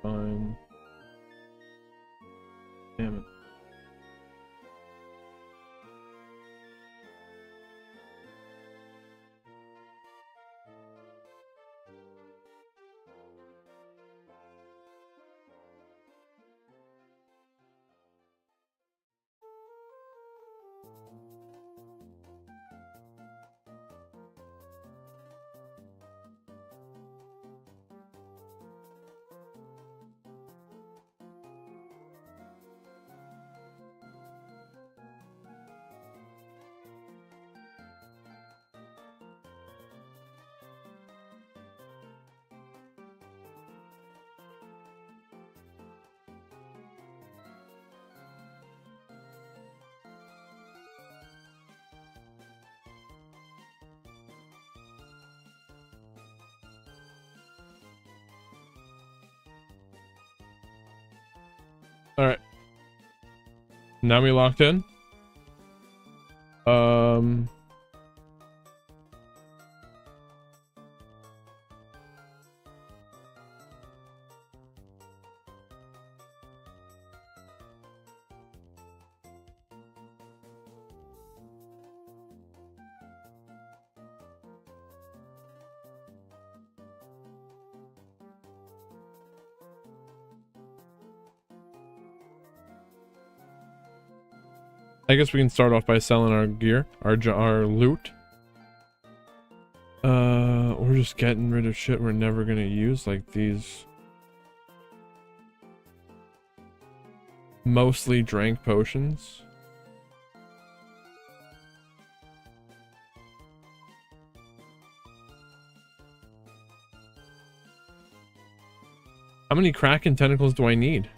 fine. Damn it. All right. Now we locked in. I guess we can start off by selling our gear, our loot. We're just getting rid of shit we're never gonna use, like these mostly drank potions. How many Kraken tentacles do I need?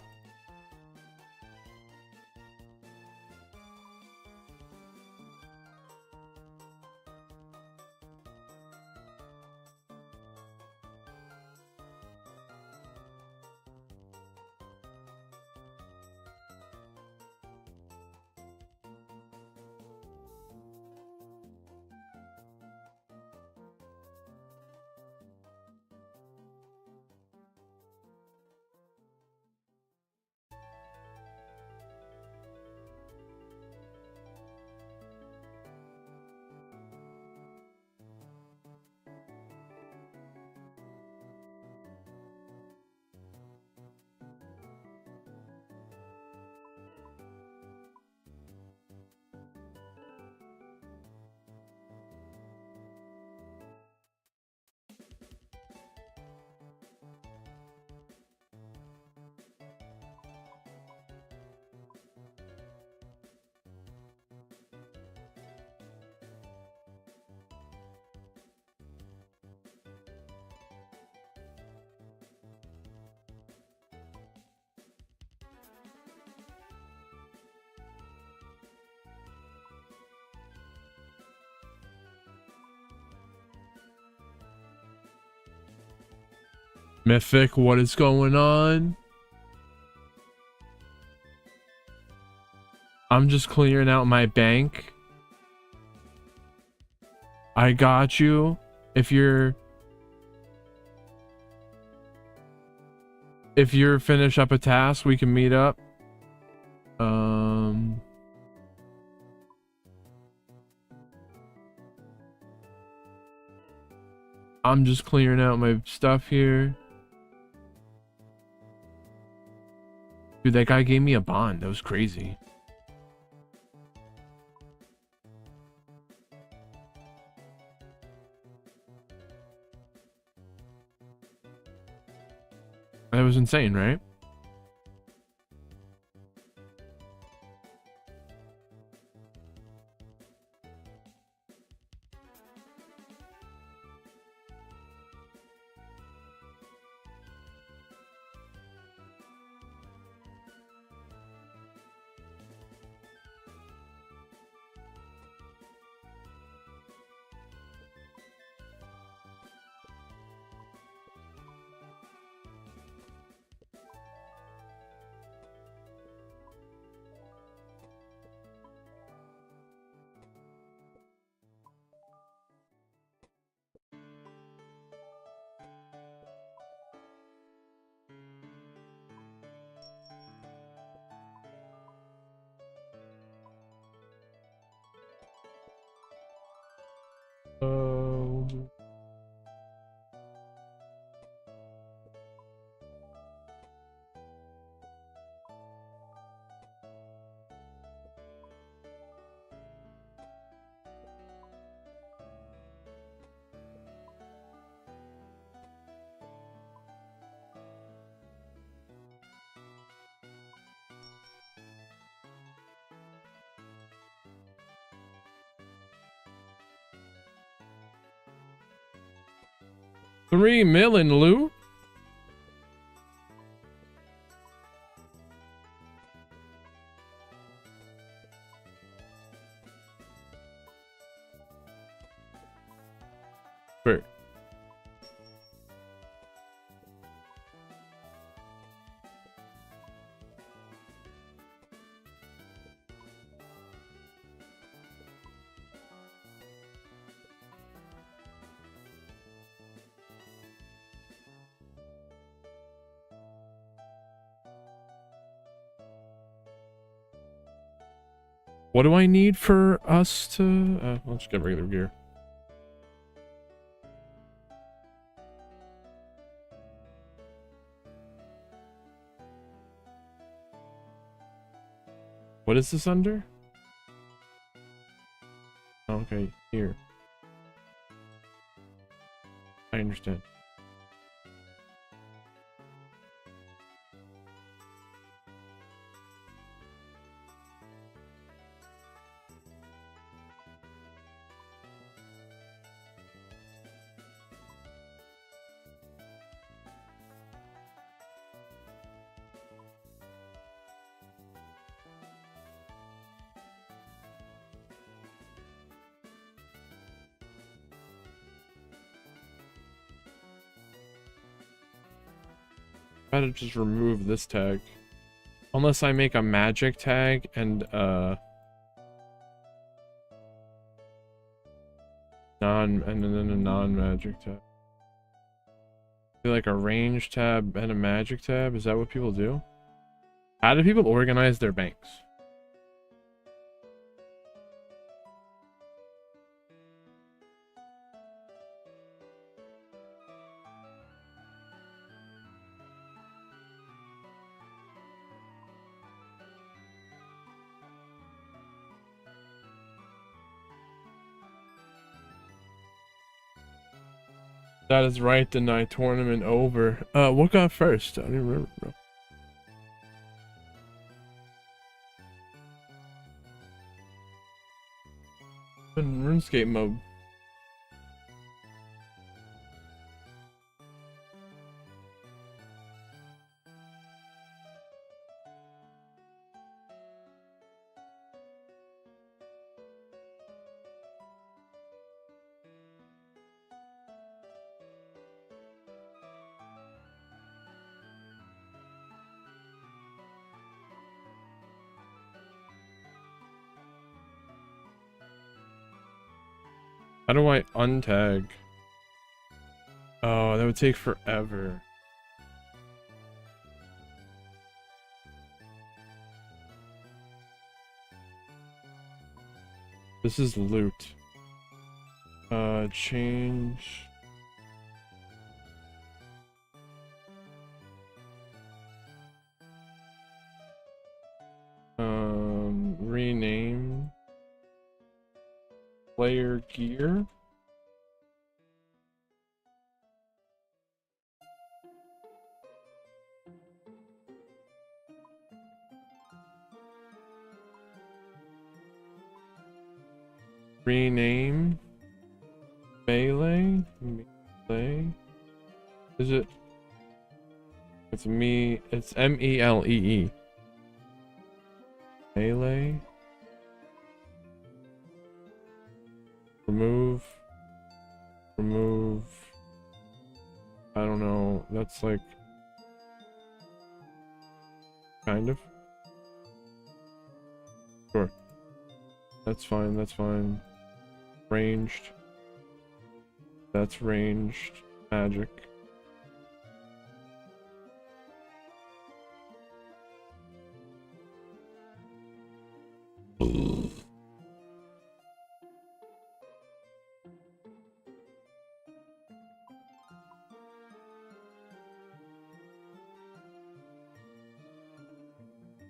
Mythic, what is going on? I'm just clearing out my bank. I got you. If you're finish up a task, we can meet up. I'm just clearing out my stuff here. Dude, that guy gave me a bond. That was crazy. That was insane, right? $3 million loot? Where? What do I need for us to... let's get regular gear. What is this under? Okay, here. I understand. Try to just remove this tag. Unless I make a magic tag and then a non-magic tab. Like a range tab and a magic tab? Is that what people do? How do people organize their banks? That is right, the night tournament over. What got first? I don't even remember, bro. In RuneScape mode. How do I untag? Oh, that would take forever. This is loot. Change. Rename. Player gear. Rename. Melee. Is it? It's me. It's MELEE. Melee. Remove. I don't know. That's like kind of. Sure. That's fine. Ranged. That's ranged. Magic.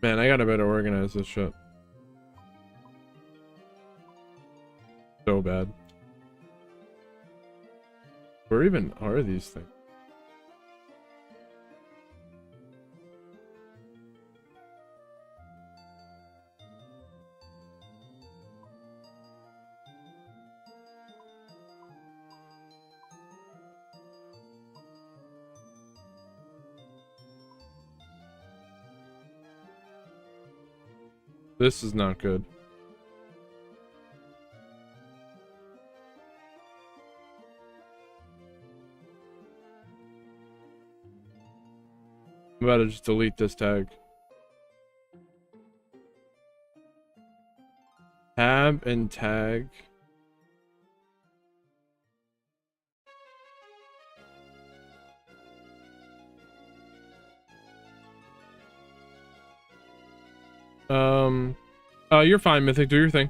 Man, I gotta better organize this shit. So bad. Where even are these things? This is not good. I'm about to just delete this tag. Tab and tag. You're fine, Mythic. Do your thing.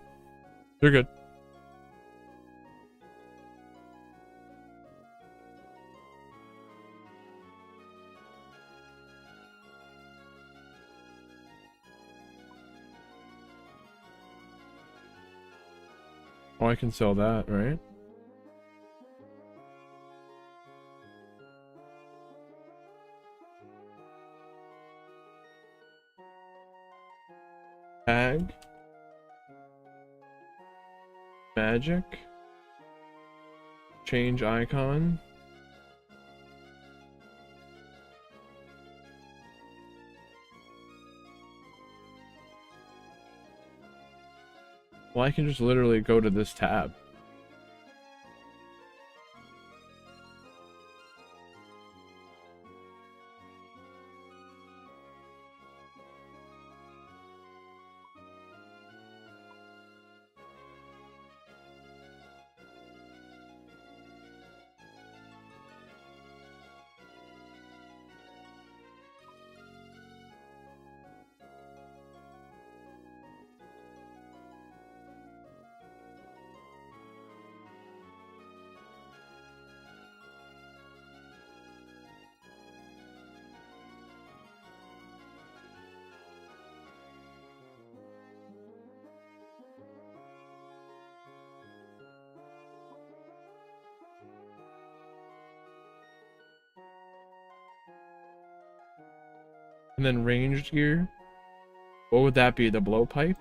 You're good. Oh, I can sell that, right? Tag. Magic. Change icon. Well, I can just literally go to this tab. And then ranged gear. What would that be? The blowpipe?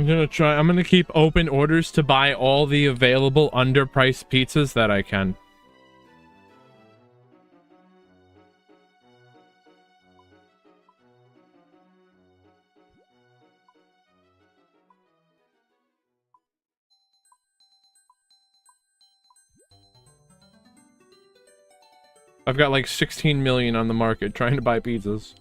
I'm gonna keep open orders to buy all the available underpriced pizzas that I can. I've got like 16 million on the market trying to buy pizzas.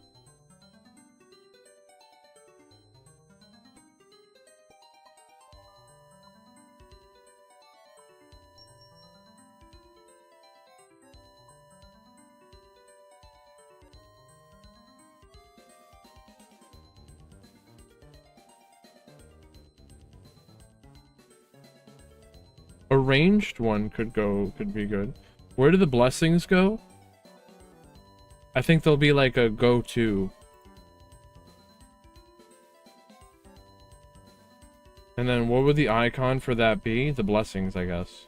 A ranged one could be good. Where do the blessings go? I think they'll be like a go-to. And then what would the icon for that be? The blessings, I guess.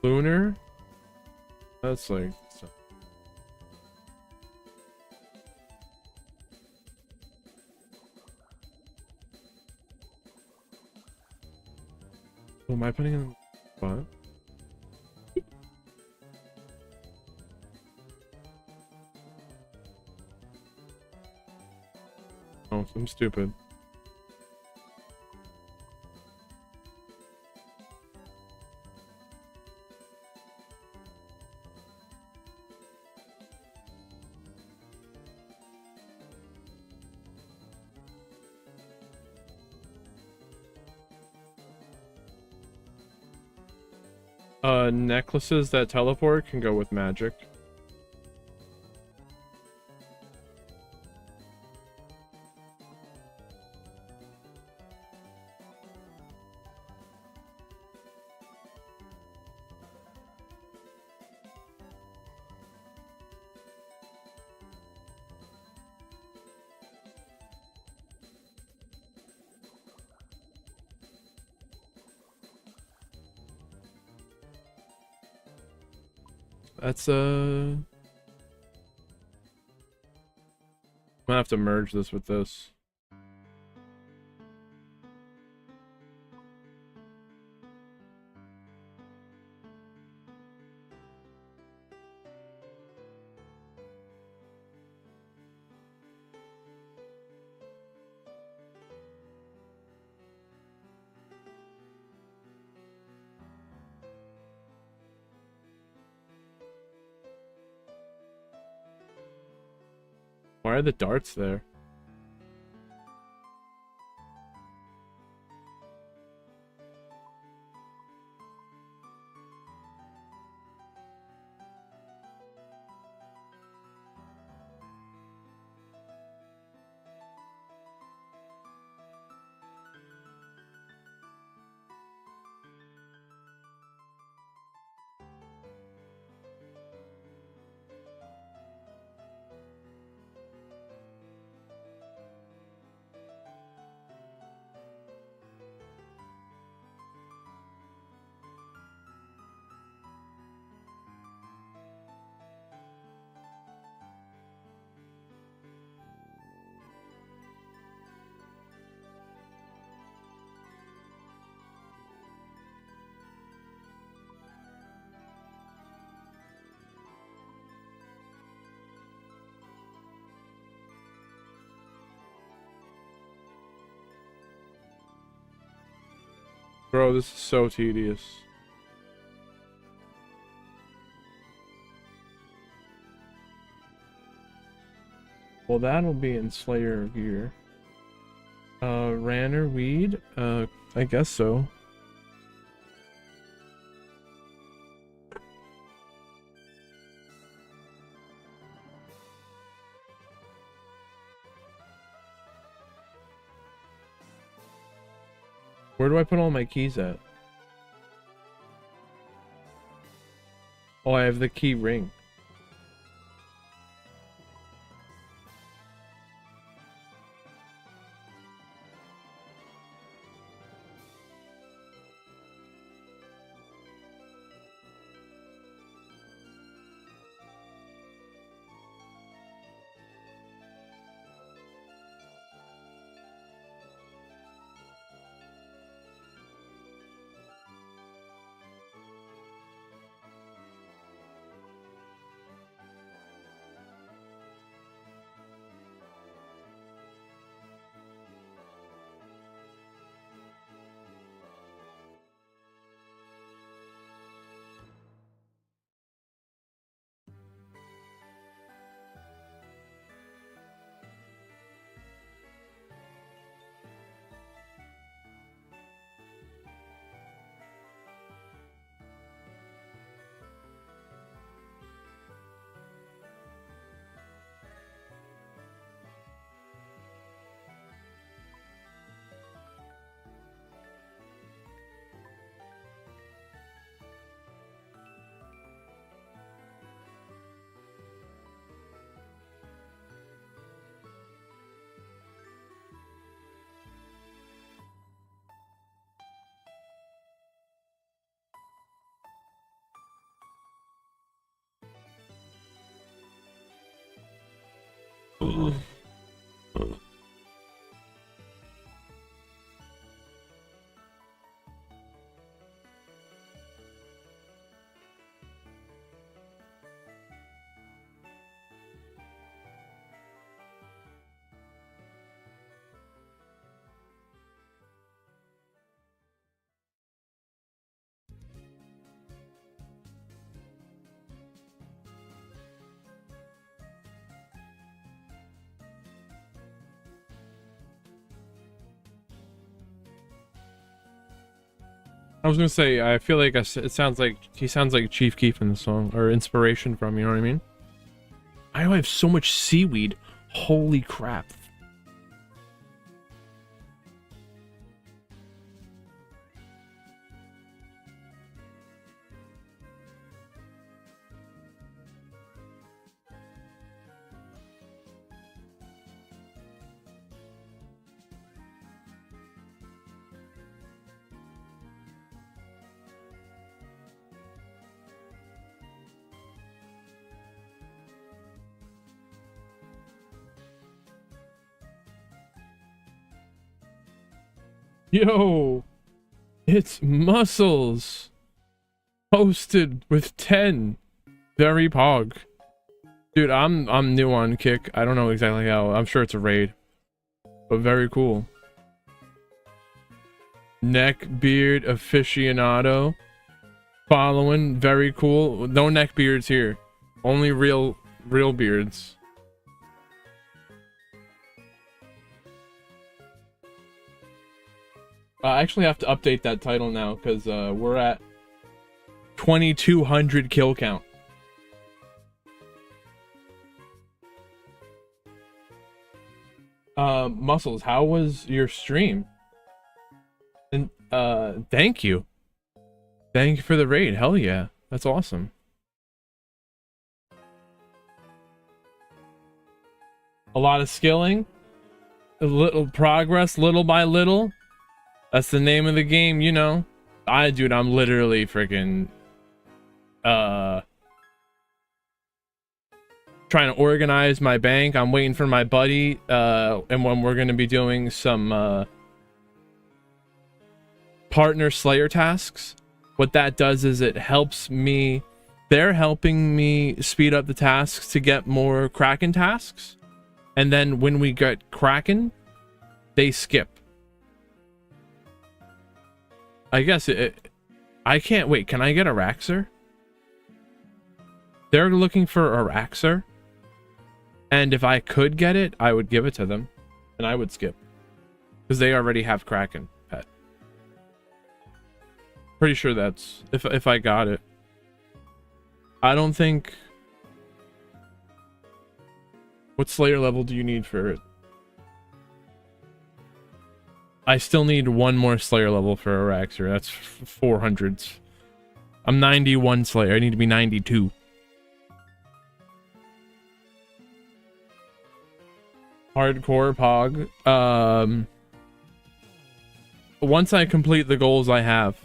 Lunar? That's like... Oh, am I putting in... What? Oh, I'm stupid. Necklaces that teleport can go with magic. That's I'm gonna have to merge this with this. Why are the darts there? Bro, this is so tedious. Well, that'll be in Slayer gear. Ranner weed? I guess so. Where do I put all my keys at? Oh, I have the key ring. I was gonna say, I feel like it sounds like he sounds like Chief Keef in the song, or inspiration from, you know what I mean? I have so much seaweed. Holy crap. Yo, it's Muscles posted with 10. Very pog. Dude, I'm new on Kick. I don't know exactly how. I'm sure it's a raid, but very cool. Neckbeard aficionado following. Very cool. No neckbeards here. Only real beards. I actually have to update that title now because we're at 2200 kill count. Muscles, how was your stream? And thank you. Thank you for the raid. Hell yeah. That's awesome. A lot of skilling. A little progress, little by little. That's the name of the game, you know. Dude, I'm literally freaking trying to organize my bank. I'm waiting for my buddy and when we're gonna be doing some partner slayer tasks. What that does is it helps me, they're helping me speed up the tasks to get more Kraken tasks, and then when we get Kraken, they skip. I guess I can't wait. Can I get a Raxer? They're looking for a Raxer, and if I could get it, I would give it to them, and I would skip because they already have Kraken Pet. Pretty sure that's if I got it. I don't think. What Slayer level do you need for it? I still need one more Slayer level for a Raxer. That's 400s. I'm 91 Slayer. I need to be 92. Hardcore Pog. Once I complete the goals I have,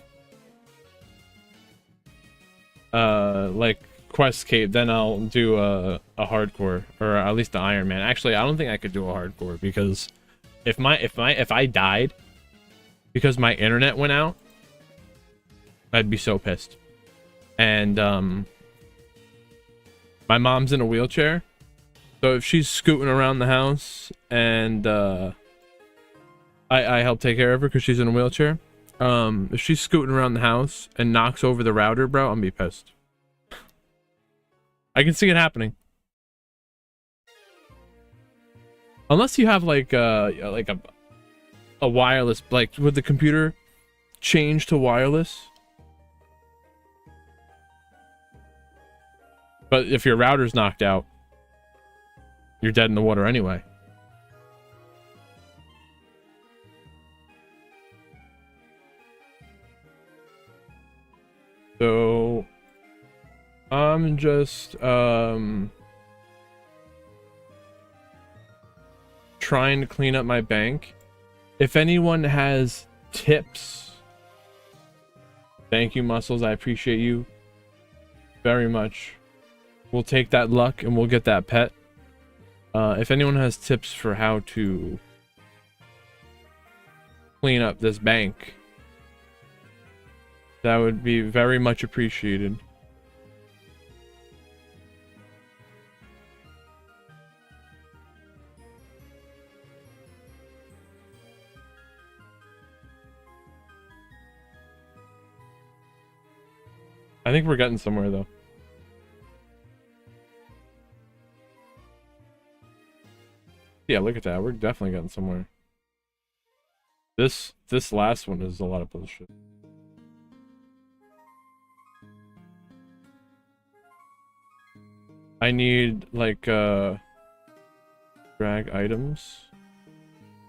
like Quest Cape, then I'll do a hardcore, or at least the Iron Man. Actually, I don't think I could do a hardcore, because if I died because my internet went out, I'd be so pissed. And my mom's in a wheelchair, so if she's scooting around the house and I help take care of her because she's in a wheelchair. If she's scooting around the house and knocks over the router, bro, I'm gonna be pissed. I can see it happening. Unless you have like a wireless, like, would the computer change to wireless? But if your router's knocked out, you're dead in the water anyway. So I'm just trying to clean up my bank. If anyone has tips, thank you, Muscles. I appreciate you very much. We'll take that luck and we'll get that pet. If anyone has tips for how to clean up this bank, that would be very much appreciated. I think we're getting somewhere, though. Yeah, look at that. We're definitely getting somewhere. This last one is a lot of bullshit. I need, like, drag items.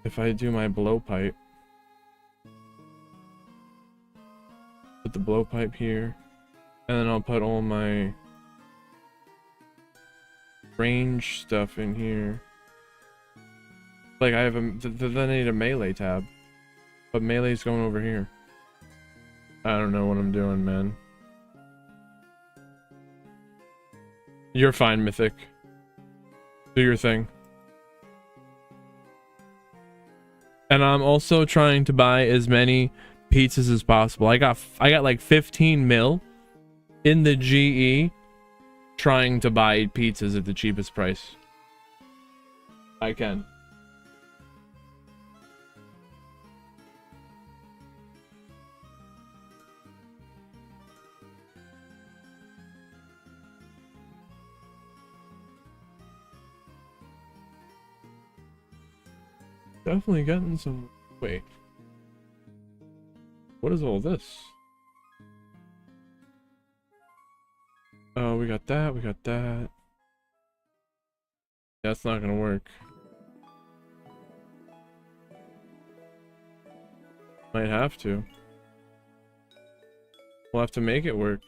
If I do my blowpipe, put the blowpipe here, and then I'll put all my range stuff in here. Like, I have then I need a melee tab, but melee's going over here. I don't know what I'm doing, man. You're fine, Mythic. Do your thing. And I'm also trying to buy as many pizzas as possible. I got like 15 mil in the GE trying to buy pizzas at the cheapest price I can. Definitely getting some. Wait. What is all this? Oh, we got that. We got that. That's not gonna work. Might have to. We'll have to make it work.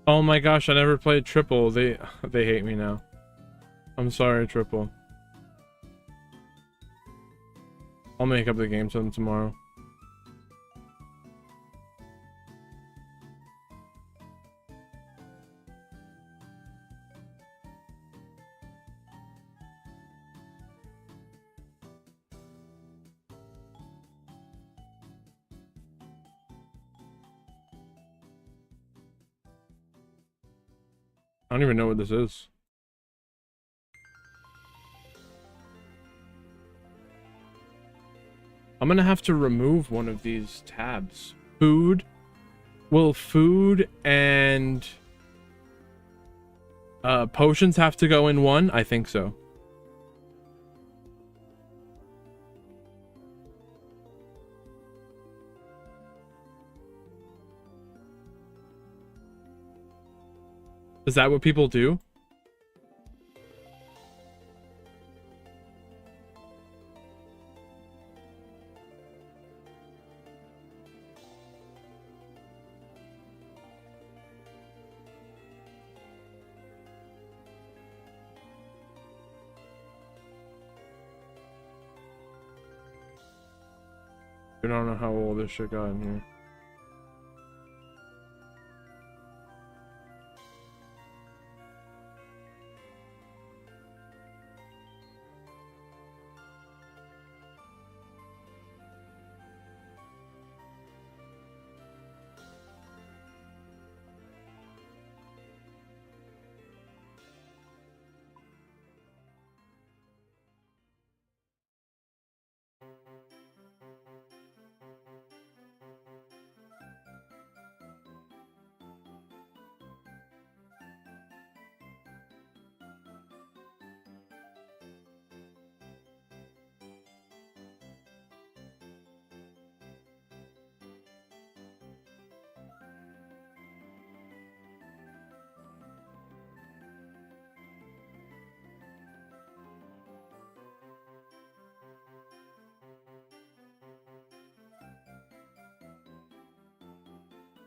Oh my gosh, I never played Triple. They hate me now. I'm sorry, Triple. I'll make up the game to them tomorrow. I don't even know what this is. I'm gonna have to remove one of these tabs. Food? Will food and potions have to go in one? I think so. Is that what people do? I don't know how old this shit got in here.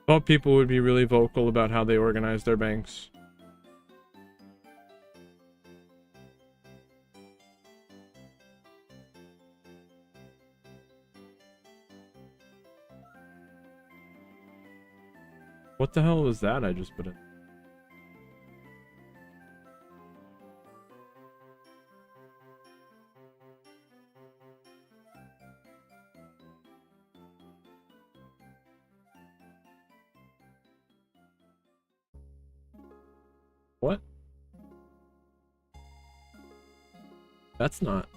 Thought people would be really vocal about how they organize their banks. What the hell was that I just put in? What? That's not.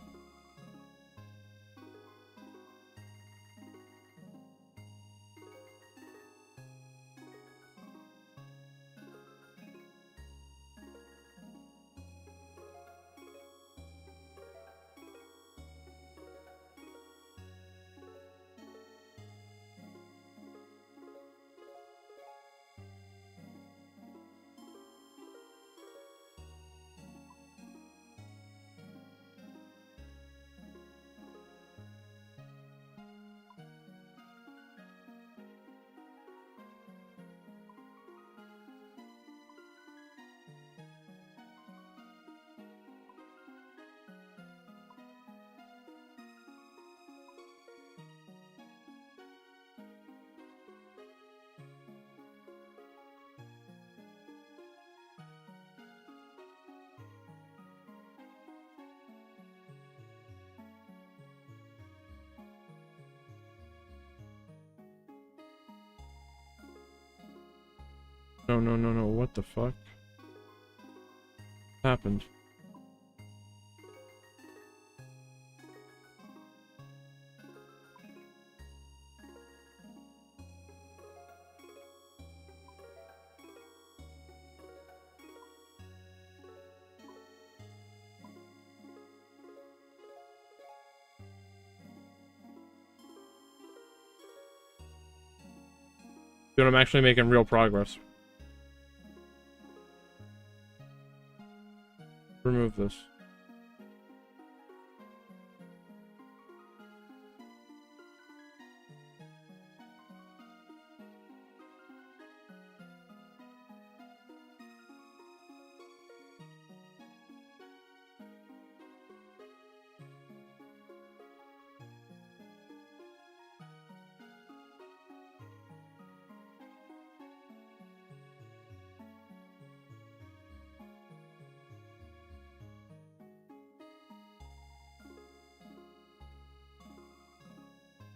No, no, no, no. What the fuck happened? Dude, I'm actually making real progress. Remove this.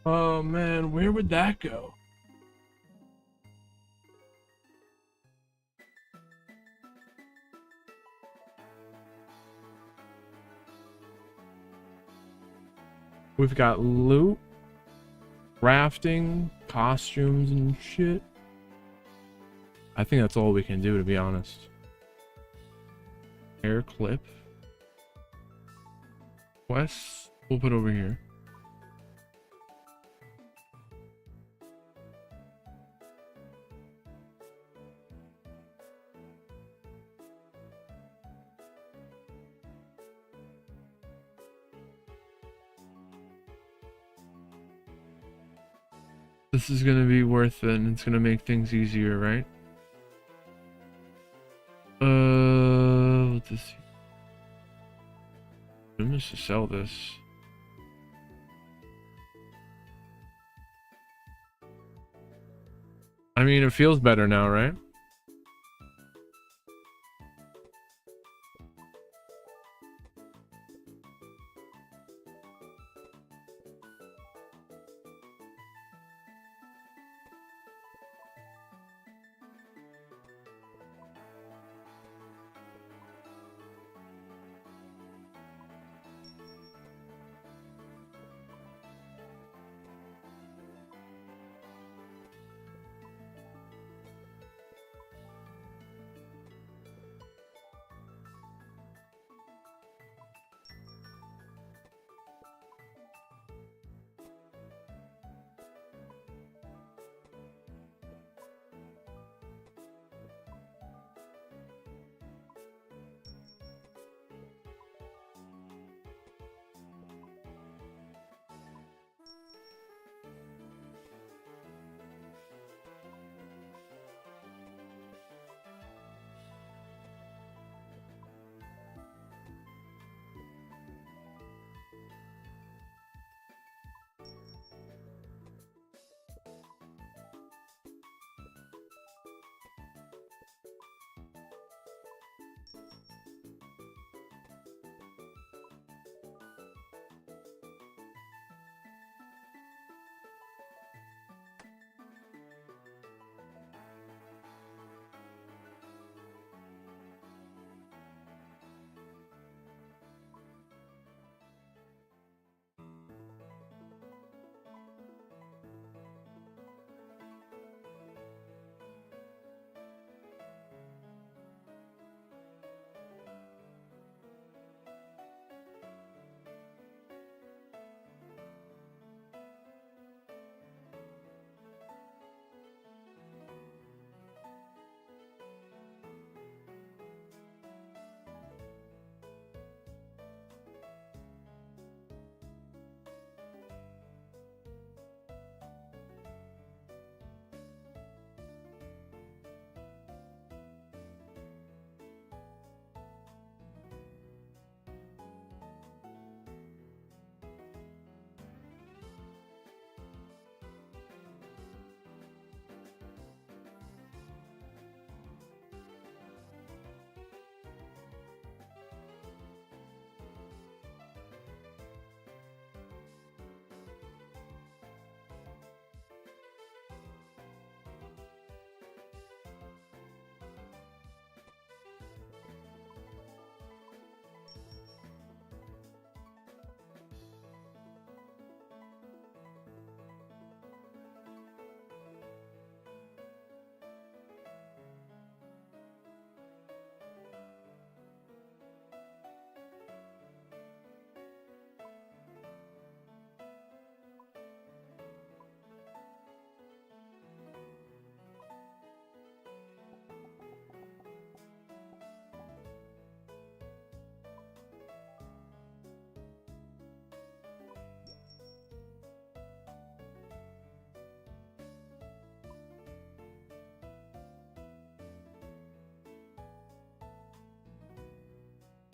Oh man, where would that go? We've got loot, rafting, costumes and shit. I think that's all we can do, to be honest. Hair clip. Quests, we'll put over here. This is gonna be worth it, and it's gonna make things easier, right? Let's see. I'm just to sell this. I mean, it feels better now, right?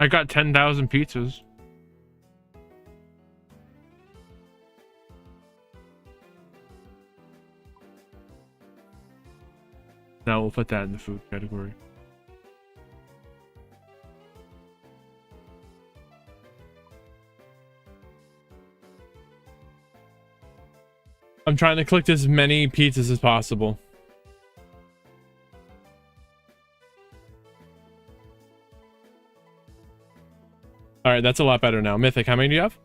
I got 10,000 pizzas. Now we'll put that in the food category. I'm trying to collect as many pizzas as possible. All right, that's a lot better now. Mythic, how many do you have?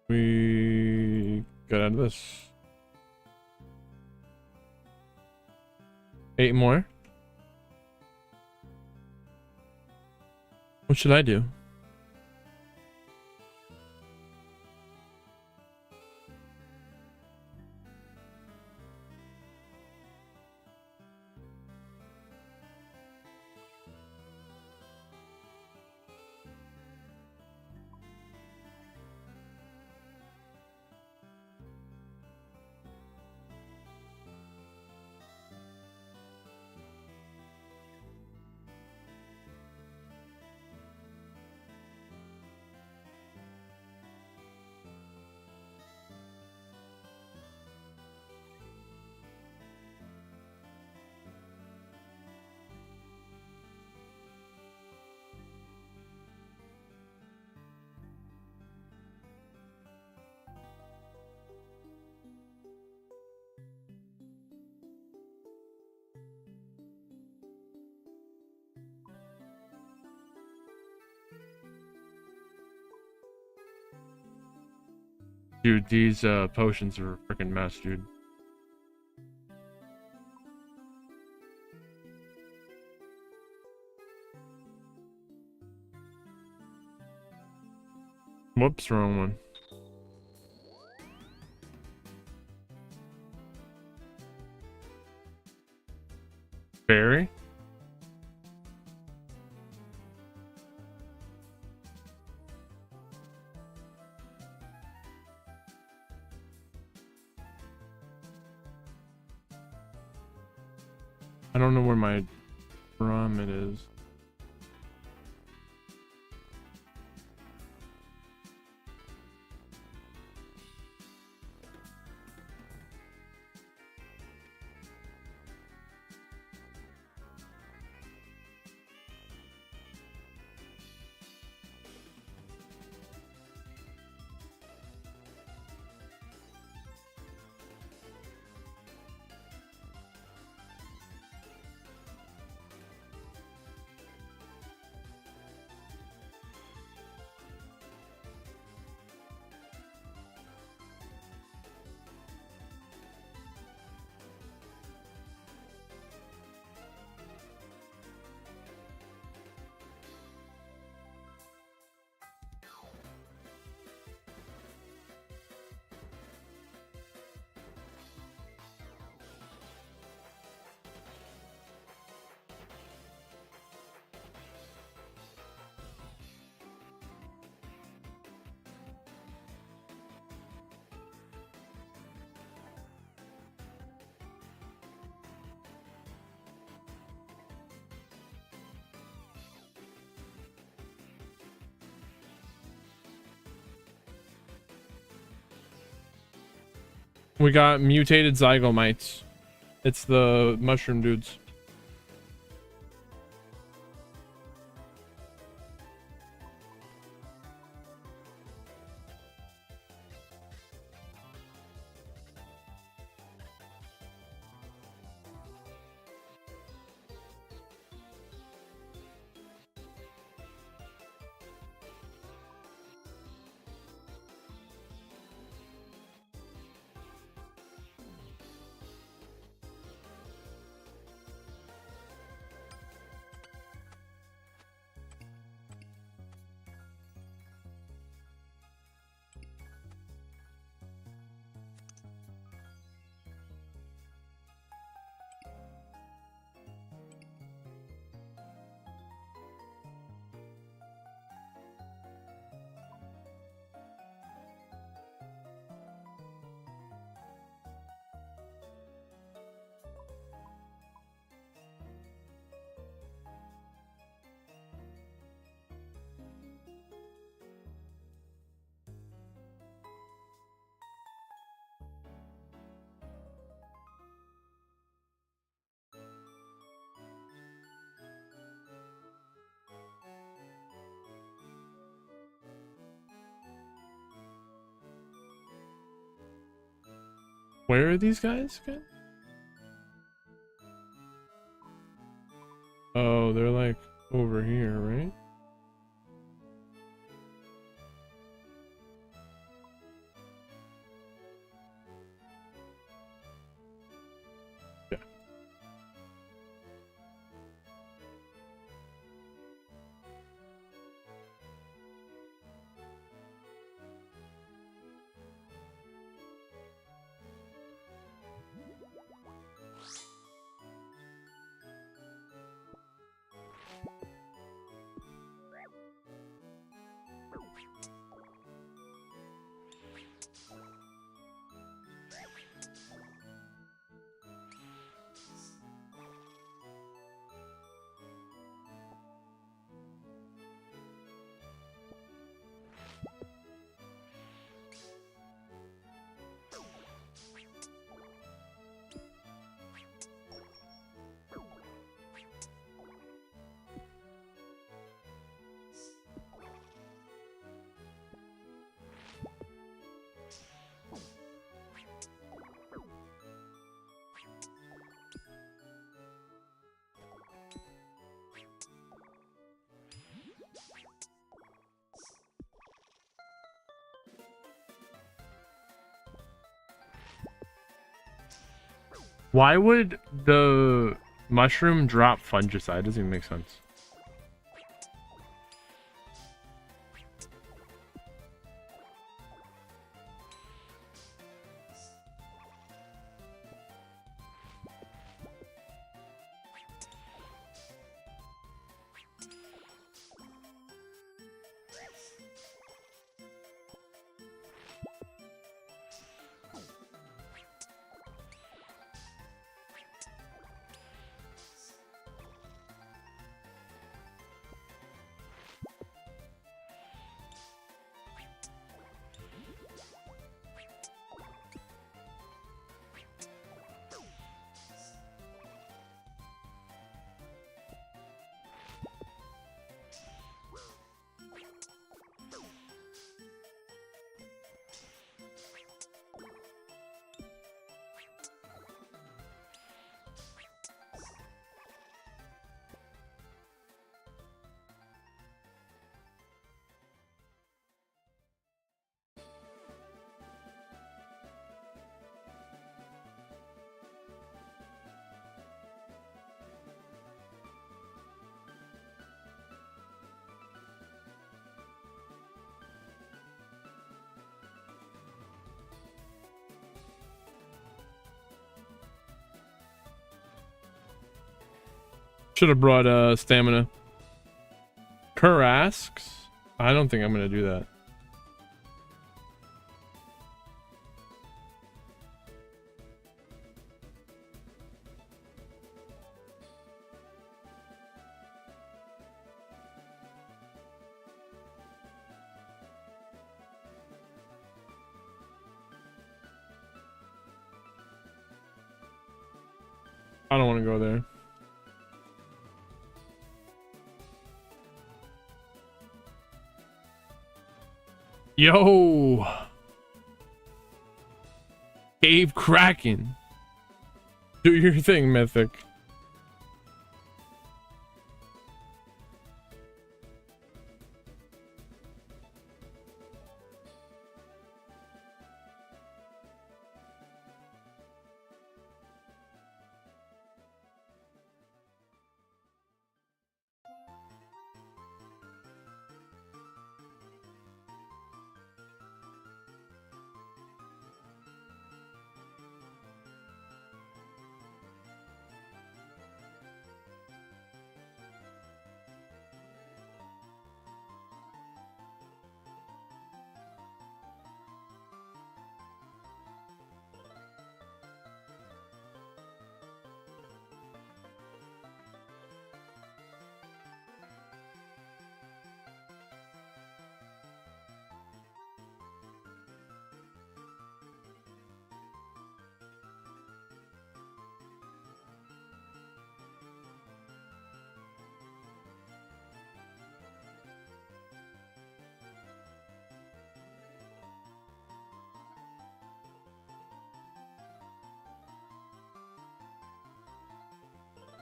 We get out of this. 8 more. What should I do? Dude, these potions are a freaking mess, dude. Whoops, wrong one. Berry? I don't know where my drum it is. We got mutated zygomites. It's the mushroom dudes. Where are these guys again? Oh, they're like over here, right? Yeah. Why would the mushroom drop fungicide? Doesn't even make sense. Should have brought stamina. Kerr asks. I don't think I'm gonna do that. I don't want to go there. Yo! Cave Kraken. Do your thing, Mythic.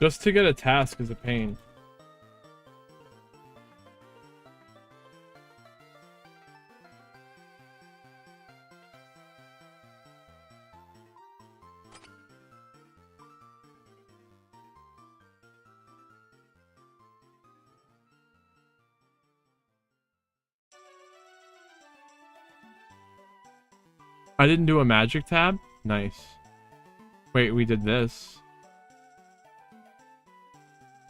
Just to get a task is a pain. I didn't do a magic tab? Nice. Wait, we did this.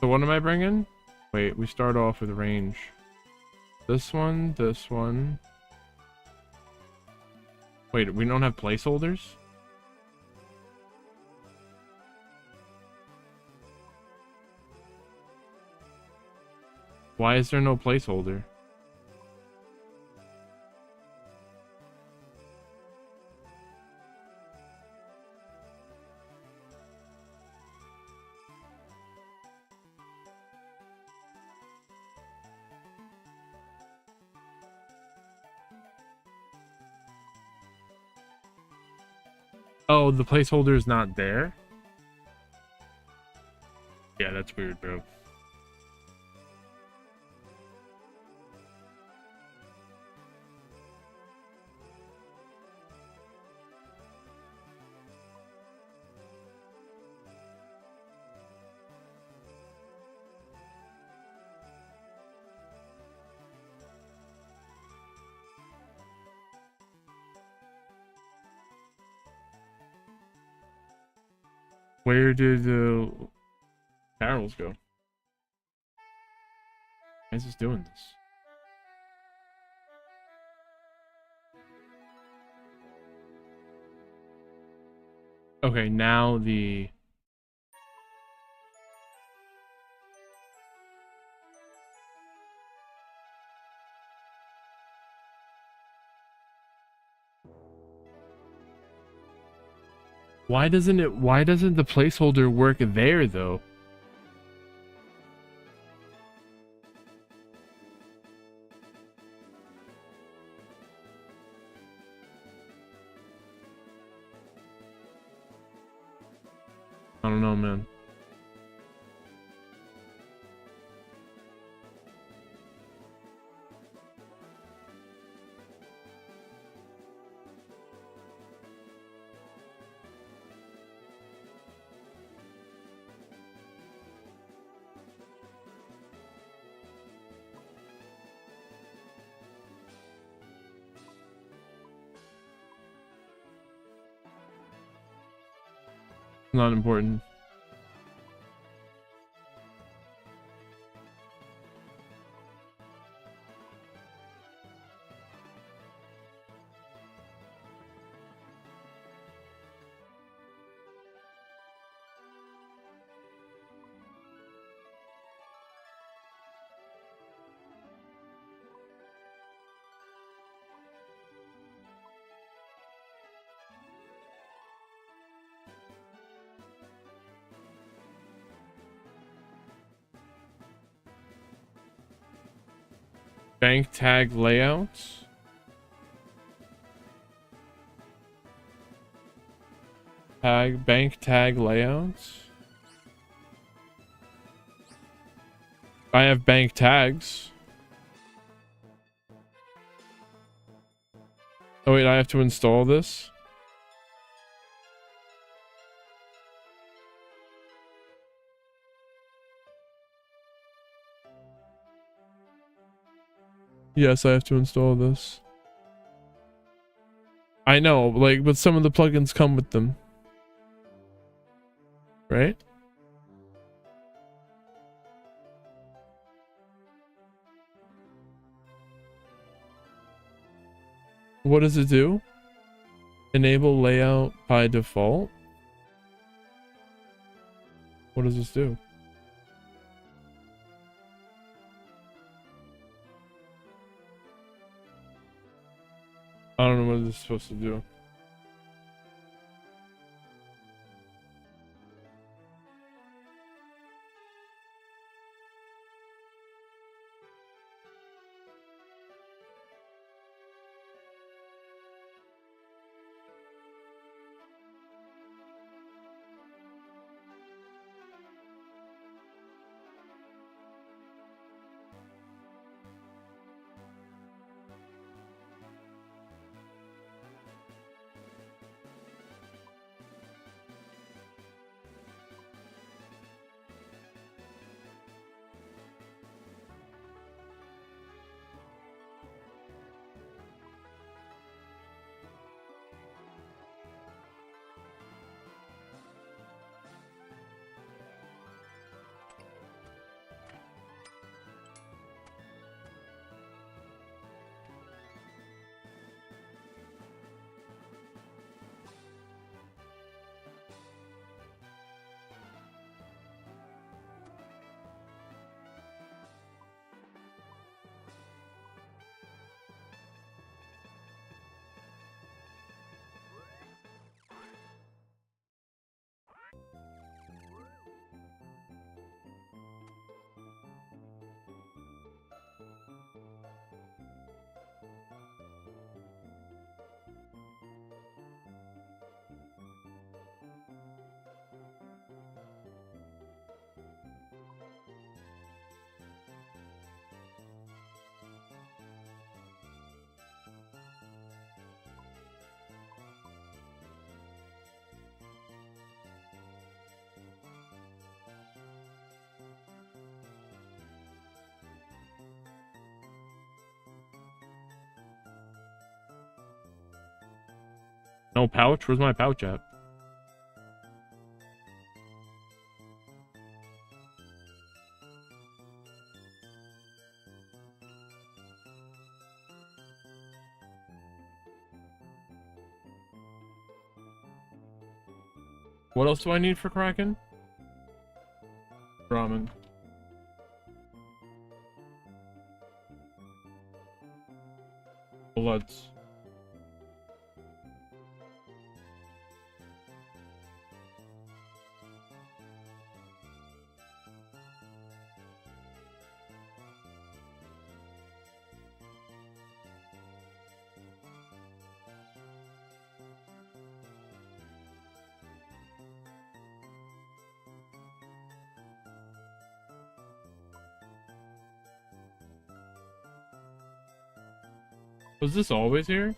So what am I bringing? Wait, we start off with range. This one, this one. Wait, we don't have placeholders? Why is there no placeholder? Oh, the placeholder is not there? Yeah, that's weird, bro. Where did the barrels go? Why is this doing this? Okay, now the... why doesn't the placeholder work there though? I don't know, man. Not important. Bank tag layouts. Bank tag layouts. I have bank tags. Oh wait, I have to install this. Yes, I have to install this. I know, like, but some of the plugins come with them. Right? What does it do? Enable layout by default? What does this do? I don't know what this is supposed to do. No pouch? Where's my pouch at? What else do I need for Kraken? Ramen. Let's... Was this always here?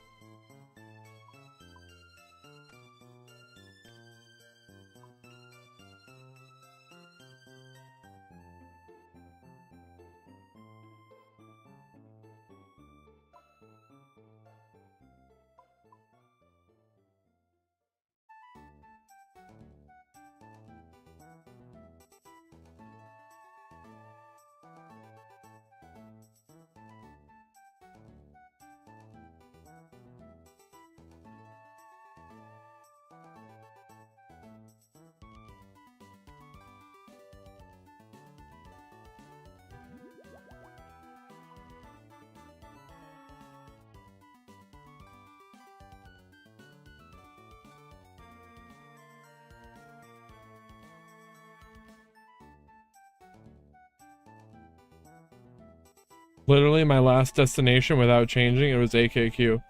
Literally my last destination without changing, it was AKQ.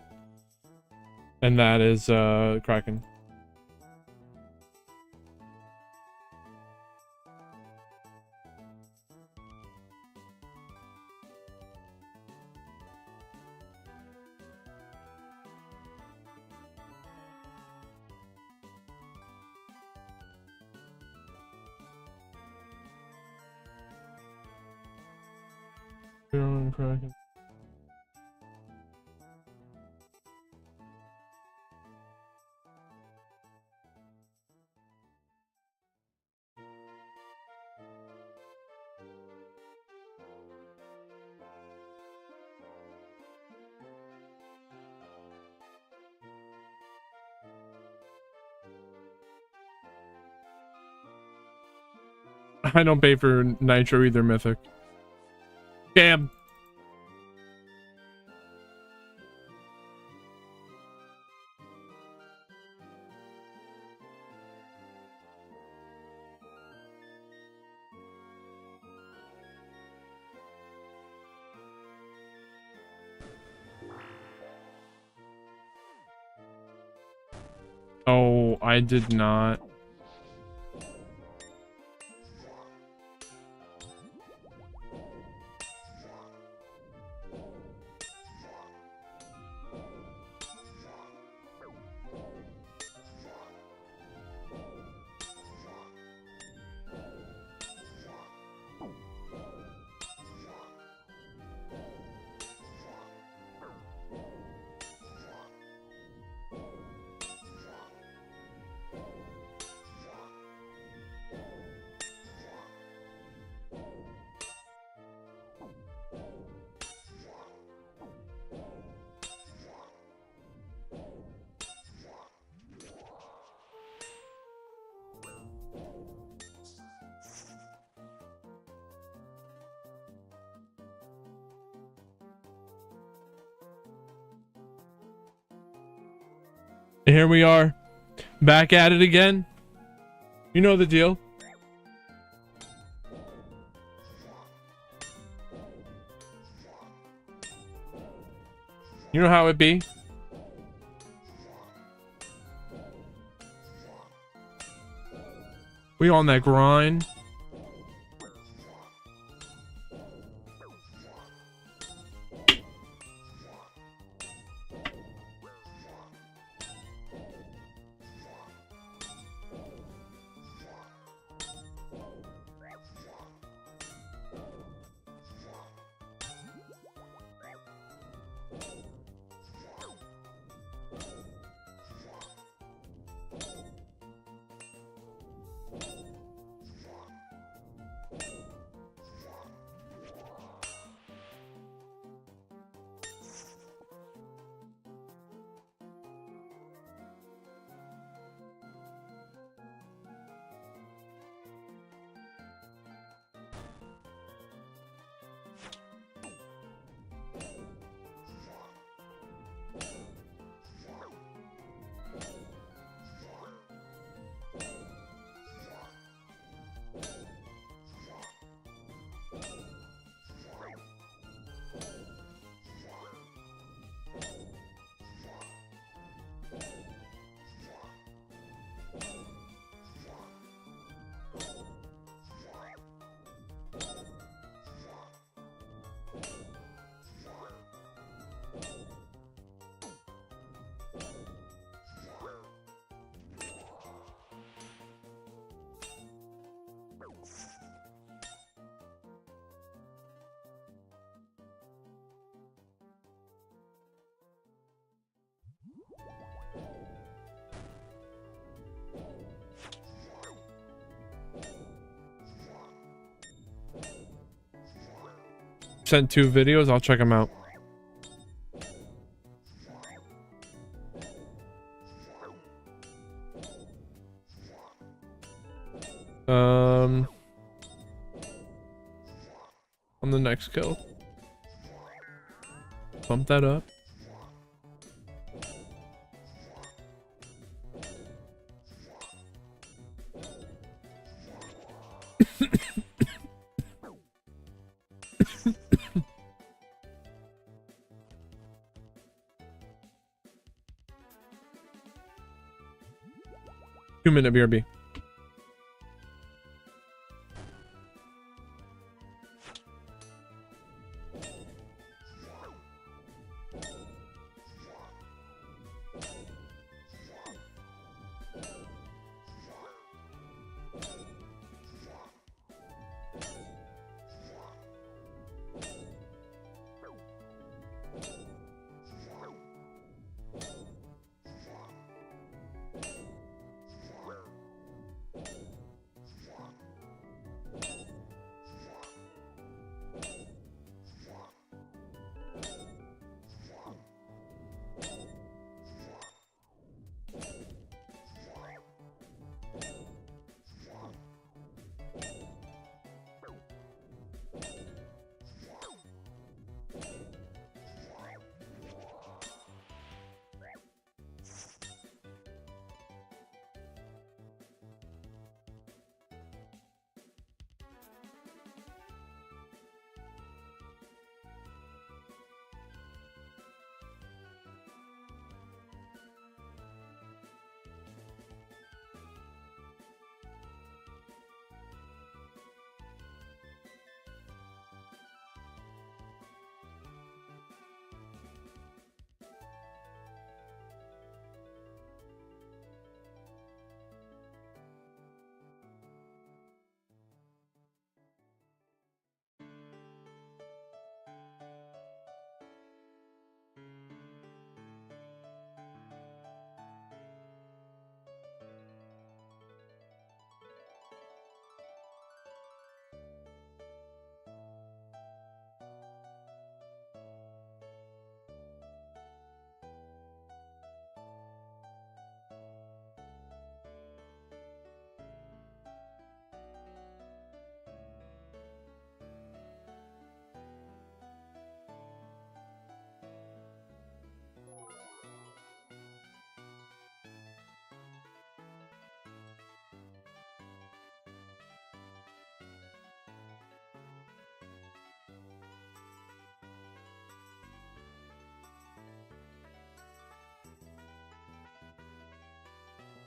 And that is, Kraken. Kraken. I don't pay for Nitro either, Mythic. Damn. Oh, I did not. Here we are, back at it again. You know the deal. You know how it be. We on that grind. sent 2 videos. I'll check them out. On the next kill. Bump that up. Two-minute BRB.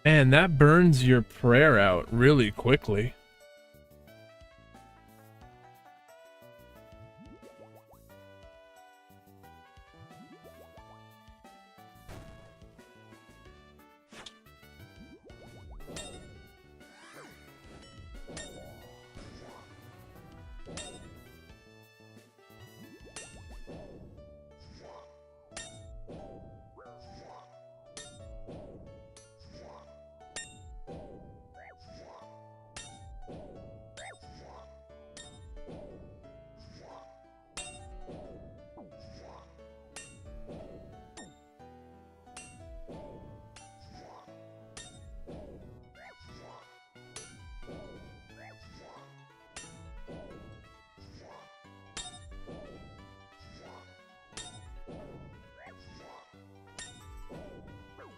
Man, that burns your prayer out really quickly.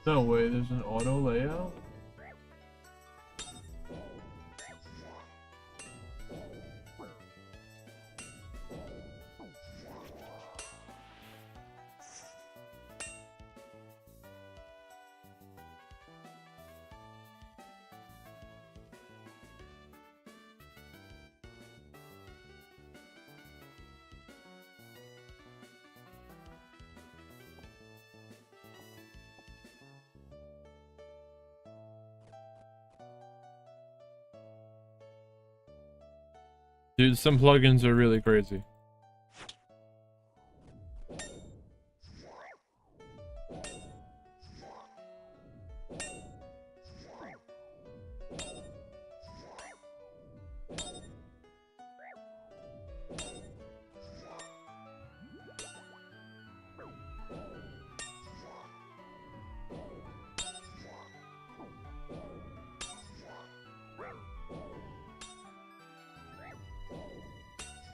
No way, there's an auto layout? Dude, some plugins are really crazy.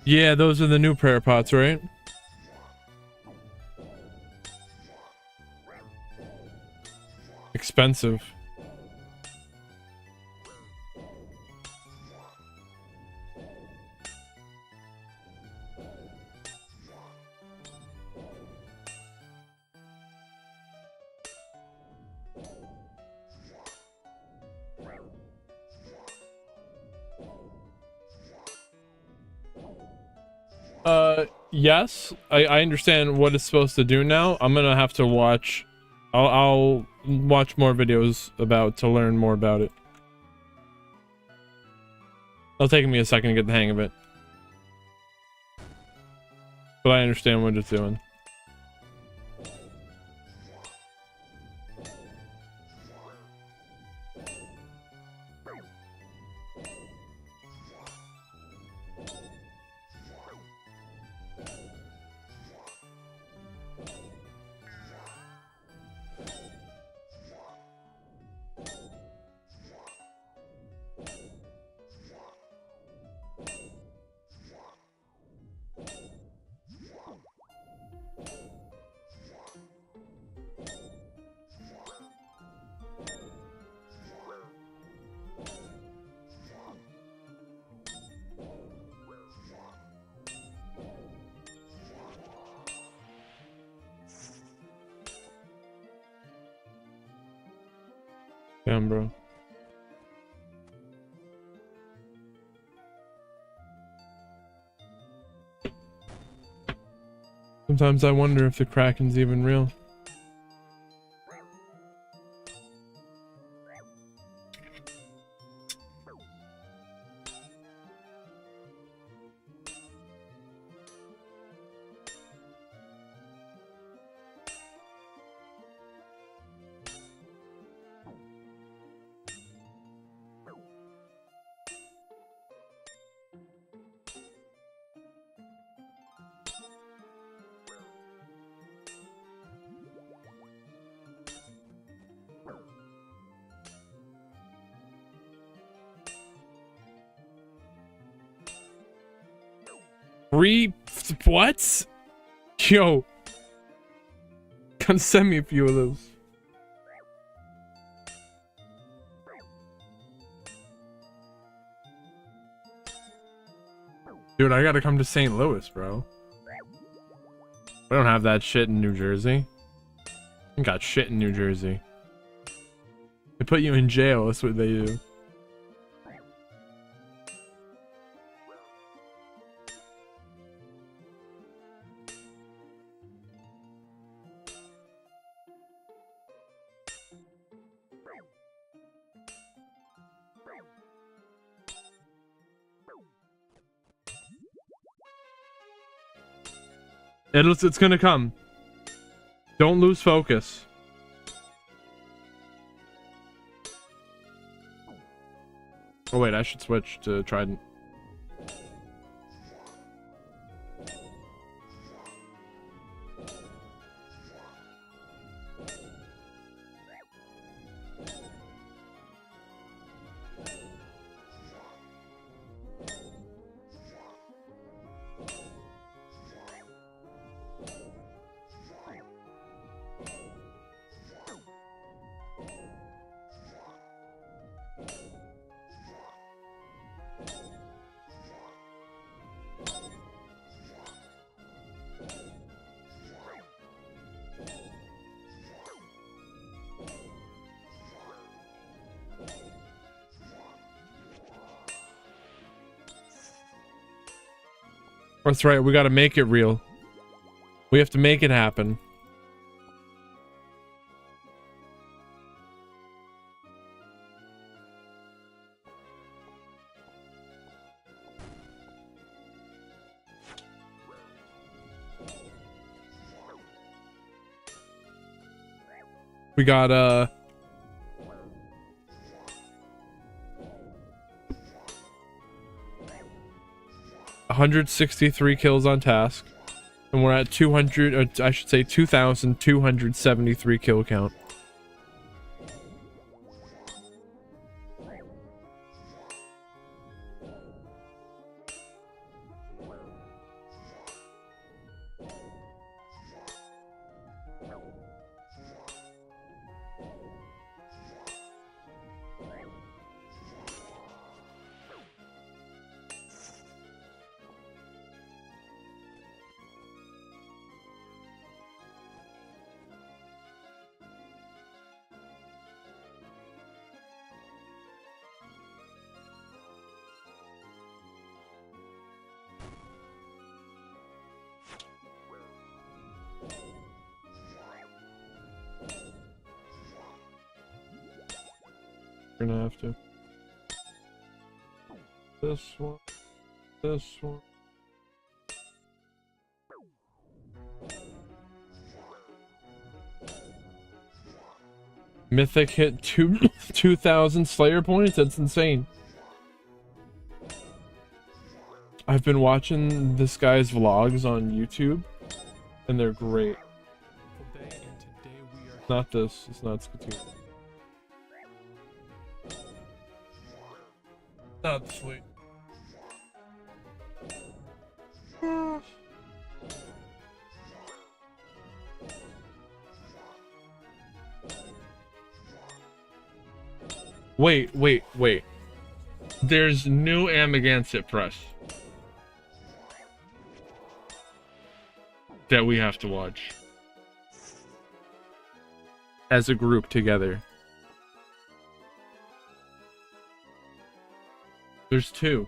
Yeah, those are the new prayer pots, right? Expensive. Yes, I understand what it's supposed to do now. I'm gonna have to watch. I'll watch more videos about to learn more about it. It'll take me a second to get the hang of it, but I understand what it's doing. Damn, bro. Sometimes I wonder if the Kraken's even real. What? Yo. Come send me a few of those. Dude, I gotta come to St. Louis, bro. We don't have that shit in New Jersey. We got shit in New Jersey. They put you in jail, that's what they do. It's gonna come. Don't lose focus. Oh wait, I should switch to Trident. That's right, we gotta make it real. We have to make it happen. We got 163 kills on task, and we're at 200, or I should say 2,273 kill count. We're gonna have to. This one. This one. Mythic hit 2,000 Slayer points? That's insane. I've been watching this guy's vlogs on YouTube, and they're great. Not this. It's not Skatoon. Not sweet. Wait. There's new Amagansett Press that we have to watch as a group together. There's two.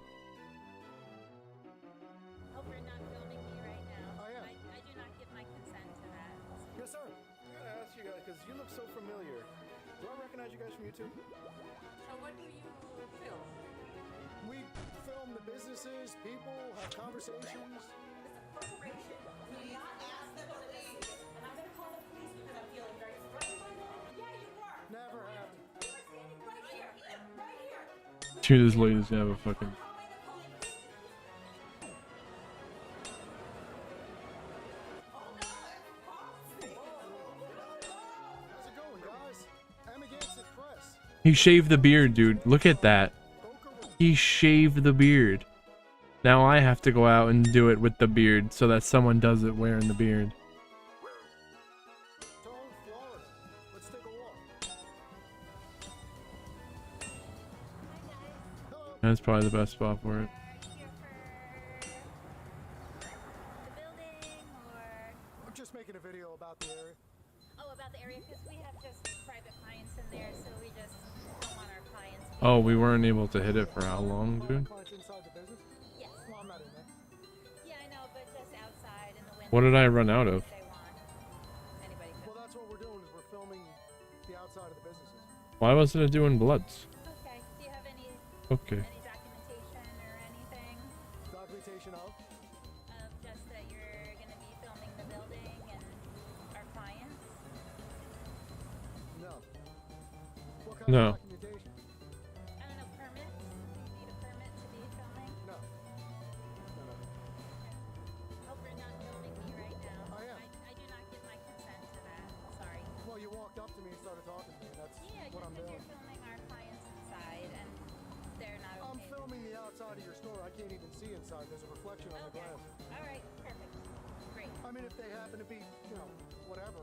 Hope you're not filming me right now. I do not give my consent to that. Yes, sir. I gotta ask you guys, because you look so familiar. Do I recognize you guys from YouTube? So what do you film? We film the businesses, people, have conversations. It's a corporation. Do not ask them to leave. And I'm going to call the police because I'm feeling very threatened by them. Yeah, you were. Never happened. You were standing right here. Right here. Dude, this lady's gonna have a fucking... How's it going, guys? Amagansett Press. He shaved the beard, dude. Look at that. He shaved the beard. Now I have to go out and do it with the beard so that someone does it wearing the beard. Tone, Florida. Let's take a walk. Hello. That's probably the best spot for it. Here for the building or... I'm just making a video about the area. Oh, about the area because we have just private clients in there, so we just don't want our clients to be... Oh, we weren't able to hit it for how long, dude? Clients inside the business? Yes. Well, I'm not in there. Yeah, I know, but just outside in the window. What did I run out of? If they want. Anybody could. Well, that's what we're doing, is we're filming the outside of the businesses. Why wasn't it doing bloods? Okay. Do you have any Okay. documentation or anything Documentation of? of just that you're going to be filming the building and our clients? No. What kind No. of documentation? I don't know, permits? Do you need a permit to be filming? No. No. Hope you're not filming me right now. I am. I do not give my consent to that. Sorry. Well, you walked up to me and started talking to me. That's Yeah, what just I'm because doing. you're filming our clients inside and they're not okay. I'm filming the outside of your store. I can't even see inside. There's a reflection on the Okay. glass. All right. Perfect. Great. I mean, if they happen to be, whatever,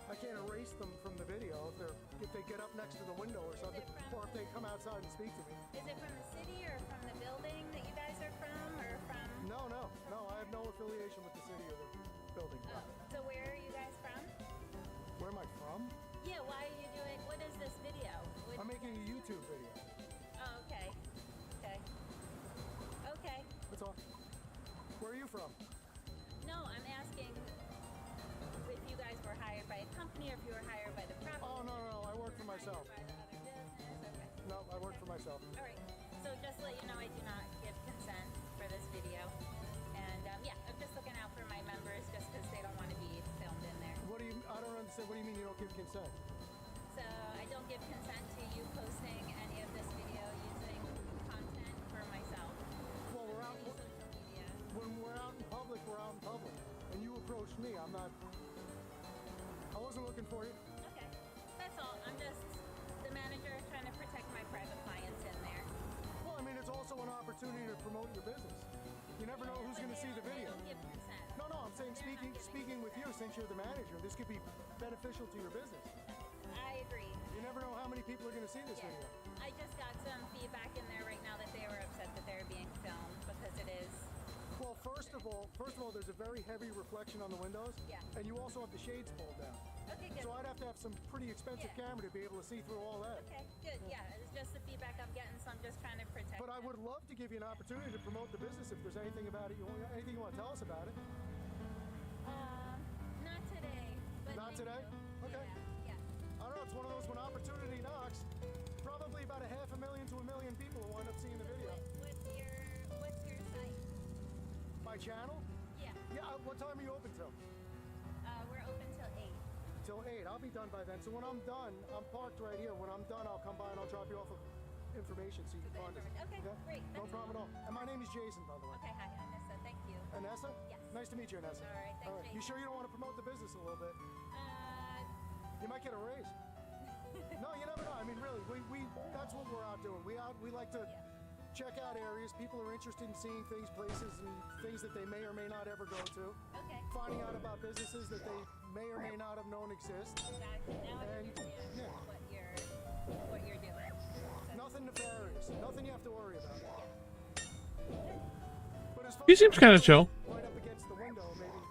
I can't erase them from the video if they get up next to the window or something, or if they come outside and speak to me. Is it from the city or from the building that you guys are from or from... No, I have no affiliation with the city or the building. Oh, so where are you guys from? Where am I from? Yeah, why are you doing... What is this video? I'm making a YouTube video. Oh, okay. Okay. That's all. Where are you from? No, I'm asking if you guys were hired by a company or if you were hired by the property. Oh, no, I work for myself. By the other business. Okay. No, I work for myself. All right. So just to let you know, I do not give consent for this video. And yeah, I'm just looking out for my members just because they don't want to be filmed in there. I don't understand. What do you mean you don't give consent? So I don't give consent to you posting any of this video using content for myself. Well, we're out. Any social media. When we're out in public, we're out in public. And you approached me. I wasn't looking for you. Okay. That's all. I'm just the manager trying to protect my private clients in there. Well, I mean, it's also an opportunity to promote your business. You never know who's going to see the video. They don't give consent. No, I'm saying speaking with you, since you're the manager, this could be beneficial to your business. I agree. You never know how many people are going to see this Yeah. video. I just got some feedback in there right now that they were upset that they're being filmed because it is. Well, first of all, there's a very heavy reflection on the windows. Yeah. And you also have the shades pulled down. Okay, good. So I'd have to have some pretty expensive Yeah. camera to be able to see through all that. Okay, good. Yeah, it's just the feedback I'm getting, so I'm just trying to protect. But I them. would love to give you an opportunity to promote the business if there's anything about it. Anything you want to tell us about it? Not today. But Not thank today? you. Okay. Yeah. I don't know. It's one of those when opportunity knocks. my channel? Yeah. Yeah. What time are you open till? We're open till 8. Till 8. I'll be done by then. So when I'm done, I'm parked right here. When I'm done, I'll come by and I'll drop you off information so you can find us. Okay, Yeah? great. No That's problem at all. And my name is Jason, by the way. Okay, hi, Anessa. Thank you. Anessa? Yes. Nice to meet you, Anessa. All right, thanks, You Jason. sure you don't want to promote the business a little bit? You might get a raise. No, you never know. I mean, really, we that's what we're out doing. We like to check out areas. People are interested in seeing things, places, and things that they may or may not ever go to. Okay. Finding out about businesses that they may or may not have known exist. Exactly. Now I And, understand yeah. what you're doing. Nothing nefarious. Nothing you have to worry about. But as far He seems kind of chill. right up against the window, maybe.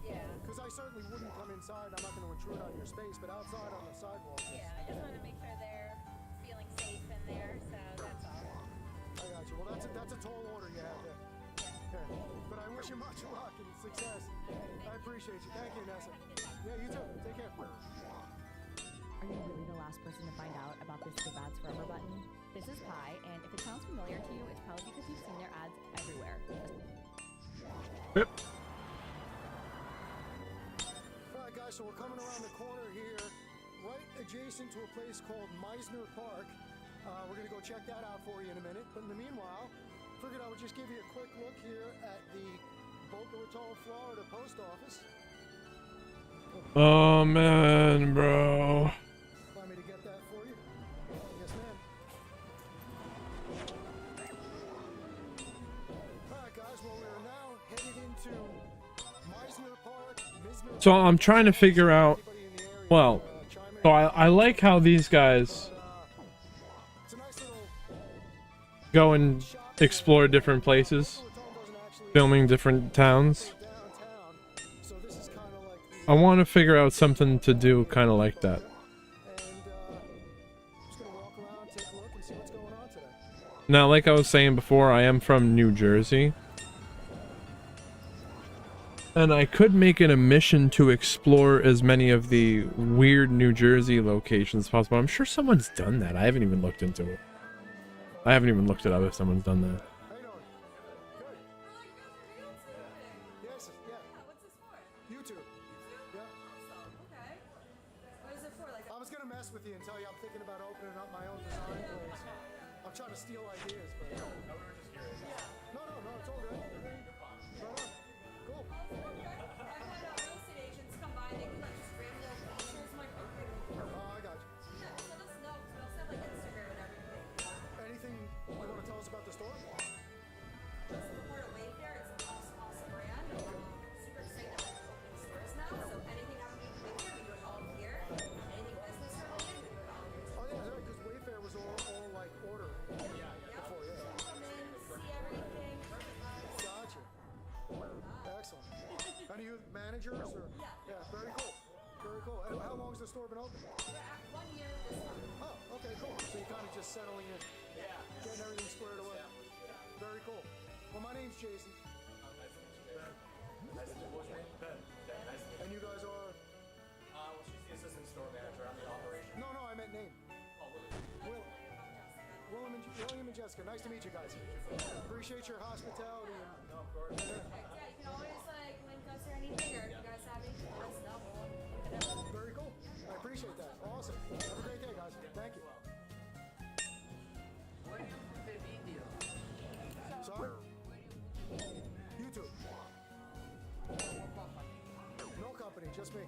Yeah. Because I certainly wouldn't come inside. I'm not going to intrude on your space, but outside on the sidewalk. Yeah. I just want to make sure they're feeling safe in there, so that's all. I got you. Well, that's a tall order you have there. Yeah. But I wish you much luck and success. I appreciate you. Thank you, Nessa. Yeah, you too. Take care. Are you really the last person to find out about this Give Ads Forever button? This is Pi, and if it sounds familiar to you, it's probably because you've seen their ads everywhere. Yep. All right, guys, so we're coming around the corner here, right adjacent to a place called Meisner Park. We're going to go check that out for you in a minute. But in the meanwhile, figured I would just give you a quick look here at the Boca Raton, Florida post office. Oh man, bro. Want me to get that for you? Yes, ma'am. All right, guys, well, we're now headed into Meisner Park. So I'm trying to figure out. Well, so I like how these guys It's a nice little go and explore different places, filming different towns. downtown. So this is kind of like I want to figure out something to do kind of like that. and just gonna walk around, take a look, and see what's going on today. Now, like I was saying before, I am from New Jersey. And I could make it a mission to explore as many of the weird New Jersey locations as possible. I'm sure someone's done that. I haven't even looked into it. I haven't even looked it up if someone's done that. How you doing? Good. Yes, yeah. What's this for? YouTube. Yeah. Awesome. Okay. What is it for? Like, I was gonna mess with you and tell you I'm thinking about opening up my own design place. I'm trying to steal ideas, but no, we were just curious. No, it's all good. Right on. Cool. I've had real estate agents come by and they can like just random pictures. I'm like, okay. Oh, I got you. Yeah, just let us know because we also have like Instagram and everything. Anything you want to tell us about the store? Just the part of Wayfair, it's an awesome brand. Super excited that we're opening stores now. So anything happening in Wayfair, we do it all here. Anything business related, we do it all here. Oh yeah, because Wayfair was all like order. Before, yeah. Come in, see everything. Gotcha. Excellent. Any of you managers or? Yeah. Very cool. Very cool. And how long has the store been open? We're at 1 year this month. Oh, okay, cool. So you're kind of just settling in. Yeah. Getting everything squared away. Very cool. Well, my name's Jason. Nice to meet you. What's your name? Ben. Ben, nice to meet And you guys are? Well, she's the assistant store manager. I'm the operation. No, I meant name. Oh, Willie. William and Jessica. Nice to meet you guys. Appreciate your hospitality. No, of course. Yeah, you can always like link us or anything, or if you guys have anything, let us know. We'll look it up. Very cool. I appreciate that. Awesome. Have a great day, guys. Thank you. Where you put the video? Sorry? YouTube. No company, just me.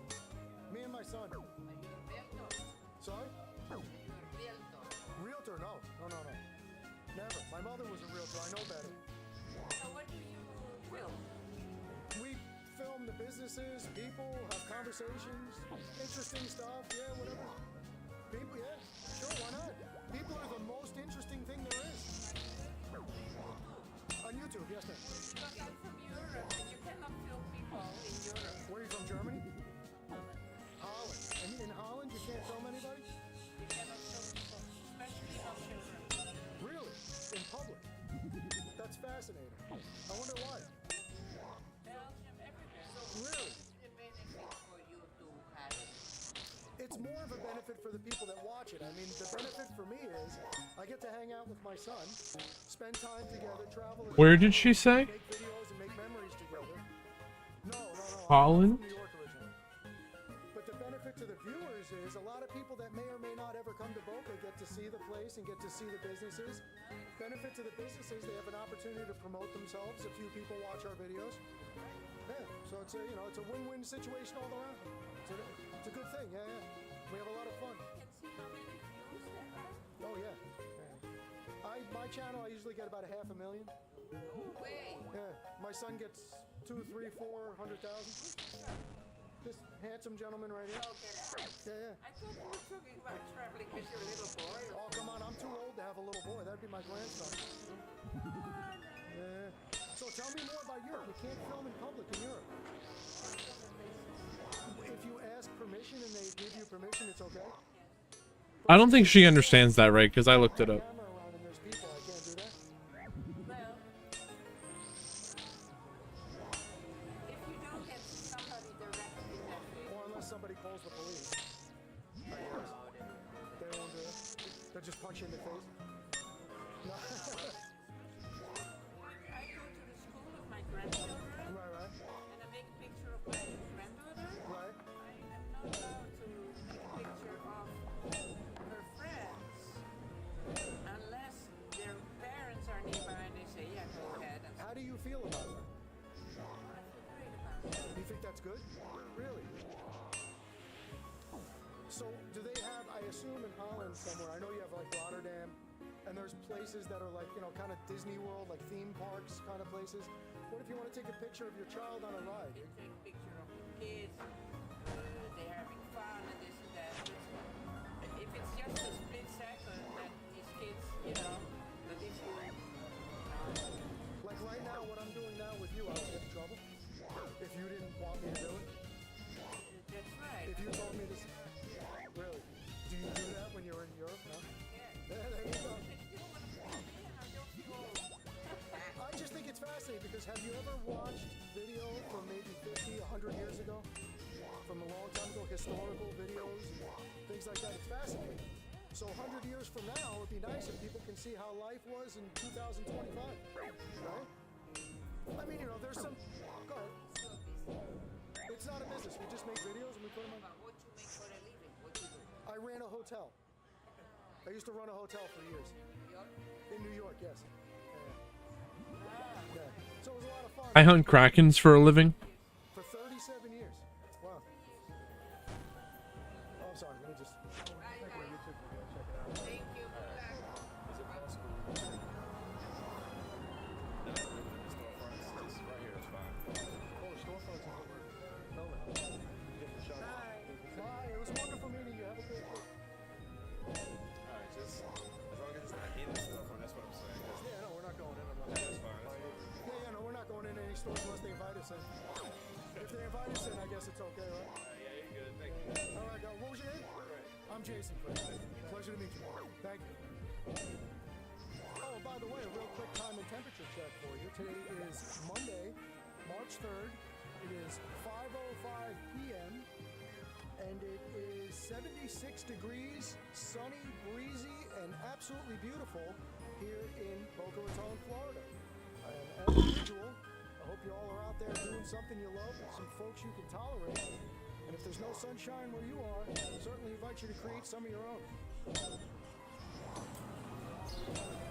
Me and my son. Are you a realtor? Sorry? Are you a realtor? Realtor? No. Never. My mother was a realtor. I know better. So what do you will? We film the businesses, people, have conversations, interesting stuff, yeah, whatever. People, yeah, sure, why not? People are the most interesting thing there is. On YouTube, yes, ma'am. But I'm from Europe, and you cannot film people in Europe. Where are you from, Germany? Holland. And in Holland, you can't film anybody? You cannot film people, especially not children. Really? In public? That's fascinating. I wonder why. Belgium, everywhere. So Really? What's the benefit for you to have it? It's more of a benefit benefit for the people that watch it. I mean, the benefit for me is I get to hang out with my son, spend time together, travel. Where did she say? Make videos and make memories together. No. Holland? I'm from New York originally. But the benefit to the viewers is a lot of people that may or may not ever come to Boca get to see the place and get to see the businesses. Benefit to the businesses, they have an opportunity to promote themselves. A few people watch our videos. Yeah, so it's a it's a win-win situation all around. It's a good thing. Yeah. We have a lot of fun. Oh yeah. My channel, I usually get about 500,000. Yeah, my son gets 200,000, 300,000, 400,000. This handsome gentleman right here. Yeah. I thought you were talking about traveling with your little boy. Oh, come on, I'm too old to have a little boy. That'd be my grandson. Yeah. So tell me more about Europe. You can't film in public in Europe. If you ask permission and they give you permission, it's okay? I don't think she understands that right, because I looked it up. Camera around and there's people, I can't do that? Well, if you don't get somebody directly that way, Or unless somebody calls the police. I guess. They won't do it. They'll just punch you in the face. No. I go to the school of my grandchildren Right. and I make a picture of my granddaughter. Right. I am not allowed to make a picture of her friends unless their parents are nearby and they say, yeah, go ahead. And How do you feel about that? I feel great about it. You think that's good? Really? So, do they have, I assume in Holland somewhere, I know you have like Rotterdam, and there's places that are like, kind of Disney World, like theme parks kind of places. What if you want to take a picture of your child on a ride? They take a picture of the kids, they're having fun and this and that. If it's just a split second that these kids, that these kids, Like right now, what I'm doing now with you, I would get in trouble. If you didn't want me to do it. that's right. If you told me this. Really? Do you do that when you're in Europe? No? Yeah, there you go. I just think it's fascinating because have you ever watched video from maybe 50, 100 years ago? From a long time ago, historical videos and things like that. It's fascinating. So 100 years from now, it'd be nice if people can see how life was in 2025, right? I mean, there's some. Go ahead. It's not a business. We just make videos and we put them on. What you make for a living? What you do? I ran a hotel. I used to run a hotel for years. In New York, yes. Yeah. So it was a lot of fun. I hunt krakens for a living. For 37 years. Wow. Oh, I'm sorry. Let me just. Right, right. YouTube video. Check it out. Thank you. Good luck. Is it possible? No, the storefronts, just right here, it's fine. Oh, storefronts is what we're filming. Different shot. Bye. It was wonderful meeting you. Have a great day. Alright, just as long as it's not in the storefront, that's what I'm saying. Yeah, no, we're not going in. I'm not That's fine, that's Yeah, no, we're not going in any stores unless they invite us in. If they invite us in, I guess it's okay, right? Yeah, you're good. Thank you. All right, go. What was your name? I'm Jason. Pleasure to meet you. Thank you. Oh, by the way, a real quick time and temperature check for you. Today is Monday, March 3rd. It is 5:05 p.m. and it is 76 degrees, sunny, breezy, and absolutely beautiful here in Boca Raton, Florida. And as usual, I hope you all are out there doing something you love, some folks you can tolerate. And if there's no sunshine where you are, I certainly invite you to create some of your own.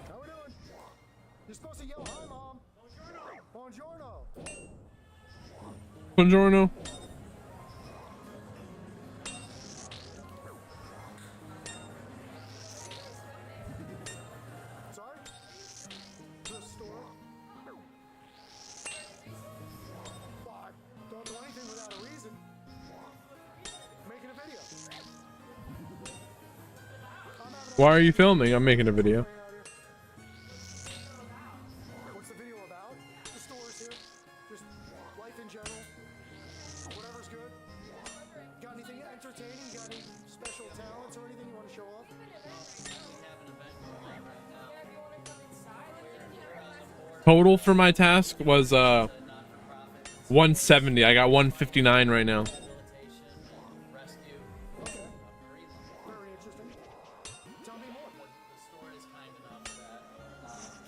How we doing? You're supposed to yell, hi, Mom. Buongiorno. Buongiorno. Sorry? To the store? Well, don't do anything without a reason. Making a video. Why are you filming? I'm making a video. What's the video about? The stores here. Just life in general. Whatever's good. Got anything entertaining? Got any special talents or anything you want to show off? Total for my task was 170. I got 159 right now. Okay. Very the store is kind enough that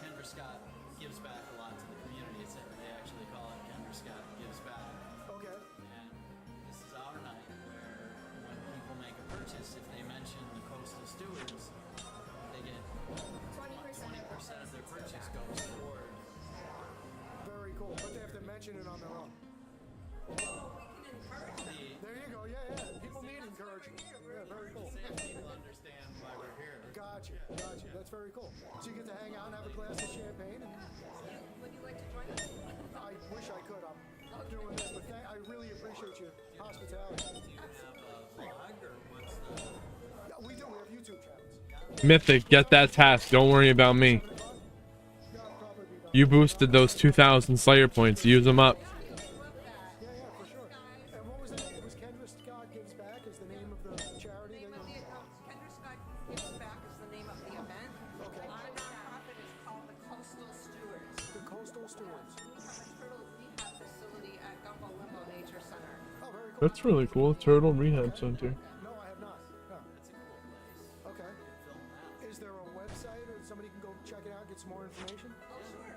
Kendra Scott gives back a lot to the community. They actually call it Kendra Scott Gives Back. Okay. And this is our night where when people make a purchase, if they mention the Coastal Stewards, they get 20% of their purchase goes toward. Very cool. But they have to mention it on their own. There you go. Yeah, yeah. People need encouragement. Yeah, very cool. People understand why we're here. Gotcha. Gotcha. That's very cool. So you get to hang out and have a glass of champagne. And Would you like to join us? I wish I could. I'm doing this, but I really appreciate your hospitality. Do you have a vlog or what's the? Yeah, we do. We have YouTube channels. Mythic, get that task. Don't worry about me. Yeah, I'll probably be done. You boosted those 2,000 Slayer points. Use them up. Yeah, yeah, for sure. And what was the name? Was Kendra Scott Gives Back is the name of the charity? Name of the Kendra Scott Gives Back is the name of the event. Okay. Our nonprofit is called the Coastal Stewards. The Coastal Stewards. We have a turtle rehab facility at Gumbo Limbo Nature Center. Oh, very cool. That's really cool. Turtle Rehab Center. No, I have not. No. It's a cool place. Okay. Is there a website or somebody can go check it out, get some more information? Oh, sure.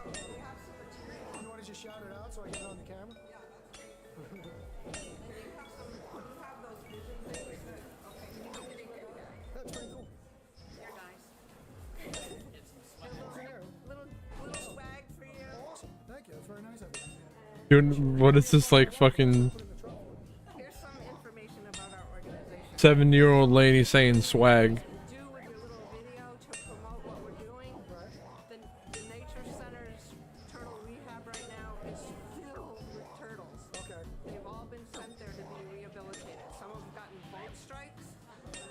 So we have some material. You want to just shout it out so I get it on the camera? Yeah, that's great. And you have some, you have those vision things that, okay, That's pretty cool. you're nice. Get some swag. There. Little swag for you. Awesome. Thank you. That's very nice of you. Dude, what is this like fucking Put in the truck. Here's some information about our organization. 7-year-old lady saying swag? Do with your little video to promote what we're doing. The Nature Center's turtle rehab right now is filled with turtles. Okay. They've all been sent there to be rehabilitated. Some have gotten boat strikes.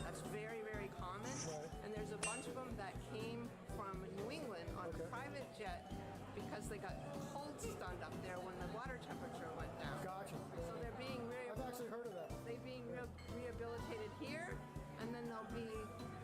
That's very, very common. And there's a bunch of them that came from New England on a private jet because they got cold stunned up there when the water temperature went down. Gotcha. So they're being I've actually heard of that. rehabilitated here, and then they'll be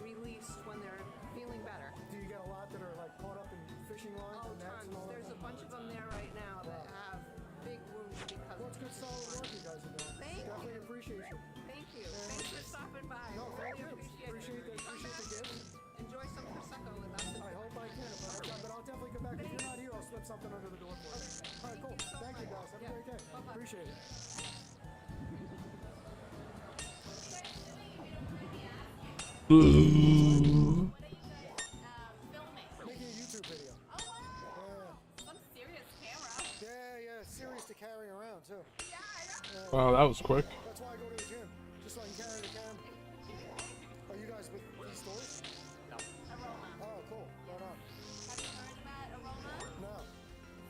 released when they're feeling better. Do you get a lot that are like caught up in fishing lines Oh, and nets tons. and all There's that? a bunch of them there right now that have big wounds because Well, it's good solid work you guys are doing. Thank Definitely you. appreciate you. Thank you. Thanks for stopping by. No, thank Really you. appreciate it. Appreciate the gifts. Enjoy some prosecco with us. I hope I can, but I'll definitely come back. If you're not here, I'll slip something under the door for you. All right, cool. Thank you, guys. Have a great day. Appreciate it. Filming. Making a YouTube video. Oh wow. Some serious camera. Yeah, serious to carry around too. Yeah, I know. Wow, that was quick. That's why I go to the gym, just so I can carry the camera. Are you guys with these stores? Aroma. Oh, cool. Right on. Have you heard about Aroma? No.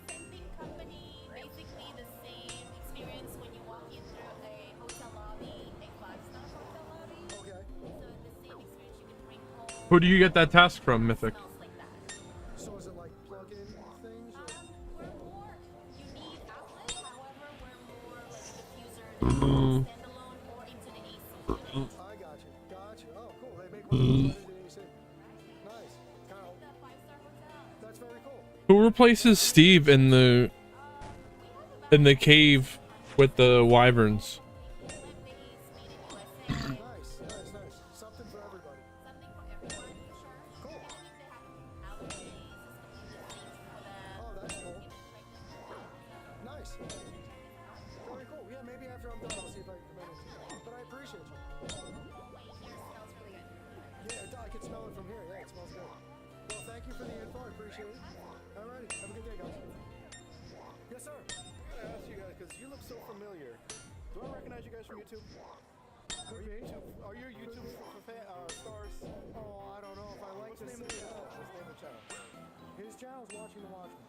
Same thing company, basically the same experience when you walk in through a hotel lobby, a 5-star hotel lobby. Okay. So the same experience you can bring home. Who do you get that task from, Mythic? Smells like that. So is it like plug-in things? Or? We're more unique outlet, however, we're more like diffuser than standalone or into the AC unit. I got you. Got you. Oh, cool. They make one of those in the AC. Nice. Kyle, The 5-star hotel. that's very cool. Who replaces Steve in the cave with the wyverns? Nice. Something for everybody. Cool. Oh, that's cool. Nice. Very cool. Yeah, maybe after I'm done, I'll see if I can come in. But I appreciate you. Yeah, I can smell it from here. Yeah, it smells good. Well, thank you for the info. I appreciate it. Alrighty. Have a good day, guys. Yes, sir. I asked you guys because you look so familiar. Do I recognize you guys from YouTube? Are you YouTube stars? Oh, I don't know if I like What's the to name say of the that. channel? What's the name of the channel? His channel's Watching the Watchmen.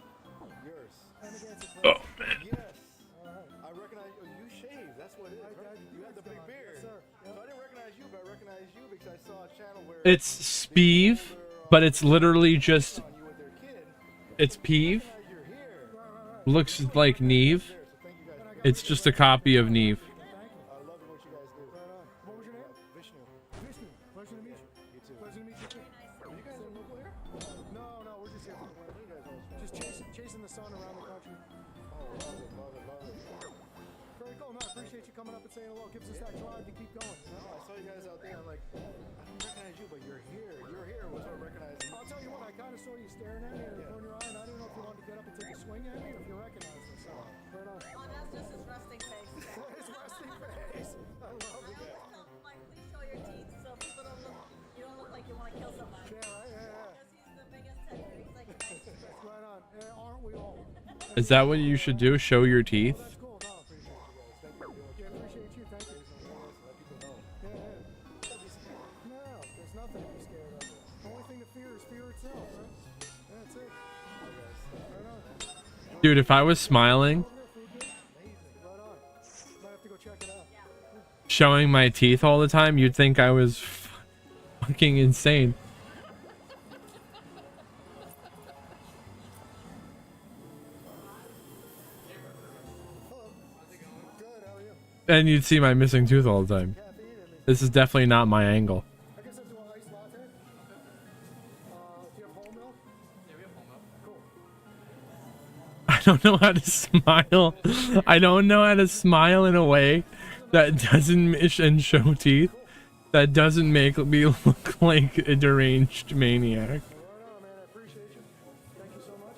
Yours. And against the Oh, Crazy. man. Yes. Alright. I recognize you shave. That's what it is, right? You have the big beard. Yes, sir. So I didn't recognize you, but I recognize you because I saw a channel where It's Speeve, but it's literally just, on you with their kid. it's Peeve. You're here. Looks like Neve. So thank you guys. It's just a copy of Neve. Thank you. I love what you guys do. Right on. What was your name? Vishnu. Vishnu. Pleasure to meet you. You too. Pleasure to meet you too. Are you guys local here? No, we're just here for the weather. Where you guys always from? Just chasing the sun around the country. Oh, love it. Very cool. No, I appreciate you coming up and saying hello. Gives us that drive to keep going. You know? I saw you guys out there. I'm like, I don't recognize you, but you're here. You're here was what I recognized. I'll tell you what, I kind of saw you staring at me in the corner of your eye, and I didn't know if you wanted to get up and take a swing at me or if you recognized us. So, right on. Oh, that's just his resting face. His resting face. I love it. I always tell him, like, please show your teeth so people don't look, you don't look like you want to kill someone. Yeah, right? Yeah. Because he's the biggest tender. He's like, nice. Right on. Yeah, aren't we all? Is that what you should do? Show your teeth? That's cool. No, appreciate you guys. Thank you. Yeah, appreciate you. Thank you. Let people know. Yeah. No, there's nothing to be scared of. The only thing to fear is fear itself, right? That's it. Right on. Dude, if I was smiling, Right on. Might have to go check it out. showing my teeth all the time, you'd think I was fucking insane. Good, how are you? And you'd see my missing tooth all the time. Caffeine in me. This is definitely not my angle. I guess I'll do an iced latte. Do you have whole milk? Yeah, we have whole milk. Cool. I don't know how to smile. I don't know how to smile in a way that doesn't miss and show teeth. That doesn't make me look like a deranged maniac. Right on, man. I appreciate you. Thank you so much.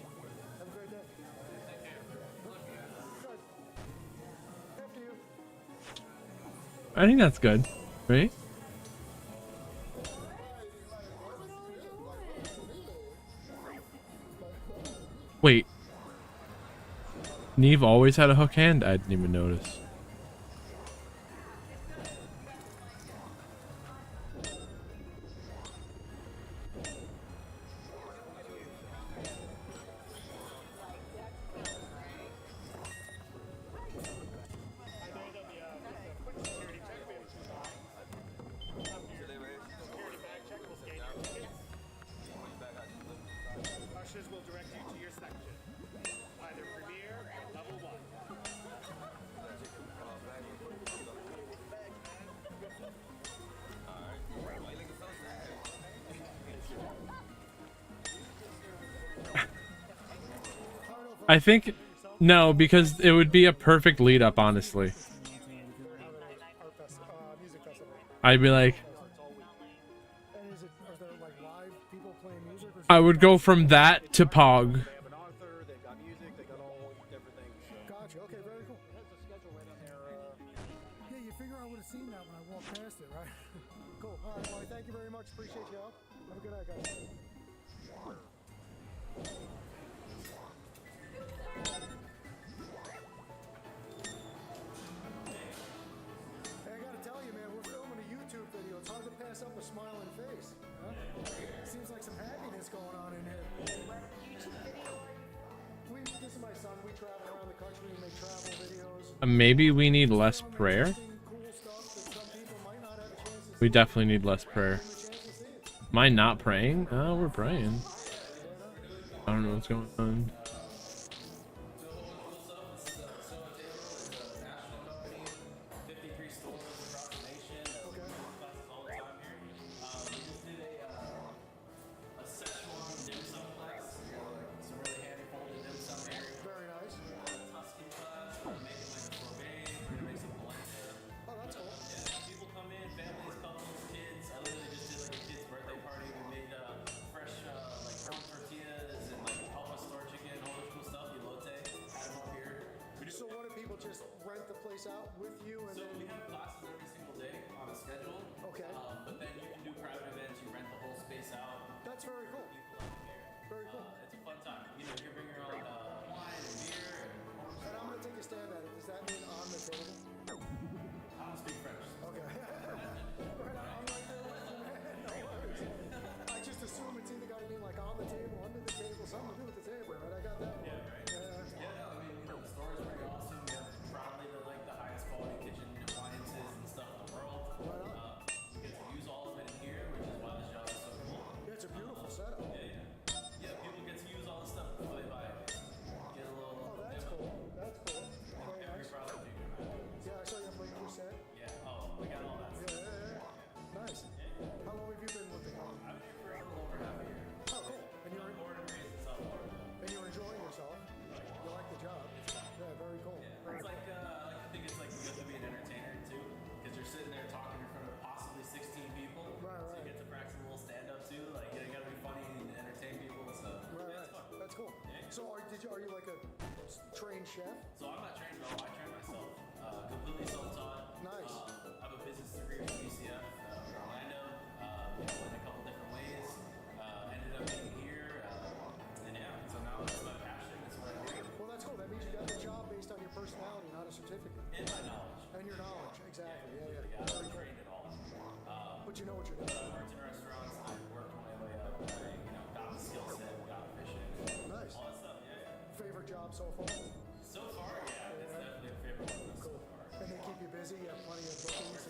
Have a great day. Good. After you. I think that's good, right? Wait. Neve always had a hook hand? I didn't even notice. Ushers will direct you to your section. Either Premier or Level 1. I think no, because it would be a perfect lead up, honestly. Music festival. I'd be like, And is there like live people playing music? Or I would go from that to Pog. They have an author, they've got music, they got all different things. So. Gotcha. Okay, very cool. It has a schedule right on there. Yeah, you figure I would have seen that when I walked past it, right? Cool. All right, well, thank you very much. Appreciate your help. Have a good night, guys. Hey, I gotta tell you, man, we're filming a YouTube video. It's hard to pass up a smiling face. Huh? Seems like some happiness going on in here. This is my son. We travel around the country and make travel videos. Maybe we need less prayer. Cool stuff that some people might not have a chance to We definitely need less prayer. Am I not praying? Oh, we're praying. I don't know what's going on. Very nice. Oh, that's cool. People come in, families, couples, kids. I literally just did like a kid's birthday party. We made fresh like corn tortillas and like alpha store chicken, all this cool stuff. Elote, had them up here. So what do people just rent the place out with you and So then? we have classes every single day on a schedule. Okay. But then you can do private events. You rent the whole space out. That's very cool. People up here. Very cool. It's a fun time. You know, you bring your own wine and beer. And And I'm gonna take a stab at it. Does that mean on the table? I don't speak French. Okay. Right, I'm right there with you, man. No worries. I just assume it's either gotta be like on the table, under the table, something to do with the table, right? I got that one. Yeah, no, I mean, the store is pretty awesome. We have probably the highest quality kitchen appliances and stuff in the world. Right on. We get to use all of it in here, which is why this job is so cool. Yeah, it's a beautiful setup. Yeah, people get to use all the stuff before they buy it. Get a little. Oh, that's cool. That's cool. Very Very nice. proud of you. are you like a trained chef? So I'm not trained at all. I train myself. Completely self-taught. Nice. I have a business degree from UCF in Orlando. Went a couple different ways. Ended up being here. And yeah, so now it's my passion. It's what I do. Well, that's cool. That means you got the job based on your personality, not a certificate. And my knowledge. And your knowledge, exactly. Yeah, yeah. I'm not trained at all. But you know what you're doing. I worked in restaurants. I worked my way up. I, got the skill set, got efficient. Nice. All that stuff. Yeah. Favorite job so far? So far, yeah, it's definitely a favorite one so far. And they keep you busy. You have plenty of bookings.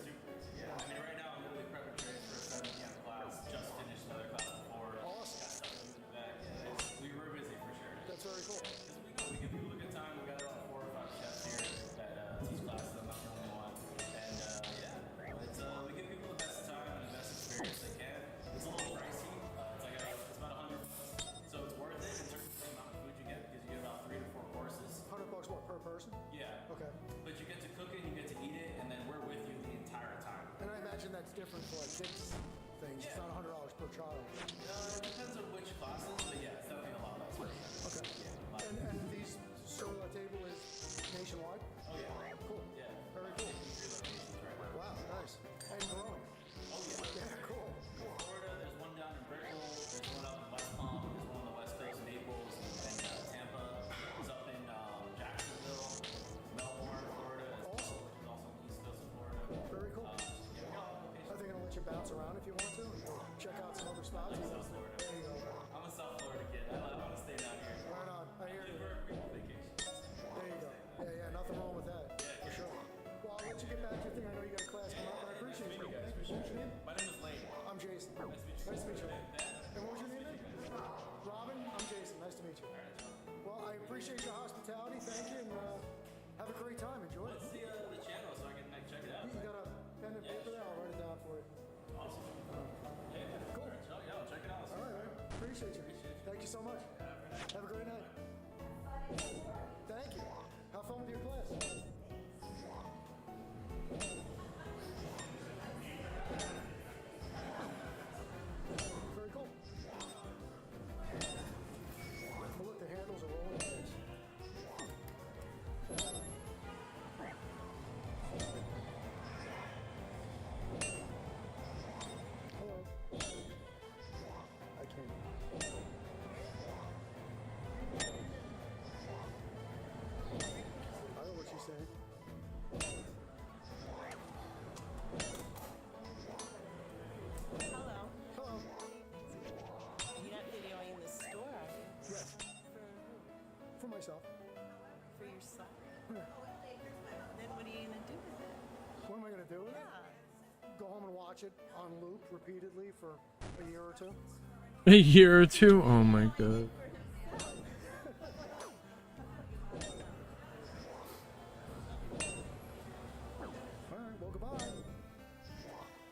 Yeah, I mean, right now I'm literally prepping trains for a 7 p.m. class. Just finished another class before. Awesome. Got stuff to do in the back. Yeah, we were busy for sure. That's very cool. Because we give people a good time. We got about 4 or 5 chefs here that teach classes. I'm not the only one. And yeah, it's we give people the best time and the best experience they can. It's a little pricey. It's about $100, so it's worth it in terms of the amount of food you get because you get about 3 to 4 courses. $100 what, per person? Yeah. Okay. But you get to cook it, you get to eat it, and then we're with you the entire time. And I imagine that's different for like kids things. It's not $100 per child. It depends on which classes, but yeah, it's definitely a lot less. Okay. Yeah. And these sur la table is nationwide? Oh yeah. Cool. Yeah. Very cool. Wow, nice. And growing. Oh yeah. Yeah, cool. Florida, there's one down in Brickell, there's one out in West Palm, there's one on the west coast, Naples, and Tampa. There's up in Jacksonville, Melbourne, Florida, as well, which is also on the east coast of Florida. Very cool. Yeah, we got a lot of locations. Are they going to let you bounce around if you want to? Check out some other spots? South Florida. There you go. I'm a South Florida kid. I want to stay down here. Right on. I hear you. For vacation. There you go. Yeah, nothing wrong with that. For sure. Well, I'll let you get back to your thing. I know you got a class coming up, but I appreciate you. Thank you. What's your name? My name is Lane. I'm Jason. Nice to meet you. And what was your name then? Robin? I'm Jason. Nice to meet you. Well, I appreciate your hospitality. Thank you, and have a great time. Enjoy it. What's the channel so I can check it out? You got a pen and paper there? I'll write it down for you. Awesome. Yeah. Cool. Yeah, I'll check it out. All right, man. Appreciate you. Thank you so much. Have a great night. Thank you. Have fun with your class. Very cool. Well, look, the handles are rolling. Hello. I can't. I know what she's saying. Hello. Hello. You're not videoing the store, are you? Yes. For myself. For yourself? Yeah. Then what are you gonna do with it? What am I going to do with it? Yeah. Go home and watch it on loop repeatedly for a year or two? A year or two? Oh my god. All right, well, goodbye.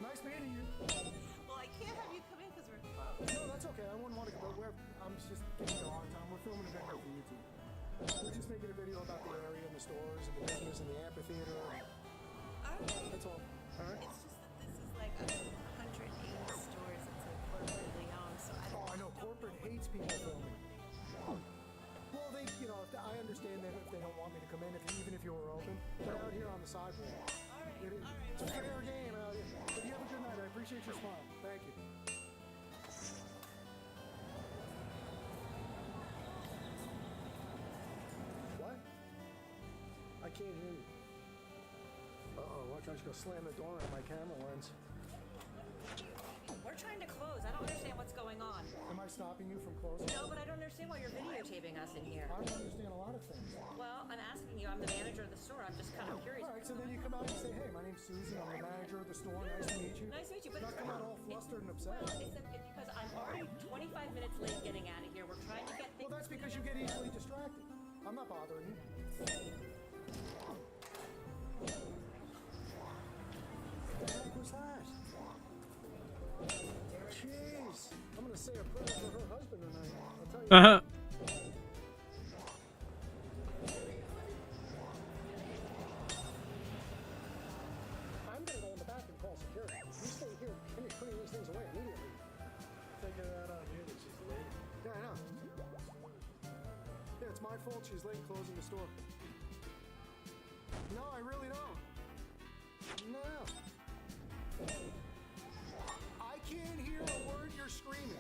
Nice meeting you. Well, I can't have you come in because we're closed. No, that's okay. I wouldn't want to go. I'm just giving you a hard time. We're filming a video for YouTube. We're just making a video about the area and the stores and the business and the amphitheater. Alright. That's all. All right? It's just that this is like 180 stores. It's like corporately owned, so I Oh, don't I know corporate hates people filming. Well, they, I understand that if they don't want me to come in, even if you were open, they're out here on the sidewalk. It's a fair game out here. But you have a good night. I appreciate your smile. Thank you. What? I can't hear you. Uh-oh, watch, I just go slam the door on my camera lens. We're trying to close. I don't understand what's going on. Am I stopping you from closing? No, but I don't understand why you're videotaping us in here. I don't understand a lot of things. Well, I'm asking you. I'm the manager of the store. I'm just kind of curious. All right, so then you come out and say, hey, my name's Susan. I'm the manager of the store. Nice to meet you. Nice to meet you, but Not come out all flustered and upset. Well, it's because I'm already 25 minutes late getting out of here. We're trying to get things. Well, that's because you get easily distracted. I'm not bothering you. What the heck was that? Jeez. I'm gonna say a prayer for her husband tonight. I'll tell you. Uh-huh. I'm gonna go in the back and call security. You stay here and you're putting these things away immediately. Taking that on you that she's late. Yeah, I know. Yeah, it's my fault she's late closing the store. No, I really don't. No. I can't hear a word you're screaming.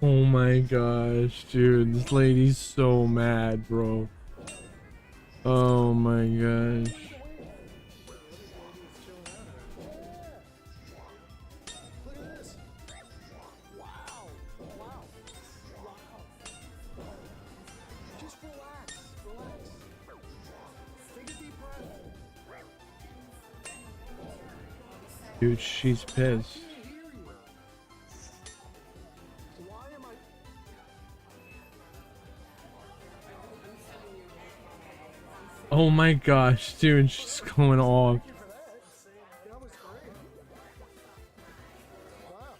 Oh my gosh, dude. This lady's so mad, bro. Oh my gosh. Look at this. Wow. Wow. Wow. Just relax. Relax. Take a deep breath. Dude, she's pissed. I can't hear you. Why am I... Oh my gosh, dude, she's going off. Thank you for that. That was great. Wow.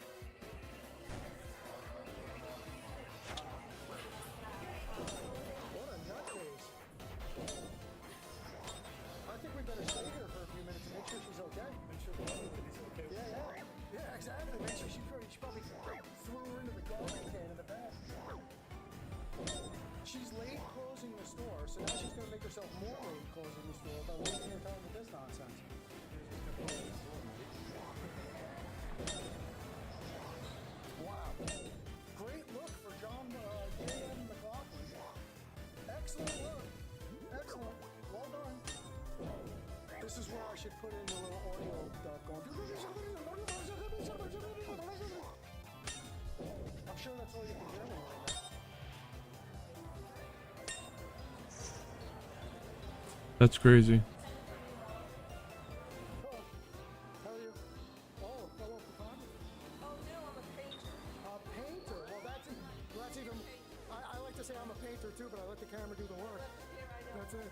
What a nutcase. I think we better stay here for a few minutes and make sure she's okay. Make sure the other lady's okay with Yeah, yeah. Yeah, exactly. Make sure she probably threw her into the garbage can in the back. She's late closing the store, so now she's going to make herself more late closing the store by wasting her time with this nonsense. Wow. Great look for John J.M. McLaughlin. Excellent look. Excellent. Well done. This is where I should put in the little audio going. I'm sure that's all you can hear me right now. That's crazy. Hello. How are you? Oh, fellow photographer. Oh no, I'm a painter. A painter. Well, that's even. I like to say I'm a painter too, but I let the camera do the work. Yeah, I know. That's it.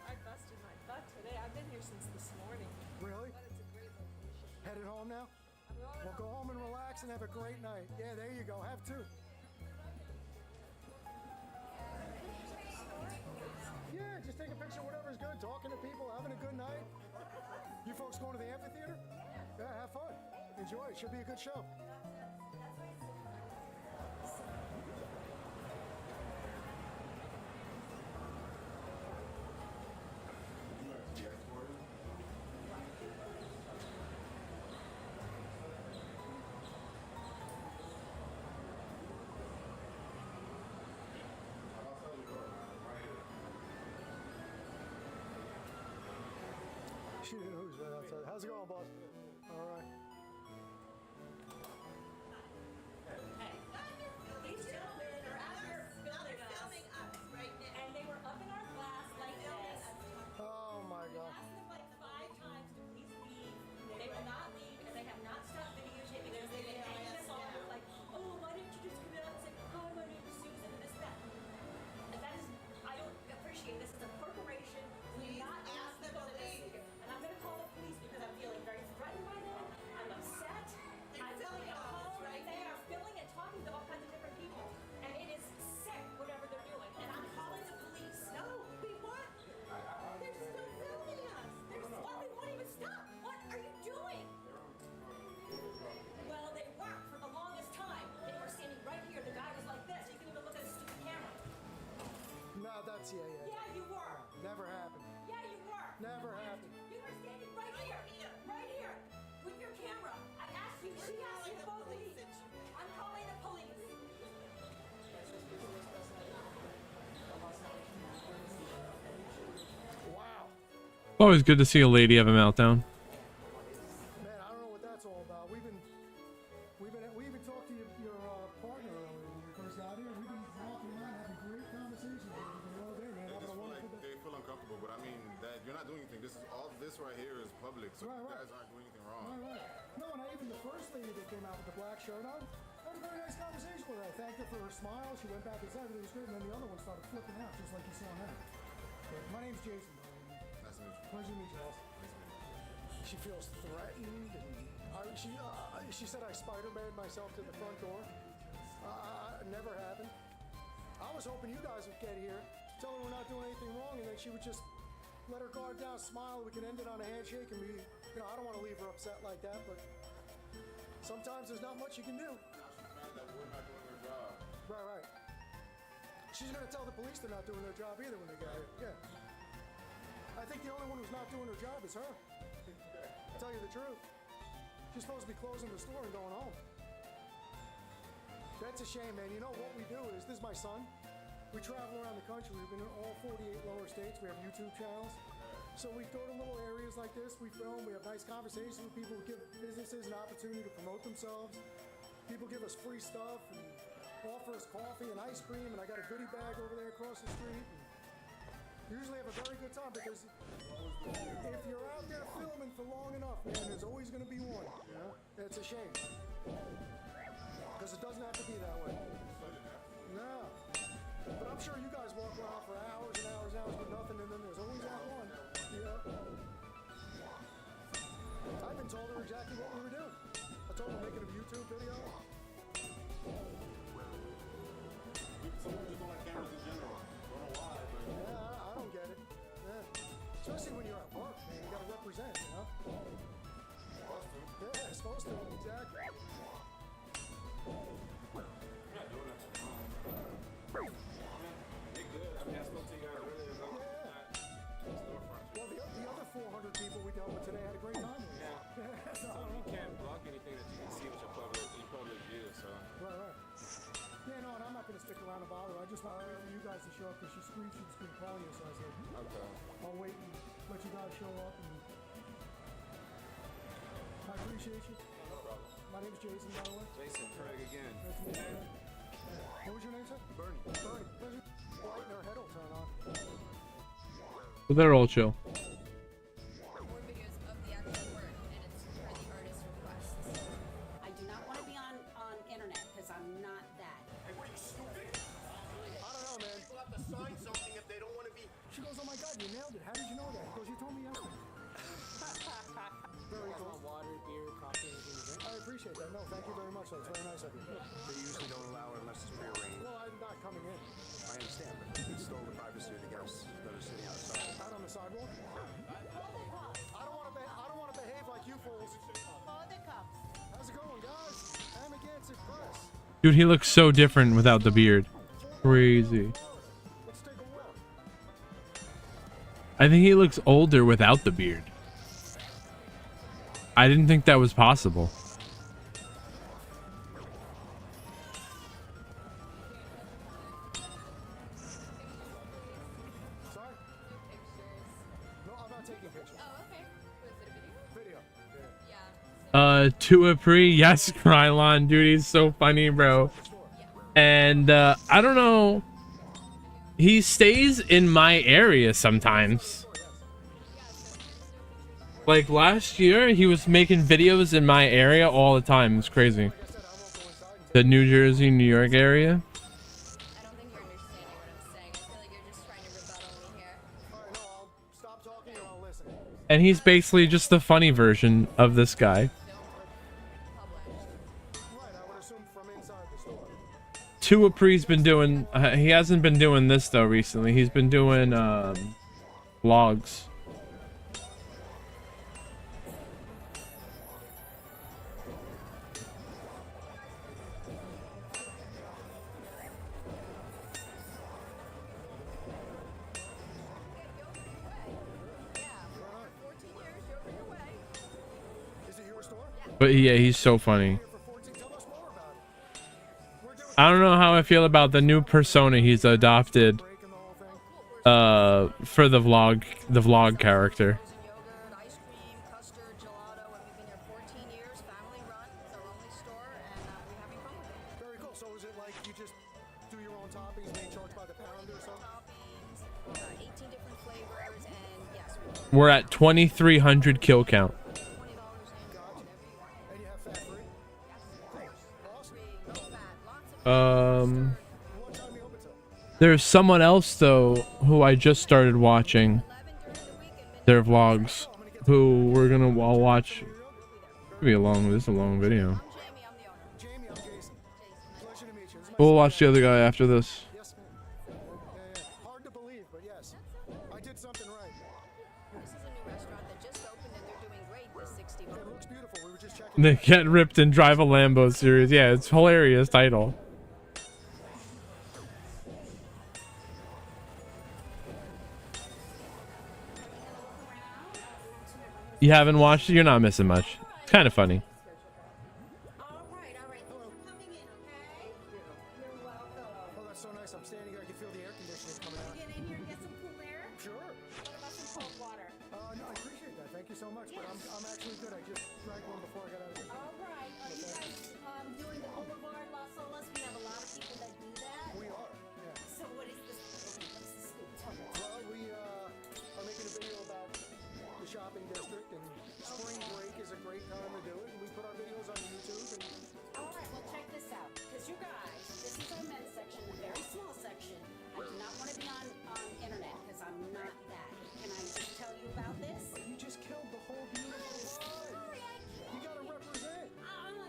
I busted my butt today. I've been here since this morning. Really? But it's a great location. Headed home now? I'm going Well, go home and relax and have a great night. Yeah, there you go. Have two. Yeah, just take a picture, whatever's good. Talking to people, having a good night. You folks going to the amphitheater? Yeah, have fun. Enjoy. It should be a good show. She didn't know who's right outside. How's it going, boss? All right. These gentlemen are out here filming us right now. And they were up in our class like this. Oh my God. Asked them like 5 times to please leave. They will not leave, and they have not stopped videotaping because they hang us on with like, oh, why didn't you just come out and say, hi, my name is Susan, and this, that. And that is, I don't appreciate this. It's a corporation. We not ask them to leave. And I'm going to call the police because I'm feeling very threatened by them. I'm upset. I'm filling a phone, and they are filming and talking to all kinds of different people. And it is sick, whatever they're doing. And I'm calling the police. No, we what? They're still filming us. They're what? They won't even stop. What are you doing? Well, they weren't for the longest time. They were standing right here. The guy was like this. You can even look at the stupid camera. No, that's yeah. Yeah, you were. Never happened. Yeah, you were. Never happened. You were standing right here, with your camera. I asked you, she asked you both of you. I'm calling the police. Wow. Always good to see a lady have a meltdown. Man, I don't know what that's all about. We even talked to your partner earlier when we first got here. We've been walking around having great conversations with you all day, man. Having a wonderful day. They feel uncomfortable, but I mean that you're not doing anything. This right here is public, so Right, you right. guys aren't doing anything wrong. Right. No, and even the first lady that came out with the black shirt on, I had a very nice conversation with her. I thanked her for her smile. She went back inside, everything was great, and then the other one started flipping out, just like you saw now. But my name's Jason. Nice to meet you. Pleasure to meet you, boss. She feels threatened, and she said I Spider-Man myself to the front door. Never happened. I was hoping you guys would get here, tell her we're not doing anything wrong, and then she would just let her guard down, smile, we can end it on a handshake, and I don't want to leave her upset like that, but sometimes there's not much you can do. Now she's mad that we're not doing our job. Right. She's gonna tell the police they're not doing their job either when they get here. Yeah. I think the only one who's not doing her job is her. To tell you the truth. She's supposed to be closing the store and going home. That's a shame, man. You know what we do is, this is my son. We travel around the country. We've been in all 48 lower states. We have YouTube channels. So we go to little areas like this. We film. We have nice conversations with people. We give businesses an opportunity to promote themselves. People give us free stuff and offer us coffee and ice cream. And I got a goodie bag over there across the street. And usually have a very good time because if you're out there filming for long enough, man, there's always going to be one. You know? It's a shame. Because it doesn't have to be that way. No. But I'm sure you guys walk around for hours and hours and hours with nothing, and then there's always that one. Yeah. I even told her exactly what we were doing. I told her making a YouTube video. Some people just don't like cameras in general. I don't know why, but Yeah, I don't get it. Yeah. Especially when you're at work, man. You gotta represent, you know? Yeah, supposed to. Exactly. you're not doing that for fun. You're good. I mean, I spoke to you guys earlier about storefront. Well, the other 400 people we dealt with today had a great time with it. Yeah. So you can't block anything that you can see with your public view, so. Right. Yeah, no, and I'm not going to stick around and bother. I just want to wait for you guys to show up because she screamed calling you, so I said, Okay. I'll wait and let you guys show up. And I appreciate you. No problem. My name's Jason, by the way. Jason, Craig again. Nice to meet you. What was your name, sir? Bernie. Bernie. Pleasure. Light in her head will turn on. But they're all chill. More videos of the actual work, and it's per the artist's requests. I do not want to be on internet because I'm not that. Hey, what are you stupid? I don't know, man. People have to sign something if they don't want to be. She goes, oh my God, you nailed it. How did you know that? He goes, you told me yesterday. Very cool. Water, beer, coffee, anything to drink? I appreciate that. No, thank you very much. That's very nice of you. They usually don't allow it unless it's prearranged. Well, I'm not coming in. I understand, but it's still the privacy of the guests that are sitting outside. Out on the sidewalk? I don't want to behave like you fools. How's it going, guys? Amagansett Press. Dude, he looks so different without the beard. Crazy. Let's take a walk. I think he looks older without the beard. I didn't think that was possible. Sorry? No, I'm not taking pictures. Oh, okay. Was it a video? Video. Yeah. Tuapri, yes, Krylon, dude, he's so funny, bro. And I don't know, he stays in my area sometimes. Like last year, he was making videos in my area all the time. It's crazy. The New Jersey, New York area. I don't think you're understanding what I'm saying. I feel like you're just trying to rebuttal me here. Alright, no, I'll stop talking and I'll listen. And he's basically just the funny version of this guy. Right, I would assume from inside the store. Tuapri's been doing, he hasn't been doing this though recently. He's been doing vlogs. Is it your store? But yeah, he's so funny. For 14, tell us more about it. We're doing I don't know how I feel about the new persona he's adopted breaking the whole thing. for the vlog character. Yogurt, ice cream, custard, gelato, and we've been here 14 years, family run. It's our only store, and we're having fun with it. Very cool. So is it like you just do your own toppings and they charge by the pound or something? Toppings, 18 different flavors, and yes, We're at 2,300 kill count. $20 in, whatever you want. And you have fat free? Awesome. No fat, lots of What time you open till? There's someone else though who I just started watching 11 during the week and their vlogs, who we're gonna all watch. This is a long video. Jamie, I'm the owner. Jamie, I'm Jason. Pleasure to meet you. This is my We'll son. watch the other guy after this. Yes, ma'am. Yeah. Hard to believe, but yes. I did something right. This is a new restaurant that just opened and they're doing great with 60 It bucks. looks beautiful. We were just checking. The Get Ripped and Drive a Lambo series. Yeah, it's hilarious title. You haven't watched it? You're not missing much. It's kind of funny. All right. Thank you for coming in, okay? You're welcome. Oh, that's so nice. I'm standing here. I can feel the air conditioning coming out. Get in here and get some cool air. Sure. What about some cold water? No, I appreciate that. Thank you so much. But I'm actually good. I just drank one before I got out of here. All right. Are you guys doing the Boulevard Las Olas? We have a lot of people that do that. We are. Yeah. So what is this? What's the scoop? Tell me. Well, we are making a video about the shopping district, and spring break is a great time to do it. And we put our videos on YouTube. And All right, well, check this out. Because you guys, this is our men's section, a very small section. I do not want to be on internet because I'm not that. Can I just tell you about this? you just killed the whole beautiful vibe. You gotta represent.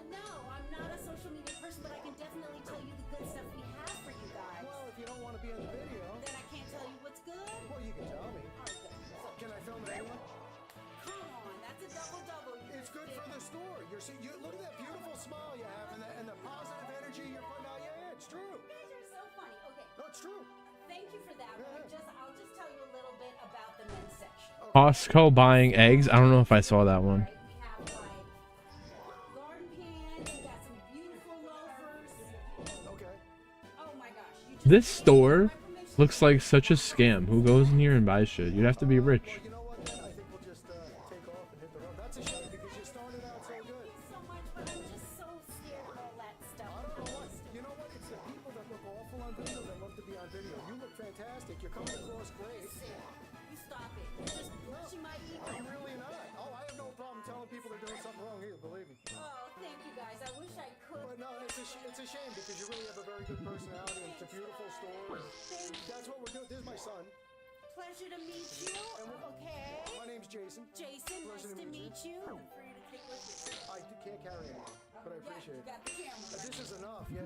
No, I'm not a social media person, but I can definitely tell you the good stuff we have for you guys. Well, if you don't want to be in the video, Then I can't tell you what's good. well, you can tell me. All right, good. So, Can I film it anyway? come on, that's a double-double. It's good for the store. You look at that beautiful smile you have, and the positive energy you're putting out. Yeah, it's true. You guys are so funny. Okay, No, it's true. thank you for that. I'll just tell you a little bit about the men's section. Costco buying eggs. I don't know if I saw that one. Right, we have like garden pans. We got some beautiful loafers. Okay. Oh my gosh, you just This store looks like such a scam. Who goes in here and buys shit? You'd have to be rich. Well, you know what? Then I think we'll just take off and hit the road. That's a shame because you started out so good. so much, but I'm just so scared of all that stuff. I don't know what. You know what? It's the people that look awful on video that love to be on video. You look fantastic. You're coming across great. You stop it. You're just brushing my ego. I'm really not. Oh, I have no problem telling people they're doing something wrong here. Believe me. Oh, thank you guys. I wish I could. But no, it's a shame because you really have a very good personality. And it's a beautiful store. That's what we're doing. This is my son. Pleasure to meet you. Okay. My name's Jason. Jason, nice Pleasure to meet you. I can't carry anything, but I appreciate it. Got the camera. This is enough, yeah.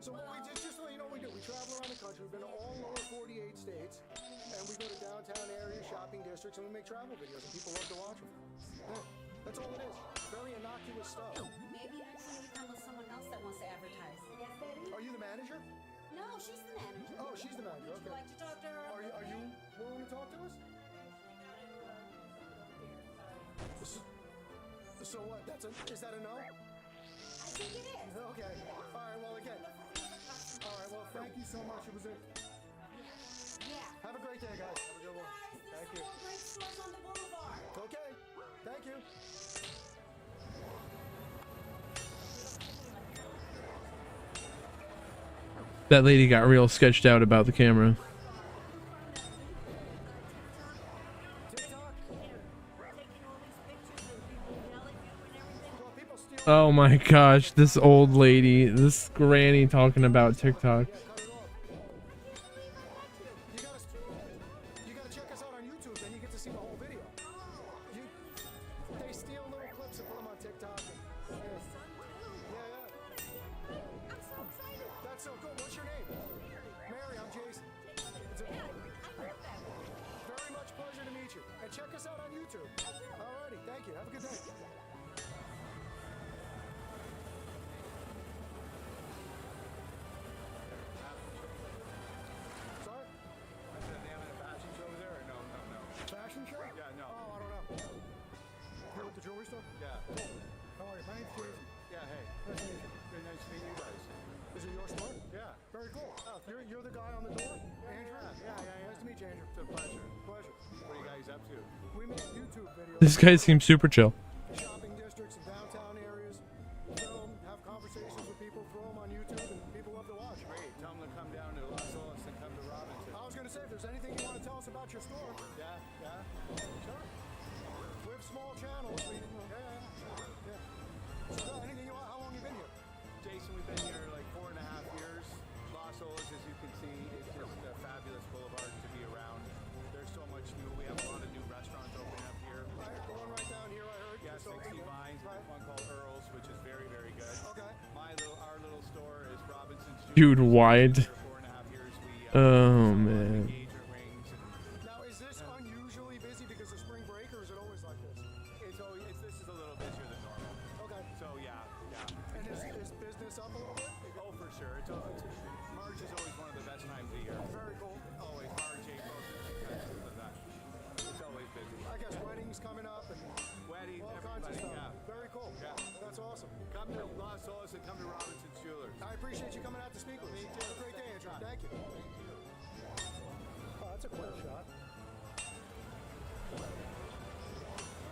So we just so you know what we do. We travel around the country. We've been to all lower 48 states, and we go to downtown areas, shopping districts, and we make travel videos, and people love to watch them. Yeah, that's all it is. Very innocuous stuff. Maybe actually we come with someone else that wants to advertise. Yes, baby? Are you the manager? No, she's the manager. Oh, she's the manager. Would you Okay. like to talk to her? Are you willing to talk to us? So what? Is that a no? I think it is. Okay. All right. Well, again. All right. Well, thank you so much. It was a. Yeah. Have a great day, guys. Have a good one. Guys, there's Thank you. 4 great stores on the boulevard. Okay. Thank you. That lady got real sketched out about the camera. Oh my gosh, this old lady, this granny talking about TikTok. You gotta check us out on YouTube, then you get to see the whole video. They steal little clips and put them on TikTok. Yeah. I'm so excited. That's so good. What's your name? Mary, I'm Jason. Very much pleasure to meet you. And check us out on YouTube. Alrighty, thank you. Have a good day. Sorry? I said they having a fashion show over there or no? Fashion show? Yeah, no. Oh, I don't know. You're at the jewelry store? Yeah. How are you? My name's Jason. Yeah, hey. Nice to meet you. Very nice to meet you guys. Is it your store? Yeah. Very cool. You're the guy on the door? Andrew? Yeah. Nice to meet you, Andrew. It's a pleasure. Pleasure. What are you guys up to? We make YouTube videos. This guy seems super chill. Shopping districts and downtown areas. Film, have conversations with people, throw them on YouTube, and people love to watch. Great. Tell them to come down to Las Olas and come to Robinson. I was going to say, if there's anything you want to tell us about your store. Yeah. Sure. We have small channels. Yeah. So, anything you want? How long you been here? Jason, we've been here like 4.5 years. Las Olas, as you can see, is just a fabulous boulevard to be around. There's so much new. We have a lot of new restaurants opening up here. Right, the one right down here, I heard. Yeah, just 60 opened. Vines, Right. one called Earl's, which is very, very good. Okay. Our little store is Robinson's. Dude, wide. For 4.5 years, we Oh sell man. engagement rings and Now, is this unusually busy because of spring break, or is it always like this? this is a little busier than normal. Okay. So yeah. And is business up a little bit? Oh, for sure. March is always one of the best times of the year. Very cool. Always March, April, like that. It's always busy. I guess weddings coming up and appreciate you coming out to speak with us. Have a great day, Andrew. Thank you. Oh, that's a quick shot.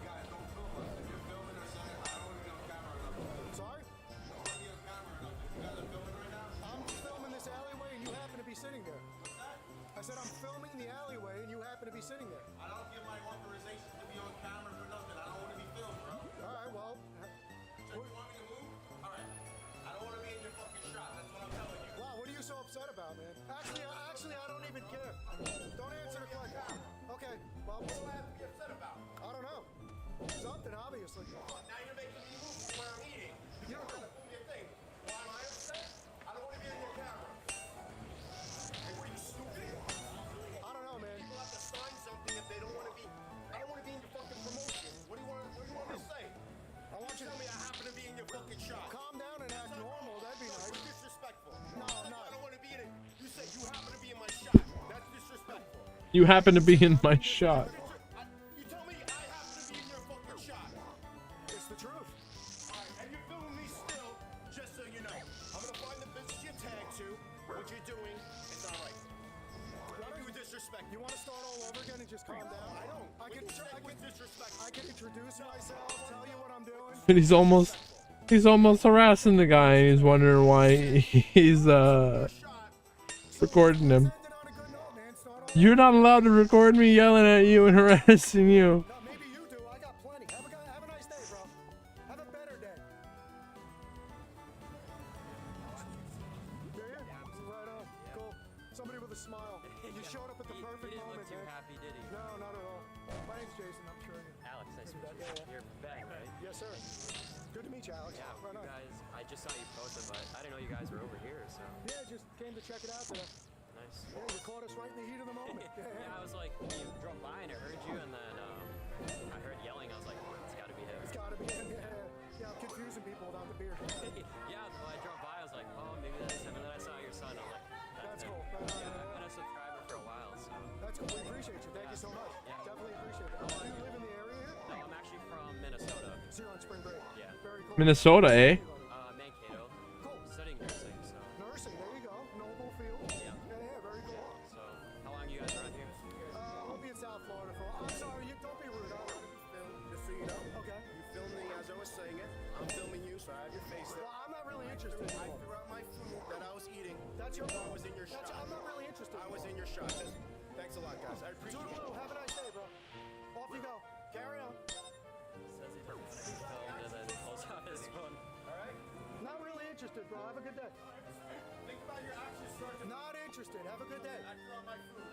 Guys, don't film us. If you're filming or something, I don't want to be on camera or nothing. Sorry? I don't want to be on camera or nothing. You guys are filming right now? I'm filming this alleyway and you happen to be sitting there. What's that? I said I'm filming the alleyway and you happen to be sitting there. I don't give my authorization to be on camera for nothing. I don't want to be filmed, bro. All right, well, So you want me to move? All right. I don't want to be in your fucking shot. That's what I'm telling you. wow, what are you so upset about, man? Actually, I don't even care. Don't answer the question. Okay, well, What do I have to be upset about? I don't know. Something, obviously. Now you're making me move from where I'm eating. You don't have to do your thing. Why am I upset? I don't want to be in your camera. Hey, what are you, stupid? I don't know, man. People have to sign something if they don't want to be. I don't want to be in your fucking promotion. What do you want me to say? I want you Tell to me I happen to be in your fucking shot. calm down and act normal. That'd be nice. That's disrespectful. No, I'm not. I don't want to be in it. You said you happen to be in my shot. That's disrespectful. You happen to be in my shot. You tell me I happen to be in your fucking shot. It's the truth. Alright, and you're filming me still, just so you know. I'm gonna find the business you're tagged to. What you're doing is not right. You disrespect. You want to start all over again and just calm down? I don't. I can introduce myself, tell you what I'm doing. And he's almost harassing the guy, and he's wondering why he's recording him. Ended on a good note, man. Start all You're not allowed to record me yelling at you and harassing you. No, maybe you do. I got plenty. Have a nice day, bro. Have a better day. Do you? Right on. Cool. Somebody with a smile. You showed up at the perfect moment, man. happy, did he? No, not at all. My name's Jason. I'm sure you. Alex, nice to meet you. Yeah, yeah. You're back, right? Yes, sir. Good to meet you, Alex. Yeah, Right you on. guys, I just saw you posted, but I didn't know you guys were over here, so Yeah, just came to check it out today. nice. Yeah, you caught us right in the heat of the moment. Yeah, Yeah, I was like, you drove by and I heard you, and then I heard yelling. I was like, it's gotta be him. It's gotta be him. Yeah, I'm confusing people without the beard. Yeah, when I drove by, I was like, oh, maybe that's him. And then I saw your son. I'm like, That's him. cool. Right on, Yeah, right I've on. been a subscriber for a while, so. That's cool. We appreciate you. Thank you so much. Yeah. Definitely appreciate it. Do you live in the area here? No, I'm actually from Minnesota. So you're on spring break. Yeah. Very cool. Minnesota, eh? Mankato. Cool. Studying nursing, so. Nursing. There you go. Noble field. Yeah. Yeah, very cool. So, how long you guys around here? We'll be in South Florida for. I'm sorry. You don't be rude. Just so you know. Okay. You filmed me as I was saying it. I'm filming you, so I have your face there. Well, I'm not really interested. I threw out my food that I was eating. That's your I fault. was in your shot. I'm not really interested. I was in your shot. Just, thanks a lot, guys. I appreciate it. Toodaloo. Have a nice day, bro. Off you go. Carry on. Says he doesn't want to be filmed and then pulls out his phone. Alright? Not really interested, bro. Have a good day. Think about your actions, Sergeant. Not interested. Have a good day. I threw out my food.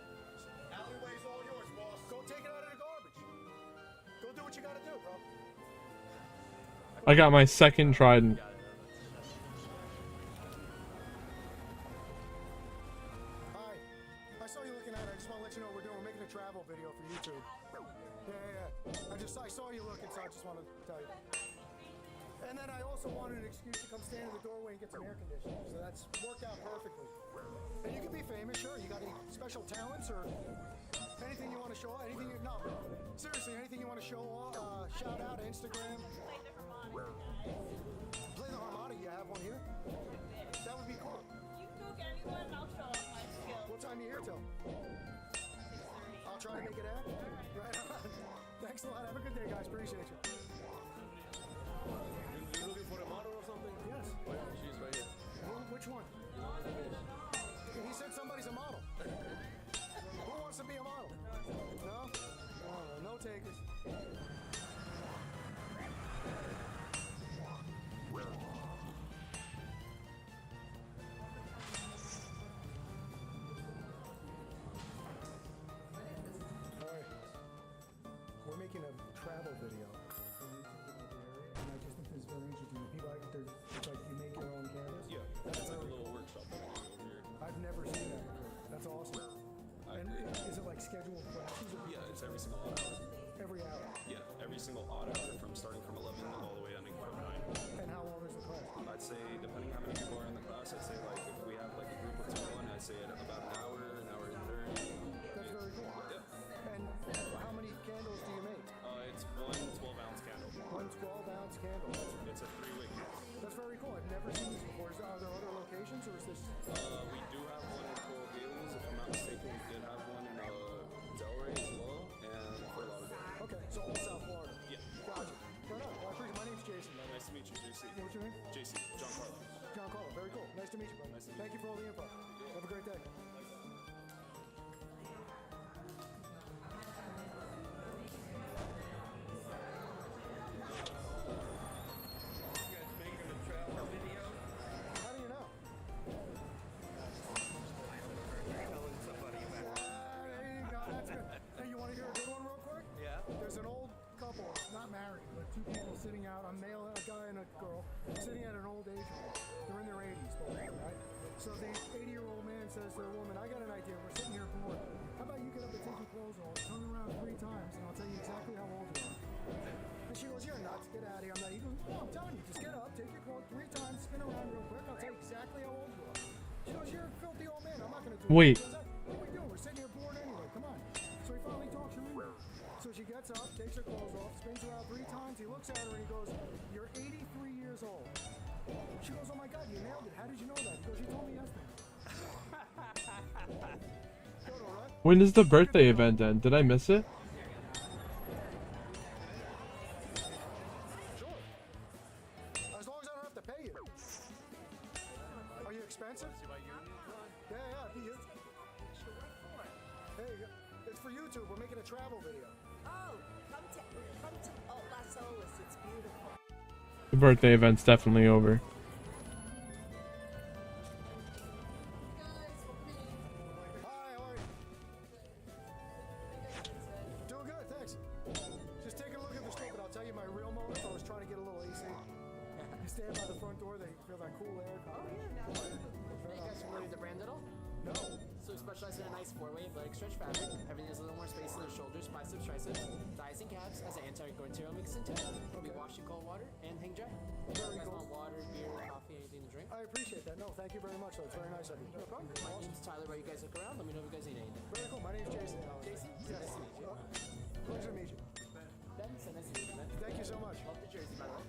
Alleyway's all yours, boss. Go take it out of the garbage. Go do what you gotta do, bro. I got my second trident. Hi. I saw you looking at it. I just want to let you know what we're doing. We're making a travel video for YouTube. Yeah. I saw you looking, so I just wanted to tell you. And then I also wanted an excuse to come stand in the doorway and get some air conditioning. So that's worked out perfectly. And you can be famous, sure. You got any special talents or anything you want to show? Anything you no. Seriously, anything you want to show off? Shout out Instagram. Play the harmonica. You have one here? That would be cool. You can go get anyone and I'll show off my skills. What time are you here till? 6:30. I'll try to make it happen. Right on. Thanks a lot. Have a good day, guys. Appreciate you. You looking for a model or something? Yes. She's right here. Which one? He said somebody's a model. Who wants to be a model? No? No takers. Alright. We're making a travel video. And I just think this is very interesting. People like, it's like you make your own canvas. Yeah, it's like a little workshop that we do over here. I've never seen that before. That's awesome. And is it like scheduled classes? Yeah, it's every single odd hour. Every hour. Yeah, every single odd hour from starting from 11 all the way ending from 9. And how long is the class? I'd say, depending how many people are in the class, I'd say like if we have like a group of 21, I'd say at about an hour and 30. That's very cool. Yeah. And how many candles do you make? It's one 12 Nice to meet you, buddy. Thank you for all the info. Have a great day. How do you know? There you go. That's good. Hey, you want to hear a good one real quick? Yeah. There's an old couple, not married, but two people sitting out, a male, a guy and a girl, sitting at an old age home. They're in their 80s, both, right? So the 80-year-old man says to the woman, I got an idea. We're sitting here bored. How about you get up and take your clothes off, turn around 3 times, and I'll tell you exactly how old you are. And she goes, you're nuts. Get out of here. I'm not. He goes, no, I'm telling you. Just get up, take your clothes 3 times, spin around real quick. I'll tell you exactly how old you are. She goes, you're a filthy old man. I'm not going to do it. Wait. He goes, what are we doing? We're sitting here bored anyway. Come on. So he finally talks her into it. So she gets up, takes her clothes off, spins around 3 times. He looks at her and he goes, you're 83 years old. She goes, oh my God, you nailed it. How did you know that? He goes, you told me yesterday. When does the birthday event end? Did I miss it? Sure. As long as I don't have to pay you. Are you expensive? Yeah, yeah. Hey, it's for YouTube. We're making a travel video. Oh, come to Las Olas. It's beautiful. The birthday event's definitely over. Hi, how are you? Doing good, thanks. Just taking a look at the store, but I'll tell you my real motive. I was trying to get a little AC. You stand by the front door, they feel that cool air. Oh yeah, no. Are you guys familiar with the brand at all? No. So we specialize in a nice 4-way athletic stretch fabric. Everything has a little more space in the shoulders, biceps, triceps, thighs, and calves as an anti-growth material mixed into it. It'll be washed in cold water and hang dry. Very You guys cool. want water, beer, coffee, anything to drink? I appreciate that. No, thank you very much. That's very nice of you. No problem. My name's Tyler. While you guys look around, let me know if you guys need anything. Very cool. My name's Jason. Jason? Yes. Nice to meet you. Pleasure to meet you. Ben, so nice to meet you, man. Thank you so much. Love the jersey, by the way.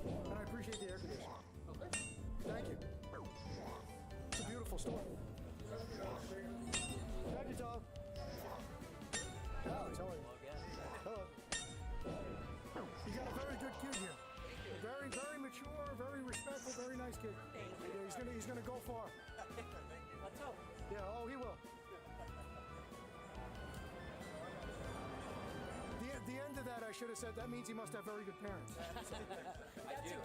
And I appreciate the air conditioning. Okay. Thank you. It's a beautiful store. Thank you, Tom. Alex, how are you? Hello. You got a very good kid here. Very, very mature, very respectful, very nice kid. Yeah, he's gonna go far. Let's hope. Yeah, oh, he will. The end of that, I should have said, that means he must have very good parents. That's a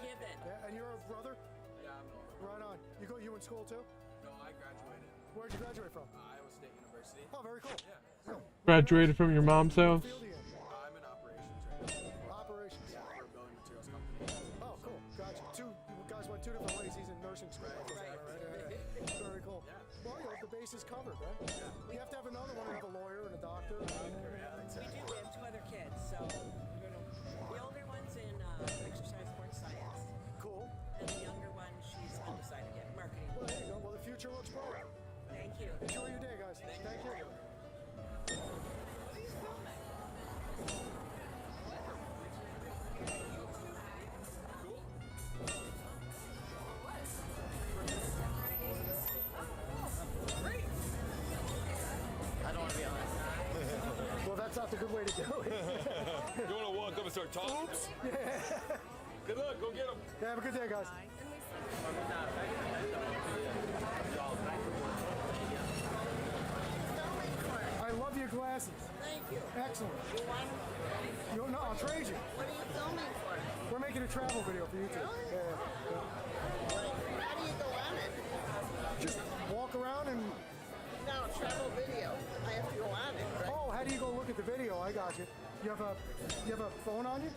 given. Yeah, and you're a brother? Yeah, I'm older. Right on. You in school too? No, I graduated. Where'd you graduate from? Iowa State University. Oh, very cool. Yeah. Graduated from your mom's house. Field are you in? I'm in operations right now. Operations. Yeah, for a building materials company. Oh, cool. Gotcha. You guys went 2 different ways. He's in nursing school. Right. Yeah. Very cool. Yeah. Well, you have the bases covered, right? Yeah. You have to have another one. You have a lawyer and a doctor. Yeah, We exactly. do. We have 2 other kids. So the older one's in exercise sports science, Cool. and the younger one, she's undecided yet. Marketing. Well, there you go. Well, the future looks bright. Thank you. Enjoy your day, guys. Thank you. I don't want to be on that. Well, that's not the good way to do it. You want to walk up and start talking? Oops. Yeah. Good luck. Go get him. Yeah, have a good day, guys. I love your glasses. Thank you. Excellent. You want them? No, I'll trade you. What are you filming for? We're making a travel video for YouTube. Really? Yeah. How do you go on it? Just walk around and. No, travel video. I have to go on it, right? Oh, how do you go look at the video? I got you. You have a phone on you?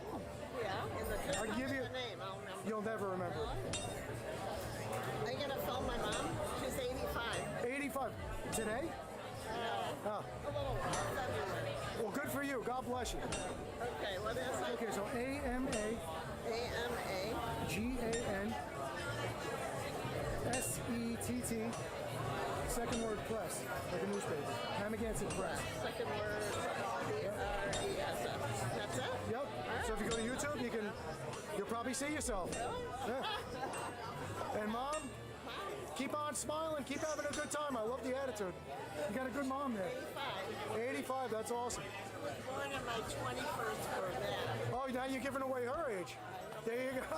Yeah. In the just I tell give me you- the name. I'll remember. You'll never remember. Are you gonna film my mom? She's 85. 85. Today? Oh. A little February. Well, good for you. God bless you. Okay, what is it? Okay, so AMA AMA. GANSETT. Second word press, like a newspaper. Amagansett Press. Second word. BRESS. That's it? Yep. So if you go to YouTube, you'll probably see yourself. Yeah. And mom, keep on smiling, keep having a good time. I love the attitude. You got a good mom there. 85. 85, that's awesome. was born on my 21st birthday. Oh, now you're giving away her age. There you go.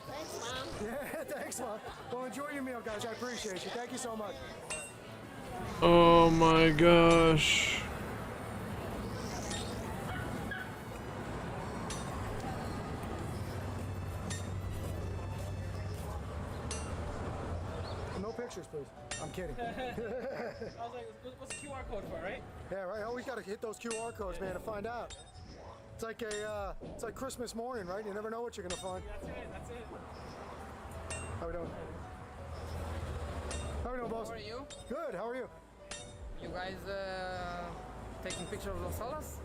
Thanks, Mom. Yeah, thanks, Mom. Well, enjoy your meal, guys. I appreciate you. Thank you so much. Oh my gosh. No pictures, please. I'm kidding. I was like, what's the QR code for, right? Yeah, right. Always got to hit those QR codes, man, to find out. It's like Christmas morning, right? You never know what you're gonna find. That's it. That's it. How we doing? How we doing, boss? How are you? Good. How are you? You guys taking pictures of Los Olas?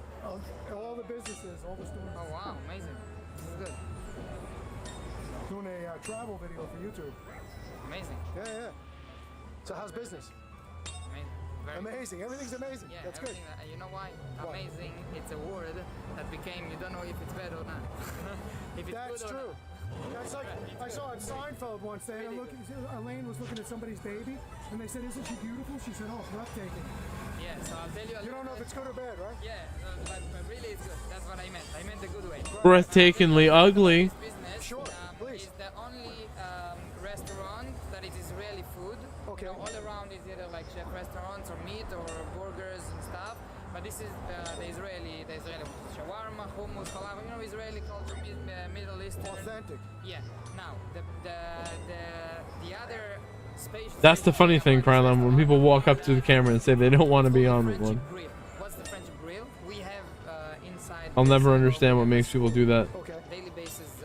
All the businesses, all the stores. Oh wow, amazing. This is good. Doing a travel video for YouTube. Amazing. Yeah. So how's business? Amazing. Very Amazing. Everything's amazing. Yeah, That's good. You know why? Why? Amazing. It's a word that became. You don't know if it's bad or not. if it's That's good or true. That's like I saw in Seinfeld once. They had Elaine was looking at somebody's baby, and they said, "Isn't she beautiful?" She said, "Oh, breathtaking." Not. Yeah. So I'll tell you. You don't know if it's good or bad, right? Yeah, but really it's good. That's what I meant. I meant the good way. Breathtakingly ugly. Business, Sure, please. is the only restaurant that it is Israeli food. Okay. You know, all around is either like chef restaurants or meat or burgers and stuff. But this is the Israeli shawarma, hummus, halal. You know, Israeli culture, Middle Eastern. Authentic. Yeah. Now the other space. That's the funny thing, Krylon, when people walk up to the camera and say they don't want to be on with one. Grill. What's the French grill? We have inside. I'll never understand what makes people do that. Okay. Daily basis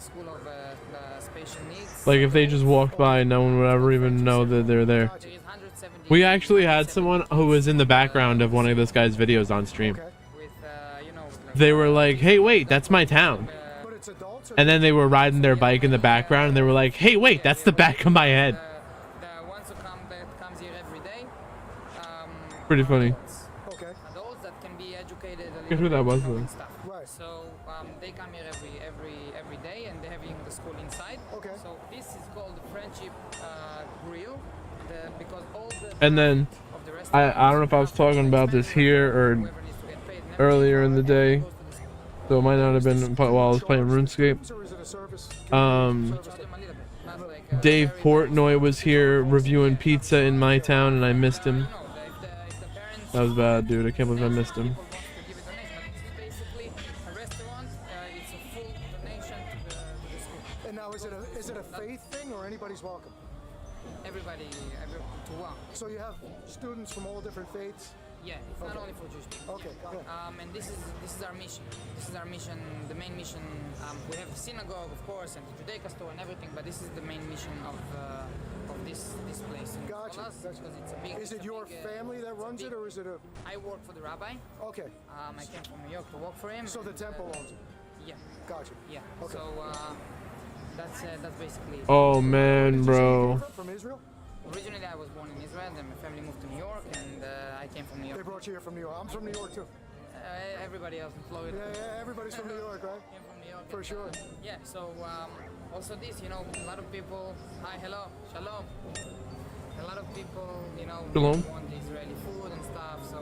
school of spatial needs. Like if they just walked by, no one would ever even know that they're there. There is 170 We actually had someone who was in the background of one of this guy's videos on stream. Okay. with you know like, They were like, "Hey, wait, that's my town." But it's adults. Or And then they were riding their bike in the background, and they were like, "Hey, wait, that's the back of my head." the ones who comes here every day. Pretty funny. okay. Adults that can be educated a Guess who that little was, bit, you know, though? and stuff. Right. So they come here every day, and they're having the school inside. Okay. So this is called the Friendship Grill, because all the And then of the rest I don't know if I was talking about this here or whoever needs to get paid and earlier in the day, goes to the school. so it might not have been while I was playing RuneScape. Or is it a service? Um, Charge them a little bit, not like, Dave very- Portnoy was here reviewing pizza in my town, and I missed him. you know, if the parents That was bad, dude. I can't believe I missed him. people want to give a donation, but this is basically a restaurant. It's a full donation to the school. And now is it a faith thing or anybody's welcome? Everybody to one. So you have students from all different faiths. Yeah, it's not only for Jewish people. Okay. Yeah. And this is our mission. This is our mission. The main mission. We have the synagogue, of course, and the Judaica store and everything. But this is the main mission of this place. in Gotcha, Dallas, gotcha. because it's a big. Is it's it a your big, family that it's a runs it, big- or is it a? I work for the rabbi. Okay. I came from New York to work for him. So the and, temple owns it. Yeah, Gotcha. yeah. Okay. So that's basically it. Oh man, bro. From Israel? Originally, I was born in Israel, then my family moved to New York, and I came from New They York. brought you here from New York. I'm from New York too. Everybody else in Florida. Yeah, everybody's from New York, right? Came from New York. For and, sure. Yeah, so also this, you know, a lot of people, hi, hello, shalom. A lot of people, you know, Shalom. want the Israeli food and stuff, so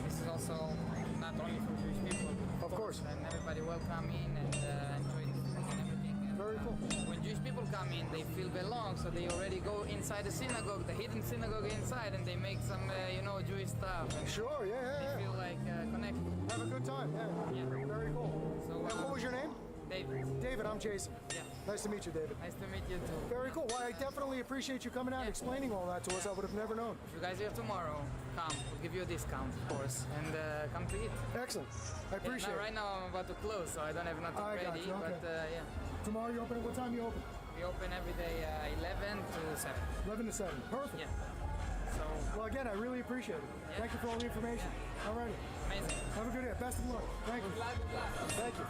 this is also not only for Jewish people. Of course. And everybody welcome in and enjoy the food and everything. And, Very cool. When Jewish people come in, they feel belong, so they already go inside the synagogue, the hidden synagogue inside, and they make some, you know, Jewish stuff. And Sure. Yeah. they feel like connected. Have a good time. Yeah. Yeah. Very cool. So, And what was your name? David. David. I'm Jason. Yeah. Nice to meet you, David. Nice to meet you too. Very cool. Well, I definitely appreciate you coming out and explaining all that to us. I would have never known. If you guys are here tomorrow, come. We'll give you a discount, of course, and come to eat. Excellent. I appreciate Right now I'm about to close, so I don't have nothing I got ready. you, okay. But yeah, it. Tomorrow you open at what time you open? we open every day 11 to 7. 11 to 7. Perfect. Yeah. So Well, again, I really appreciate it. Yeah. Thank you for all the information. All righty. amazing. Have a good day. Best of luck. Thank you. Thank you.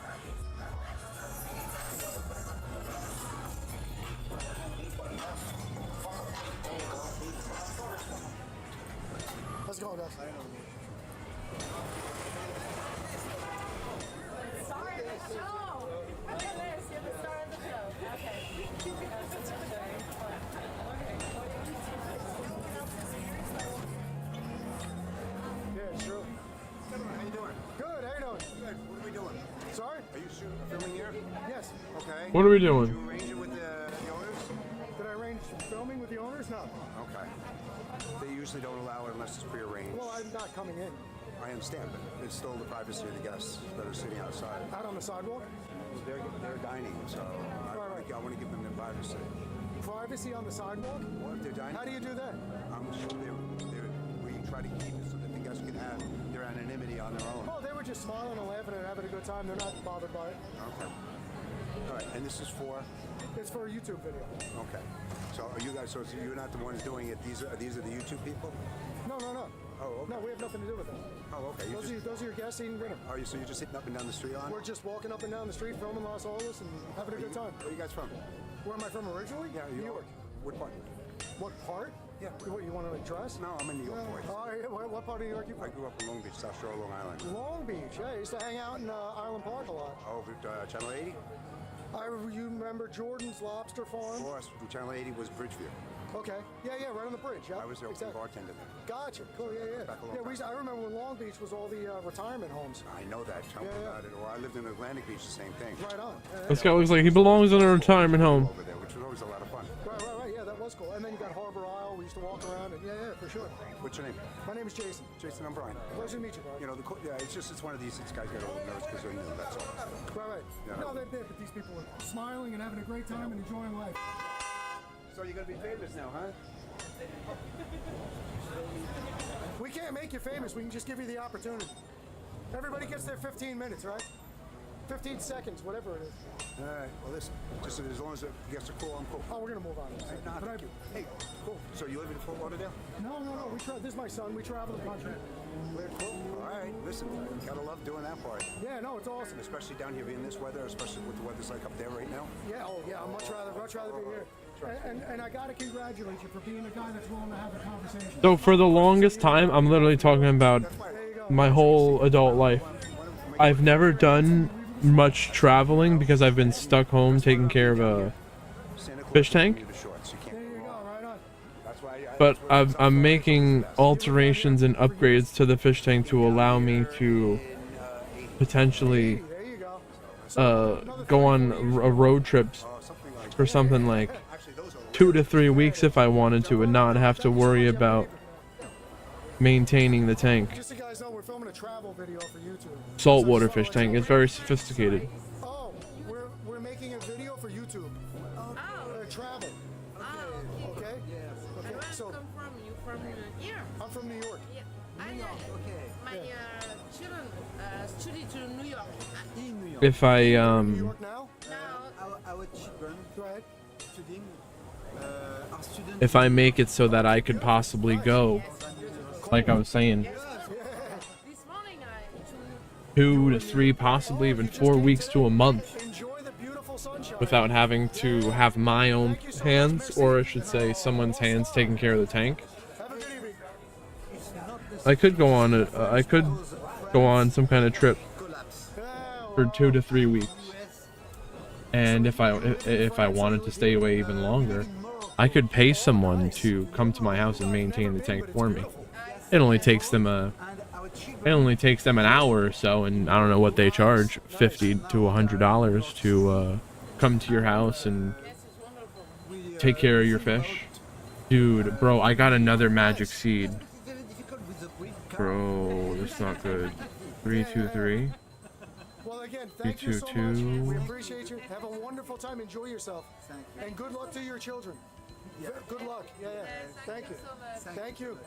Let's go, guys. Star of the show. Look at this. You're the star of the show. Okay. Yeah, it's true. What are we doing? Did you arrange it with the owners? Did I arrange filming with the owners? No. Okay. They usually don't allow it unless it's prearranged. Well, I'm not coming in. I understand, but it's still the privacy of the guests that are sitting outside. Out on the sidewalk? They're dining, so I want to give them their privacy. Privacy on the sidewalk? Well, if they're dining, How do you do that? We try to keep it so that the guests can have their anonymity on their own. Oh, they were just smiling and laughing and having a good time. They're not bothered by it. Okay. All right, and this is for? It's for a YouTube video. Okay. So are you guys? So you're not the ones doing it. These are the YouTube people? No. Oh, okay. No, we have nothing to do with that. Oh, okay. Those are your guests eating dinner. So you're just sitting up and down the street on? We're just walking up and down the street, filming Los Olas and having a good time. Where are you guys from? Where am I from originally? Yeah, New York. What part? What part? Yeah. What, you want to address? No, I'm a New York boy. What part of New York you from? I grew up in Long Beach, South Shore, Long Island. Long Beach. Yeah, I used to hang out in Island Park a lot. Oh, Channel 80? You remember Jordan's Lobster Farm? Of course, Channel 80 was Bridgeview. Okay. Yeah, right on the bridge. Yeah, I was the opening bartender there. Gotcha. Cool. Yeah. I remember when Long Beach was all the retirement homes. I know that. Tell me about it. Or I lived in Atlantic Beach, the same thing. Right on. This guy looks like he belongs in a retirement home. Over there, which was always a lot of fun. Right. Yeah, that was cool. And then you got Harbor Isle. We used to walk around. And yeah, for sure. What's your name? My name is Jason. Jason, I'm Brian. Pleasure to meet you, Brian. You know, it's one of these guys get a little nervous because they're new. That's all. Right. Yeah. No, they did, but these people are smiling and having a great time and enjoying life. So you're gonna be famous now, huh? We can't make you famous. We can just give you the opportunity. Everybody gets their 15 minutes, right? 15 seconds, whatever it is. All right. Well, listen. Just as long as the guests are cool, I'm cool. Oh, we're gonna move on. Thank you. Hey, cool. So you live in Fort Lauderdale? No. This is my son. We travel the country. Cool. All right. Listen, you gotta love doing that part. Yeah, no, it's awesome. Especially down here in this weather, especially with the weather's like up there right now. Yeah. Oh, yeah. I'd much rather be here. And I gotta congratulate you for being the guy that's willing to have a conversation. So for the longest time, I'm literally talking about my whole adult life. I've never done much traveling because I've been stuck home taking care of a fish tank. But I'm making alterations and upgrades to the fish tank to allow me to potentially go on a road trip for something like 2 to 3 weeks if I wanted to, and not have to worry about maintaining the tank. Just so you guys know, we're filming a travel video for YouTube. Saltwater fish tank. It's very sophisticated. Oh, we're making a video for YouTube. Travel. Okay. Okay. So. Come from you from here. I'm from New York. Yeah. My children study to New York. In New York. If I New York now? Our children studying are students. if I make it so that I could possibly go, like I was saying, 2 to 3, possibly even 4 weeks to a month, without having to have my own hands, or I should say someone's hands, taking care of the tank. I could go on some kind of trip for 2 to 3 weeks, and if I wanted to stay away even longer, I could pay someone to come to my house and maintain the tank for me. It only takes them an hour or so, and I don't know what they charge, $50 to $100 to come to your house and take care of your fish. Dude, bro, I got another magic seed. Bro, that's not good. 323. Well, again, thank you so much. We appreciate you. Have a wonderful time. Enjoy yourself. And good luck to your children. Good luck. Yeah. Thank you. Thank you.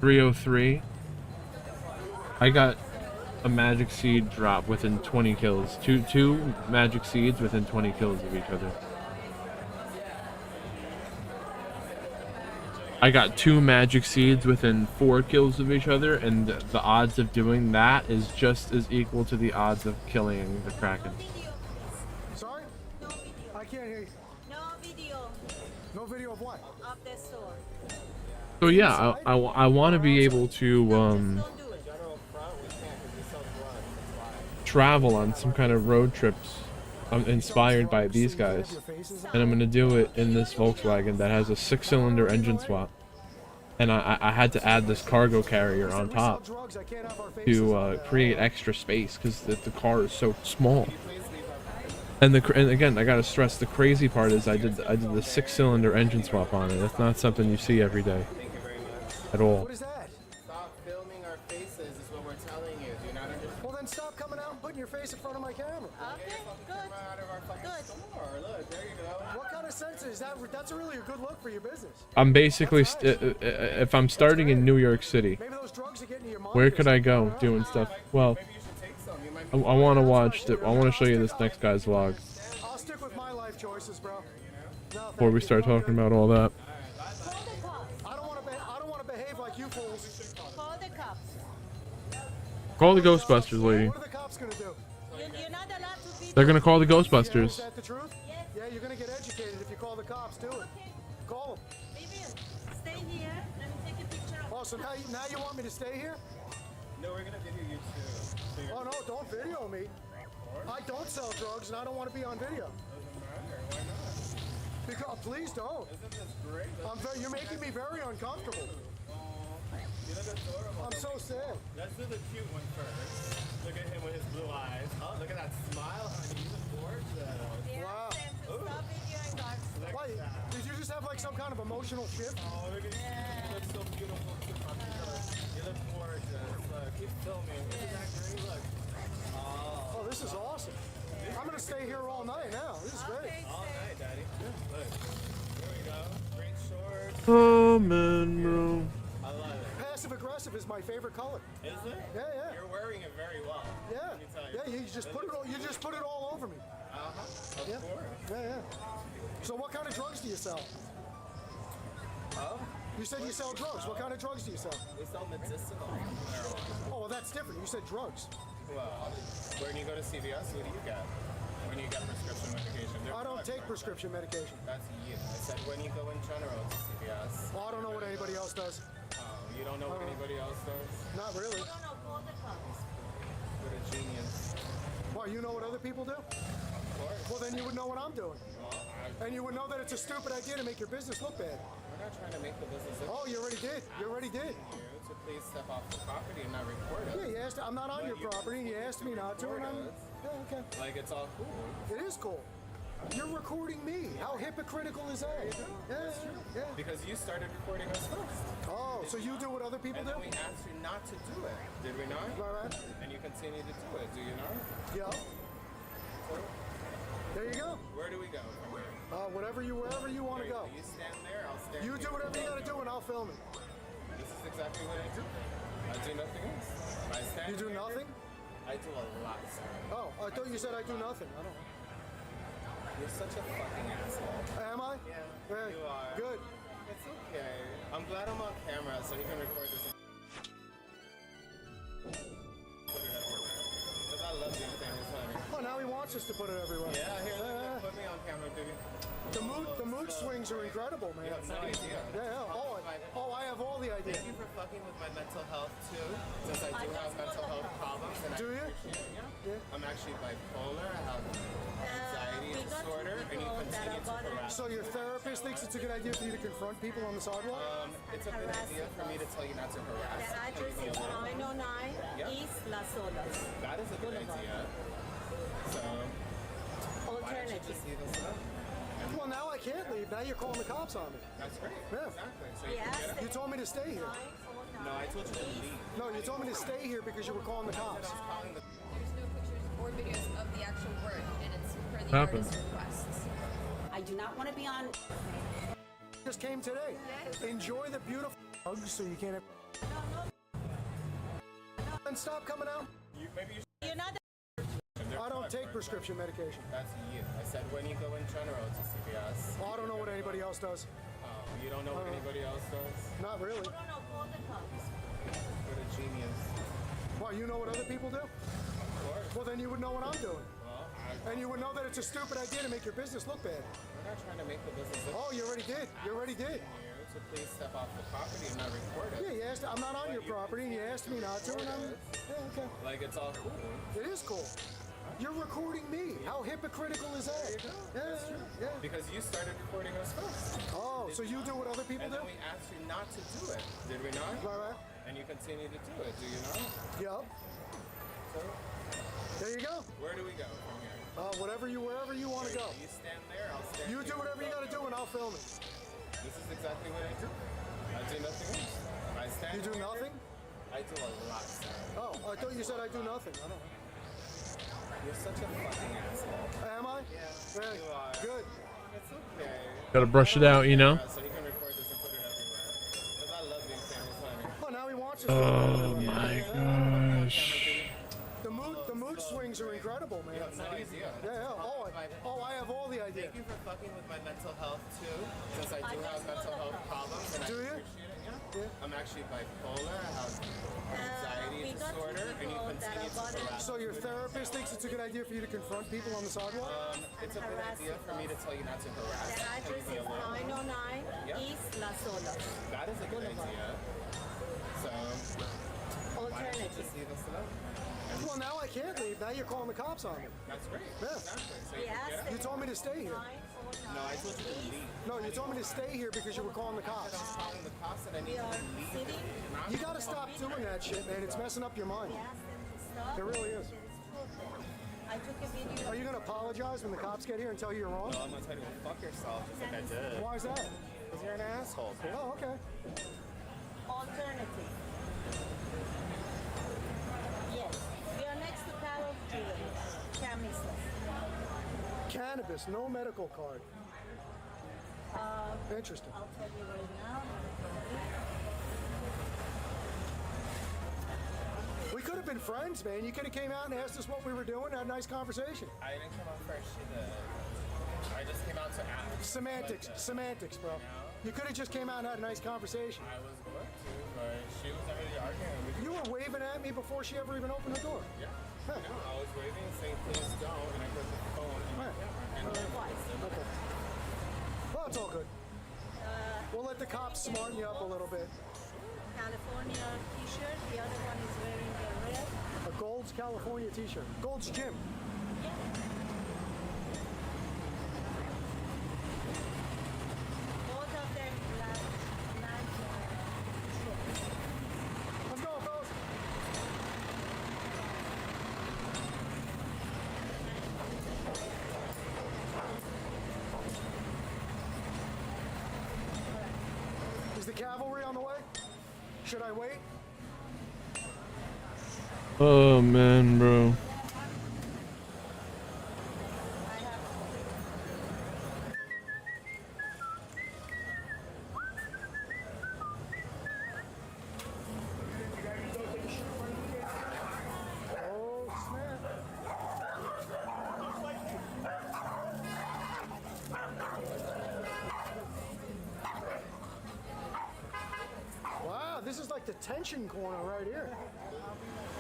$303. I got a magic seed drop within 20 kills. Two magic seeds within 20 kills of each other. I got 2 magic seeds within 4 kills of each other, and the odds of doing that is just as equal to the odds of killing the Kraken. Sorry? No video. I can't hear you. No video No video of what? of the store. So yeah, I want to be able to travel on some kind of road trips. I'm inspired by these guys, and I'm gonna do it in this Volkswagen that has a 6-cylinder engine swap. and I had to add this cargo carrier on top to create extra space because the car is so small. And again, I gotta stress, the crazy part is I did the 6-cylinder engine swap on it. That's not something you see every day at all. What is that? Stop filming our faces is what we're telling you. Do you not understand? Well, then stop coming out and putting your face in front of my camera. Okay, good. Out of our fucking store. Look, there you go. What kind of sense is that? That's really a good look for your business. I'm basically, if I'm starting in New York City, Maybe those drugs are getting to your mind. where could I go doing stuff? Well, I want to watch it. I want to show you this next guy's vlog I'll stick with my life choices, bro. No, before we start talking about all that. I don't want to behave like you fools. Call the cops. Call the Ghostbusters, lady. What are the cops gonna do? You're not allowed to be. They're gonna call the Is Ghostbusters. that the truth? Yeah, you're gonna get educated if you call the cops. Do it. Call them. Maybe stay here. Let me take a picture of Oh, so now you want me to stay here? No, we're gonna video you too. So you're Oh no, don't video me. I don't sell drugs and I don't want to be on video. Why not? Because please don't. Isn't this great? You're making me very uncomfortable. You look adorable. I'm so sad. Let's do the cute one first. Look at him with his blue eyes. Oh, look at that smile, honey. You look gorgeous. Wow. Stop videoing dogs. Why? Did you just have like some kind of emotional shift? Oh, look at you. You look so beautiful. You look gorgeous. Look, keep filming. Isn't that great? Look. Oh, this is awesome. I'm gonna stay here all night now. This is great. All night, Daddy. Look. Here we go. Great shorts. Oh man, bro. I love it. Passive aggressive is my favorite color. Is it? Yeah, yeah. You're wearing it very well. Yeah. Let me tell you. Yeah, you just put it all over me. Uh-huh. Of Yeah. course. Yeah, yeah. So what kind of drugs do you sell? Oh, You said you sell drugs. What kind of drugs do you sell? we sell medicinal marijuana. Oh, well, that's different. You said drugs. Well, when you go to CVS, what do you get? When you get prescription medication? They're I don't drugs, take right? prescription medication. That's you. I said when you go in general to CVS. Well, I don't know what anybody else does. You don't know what anybody else does? Not really. No, call the cops. What a genius. Why, you know what other people do? Of course. Well, then you would know what I'm doing. Well, And you would know that it's a stupid idea to make your business look bad. we're not trying to make the business look Oh, you already did. You already did. you to please step off the property and not record it. Yeah, you asked. I'm not on your property, and you asked me not to, and I'm. Yeah, okay. Like, it's all cool. It is cool. You're recording me. How hypocritical is that? Yeah, yeah. Because you started recording us first. Oh, so you do what other people And do? then we asked you not to do it. Did we not? Right. And you continue to do it, do you not? Yeah. So, There you go. where do we go from here? Wherever you want to go. You stand there, I'll stand You here. do whatever you got to do, and I'll film it. This is exactly what I do. I do nothing else. I stand You do here. nothing? I do a lot, sir. Oh, I thought you said I do nothing. I don't know. You're such a fucking asshole. Am I? Yeah, Hey, you are. Good. It's okay. I'm glad I'm on camera so he can record this. Because I love being famous, honey. Oh, now he wants us to put it everywhere. Yeah, here, look, put me on camera, baby. The mood swings are incredible, man. You have no idea. Yeah. Oh, I have all the ideas. Thank you for fucking with my mental health too, since I do have mental health problems. And Do you? I appreciate it. Yeah. I'm actually bipolar. I have anxiety disorder, and you continue to harass. So your therapist thinks it's a good idea for you to confront people on the sidewalk? It's a good idea for me to tell you not to harass. The address is 909 East Las Olas. That is a good idea. So, why don't you just leave us alone? Well, now I can't leave. Now you're calling the cops on me. That's great. Yeah. Exactly. So you can get out. You told me to stay here. No, I told you to leave. No, you told me to stay here because you were calling the cops. There's no pictures or videos of the actual work, and it's per the Happened. artist's requests. I do not want to be on. Just came today. Enjoy the beautiful bugs so you can't have. And stop coming out. You're not. I don't take prescription medication. That's you. I said when you go in general to CVS. Oh, I don't know what anybody else does. Oh, you don't know what anybody else does? Not really. Call the cops. What a genius. Well, you know what other people do? Of course. Well, then you would know what I'm doing. Well, And you would know that it's a stupid idea to make your business look bad. we're not trying to make the business look Oh, you already did. You already did. you to please step off the property and not record it. Yeah, you asked. I'm not on your property, and you asked me not to, and I'm. Yeah, okay. Like, it's all cool. It is cool. You're recording me. How hypocritical is that? Yeah, yeah. Because you started recording us first. Oh, so you do what other people and do? And then we asked you not to do it. Did we not? Right. And you continue to do it, do you not? Yup. So, there you go. Where do we go from here? Wherever you want to go. You stand there, I'll stand You do whatever you got to do and I'll film it. This is exactly what I do. I do nothing else. I stand You do here. nothing? I do a lot, sir. Oh, I thought you said I do nothing. I don't know. You're such a fucking asshole. Am I? Yeah, you are. Good. It's okay. Gotta brush it out, you know? So he can record this and put it everywhere. Because I love being family funny. Oh, now he wants us. Oh my gosh. The mood swings are incredible, man. You have no idea. Yeah. Oh, I have all the idea. Thank you for fucking with my mental health too, since I do have mental health problems. And Do I you? appreciate it. Yeah. I'm actually bipolar. I have anxiety disorder, and you continue to harass. So your therapist thinks it's a good idea for you to confront people on the sidewalk? It's a good idea for me to tell you not to harass. The address is 909 East La Solos. That is a good idea. So, why don't you just leave us alone? Well, now I can't leave. Now you're calling the cops on me. That's great. Yeah. Exactly. So you can get out. You told me to stay here. No, I told you to leave. No, you told me to stay here because you were calling the cops. I'm calling the cops and I need you to leave. You gotta stop doing that shit, man. It's messing up your mind. It really is. I took a video. Are you gonna apologize when the cops get here and tell you you're wrong? No, I'm gonna tell you to fuck yourself, just like I did. Why is that? Because you're an asshole. Oh, okay. Alternative. Yes. We are next to Carol Jewelry. Camisas. Cannabis, no medical card. Interesting. I'll tell you right now. We could have been friends, man. You could have came out and asked us what we were doing, had a nice conversation. I didn't come out first, she did. I just came out to ask. Semantics, bro. You could have just came out and had a nice conversation. I was going to, but she was already arguing. You were waving at me before she ever even opened the door. Yeah. No, I was waving and saying, please don't, and I put the phone in my camera. And Okay. Well, it's all good. We'll let the cops smarten you up a little bit. California t-shirt. The other one is wearing the red. A Gold's California t-shirt. Gold's Gym. Both of them black. Let's go, fellas. Is the cavalry on the way? Should I wait? Oh man, bro. Oh, snap. Wow, this is like the tension corner right here.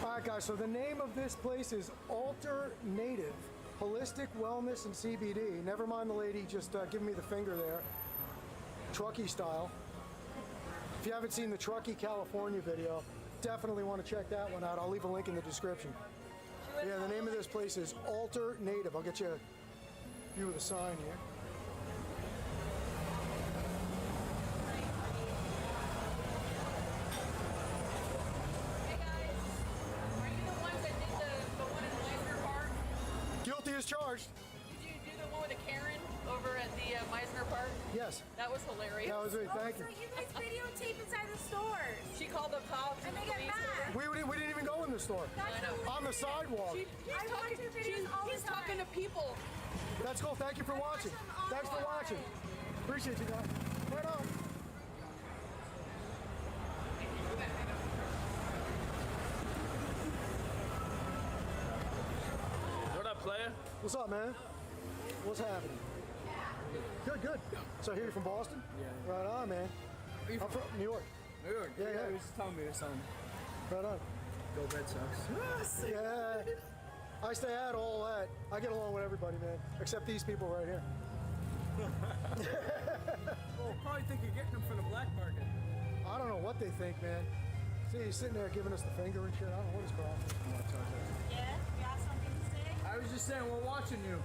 All right, guys, so the name of this place is Alter Native Holistic Wellness and CBD. Never mind the lady just giving me the finger there. Truckee style. If you haven't seen the Truckee, California video, definitely want to check that one out. I'll leave a link in the description. Yeah, the name of this place is Alter Native. I'll get you a view of the sign here. Guilty as charged. Did you do the one with the Karen over at the Meisner Park? Yes. That was hilarious. That was it. Thank you. So you guys videotape inside the stores. She called the cops And they get mad. We didn't even go in the store. On the sidewalk. He's talking to people. That's cool. Thank you for watching. Thanks for watching. Appreciate you guys. Right on. What up, player? What's up, man? What's happening? Good. So here you from Boston? Yeah. Right on, man. I'm from New York. New York? Yeah. He was telling me or something. Right on. Go Red Sox. Yeah. I stay out all that. I get along with everybody, man. Except these people right here. Well, probably think you're getting them for the black market. I don't know what they think, man. See, he's sitting there giving us the finger and shit. I don't know what his problem is. Yeah, you have something to say? I was just saying, we're watching you.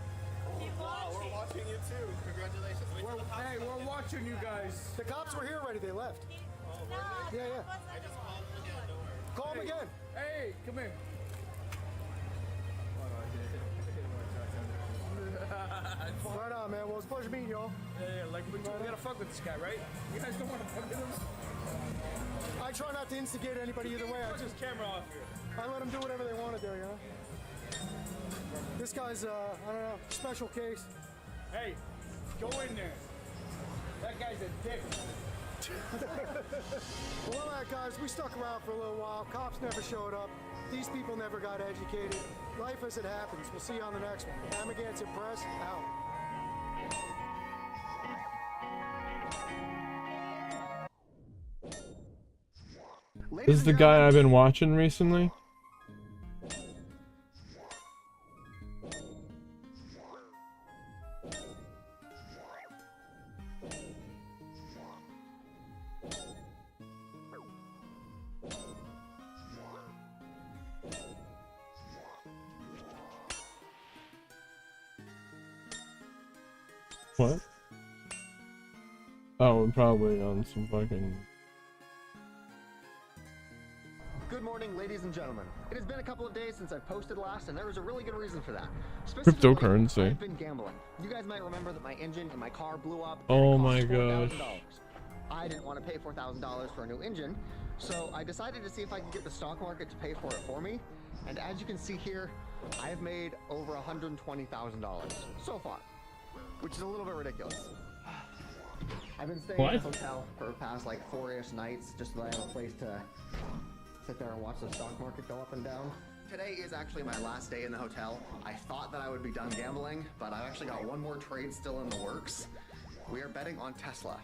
Wow, we're watching you too. Congratulations. Wait till the cops Hey, we're watching you guys. The cops were here already. They left. Oh, were they? Yeah, yeah. I just called them again. Don't worry. Call them again. Hey, come here. Right on, man. Well, it's a pleasure meeting y'all. Yeah, like we gotta fuck with this guy, right? You guys don't want to fuck with him? I try not to instigate anybody either way. I Put just his camera off here. I let them do whatever they want to do, you know. This guy's I don't know, special case. Hey, go in there. That guy's a dick. Well, all right, guys, we stuck around for a little while. Cops never showed up. These people never got educated. Life as it happens. We'll see you on the next one. Amagansett Press, out. This is the guy I've been watching recently. What? Oh, probably on some fucking... Good morning, ladies and gentlemen. It has been a couple of days since I posted last, and there was a really good reason for that. Specifically, Cryptocurrency. I've been gambling. You guys might remember that my engine in my car blew up. Oh and it my cost $4,000. gosh. I didn't want to pay $4,000 for a new engine, so I decided to see if I could get the stock market to pay for it for me. And as you can see here, I have made over $120,000 so far, which is a little bit ridiculous. I've been staying in a hotel for the past like 4-ish nights just so that I have a place to sit there and watch the stock market go up and down. Today is actually my last day in the hotel. I thought that I would be done gambling, but I've actually got one more trade still in the works. We are betting on Tesla.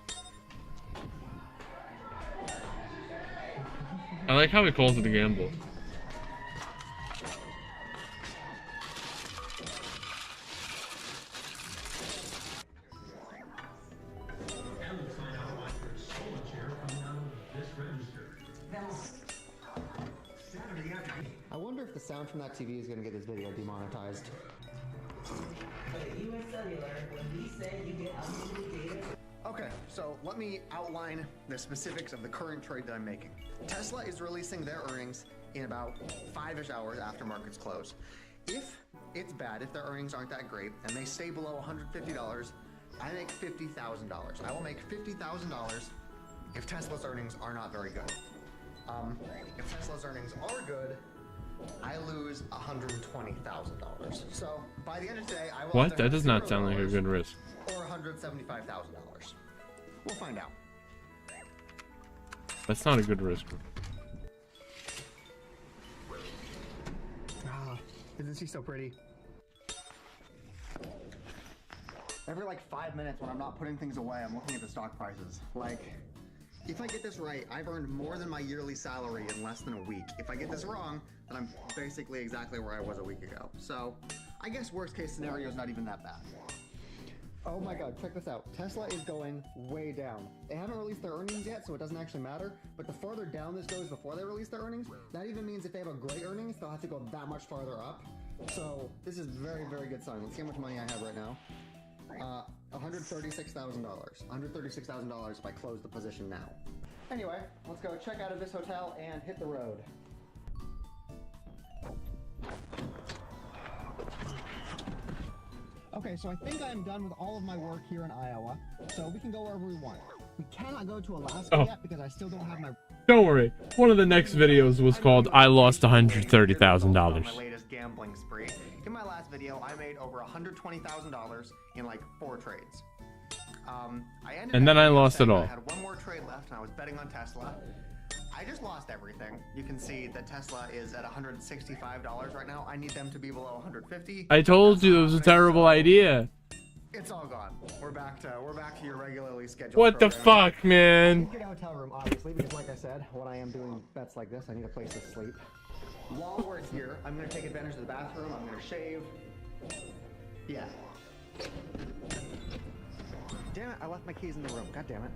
I like how he calls it a gamble. I wonder if the sound from that TV is going to get this video demonetized. Okay, so let me outline the specifics of the current trade that I'm making. Tesla is releasing their earnings in about 5-ish hours after markets close. If it's bad, if their earnings aren't that great, and they stay below $150, I make $50,000. I will make $50,000 if Tesla's earnings are not very good. If Tesla's earnings are good, I lose $120,000. So by the end of the day, I will What? either That have does not sound like a $0 good risk. or $175,000. We'll find out. That's not a good risk. Ah, isn't she so pretty? Every like 5 minutes when I'm not putting things away, I'm looking at the stock prices. Like, if I get this right, I've earned more than my yearly salary in less than a week. If I get this wrong, then I'm basically exactly where I was a week ago. So, I guess worst case scenario is not even that bad. Oh my god, check this out. Tesla is going way down. They haven't released their earnings yet, so it doesn't actually matter. But the farther down this goes before they release their earnings, that even means if they have a great earnings, they'll have to go that much farther up. So, this is very, very good sign. Let's see how much money I have right now. $136,000. $136,000 if I close the position now. Anyway, let's go check out of this hotel and hit the road. Okay, so I think I'm done with all of my work here in Iowa, so we can go wherever we want. We cannot go to Alaska yet because I still don't have my... Don't worry. One of the next videos was called "I Lost $130,000." My latest gambling spree. In my last video, I made over $120,000 in like 4 trades. And then I lost it all. I had one more trade left, and I was betting on Tesla. I just lost everything. You can see that Tesla is at $165 right now. I need them to be below $150. I told you it was a terrible idea. It's all gone. We're back to your regularly scheduled. What the programming. fuck, man? Get a hotel room, obviously, because like I said, when I am doing bets like this, I need a place to sleep. While we're here, I'm gonna take advantage of the bathroom. I'm gonna shave. Yeah. Damn it! I left my keys in the room. God damn it.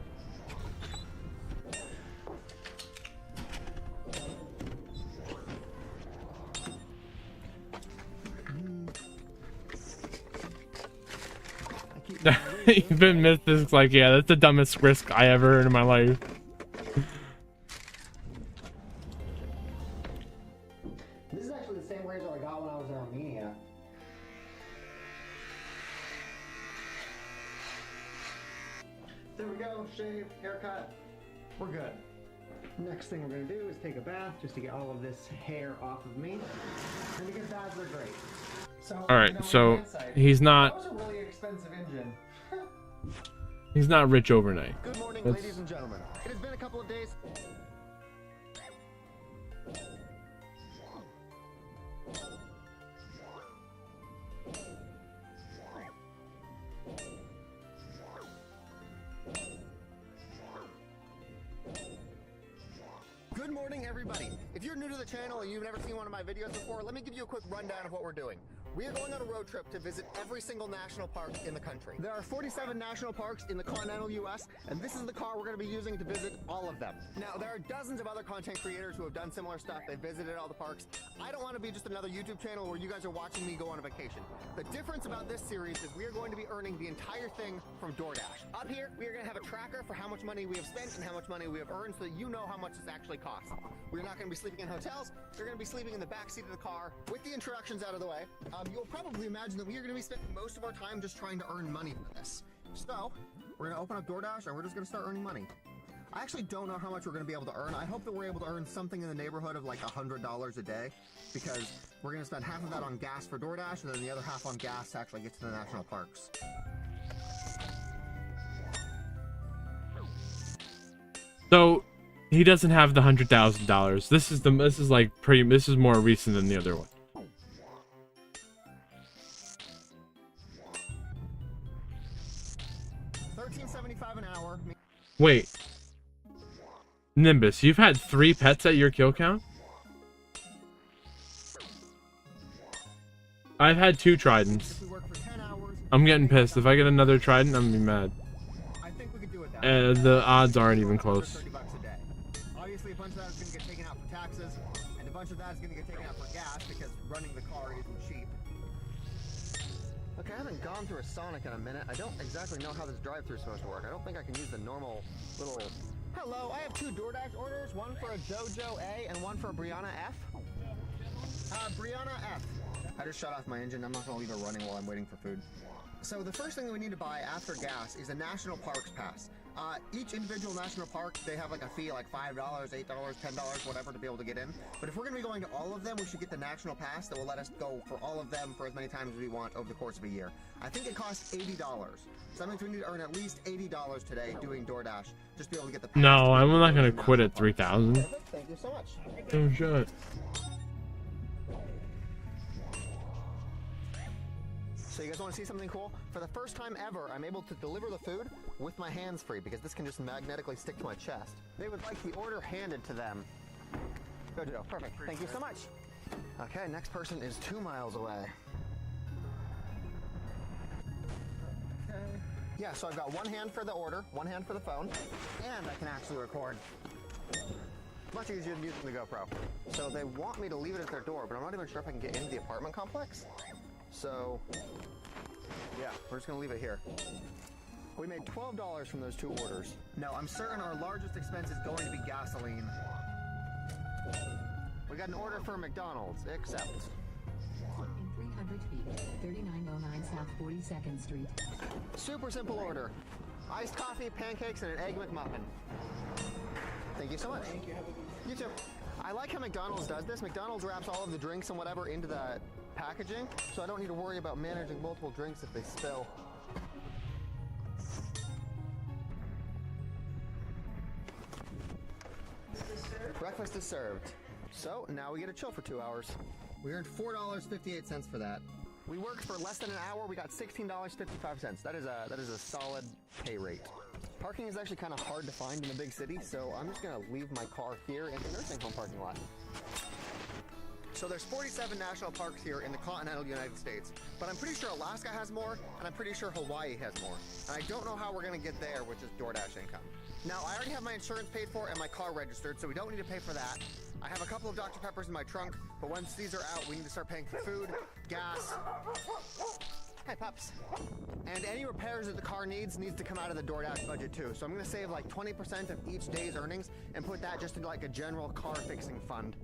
You've been missed this like, yeah, that's the dumbest risk I ever heard in my life. This is actually the same razor I got when I was in Armenia. There we go, shave, haircut, we're good. Next thing we're gonna do is take a bath just to get all of this hair off of me. And because baths are great. So, All right, so he's that not was a really expensive engine. he's not rich overnight. Good morning, That's- ladies and gentlemen. It has been a couple of days. Good morning, everybody. If you're new to the channel and you've never seen one of my videos before, let me give you a quick rundown of what we're doing. We are going on a road trip to visit every single national park in the country. There are 47 national parks in the continental US, and this is the car we're going to be using to visit all of them. Now, there are dozens of other content creators who have done similar stuff. They've visited all the parks. I don't want to be just another YouTube channel where you guys are watching me go on a vacation. The difference about this series is we are going to be earning the entire thing from DoorDash. Up here, we are going to have a tracker for how much money we have spent and how much money we have earned so that you know how much this actually costs. We're not going to be sleeping in hotels. We're going to be sleeping in the back seat of the car. With the introductions out of the way, you'll probably imagine that we are going to be spending most of our time just trying to earn money for this. So, we're going to open up DoorDash and we're just going to start earning money. I actually don't know how much we're going to be able to earn. I hope that we're able to earn something in the neighborhood of like $100 a day, because we're going to spend half of that on gas for DoorDash and then the other half on gas to actually get to the national parks. So he doesn't have the $100,000. This is more recent than the other one. $13.75 an hour. Wait. Nimbus, you've had 3 pets at your kill count? I've had 2 tridents. I'm getting pissed. If I get another trident, I'm gonna be mad. The odds aren't even close. Obviously, a bunch of that is going to get taken out for taxes, and a bunch of that is going to get taken out for gas because running the car isn't cheap. Okay, I haven't gone through a Sonic in a minute. I don't exactly know how this drive-thru is supposed to work. I don't think I can use the normal little... Hello, I have 2 DoorDash orders, one for a JoJo A and one for a Brianna F. Brianna F. I just shut off my engine. I'm not going to leave it running while I'm waiting for food. So the first thing that we need to buy after gas is a National Parks Pass. Each individual national park, they have like a fee, like $5, $8, $10, whatever, to be able to get in. But if we're going to be going to all of them, we should get the national pass that will let us go for all of them for as many times as we want over the course of a year. I think it costs $80. So that means we need to earn at least $80 today doing DoorDash just to be able to get the pass. No, I'm not gonna quit at 3,000. Thank you so much. Oh shit. So you guys want to see something cool? For the first time ever, I'm able to deliver the food with my hands free because this can just magnetically stick to my chest. They would like the order handed to them. Jojo, perfect. Thank you so much. Okay, next person is 2 miles away. Okay. Yeah, so I've got one hand for the order, one hand for the phone, and I can actually record. Much easier than using the GoPro. So they want me to leave it at their door, but I'm not even sure if I can get into the apartment complex. So, yeah, we're just gonna leave it here. We made $12 from those 2 orders. No, I'm certain our largest expense is going to be gasoline. We got an order for McDonald's, accept. In 300 feet, 3909 South 42nd Street. Super simple order. Iced coffee, pancakes, and an egg McMuffin. Thank you so much. Thank you. You too. I like how McDonald's does this. McDonald's wraps all of the drinks and whatever into the packaging, so I don't need to worry about managing multiple drinks if they spill. Breakfast is served. So now we get to chill for 2 hours. We earned $4.58 for that. We worked for less than an hour. We got $16.55. That is a solid pay rate. Parking is actually kind of hard to find in a big city, so I'm just gonna leave my car here in the nursing home parking lot. So there's 47 national parks here in the continental United States, but I'm pretty sure Alaska has more, and I'm pretty sure Hawaii has more. And I don't know how we're gonna get there, which is DoorDash income. Now, I already have my insurance paid for and my car registered, so we don't need to pay for that. I have a couple of Dr. Peppers in my trunk, but once these are out, we need to start paying for food, gas, Hi, pups. And any repairs that the car needs to come out of the DoorDash budget too. So I'm gonna save like 20% of each day's earnings and put that just into like a general car fixing fund.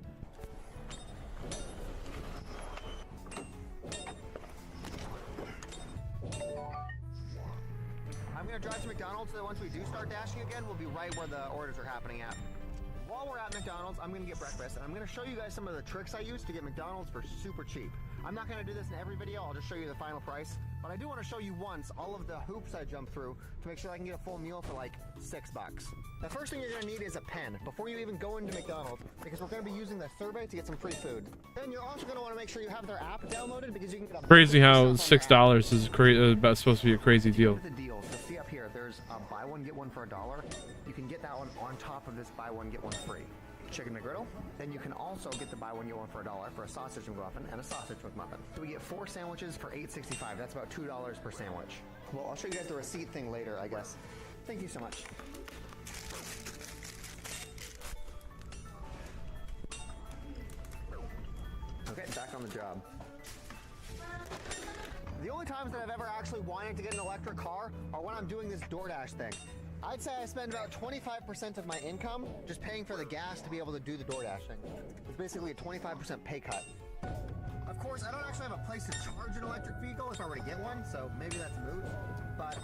I'm gonna drive to McDonald's so that once we do start dashing again, we'll be right where the orders are happening at. While we're at McDonald's, I'm gonna get breakfast, and I'm gonna show you guys some of the tricks I use to get McDonald's for super cheap. I'm not gonna do this in every video, I'll just show you the final price, but I do wanna show you once all of the hoops I jump through to make sure I can get a full meal for like $6. The first thing you're gonna need is a pen before you even go into McDonald's, because we're gonna be using the survey to get some free food. Then you're also gonna wanna make sure you have their app downloaded, because you can get a Crazy how $6 is supposed to be a crazy deal. the deal. So see up here, there's a buy one get one for $1. You can get that one on top of this buy one get one free chicken McGriddle. Then you can also get the buy one get one for $1 for a sausage McMuffin and a sausage McMuffin. So we get 4 sandwiches for $8.65. That's about $2 per sandwich. Well, I'll show you guys the receipt thing later, I guess. Thank you so much. Okay, back on the job. The only times that I've ever actually wanted to get an electric car are when I'm doing this DoorDash thing. I'd say I spend about 25% of my income just paying for the gas to be able to do the DoorDash thing. It's basically a 25% pay cut. Of course, I don't actually have a place to charge an electric vehicle if I were to get one, so maybe that's moot, but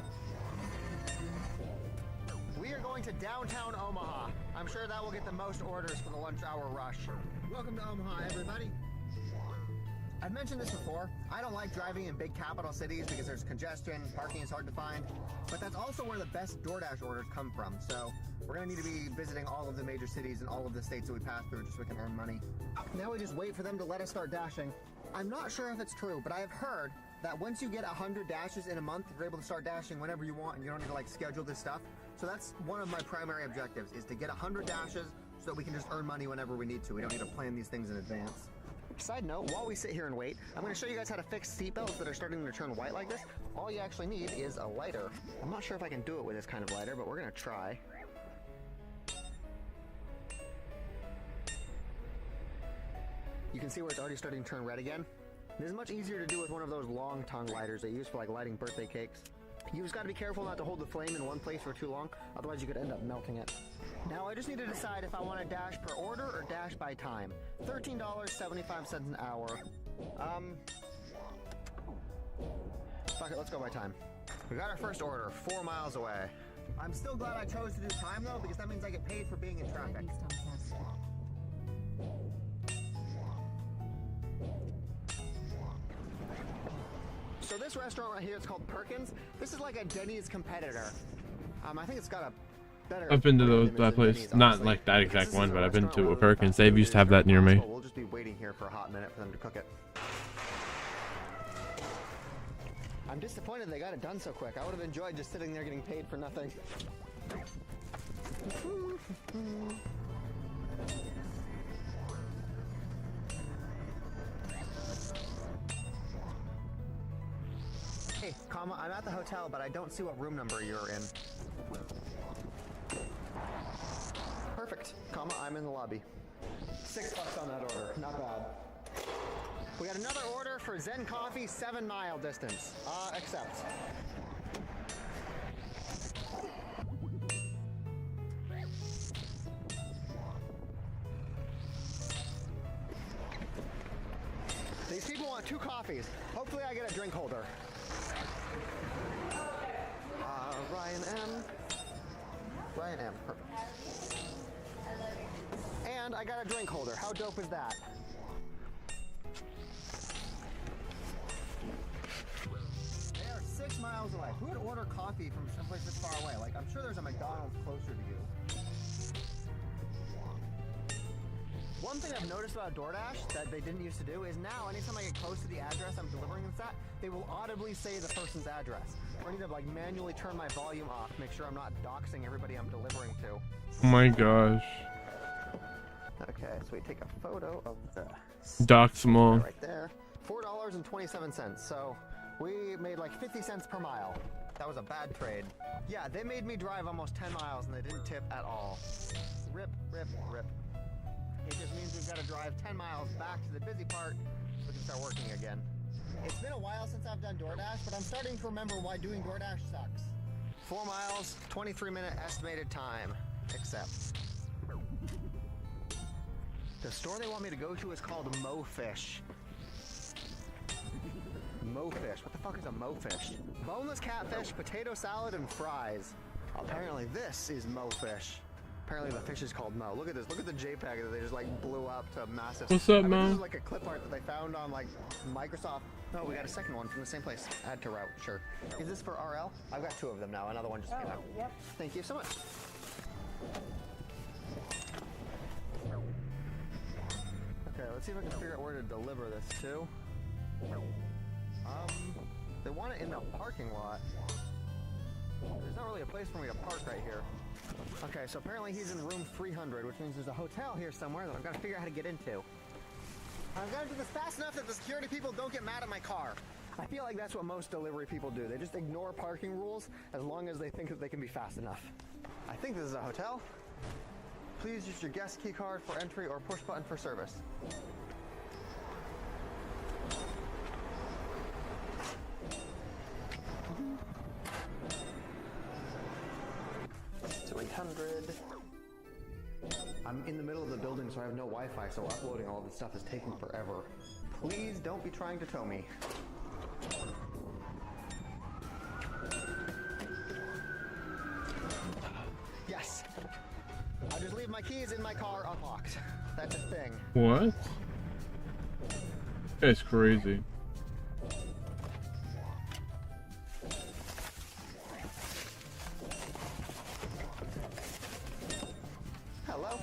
we are going to downtown Omaha. I'm sure that will get the most orders for the lunch hour rush. Welcome to Omaha, everybody. I've mentioned this before, I don't like driving in big capital cities because there's congestion, parking is hard to find, but that's also where the best DoorDash orders come from, so we're going to need to be visiting all of the major cities and all of the states that we pass through just so we can earn money. Now we just wait for them to let us start dashing. I'm not sure if it's true, but I have heard that once you get 100 dashes in a month, you're able to start dashing whenever you want and you don't need to like schedule this stuff. So that's one of my primary objectives, is to get 100 dashes so that we can just earn money whenever we need to. We don't need to plan these things in advance. Side note, while we sit here and wait, I'm going to show you guys how to fix seatbelts that are starting to turn white like this. All you actually need is a lighter. I'm not sure if I can do it with this kind of lighter, but we're going to try. You can see where it's already starting to turn red again. This is much easier to do with one of those long tongue lighters they use for like lighting birthday cakes. You just got to be careful not to hold the flame in one place for too long, otherwise you could end up melting it. Now I just need to decide if I want to dash per order or dash by time. $13.75 an hour. Fuck it, let's go by time. We got our first order, 4 miles away. I'm still glad I chose to do time though, because that means I get paid for being in traffic. So this restaurant right here, it's called Perkins. This is like a Denny's competitor. I think it's got a better... I've been to that place, not like that exact one, but I've been to a Perkins. They used to have that near me. We'll just be waiting here for a hot minute for them to cook it. I'm disappointed they got it done so quick. I would have enjoyed just sitting there getting paid for nothing. Hey, comma, I'm at the hotel, but I don't see what room number you're in. Perfect, comma, I'm in the lobby. $6 on that order, not bad. We got another order for Zen Coffee, 7 mile distance. Accept. These people want 2 coffees. Hopefully I get a drink holder. Ryan M. Ryan M. Perfect. And I got a drink holder. How dope is that? They are 6 miles away. Who would order coffee from someplace this far away? Like, I'm sure there's a McDonald's closer to you. One thing I've noticed about DoorDash that they didn't used to do is now, anytime I get close to the address I'm delivering this at, they will audibly say the person's address. I need to like manually turn my volume off, make sure I'm not doxing everybody I'm delivering to. Oh my gosh. Okay, so we take a photo of the... Dox them all. Right there. $4.27, so we made like 50 cents per mile. That was a bad trade. Yeah, they made me drive almost 10 miles and they didn't tip at all. Rip, rip, rip. It just means we've got to drive 10 miles back to the busy part so we can start working again. It's been a while since I've done DoorDash, but I'm starting to remember why doing DoorDash sucks. 4 miles, 23-minute estimated time. Accept. The store they want me to go to is called MoFish. MoFish. What the fuck is a MoFish? Boneless catfish, potato salad, and fries. Apparently this is MoFish. Apparently the fish is called Mo. Look at this. Look at the JPEG that they just like blew up to massive. What's up, I bet Mo? This is like a clip art that they found on like Microsoft. Oh, we got a second one from the same place. Add to route, sure. Is this for RL? I've got 2 of them now. Another one just came out. Yep. Thank you so much. Okay, let's see if I can figure out where to deliver this to. They want it in the parking lot. There's not really a place for me to park right here. Okay, so apparently he's in room 300, which means there's a hotel here somewhere that I've got to figure out how to get into. I've got to do this fast enough that the security people don't get mad at my car. I feel like that's what most delivery people do. They just ignore parking rules as long as they think that they can be fast enough. I think this is a hotel. Please use your guest key card for entry or push button for service. 800. I'm in the middle of the building, so I have no Wi-Fi, so uploading all this stuff is taking forever. Please don't be trying to tow me. Yes. I'll just leave my keys in my car unlocked. That's a thing. What? It's crazy. Hello.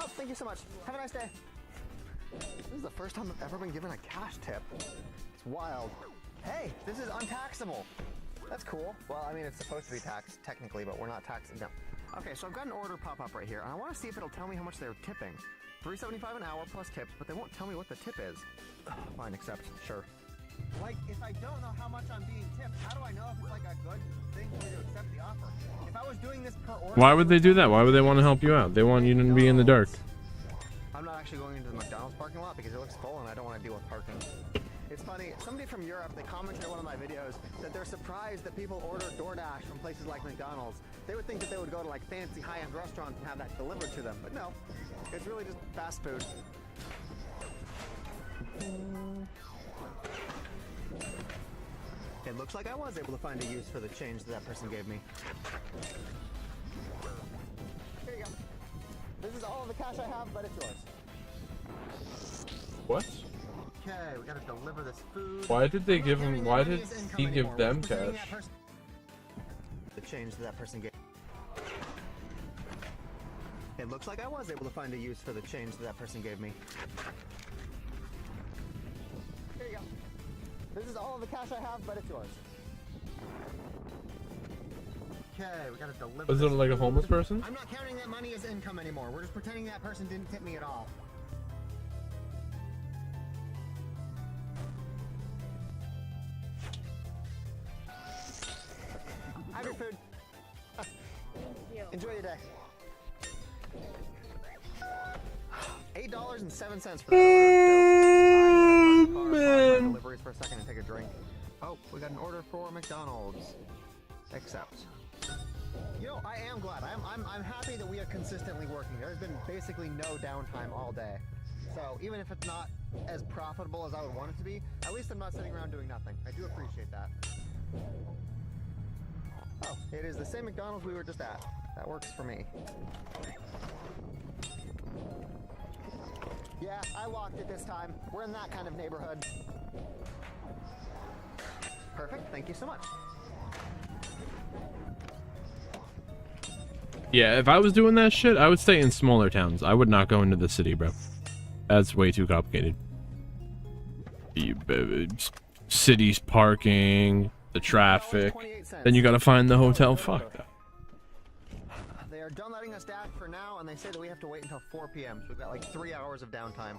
Oh, thank you so much. Have a nice day. This is the first time I've ever been given a cash tip. It's wild. Hey, this is untaxable. That's cool. Well, I mean, it's supposed to be taxed technically, but we're not taxing them. Okay, so I've got an order pop up right here, and I want to see if it'll tell me how much they're tipping. $3.75 an hour plus tips, but they won't tell me what the tip is. Fine, accept. Sure. Like, if I don't know how much I'm being tipped, how do I know if it's like a good thing for me to accept the offer? If I was doing this per order... Why would they do that? Why would they want to help you out? They want you to be in the dark. I'm not actually going into the McDonald's parking lot because it looks full and I don't want to deal with parking. It's funny, somebody from Europe, they commented on one of my videos that they're surprised that people order DoorDash from places like McDonald's. They would think that they would go to like fancy high-end restaurants and have that delivered to them, but no. It's really just fast food. It looks like I was able to find a use for the change that person gave me. Here you go. This is all of the cash I have, but it's yours. What? Okay, we gotta deliver this food. Why did they give him? Why did he give them cash? The change that person gave. It looks like I was able to find a use for the change that person gave me. Here you go. This is all of the cash I have, but it's yours. Okay, we gotta deliver. Was it like a homeless person? I'm not counting that money as income anymore. We're just pretending that person didn't tip me at all. Have your food. Thank you. Enjoy your day. $8.07 for that order. Man. Deliveries for a second and take a drink. Oh, we got an order for McDonald's. Accept. You know, I am glad. I'm happy that we are consistently working. There's been basically no downtime all day. So even if it's not as profitable as I would want it to be, at least I'm not sitting around doing nothing. I do appreciate that. Oh, it is the same McDonald's we were just at. That works for me. Yeah, I walked it this time. We're in that kind of neighborhood. Perfect, thank you so much. Yeah, if I was doing that shit, I would stay in smaller towns. I would not go into the city, bro. That's way too complicated. City's parking, the traffic. Then you gotta find the hotel. Fuck that. They are done letting us dash for now, and they say that we have to wait until 4 p.m. So we've got like 3 hours of downtime.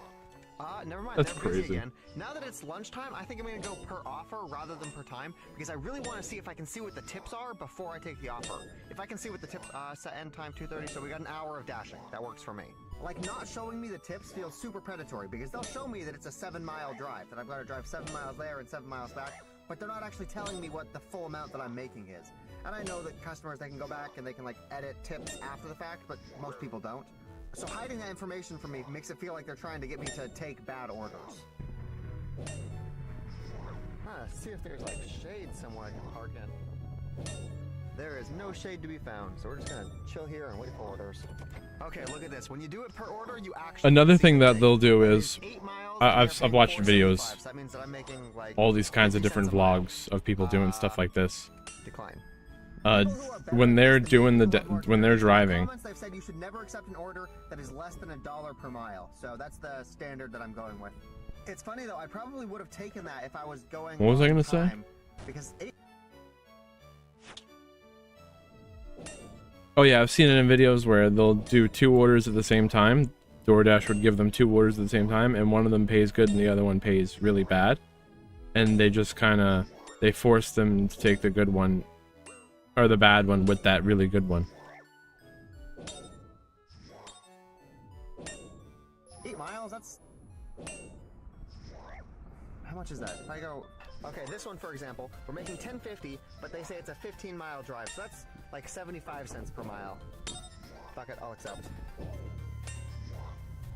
Never mind. That's they're busy crazy. again. Now that it's lunchtime, I think I'm gonna go per offer rather than per time because I really want to see if I can see what the tips are before I take the offer. If I can see what the tips set end time 2:30, so we got an hour of dashing. That works for me. like not showing me the tips feels super predatory because they'll show me that it's a 7-mile drive, that I've got to drive 7 miles there and 7 miles back, but they're not actually telling me what the full amount that I'm making is. And I know that customers, they can go back and they can like edit tips after the fact, but most people don't. So hiding that information from me makes it feel like they're trying to get me to take bad orders. See if there's like shade somewhere I can park in. There is no shade to be found, so we're just gonna chill here and wait for orders. Okay, look at this. When you do it per order, you actually Another thing that they'll do is, I've watched videos, so that means that I'm making like all these kinds of different vlogs of people doing stuff like this. Decline. When they're doing when they're driving. They've said you should never accept an order that is less than $1 per mile. So that's the standard that I'm going with. It's funny though, I probably would have taken that if I was going. What was I gonna say? Because Oh yeah, I've seen it in videos where they'll do 2 orders at the same time. DoorDash would give them 2 orders at the same time, and one of them pays good and the other one pays really bad. And they just they force them to take the good one, or the bad one with that really good one. 8 miles, that's... How much is that? If I go... Okay, this one, for example, we're making $10.50, but they say it's a 15-mile drive, so that's like 75 cents per mile. Fuck it, I'll accept.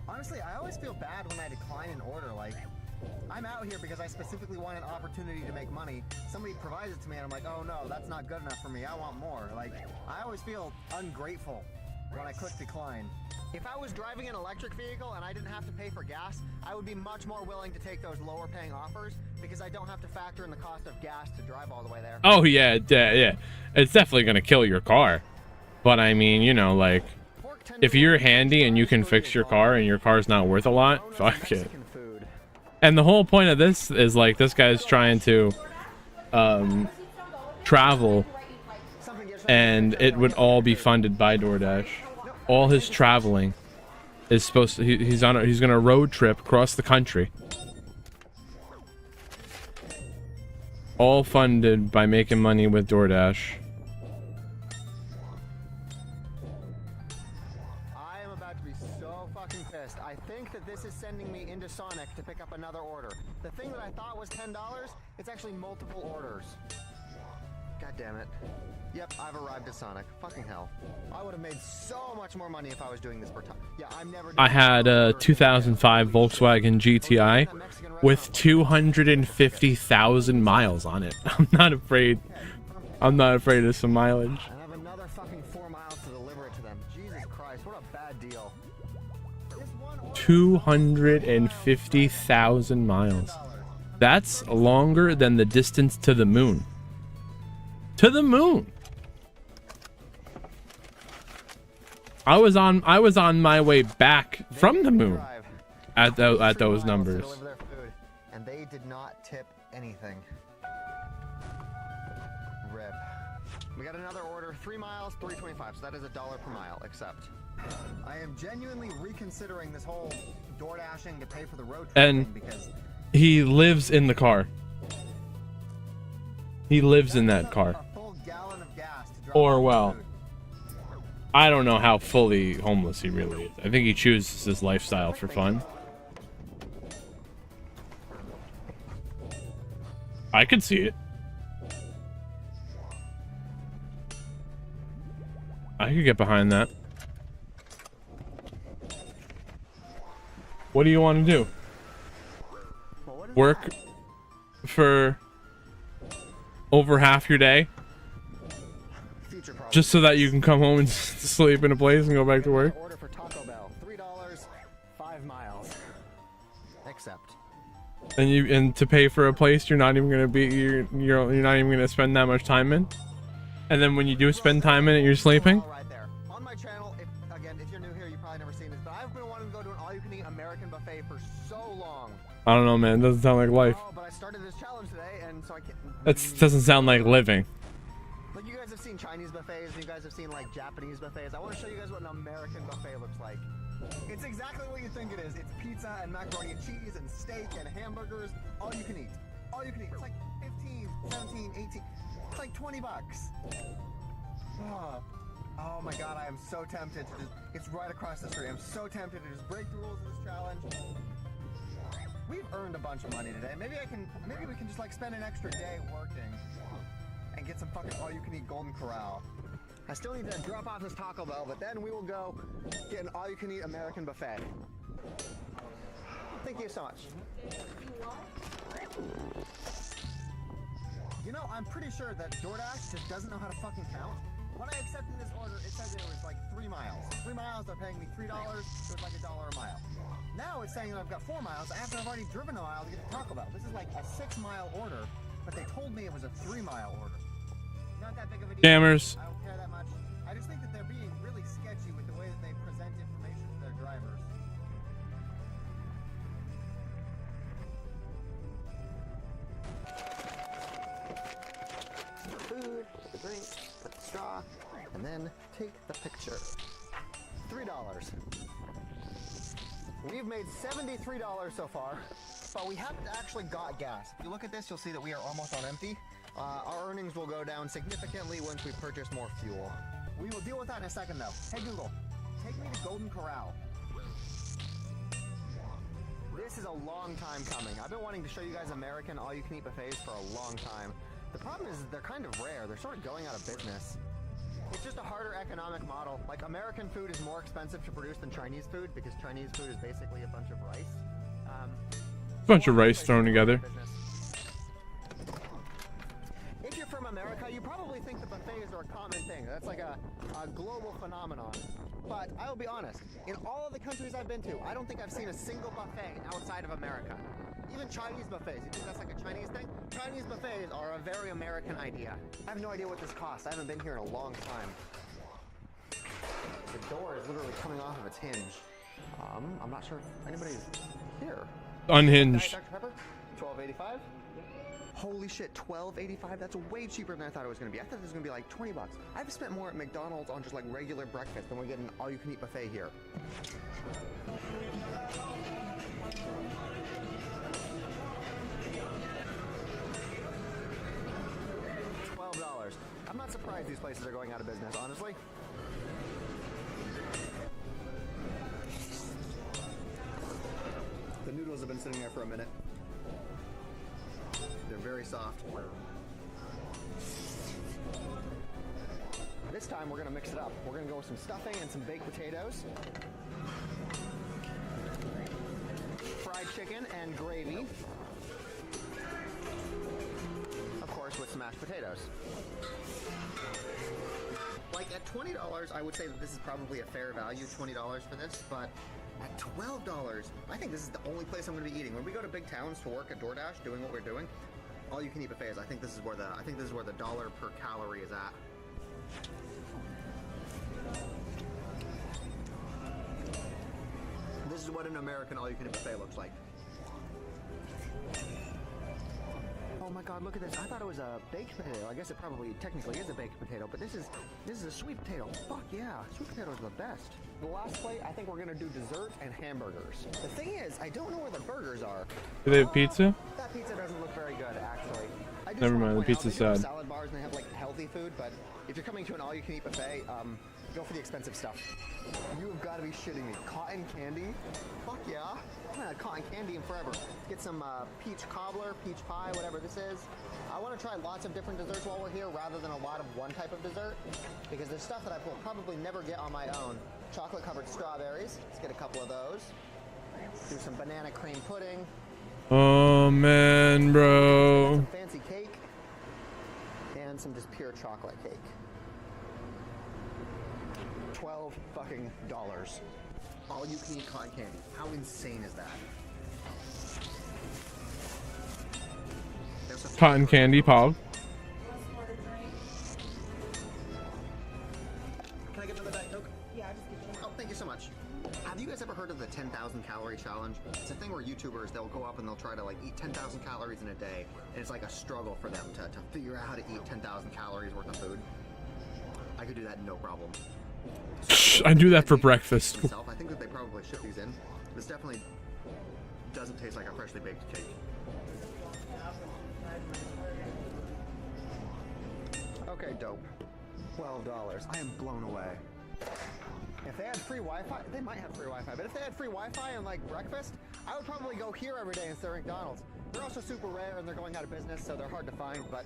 Honestly, I always feel bad when I decline an order. Like, I'm out here because I specifically want an opportunity to make money. Somebody provides it to me and I'm like, oh no, that's not good enough for me. I want more. Like, I always feel ungrateful when I click decline. If I was driving an electric vehicle and I didn't have to pay for gas, I would be much more willing to take those lower paying offers because I don't have to factor in the cost of gas to drive all the way there. Oh yeah, yeah. It's definitely gonna kill your car. But I mean, you know, like, if you're handy and you can fix your car and your car's not worth a lot, fuck it. And the whole point of this is like, this guy's trying to travel, and it would all be funded by DoorDash. All his traveling is supposed to, he's gonna road trip across the country. All funded by making money with DoorDash. I am about to be so fucking pissed. I think that this is sending me into Sonic to pick up another order. The thing that I thought was $10, it's actually multiple orders. God damn it. Yep, I've arrived at Sonic. Fucking hell. I would have made so much more money if I was doing this per time. Yeah, I'm never... I had a 2005 Volkswagen GTI with 250,000 miles on it. I'm not afraid. I'm not afraid of some mileage. I have another fucking 4 miles to deliver it to them. Jesus Christ, what a bad deal. 250,000 miles. That's longer than the distance to the moon. To the moon. I was on my way back from the moon at those numbers. And they did not tip anything. Rip. We got another order, 3 miles, $3.25, so that is $1 per mile, accept. I am genuinely reconsidering this whole door dashing to pay for the road trip And thing because he lives in the car. He lives in that car. Or, well, I don't know how fully homeless he really is. I think he chooses his lifestyle for fun. I could see it. I could get behind that. What do you want to do? Work for over half your day? Just so that you can come home and sleep in a place and go back to work? order for Taco Bell, $3, 5 miles. Accept. And to pay for a place you're not even gonna be you're not even gonna spend that much time in? And then when you do spend time in it, you're sleeping? Right there. On my channel, if you're new here, you've probably never seen this, but I've been wanting to go to an all-you-can-eat American buffet for so long. I don't know, man. It doesn't sound like life. Oh, but I started this challenge today, and so I can't... That doesn't sound like living. Like, you guys have seen Chinese buffets, you guys have seen, like, Japanese buffets. I want to show you guys what an American buffet looks like. It's exactly what you think it is. It's pizza and macaroni and cheese and steak and hamburgers. All you can eat. All you can eat. It's like 15, 17, 18. It's like 20 bucks. Oh. Oh my god, I am so tempted to just, it's right across the street. I'm so tempted to just break the rules of this challenge. We've earned a bunch of money today. Maybe we can just like spend an extra day working and get some fucking all-you-can-eat Golden Corral. I still need to drop off this Taco Bell, but then we will go get an all-you-can-eat American buffet. Thank you so much. You know, I'm pretty sure that DoorDash just doesn't know how to fucking count. When I accepted this order, it said it was like 3 miles. 3 miles, they're paying me $3, so it's like $1 a mile. Now it's saying that I've got 4 miles after I've already driven a mile to get to Taco Bell. This is like a 6-mile order, but they told me it was a 3-mile order. Not that big of a deal. Scammers. I don't care that much. I just think that they're being really sketchy with the way that they present information to their drivers. Food, the drink, put the straw, and then take the picture. $3. We've made $73 so far, but we haven't actually got gas. If you look at this, you'll see that we are almost on empty. Our earnings will go down significantly once we purchase more fuel. We will deal with that in a second though. Hey Google, take me to Golden Corral. This is a long time coming. I've been wanting to show you guys American all-you-can-eat buffets for a long time. The problem is they're kind of rare. They're sort of going out of business. It's just a harder economic model. Like, American food is more expensive to produce than Chinese food because Chinese food is basically a bunch of rice. Bunch of rice thrown together. If you're from America, you probably think the buffets are a common thing. That's like a global phenomenon. But I will be honest, in all of the countries I've been to, I don't think I've seen a single buffet outside of America. Even Chinese buffets, you think that's like a Chinese thing? Chinese buffets are a very American idea. I have no idea what this costs. I haven't been here in a long time. The door is literally coming off of its hinge. I'm not sure if anybody's here. Unhinged. Dr. Pepper, $12.85. Holy shit, $12.85? That's way cheaper than I thought it was gonna be. I thought it was gonna be like 20 bucks. I've spent more at McDonald's on just like regular breakfast than we get an all-you-can-eat buffet here. $12. I'm not surprised these places are going out of business, honestly. The noodles have been sitting there for a minute. They're very soft. This time we're gonna mix it up. We're gonna go with some stuffing and some baked potatoes. Fried chicken and gravy. Of course, with some mashed potatoes. Like at $20, I would say that this is probably a fair value, $20 for this, but at $12, I think this is the only place I'm going to be eating. When we go to big towns to work at DoorDash, doing what we're doing, all you can eat buffets. I think this is where the dollar per calorie is at. This is what an American all you can eat buffet looks like. Oh my god, look at this. I thought it was a baked potato. I guess it probably technically is a baked potato, but this is a sweet potato. Fuck yeah, sweet potatoes are the best. The last plate, I think we're gonna do dessert and hamburgers. The thing is, I don't know where the burgers are. Do they have pizza? That pizza doesn't look very good, actually. Never mind, the pizza's sad. Salad bars and they have like healthy food, but if you're coming to an all-you-can-eat buffet, go for the expensive stuff. You have got to be shitting me. Cotton candy? Fuck yeah. I haven't had cotton candy in forever. Get some peach cobbler, peach pie, whatever this is. I want to try lots of different desserts while we're here rather than a lot of one type of dessert because there's stuff that I will probably never get on my own. Chocolate covered strawberries. Let's get a couple of those. Do some banana cream pudding. Oh man, bro. Some fancy cake. And some just pure chocolate cake. $12 fucking dollars. All you can eat cotton candy. How insane is that? Cotton candy, Pog. Can I get another Diet Coke? Yeah, I'll just get you. Oh, thank you so much. Have you guys ever heard of the 10,000 calorie challenge? It's a thing where YouTubers, they'll go up and they'll try to like eat 10,000 calories in a day. And it's like a struggle for them to figure out how to eat 10,000 calories worth of food. I could do that no problem. I do that for breakfast. I think that they probably ship these in. This definitely doesn't taste like a freshly baked cake. Okay, dope. $12. I am blown away. If they had free Wi-Fi, they might have free Wi-Fi, but if they had free Wi-Fi and like breakfast, I would probably go here every day instead of McDonald's. They're also super rare and they're going out of business, so they're hard to find, but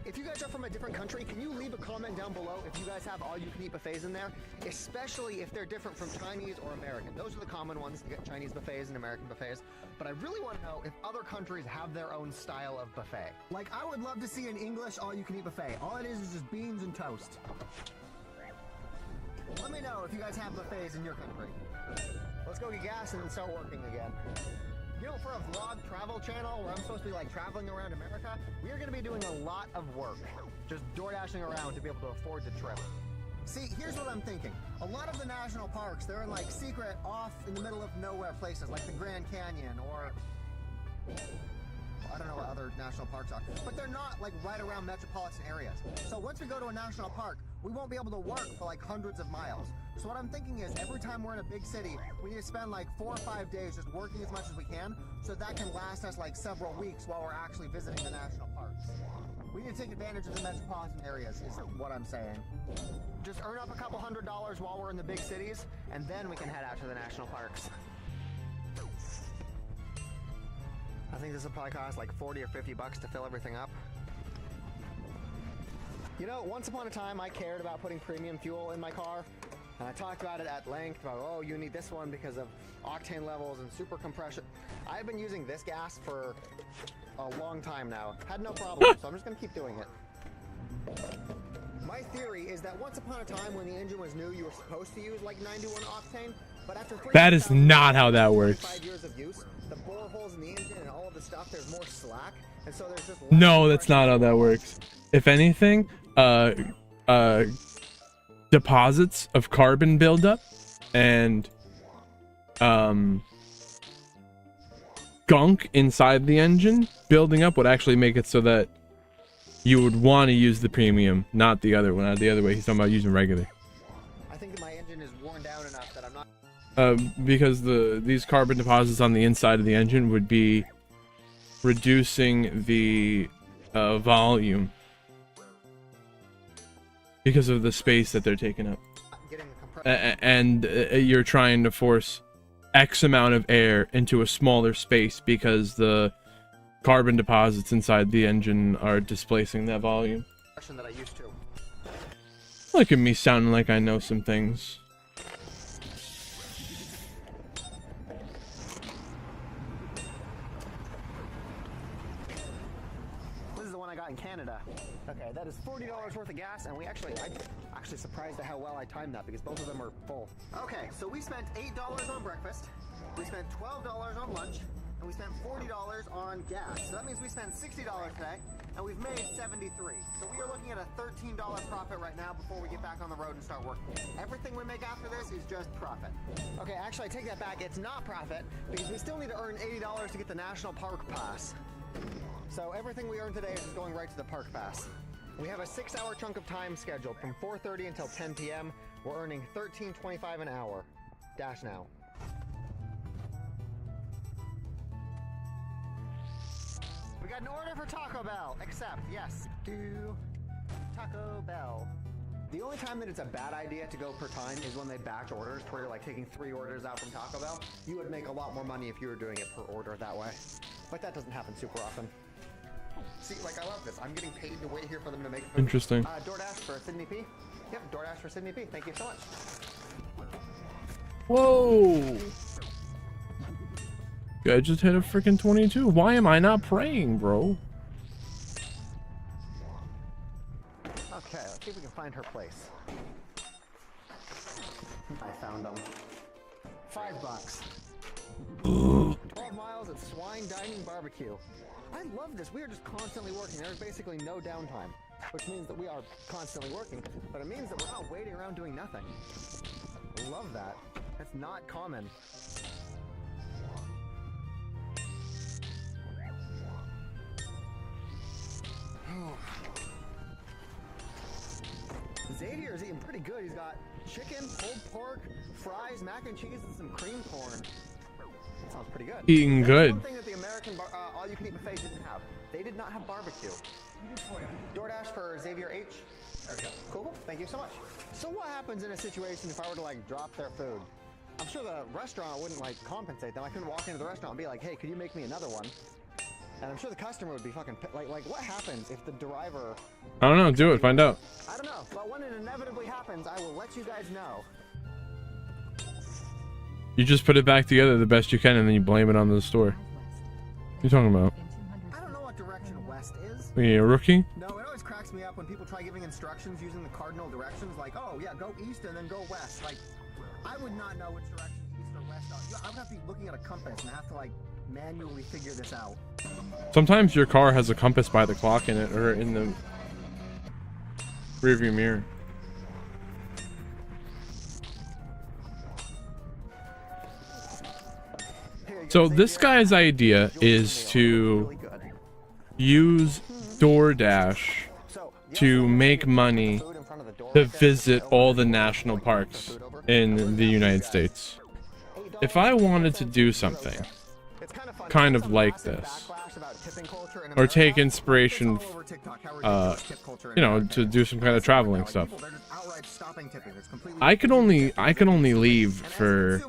if you guys are from a different country, can you leave a comment down below if you guys have all-you-can-eat buffets in there, especially if they're different from Chinese or American. Those are the common ones, you get Chinese buffets and American buffets, but I really want to know if other countries have their own style of buffet. Like, I would love to see an English all-you-can-eat buffet. All it is just beans and toast. Let me know if you guys have buffets in your country. Let's go get gas and then start working again. You know, for a vlog travel channel where I'm supposed to be like traveling around America, we are going to be doing a lot of work. Just door dashing around to be able to afford the trip. See, here's what I'm thinking. A lot of the national parks, they're in like secret, off in the middle of nowhere places like the Grand Canyon or I don't know what other national parks are, but they're not like right around metropolitan areas. So once we go to a national park, we won't be able to work for like hundreds of miles. So what I'm thinking is every time we're in a big city, we need to spend like 4 or 5 days just working as much as we can, so that can last us like several weeks while we're actually visiting the national parks. We need to take advantage of the metropolitan areas is what I'm saying. Just earn up a couple $100s while we're in the big cities, and then we can head out to the national parks. I think this will probably cost like 40 or 50 bucks to fill everything up. You know, once upon a time I cared about putting premium fuel in my car, and I talked about it at length about, oh, you need this one because of octane levels and super compression. I've been using this gas for a long time now. Had no problem, so I'm just gonna keep doing it. My theory is that once upon a time when the engine was new, you were supposed to use like 91 octane, but after That is not how that works. 5 years of use, the bore holes in the engine and all of the stuff, there's more slack, and so there's just No, that's not how that works. If anything, deposits of carbon buildup and gunk inside the engine building up would actually make it so that you would want to use the premium, not the other one. Not the other way. He's talking about using regular. I think that my engine is worn down enough that I'm not. Because these carbon deposits on the inside of the engine would be reducing the volume because of the space that they're taking up, and you're trying to force X amount of air into a smaller space because the carbon deposits inside the engine are displacing that volume. That I used to. Look at me sounding like I know some things. This is the one I got in Canada. Okay, that is $40 worth of gas, and I'm actually surprised at how well I timed that because both of them are full. Okay, so we spent $8 on breakfast, we spent $12 on lunch, and we spent $40 on gas. So that means we spent $60 today, and we've made $73. So we are looking at a $13 profit right now before we get back on the road and start working. Everything we make after this is just profit. Okay, actually I take that back. It's not profit because we still need to earn $80 to get the National Park Pass. So everything we earn today is just going right to the Park Pass. We have a 6-hour chunk of time scheduled from 4:30 until 10 p.m. We're earning $13.25 an hour. Dash now. We got an order for Taco Bell. Accept. Yes. Do Taco Bell. The only time that it's a bad idea to go per time is when they batch orders, where you're like taking 3 orders out from Taco Bell. You would make a lot more money if you were doing it per order that way. But that doesn't happen super often. See, like, I love this. I'm getting paid to wait here for them to make food. Interesting. DoorDash for Sydney P. Yep, DoorDash for Sydney P. Thank you so much. Whoa! I just hit a freaking 22. Why am I not praying, bro? Okay, let's see if we can find her place. I found them. $5. 12 miles at Swine Dining Barbecue. I love this. We are just constantly working. There's basically no downtime, which means that we are constantly working, but it means that we're not waiting around doing nothing. I love that. That's not common. Xavier is eating pretty good. He's got chicken, pulled pork, fries, mac and cheese, and some cream corn. That sounds pretty good. Eating good. One thing that the American all-you-can-eat buffet didn't have. They did not have barbecue. DoorDash for Xavier H. There we go. Cool. Thank you so much. So what happens in a situation if I were to like drop their food? I'm sure the restaurant wouldn't like compensate them. I couldn't walk into the restaurant and be like, hey, could you make me another one? And I'm sure the customer would be fucking like what happens if the driver... I don't know. Do it. Find out. I don't know, but when it inevitably happens, I will let you guys know. You just put it back together the best you can, and then you blame it on the store. What are you talking about? I don't know what direction west is. Are you a rookie? No, it always cracks me up when people try giving instructions using the cardinal directions, like, oh yeah, go east and then go west. Like, I would not know which direction east or west are. I would have to be looking at a compass and have to like manually figure this out. Sometimes your car has a compass by the clock in it, or in the rearview mirror. So this guy's idea is to use DoorDash to make money to visit all the national parks in the United States. If I wanted to do something kind of like this, or take inspiration, you know, to do some kind of traveling stuff, I could only leave for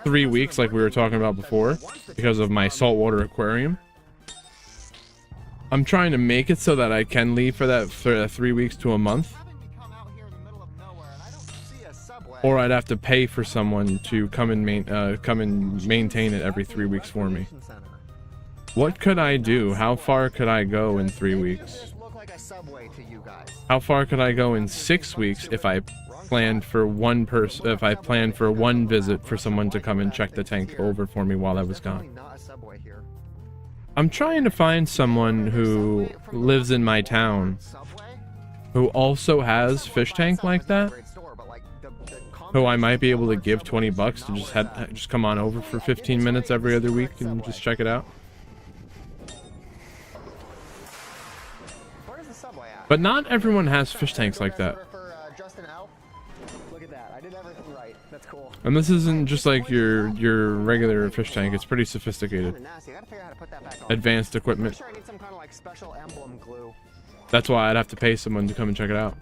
3 weeks, like we were talking about before, because of my saltwater aquarium. I'm trying to make it so that I can leave for that 3 weeks to a month, or I'd have to pay for someone to come and maintain it every 3 weeks for me. What could I do? How far could I go in 3 weeks? How far could I go in 6 weeks if I planned for one person? If I planned for one visit for someone to come and check the tank over for me while I was gone? I'm trying to find someone who lives in my town who also has fish tank like that, who I might be able to give 20 bucks to just come on over for 15 minutes every other week and just check it out. But not everyone has fish tanks like that. And this isn't just like your regular fish tank. It's pretty sophisticated. Advanced equipment. That's why I'd have to pay someone to come and check it out.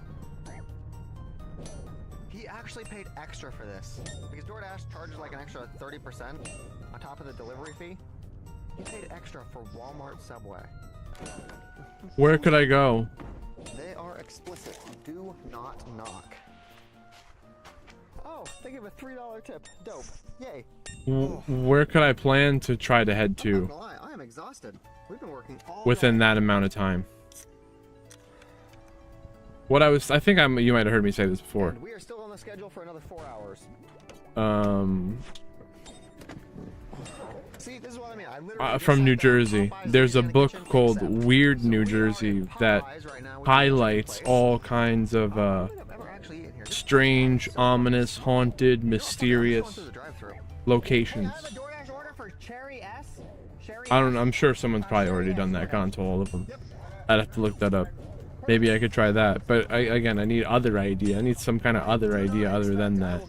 He actually paid extra for this because DoorDash charges like an extra 30% on top of the delivery fee. He paid extra for Walmart Subway. Where could I go? They are explicit. Do not knock. Oh, they give a $3 tip. Dope. Yay. Where could I plan to try to head to? I'm not gonna lie, I am exhausted. We've been working all within day. that amount of time. I think you might have heard me say this before. And we are still on the schedule for another 4 hours. See, this is what I mean. I literally From New Jersey. There's a book called Weird New Jersey that highlights all kinds of strange, ominous, haunted, mysterious locations. I don't know. I'm sure someone's probably already done that, gone to all of them. I'd have to look that up. Maybe I could try that. But again, I need other idea. I need some kind of other idea other than that.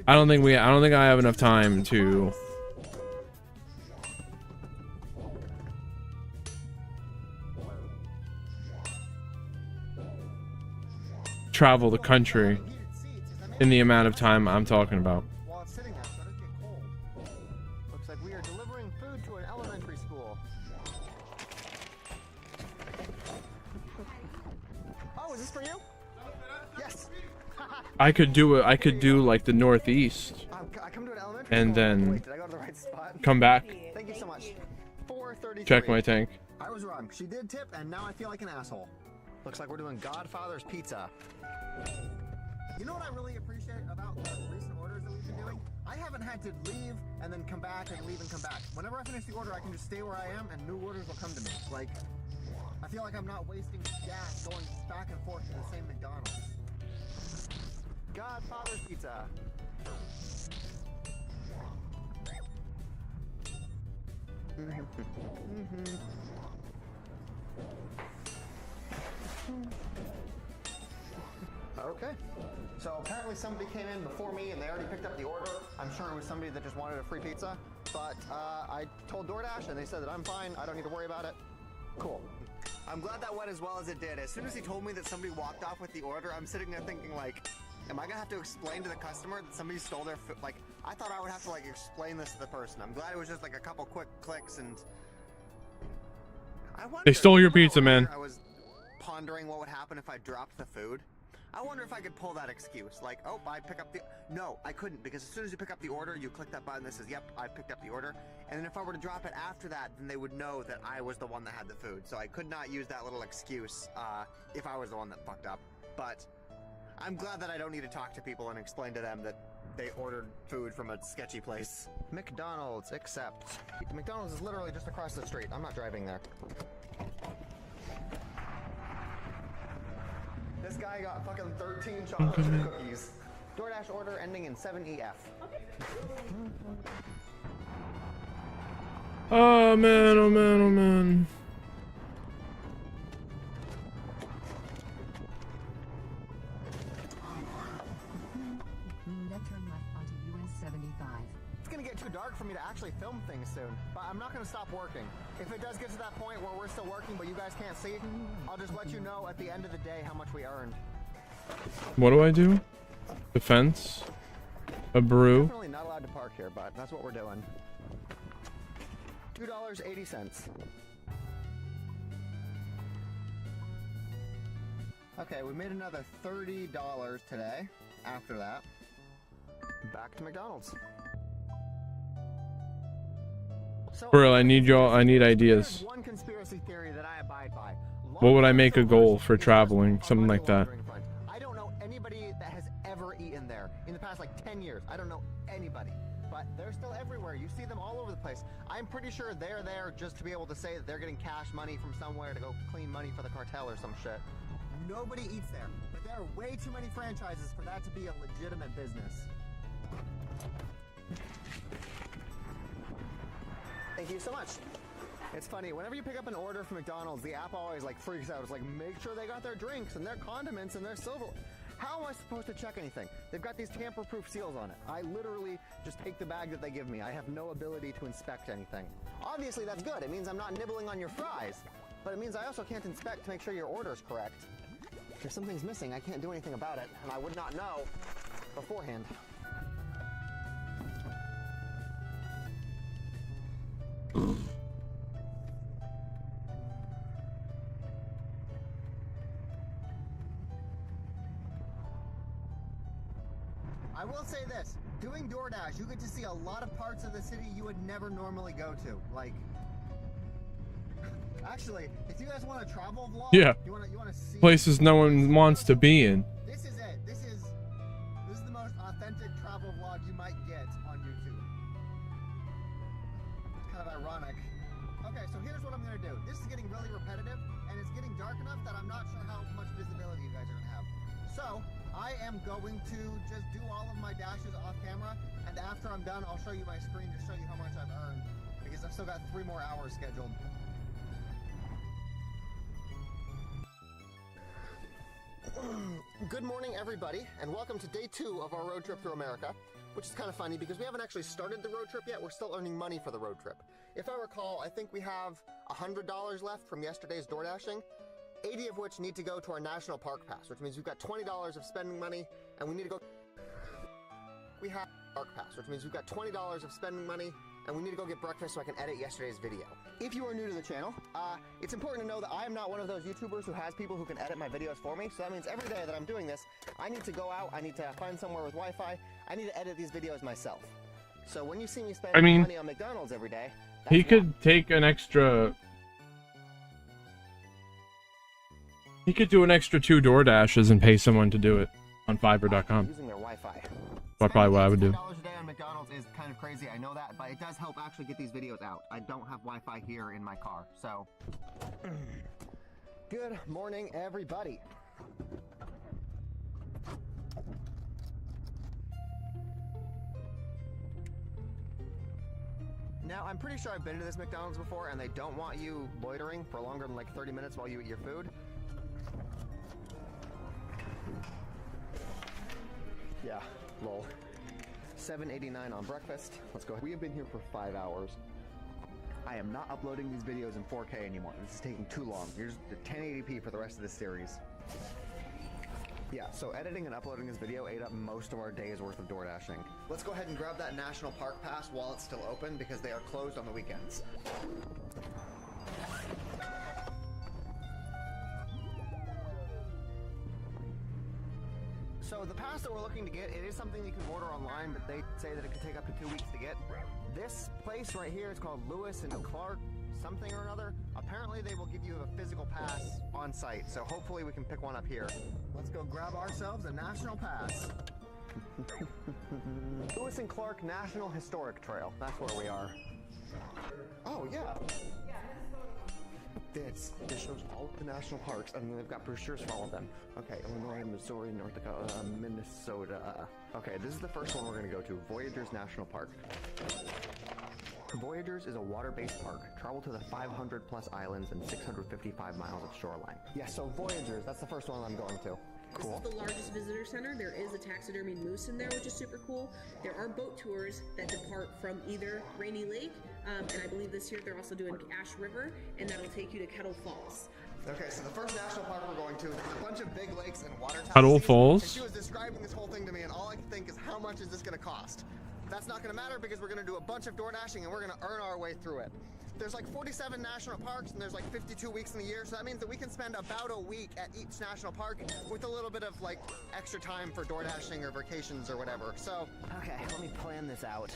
I don't think I have enough time to travel the country in the amount of time I'm talking about. While it's sitting there, so it doesn't get cold. Looks like we are delivering food to an elementary school. Oh, is this for you? Yes. I could do like the Northeast, and then come back, Thank you so much. 4:33. check my tank. I was wrong. She did tip, and now I feel like an asshole. Looks like we're doing Godfather's Pizza. You know what I really appreciate about the recent orders that we've been doing? I haven't had to leave and then come back and leave and come back. Whenever I finish the order, I can just stay where I am, and new orders will come to me. Like, I feel like I'm not wasting gas going back and forth to the same McDonald's. Godfather's Pizza. Okay. So apparently somebody came in before me and they already picked up the order. I'm sure it was somebody that just wanted a free pizza. but I told DoorDash and they said that I'm fine. I don't need to worry about it. Cool. I'm glad that went as well as it did. As soon as he told me that somebody walked off with the order, I'm sitting there thinking like, am I gonna have to explain to the customer that somebody stole their food? Like, I thought I would have to like explain this to the person. I'm glad it was just like a couple quick clicks and... They stole your pizza, man. I was pondering what would happen if I dropped the food. I wonder if I could pull that excuse. Like, oh, I pick up the... No, I couldn't, because as soon as you pick up the order, you click that button that says, yep, I picked up the order. And then if I were to drop it after that, then they would know that I was the one that had the food. So I could not use that little excuse if I was the one that fucked up. But I'm glad that I don't need to talk to people and explain to them that they ordered food from a sketchy place. McDonald's, except... McDonald's is literally just across the street. I'm not driving there. This guy got fucking 13 chocolate chip cookies. DoorDash order ending in 7EF. Oh man, oh man, oh man. Then turn left onto US 75. It's gonna get too dark for me to actually film things soon, but I'm not gonna stop working. If it does get to that point where we're still working but you guys can't see, I'll just let you know at the end of the day how much we earned. What do I do? Defense? A brew? Definitely not allowed to park here, but that's what we're doing. $2.80. Okay, we made another $30 today. After that, back to McDonald's. So, Bro, I need ideas. there's one conspiracy theory that I abide by. What would I make a goal for traveling? Something like that. I don't know anybody that has ever eaten there in the past like 10 years. I don't know anybody. But they're still everywhere. You see them all over the place. I'm pretty sure they're there just to be able to say that they're getting cash money from somewhere to go clean money for the cartel or some shit. Nobody eats there, but there are way too many franchises for that to be a legitimate business. Thank you so much. It's funny, whenever you pick up an order from McDonald's, the app always like freaks out. It's like, make sure they got their drinks and their condiments and their silver. How am I supposed to check anything? They've got these tamper-proof seals on it. I literally just take the bag that they give me. I have no ability to inspect anything. Obviously that's good. It means I'm not nibbling on your fries. But it means I also can't inspect to make sure your order is correct. If something's missing, I can't do anything about it, and I would not know beforehand. I will say this, doing DoorDash, you get to see a lot of parts of the city you would never normally go to. Like, actually, if you guys want a travel vlog, Yeah. you want to see Places no one wants to be in. This is it. This is the most authentic travel vlog you might get on YouTube. It's kind of ironic. Okay, so here's what I'm gonna do. This is getting really repetitive, and it's getting dark enough that I'm not sure how much visibility you guys are gonna have. So I am going to just do all of my dashes off camera, and after I'm done, I'll show you my screen to show you how much I've earned, because I've still got 3 more hours scheduled. Good morning, everybody, and welcome to day 2 of our road trip through America, which is kind of funny because we haven't actually started the road trip yet. We're still earning money for the road trip. If I recall, I think we have $100 left from yesterday's door dashing, 80 of which need to go to our national park pass, which means we've got $20 of spending money, and we need to go... We have park pass, which means we've got $20 of spending money, and we need to go get breakfast so I can edit yesterday's video. If you are new to the channel, it's important to know that I am not one of those YouTubers who has people who can edit my videos for me, so that means every day that I'm doing this, I need to go out, I need to find somewhere with Wi-Fi, I need to edit these videos myself. So when you see me spend money on McDonald's every day, He could take an extra... He could do an extra 2 door dashes and pay someone to do it on Fiverr.com. using their Wi-Fi. That's probably what I would do. $10 a day on McDonald's is kind of crazy, I know that, but it does help actually get these videos out. I don't have Wi-Fi here in my car, so... Good morning, everybody. Now, I'm pretty sure I've been to this McDonald's before, and they don't want you loitering for longer than like 30 minutes while you eat your food. Yeah, lol. $7.89 on breakfast. Let's go. We have been here for 5 hours. I am not uploading these videos in 4K anymore. This is taking too long. Here's the 1080p for the rest of this series. Yeah, so editing and uploading this video ate up most of our day's worth of door dashing. Let's go ahead and grab that National Park Pass while it's still open because they are closed on the weekends. So the pass that we're looking to get, it is something you can order online, but they say that it can take up to 2 weeks to get. This place right here is called Lewis and Clark something or another. Apparently they will give you a physical pass on site, so hopefully we can pick one up here. Let's go grab ourselves a National Pass. Lewis and Clark National Historic Trail. That's where we are. Oh, yeah. This shows all of the national parks, and they've got brochures for all of them. Okay, Illinois, Missouri, North Dakota, Minnesota. Okay, this is the first one we're going to go to, Voyageurs National Park. Voyageurs is a water-based park. Travel to the 500 plus islands and 655 miles of shoreline. Yeah, so Voyageurs, that's the first one I'm going to. Cool. This is the largest visitor center. There is a taxidermied moose in there, which is super cool. There are boat tours that depart from either Rainy Lake, and I believe this year they're also doing Ash River, and that'll take you to Kettle Falls. Okay, so the first national park we're going to is a bunch of big lakes and water taxis. Kettle Falls? And she was describing this whole thing to me, and all I could think is, how much is this going to cost? That's not going to matter because we're going to do a bunch of door dashing and we're going to earn our way through it. There's like 47 national parks and there's like 52 weeks in the year, so that means that we can spend about a week at each national park with a little bit of like extra time for door dashing or vacations or whatever. So, okay, let me plan this out.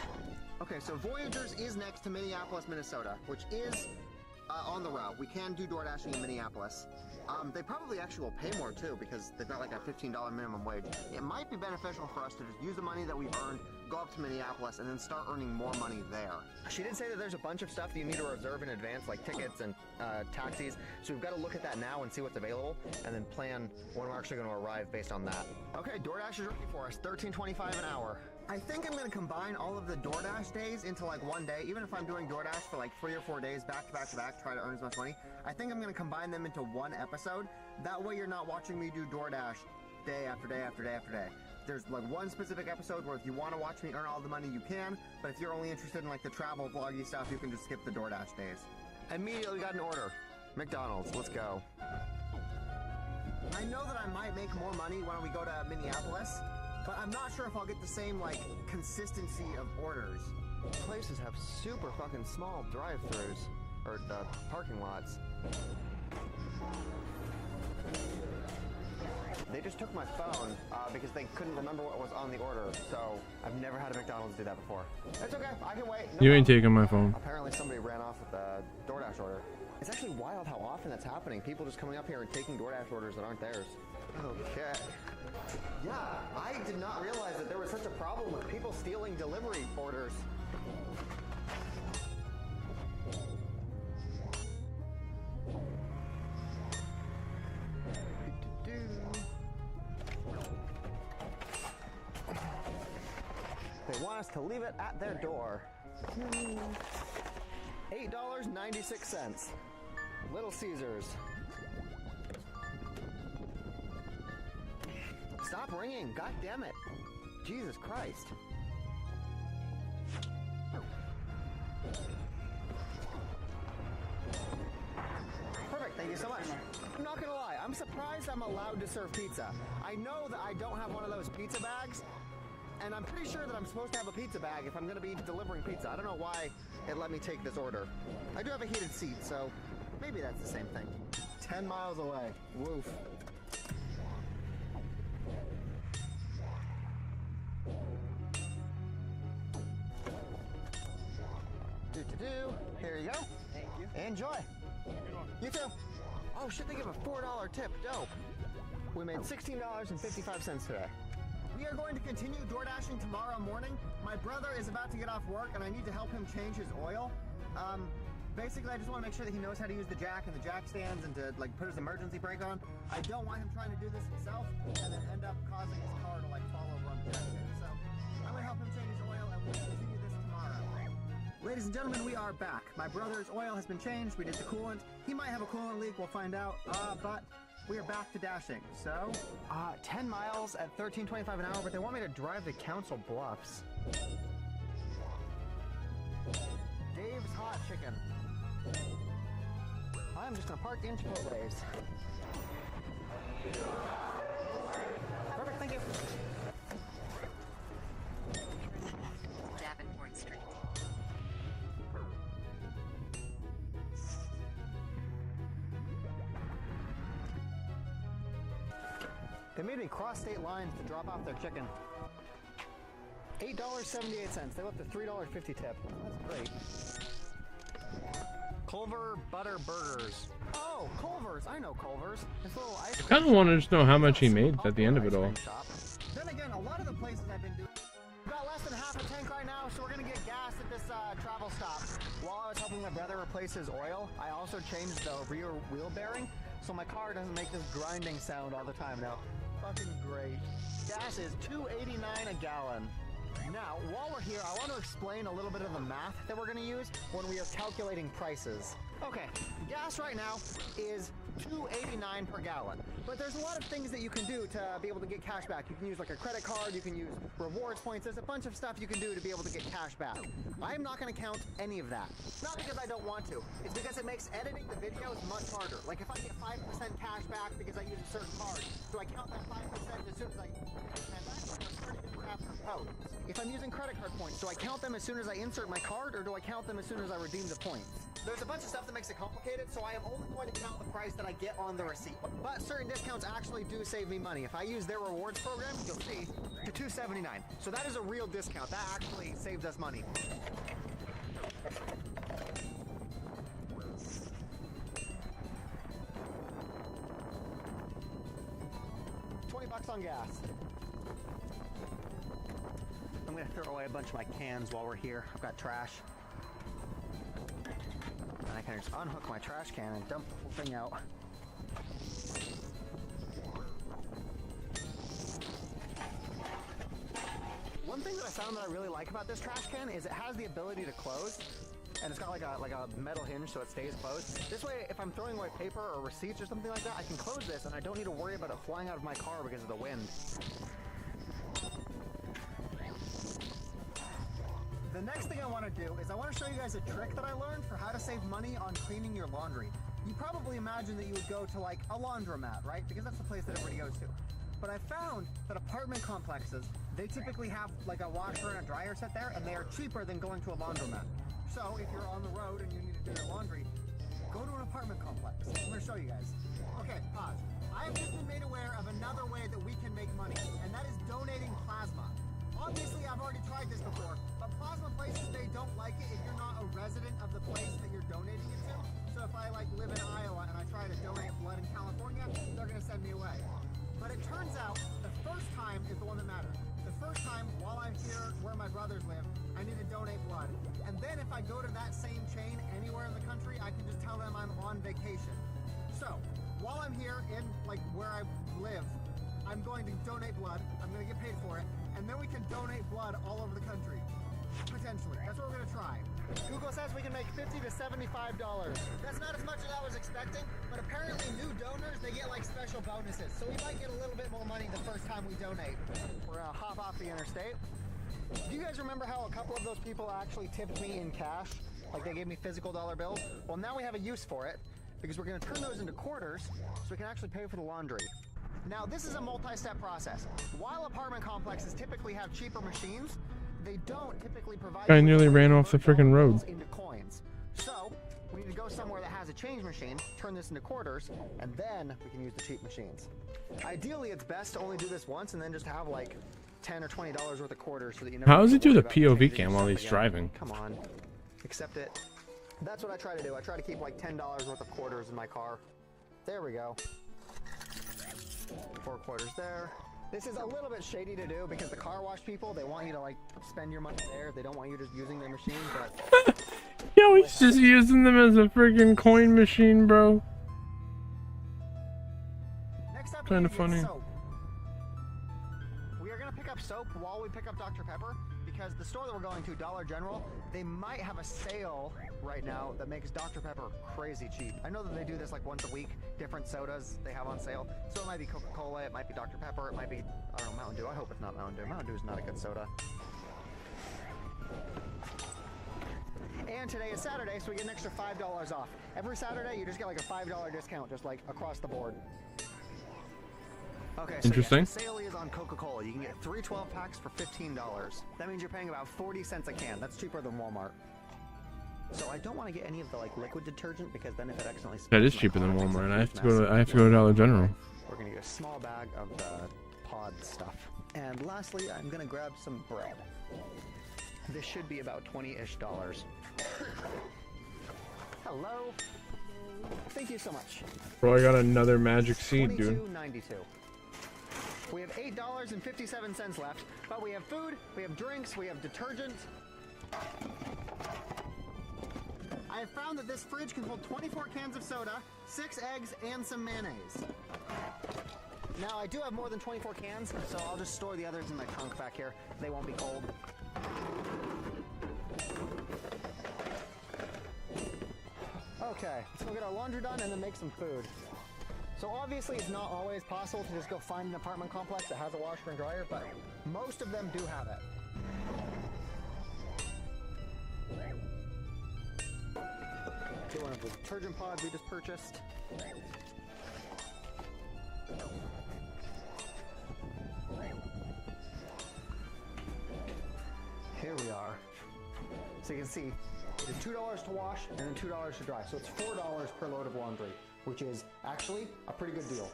Okay, so Voyageurs is next to Minneapolis, Minnesota, which is on the route. We can do door dashing in Minneapolis. They probably actually will pay more too because they've got like a $15 minimum wage. It might be beneficial for us to just use the money that we've earned, go up to Minneapolis, and then start earning more money there. She did say that there's a bunch of stuff that you need to reserve in advance, like tickets and taxis. So we've got to look at that now and see what's available, and then plan when we're actually going to arrive based on that. Okay, DoorDash is ready for us, $13.25 an hour. I think I'm going to combine all of the DoorDash days into like one day, even if I'm doing DoorDash for like 3 or 4 days back to back to back, try to earn as much money. I think I'm going to combine them into one episode. That way you're not watching me do DoorDash day after day after day after day. There's like one specific episode where if you want to watch me earn all the money, you can, but if you're only interested in like the travel vloggy stuff, you can just skip the DoorDash days. Immediately got an order. McDonald's, let's go. I know that I might make more money when we go to Minneapolis, but I'm not sure if I'll get the same, like, consistency of orders. Places have super fucking small drive-thrus, or parking lots. They just took my phone because they couldn't remember what was on the order, so I've never had a McDonald's do that before. It's okay, I can wait. You ain't taking my phone. Apparently somebody ran off with a DoorDash order. It's actually wild how often that's happening. People just coming up here and taking DoorDash orders that aren't theirs. Okay. Yeah, I did not realize that there was such a problem with people stealing delivery orders. They want us to leave it at their door. $8.96. Little Caesars. Stop ringing, god damn it. Jesus Christ. Perfect, thank you so much. I'm not gonna lie, I'm surprised I'm allowed to serve pizza. I know that I don't have one of those pizza bags, and I'm pretty sure that I'm supposed to have a pizza bag if I'm gonna be delivering pizza. I don't know why it let me take this order. I do have a heated seat, so maybe that's the same thing. 10 miles away, woof. Here you go. Thank you. Enjoy. You too. Oh shit, they give a $4 tip. Dope. We made $16.55 today. We are going to continue door dashing tomorrow morning. My brother is about to get off work and I need to help him change his oil. Basically I just want to make sure that he knows how to use the jack and the jack stands and to like put his emergency brake on. I don't want him trying to do this himself and then end up causing his car to like fall over on the jack stand. So I'm going to help him change his oil and we'll continue this tomorrow. Ladies and gentlemen, we are back. My brother's oil has been changed. We did the coolant. He might have a coolant leak. We'll find out. But we are back to dashing. So, 10 miles at $13.25 an hour, but they want me to drive to Council Bluffs. Dave's Hot Chicken. I'm just gonna park in Chipotle's. Perfect, thank you. Davenport Street. They made me cross state lines to drop off their chicken. $8.78. They left a $3.50 tip. That's great. Culver Butter Burgers. Oh, Culver's. I know Culver's. This little ice I kind of want to just know how much he made at the end of it all. Then again, a lot of the places I've been doing. We've got less than half a tank right now, so we're gonna get gas at this travel stop. While I was helping my brother replace his oil, I also changed the rear wheel bearing, so my car doesn't make this grinding sound all the time now. Fucking great. Gas is $2.89 a gallon. Now, while we're here, I want to explain a little bit of the math that we're going to use when we are calculating prices. Okay, gas right now is $2.89 per gallon, but there's a lot of things that you can do to be able to get cash back. You can use like a credit card, you can use rewards points, there's a bunch of stuff you can do to be able to get cash back. I'm not going to count any of that. Not because I don't want to, it's because it makes editing the videos much harder. Like if I get 5% cash back because I use a certain card, do I count that 5% as soon as I after post? If I'm using credit card points, do I count them as soon as I insert my card, or do I count them as soon as I redeem the points? There's a bunch of stuff that makes it complicated, so I am only going to count the price that I get on the receipt. But certain discounts actually do save me money. If I use their rewards program, you'll see, to $2.79. So that is a real discount. That actually saved us money. $20 on gas. I'm gonna throw away a bunch of my cans while we're here. I've got trash. And I can just unhook my trash can and dump the whole thing out. One thing that I found that I really like about this trash can is it has the ability to close. And it's got like a metal hinge so it stays closed. This way, if I'm throwing away paper or receipts or something like that, I can close this and I don't need to worry about it flying out of my car because of the wind. The next thing I want to do is I want to show you guys a trick that I learned for how to save money on cleaning your laundry. You probably imagine that you would go to like a laundromat, right? Because that's the place that everybody goes to. But I found that apartment complexes, they typically have like a washer and a dryer set there, and they are cheaper than going to a laundromat. So if you're on the road and you need to do your laundry, go to an apartment complex. I'm going to show you guys. Okay, pause. I have just been made aware of another way that we can make money, and that is donating plasma. Obviously, I've already tried this before, but plasma places, they don't like it if you're not a resident of the place that you're donating it to. So if I like live in Iowa and I try to donate blood in California, they're going to send me away. But it turns out the first time is the one that matters. The first time, while I'm here where my brothers live, I need to donate blood. And then if I go to that same chain anywhere in the country, I can just tell them I'm on vacation. So, while I'm here in like where I live, I'm going to donate blood. I'm going to get paid for it. And then we can donate blood all over the country. Potentially. That's what we're going to try. Google says we can make $50 to $75. That's not as much as I was expecting, but apparently new donors, they get like special bonuses. So we might get a little bit more money the first time we donate. We're going to hop off the interstate. Do you guys remember how a couple of those people actually tipped me in cash? Like they gave me physical dollar bills? Well, now we have a use for it because we're going to turn those into quarters so we can actually pay for the laundry. Now, this is a multi-step process. While apartment complexes typically have cheaper machines, they don't typically provide. I nearly ran off the freaking road. Into coins. So we need to go somewhere that has a change machine, turn this into quarters, and then we can use the cheap machines. Ideally, it's best to only do this once and then just have like $10 or $20 worth of quarters so that you never. How does he do the POV cam while he's driving? Come on, accept it. That's what I try to do. I try to keep like $10 worth of quarters in my car. There we go. 4 quarters there. This is a little bit shady to do because the car wash people, they want you to like spend your money there. They don't want you just using their machine, but Yo, he's just using them as a freaking coin machine, bro. Next up, Kind of funny. soap. We are gonna pick up soap while we pick up Dr. Pepper because the store that we're going to, Dollar General, they might have a sale right now that makes Dr. Pepper crazy cheap. I know that they do this like once a week, different sodas they have on sale. So it might be Coca-Cola, it might be Dr. Pepper, it might be, I don't know, Mountain Dew. I hope it's not Mountain Dew. Mountain Dew is not a good soda. And today is Saturday, so we get an extra $5 off. Every Saturday, you just get like a $5 discount, just like across the board. Okay, so Interesting. yes, the sale is on Coca-Cola. You can get 3 12-packs for $15. That means you're paying about 40 cents a can. That's cheaper than Walmart. So I don't want to get any of the like liquid detergent because then if it accidentally That is spills cheaper in my than car, Walmart. it's a huge I have to mess. go to Dollar General. We're gonna get a small bag of the pod stuff. And lastly, I'm gonna grab some bread. This should be about $20-ish. Hello. Thank you so much. Bro, I got another magic seed, dude. $22.92. We have $8.57 left, but we have food, we have drinks, we have detergent. I have found that this fridge can hold 24 cans of soda, 6 eggs, and some mayonnaise. Now, I do have more than 24 cans, so I'll just store the others in my trunk back here. They won't be cold. Okay, let's go get our laundry done and then make some food. So obviously it's not always possible to just go find an apartment complex that has a washer and dryer, but most of them do have it. Get one of the detergent pods we just purchased. Here we are. So you can see it is $2 to wash and then $2 to dry. So it's $4 per load of laundry, which is actually a pretty good deal.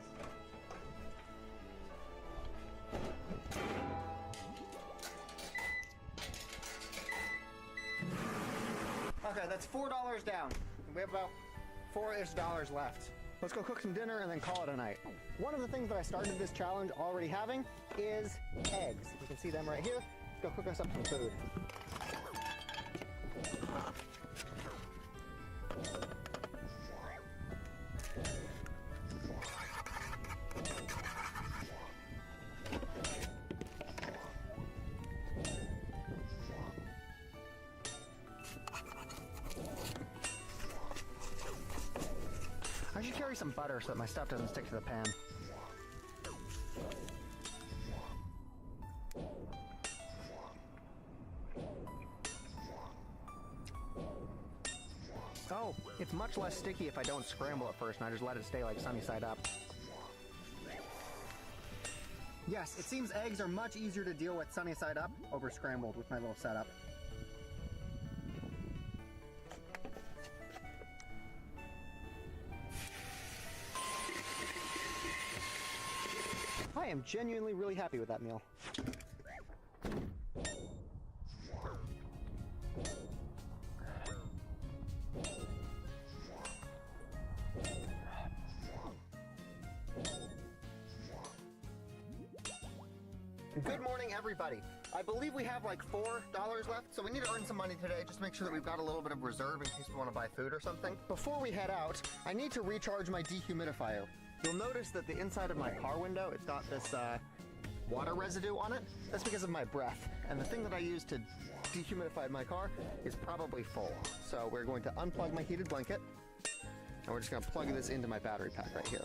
Okay, that's $4 down. We have about $4-ish left. Let's go cook some dinner and then call it a night. One of the things that I started this challenge already having is eggs. You can see them right here. Let's go cook us up some food. I should carry some butter so that my stuff doesn't stick to the pan. Oh, it's much less sticky if I don't scramble it first and I just let it stay like sunny side up. Yes, it seems eggs are much easier to deal with sunny side up over scrambled with my little setup. I am genuinely really happy with that meal. Good morning, everybody. I believe we have like $4 left, so we need to earn some money today. Just make sure that we've got a little bit of reserve in case we want to buy food or something. Before we head out, I need to recharge my dehumidifier. You'll notice that the inside of my car window, it's got this water residue on it. That's because of my breath. And the thing that I use to dehumidify my car is probably full. So we're going to unplug my heated blanket, and we're just going to plug this into my battery pack right here.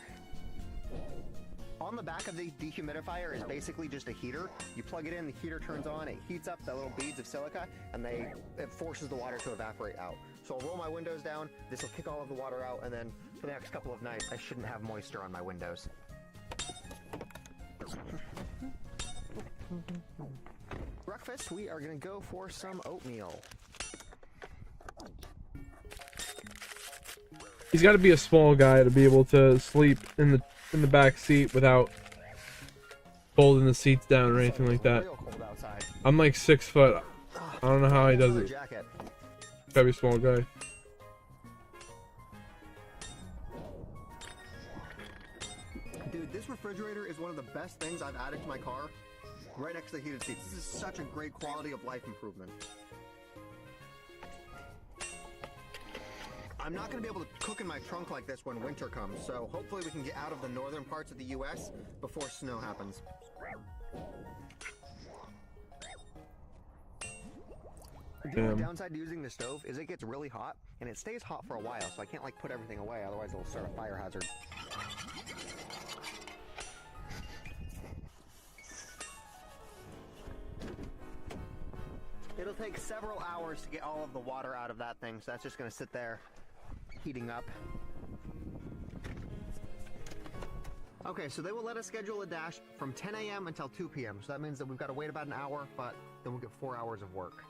On the back of the dehumidifier is basically just a heater. You plug it in, the heater turns on, it heats up the little beads of silica, and it forces the water to evaporate out. So I'll roll my windows down, this will kick all of the water out, and then for the next couple of nights, I shouldn't have moisture on my windows. Breakfast, we are gonna go for some oatmeal. He's got to be a small guy to be able to sleep in the back seat without folding the seats down or anything like that. I'm like 6 foot. I don't know how he does it. Gotta be a small guy. Dude, this refrigerator is one of the best things I've added to my car. Right next to the heated seats. This is such a great quality of life improvement. I'm not going to be able to cook in my trunk like this when winter comes, so hopefully we can get out of the northern parts of the US before snow happens. The only downside to using the stove is it gets really hot, and it stays hot for a while, so I can't like put everything away, otherwise it'll start a fire hazard. It it'll take several hours to get all of the water out of that thing, so that's just gonna sit there heating up. Okay, so they will let us schedule a dash from 10 a.m. until 2 p.m. So that means that we've got to wait about an hour, but then we'll get 4 hours of work.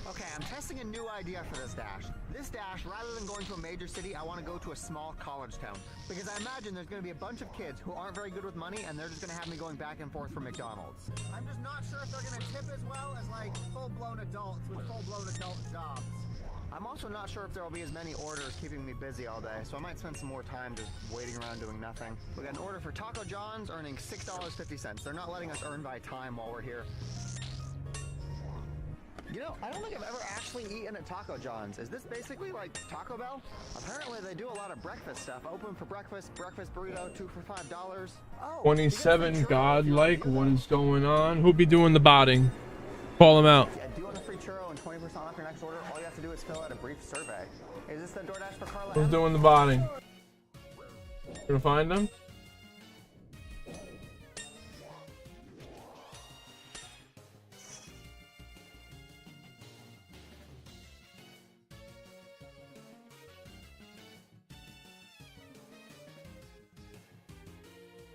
Okay, I'm testing a new idea for this dash. This dash, rather than going to a major city, I want to go to a small college town. Because I imagine there's going to be a bunch of kids who aren't very good with money, and they're just going to have me going back and forth from McDonald's. I'm just not sure if they're going to tip as well as, like, full-blown adults with full-blown adult jobs. I'm also not sure if there will be as many orders keeping me busy all day, so I might spend some more time just waiting around doing nothing. We got an order for Taco John's, earning $6.50. They're not letting us earn by time while we're here. You know, I don't think I've ever actually eaten at Taco John's. Is this basically like Taco Bell? Apparently they do a lot of breakfast stuff. Open for breakfast, breakfast burrito, 2 for $5. Oh, 27 godlike. What is going on? Who'll be doing the botting? Call him out. Yeah, do you want a free churro and 20% off your next order? All you have to do is fill out a brief survey. Is this the DoorDash for Carla? Who's doing the botting? Gonna find them?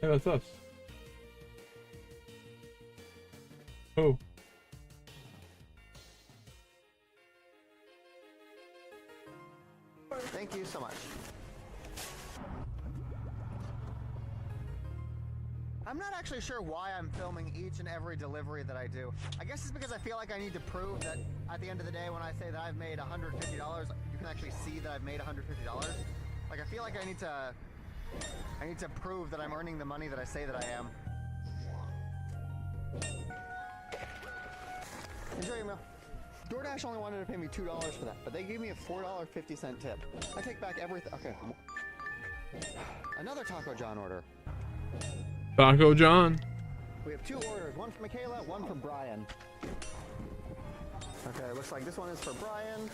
Yeah, that's us. Oh. Thank you so much. I'm not actually sure why I'm filming each and every delivery that I do. I guess it's because I feel like I need to prove that at the end of the day when I say that I've made $150, you can actually see that I've made $150. Like, I feel like I need to prove that I'm earning the money that I say that I am. Enjoy your meal. DoorDash only wanted to pay me $2 for that, but they gave me a $4.50 tip. I take back everything. Okay. Another Taco John order. Taco John. We have 2 orders, one for Michaela, one for Brian. Okay, looks like this one is for Brian,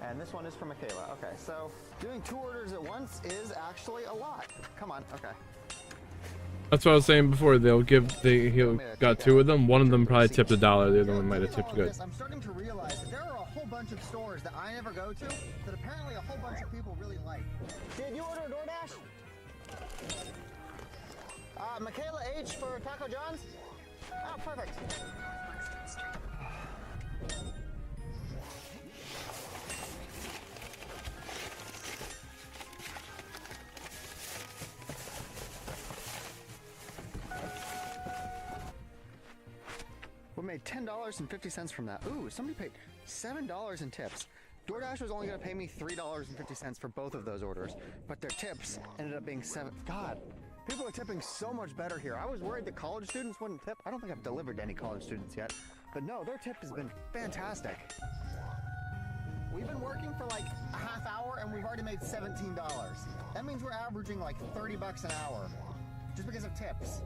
and this one is for Michaela. Okay, so doing 2 orders at once is actually a lot. Come on, okay. That's what I was saying before. He'll got 2 of them. One of them probably tipped $1. The other one might have tipped good. I'm starting to realize that there are a whole bunch of stores that I never go to that apparently a whole bunch of people really like. Did you order DoorDash? Michaela H for Taco John's? Oh, perfect. We made $10.50 from that. Ooh, somebody paid $7 in tips. DoorDash was only going to pay me $3.50 for both of those orders, but their tips ended up being $7. God, people are tipping so much better here. I was worried that college students wouldn't tip. I don't think I've delivered to any college students yet, but no, their tip has been fantastic. We've been working for like a half hour and we've already made $17. That means we're averaging like $30 an hour just because of tips.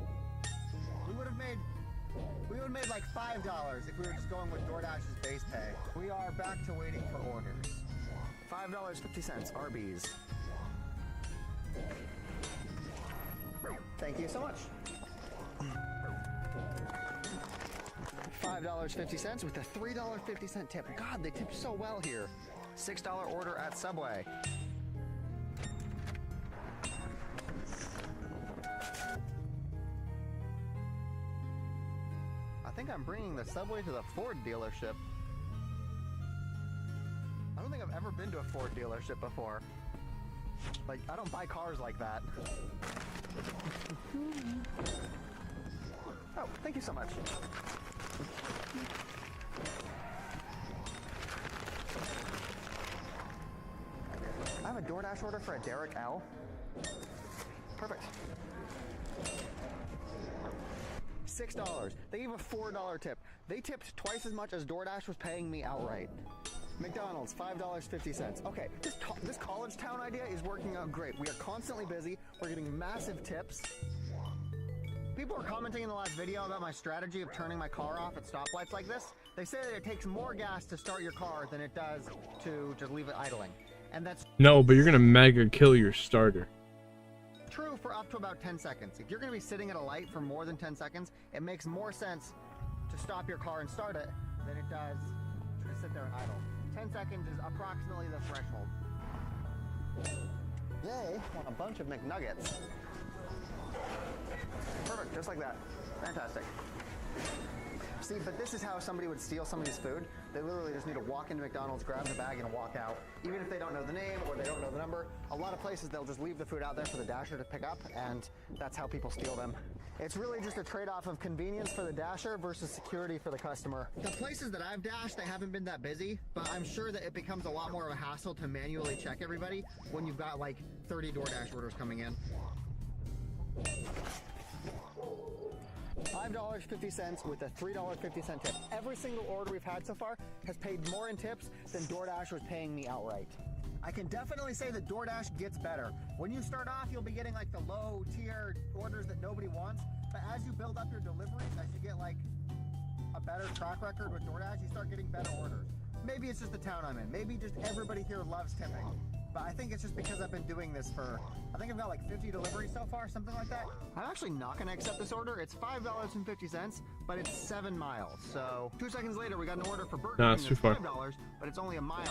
We would have made like $5 if we were just going with DoorDash's base pay. We are back to waiting for orders. $5.50, Arby's. Thank you so much. $5.50 with a $3.50 tip. God, they tip so well here. $6 order at Subway. I think I'm bringing the Subway to the Ford dealership. I don't think I've ever been to a Ford dealership before. Like, I don't buy cars like that. Oh, thank you so much. I have a DoorDash order for a Derek L. Perfect. $6. They gave a $4 tip. They tipped twice as much as DoorDash was paying me outright. McDonald's, $5.50. Okay, this college town idea is working out great. We are constantly busy. We're getting massive tips. People are commenting in the last video about my strategy of turning my car off at stoplights like this. They say that it takes more gas to start your car than it does to just leave it idling. And that's No, but you're gonna mega kill your starter. true for up to about 10 seconds. If you're gonna be sitting at a light for more than 10 seconds, it makes more sense to stop your car and start it than it does to just sit there and idle. 10 seconds is approximately the threshold. They want a bunch of McNuggets. Perfect, just like that. Fantastic. See, but this is how somebody would steal somebody's food. They literally just need to walk into McDonald's, grab the bag, and walk out. Even if they don't know the name or they don't know the number, a lot of places they'll just leave the food out there for the dasher to pick up, and that's how people steal them. It's really just a trade-off of convenience for the dasher versus security for the customer. The places that I've dashed, they haven't been that busy, but I'm sure that it becomes a lot more of a hassle to manually check everybody when you've got like 30 DoorDash orders coming in. $5.50 with a $3.50 tip. Every single order we've had so far has paid more in tips than DoorDash was paying me outright. I can definitely say that DoorDash gets better. When you start off, you'll be getting like the low tier orders that nobody wants, but as you build up your deliveries, as you get like a better track record with DoorDash, you start getting better orders. Maybe it's just the town I'm in. Maybe just everybody here loves tipping. But I think it's just because I've been doing this for, I think I've got like 50 deliveries so far, something like that. I'm actually not gonna accept this order. It's $5.50, but it's 7 miles. So 2 seconds later, we got an order for Burger King it's too that's far. $5, but it's only 1.5 miles.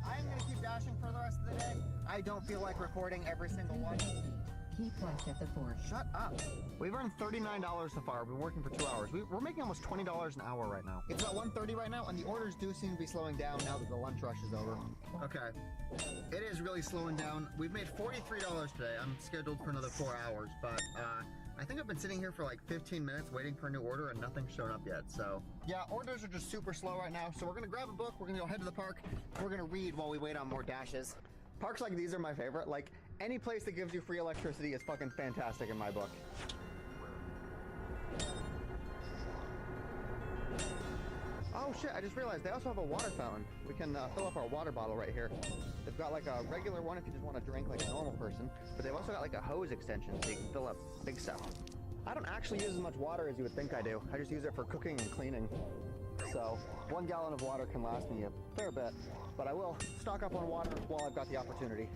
I'm gonna keep dashing for the rest of the day. I don't feel like recording every single one. Keep watch at the fort. Shut up. We've earned $39 so far. We've been working for 2 hours. We're making almost $20 an hour right now. It's about 1:30 right now, and the orders do seem to be slowing down now that the lunch rush is over. Okay. It is really slowing down. We've made $43 today. I'm scheduled for another 4 hours, but I think I've been sitting here for like 15 minutes waiting for a new order and nothing's shown up yet. So yeah, orders are just super slow right now. So we're gonna grab a book, we're gonna go head to the park, we're gonna read while we wait on more dashes. Parks like these are my favorite. Like, any place that gives you free electricity is fucking fantastic in my book. Oh shit, I just realized they also have a water fountain. We can fill up our water bottle right here. They've got like a regular one if you just want to drink like a normal person, but they've also got like a hose extension so you can fill up big stuff. I don't actually use as much water as you would think I do. I just use it for cooking and cleaning. So 1 gallon of water can last me a fair bit, but I will stock up on water while I've got the opportunity.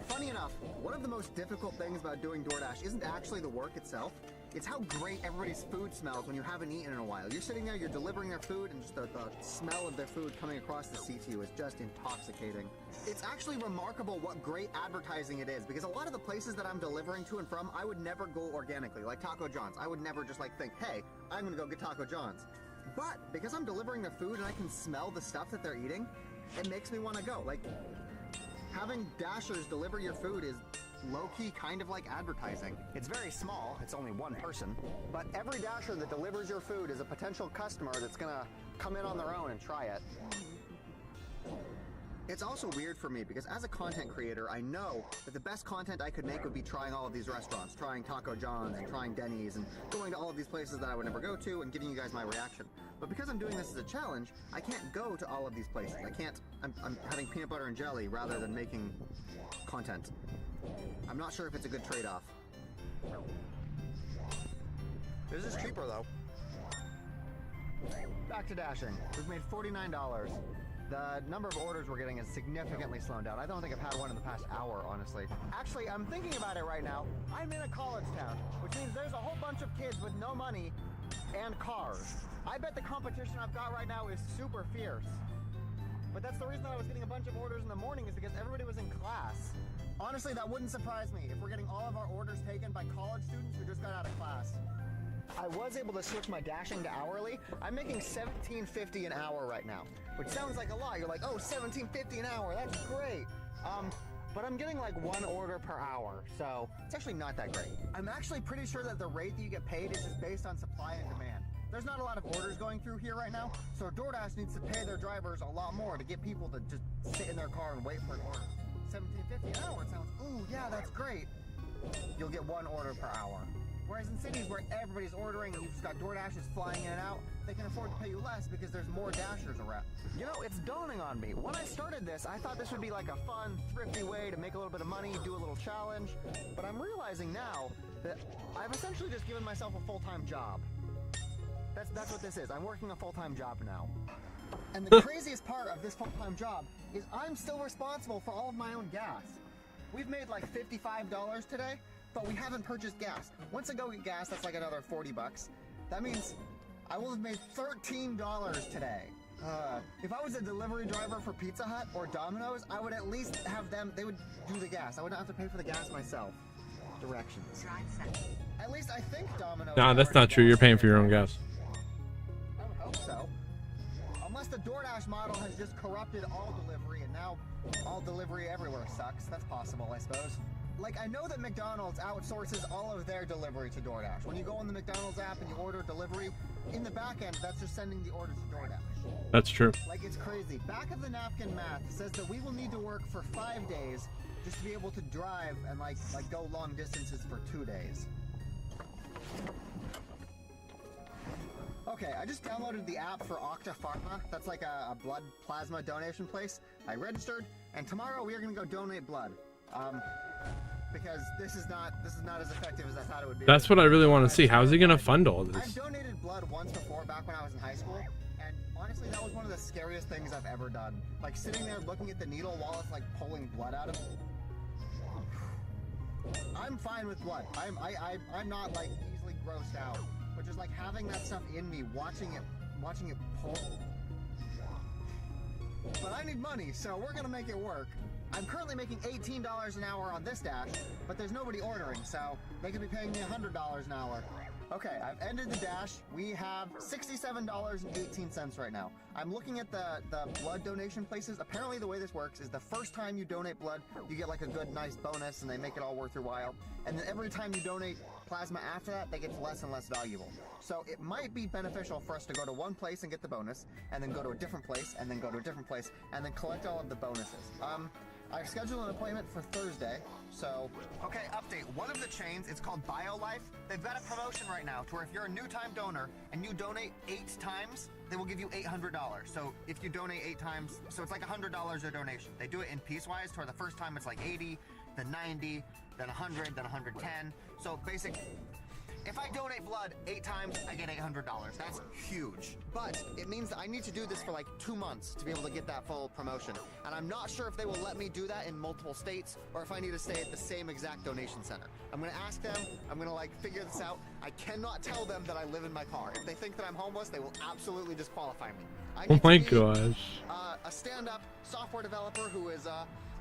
Funny enough, one of the most difficult things about doing DoorDash isn't actually the work itself. It's how great everybody's food smells when you haven't eaten in a while. You're sitting there, you're delivering their food, and just the smell of their food coming across the seat to you is just intoxicating. It's actually remarkable what great advertising it is, because a lot of the places that I'm delivering to and from, I would never go organically, like Taco John's. I would never just like think, hey, I'm gonna go get Taco John's. But because I'm delivering their food and I can smell the stuff that they're eating, it makes me want to go. Like, having dashers deliver your food is low-key kind of like advertising. It's very small, it's only one person, but every dasher that delivers your food is a potential customer that's gonna come in on their own and try it. It's also weird for me because as a content creator, I know that the best content I could make would be trying all of these restaurants, trying Taco John's and trying Denny's and going to all of these places that I would never go to and giving you guys my reaction. But because I'm doing this as a challenge, I can't go to all of these places. I'm having peanut butter and jelly rather than making content. I'm not sure if it's a good trade-off. This is cheaper though. Back to dashing. We've made $49. The number of orders we're getting is significantly slowed down. I don't think I've had one in the past hour, honestly. Actually, I'm thinking about it right now. I'm in a college town, which means there's a whole bunch of kids with no money and cars. I bet the competition I've got right now is super fierce. But that's the reason that I was getting a bunch of orders in the morning is because everybody was in class. Honestly, that wouldn't surprise me if we're getting all of our orders taken by college students who just got out of class. I was able to switch my dashing to hourly. I'm making $17.50 an hour right now, which sounds like a lot. You're like, oh, $17.50 an hour, that's great. But I'm getting like 1 order per hour, so it's actually not that great. I'm actually pretty sure that the rate that you get paid is just based on supply and demand. There's not a lot of orders going through here right now, so DoorDash needs to pay their drivers a lot more to get people to just sit in their car and wait for an order. $17.50 an hour, it sounds, ooh, yeah, that's great. You'll get 1 order per hour. Whereas in cities where everybody's ordering and you've just got DoorDashers flying in and out, they can afford to pay you less because there's more dashers around. You know, it's dawning on me. When I started this, I thought this would be like a fun, thrifty way to make a little bit of money, do a little challenge. But I'm realizing now that I've essentially just given myself a full-time job. That's what this is. I'm working a full-time job now. And the craziest part of this full-time job is I'm still responsible for all of my own gas. We've made like $55 today, but we haven't purchased gas. Once I go get gas, that's like another 40 bucks. That means I will have made $13 today. If I was a delivery driver for Pizza Hut or Domino's, I would at least have them, they would do the gas. I wouldn't have to pay for the gas myself. Directions. At least I think Domino's... Nah, that's not true. You're paying for your own gas. I would hope so. Unless the DoorDash model has just corrupted all delivery and now all delivery everywhere sucks. That's possible, I suppose. Like, I know that McDonald's outsources all of their delivery to DoorDash. When you go on the McDonald's app and you order delivery, in the back end, that's just sending the order to DoorDash. That's true. Like, it's crazy. Back of the napkin math says that we will need to work for 5 days just to be able to drive and like go long distances for 2 days. Okay, I just downloaded the app for Octa Pharma. That's like a blood plasma donation place. I registered, and tomorrow we are going to go donate blood. Because this is not as effective as I thought it would be. That's what I really want to see. How's he gonna fund all this? I've donated blood once before, back when I was in high school, and honestly, that was one of the scariest things I've ever done. Like sitting there looking at the needle while it's like pulling blood out of it. I'm fine with blood. I'm not like easily grossed out, but just like having that stuff in me, watching it pull. But I need money, so we're gonna make it work. I'm currently making $18 an hour on this dash, but there's nobody ordering, so they could be paying me $100 an hour. Okay, I've ended the dash. We have $67.18 right now. I'm looking at the blood donation places. Apparently the way this works is the first time you donate blood, you get like a good, nice bonus, and they make it all worth your while. And then every time you donate plasma after that, that gets less and less valuable. So it might be beneficial for us to go to one place and get the bonus, and then go to a different place, and then go to a different place, and then collect all of the bonuses. I've scheduled an appointment for Thursday, so... Okay, update. One of the chains, it's called BioLife. They've got a promotion right now to where if you're a new time donor and you donate 8 times, they will give you $800. So if you donate 8 times, so it's like $100 a donation. They do it in piecewise, to where the first time it's like 80, then 90, then 100, then 110. So basic... If I donate blood 8 times, I get $800. That's huge. But it means that I need to do this for like 2 months to be able to get that full promotion. And I'm not sure if they will let me do that in multiple states or if I need to stay at the same exact donation center. I'm gonna ask them, I'm gonna like figure this out. I cannot tell them that I live in my car. If they think that I'm homeless, they will absolutely disqualify me. I need Oh my to be, gosh. a stand-up software developer who is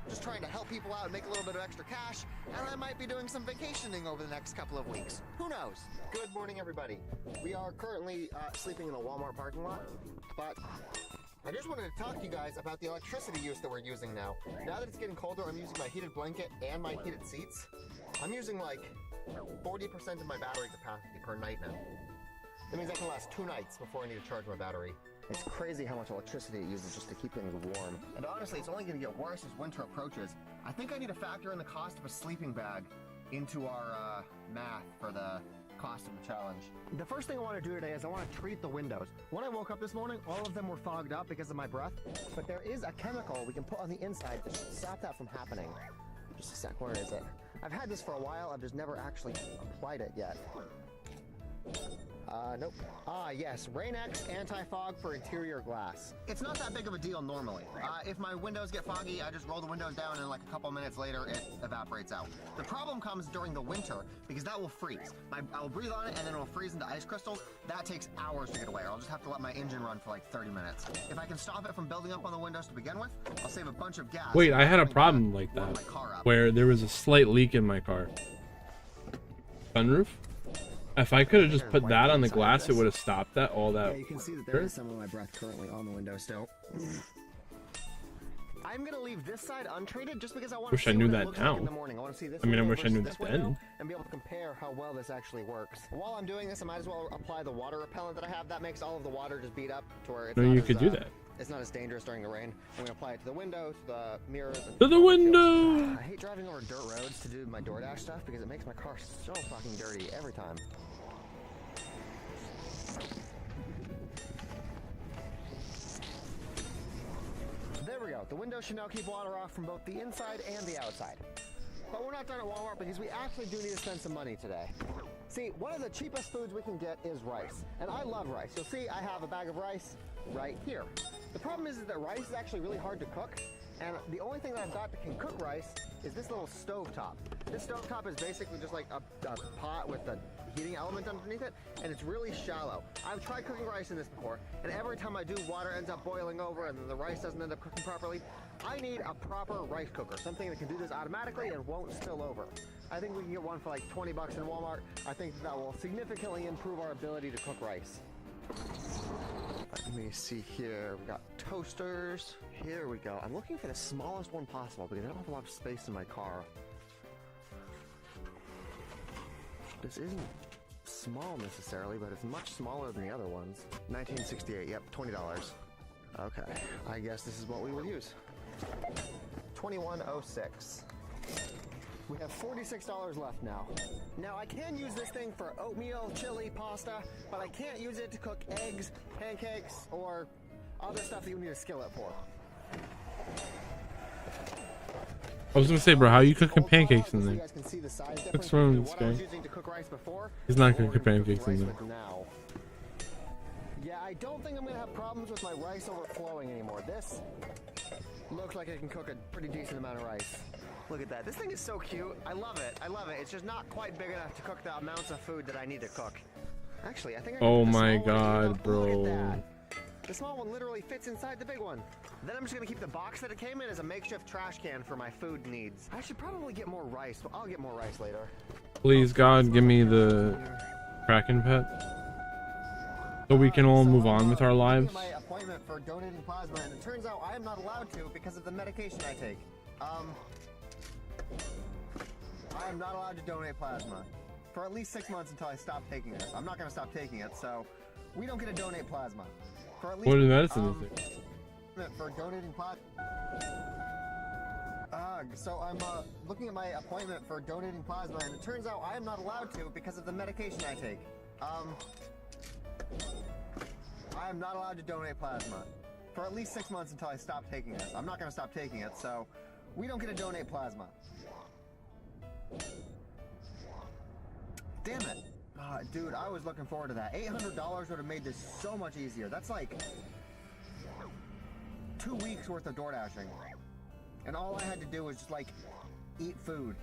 just trying to help people out and make a little bit of extra cash, and I might be doing some vacationing over the next couple of weeks. Who knows? Good morning, everybody. We are currently sleeping in a Walmart parking lot, but I just wanted to talk to you guys about the electricity use that we're using now. Now that it's getting colder, I'm using my heated blanket and my heated seats. I'm using like 40% of my battery capacity per night now. That means I can last 2 nights before I need to charge my battery. It's crazy how much electricity it uses just to keep things warm. And honestly, it's only going to get worse as winter approaches. I think I need to factor in the cost of a sleeping bag into our math for the cost of the challenge. The first thing I want to do today is I want to treat the windows. When I woke up this morning, all of them were fogged up because of my breath, but there is a chemical we can put on the inside to stop that from happening. Just a sec, where is it? I've had this for a while, I've just never actually applied it yet. Nope. Ah, yes, Rain-X anti-fog for interior glass. It's not that big of a deal normally. If my windows get foggy, I just roll the windows down and like a couple minutes later, it evaporates out. The problem comes during the winter because that will freeze. I'll breathe on it and then it will freeze into ice crystals. That takes hours to get away. I'll just have to let my engine run for like 30 minutes. If I can stop it from building up on the windows to begin with, I'll save a bunch of gas. Wait, I had a problem like that, where there was a slight leak in my car. Sunroof? If I could have just put that on the glass, it would have stopped that, all that. Yeah, you can see that there is some of my breath currently on the window still. I'm gonna leave this side untreated just because I want to see what it looks like in the morning. I want to see this window wish I knew versus that this window then. and be able to compare how well this actually works. While I'm doing this, I might as well apply the water repellent that I have. That makes all of the water just beat up to where it's No, not you as, could do that. It's not as dangerous during the rain. I'm gonna apply it to the window, to the mirrors. To the window! I hate driving over dirt roads to do my DoorDash stuff because it makes my car so fucking dirty every time. There we go. The window should now keep water off from both the inside and the outside. But we're not done at Walmart because we actually do need to spend some money today. See, one of the cheapest foods we can get is rice, and I love rice. You'll see I have a bag of rice right here. The problem is that rice is actually really hard to cook, and the only thing that I've got that can cook rice is this little stove top. This stove top is basically just like a pot with a heating element underneath it, and it's really shallow. I've tried cooking rice in this before, and every time I do, water ends up boiling over and the rice doesn't end up cooking properly. I need a proper rice cooker, something that can do this automatically and won't spill over. I think we can get one for like 20 bucks in Walmart. I think that will significantly improve our ability to cook rice. Let me see here. We got toasters. Here we go. I'm looking for the smallest one possible because I don't have a lot of space in my car. This isn't small necessarily, but it's much smaller than the other ones. 1968. Yep, $20. Okay, I guess this is what we will use. 2106. We have $46 left now. Now I can use this thing for oatmeal, chili, pasta, but I can't use it to cook eggs, pancakes, or other stuff that you need a skillet for. I was gonna say, bro, how are you cooking pancakes in So there? you guys can see the size difference What's wrong with this between what I was guy? using to cook rice before. He's not and cooking what we're gonna pancakes cook in rice there. with now. Yeah, I don't think I'm gonna have problems with my rice overflowing anymore. This looks like it can cook a pretty decent amount of rice. Look at that. This thing is so cute. I love it. I love it. It's just not quite big enough to cook the amounts of food that I need to cook. Actually, I think I can Oh put the my small one in god, here. bro. Look at that. The small one literally fits inside the big one. Then I'm just gonna keep the box that it came in as a makeshift trash can for my food needs. I should probably get more rice, but I'll get more rice later. Please, God, give me the Kraken Pet, so we can all move on with our lives. My appointment for donating plasma, and it turns out I am not allowed to because of the medication I take. I am not allowed to donate plasma for at least 6 months until I stop taking this. I'm not gonna stop taking it, so we don't get to donate plasma. For at least, What medicine is it? for donating plasma. So I'm looking at my appointment for donating plasma, and it turns out I am not allowed to because of the medication I take. I am not allowed to donate plasma for at least 6 months until I stop taking this. I'm not going to stop taking it, so we don't get to donate plasma. Damn it. Dude, I was looking forward to that. $800 would have made this so much easier. That's like 2 weeks worth of door dashing. And all I had to do was just like eat food.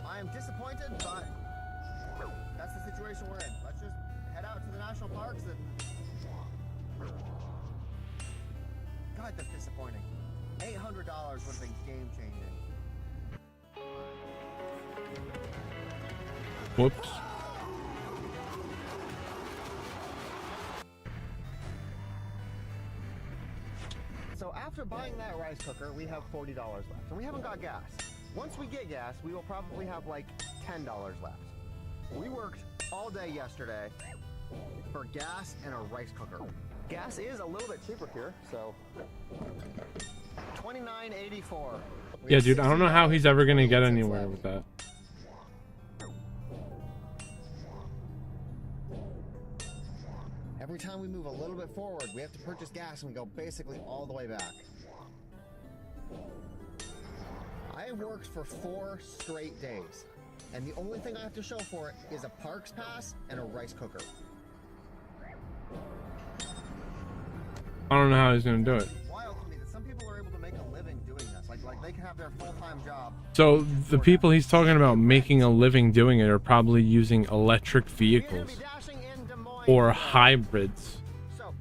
I am disappointed, but that's the situation we're in. Let's just head out to the national parks and... God, that's disappointing. $800 would have been game changing. Whoops. So after buying that rice cooker, we have $40 left, and we haven't got gas. Once we get gas, we will probably have like $10 left. We worked all day yesterday for gas and a rice cooker. Gas is a little bit cheaper here, so $29.84. Yeah, dude, I don't know how he's ever gonna get anywhere with that. Every time we move a little bit forward, we have to purchase gas, and we go basically all the way back. I worked for 4 straight days, and the only thing I have to show for it is a parks pass and a rice cooker. I don't know how he's gonna do it. Wild to me that some people are able to make a living doing this. Like they can have their full-time job. So the people he's talking about making a living doing it are probably using electric vehicles or hybrids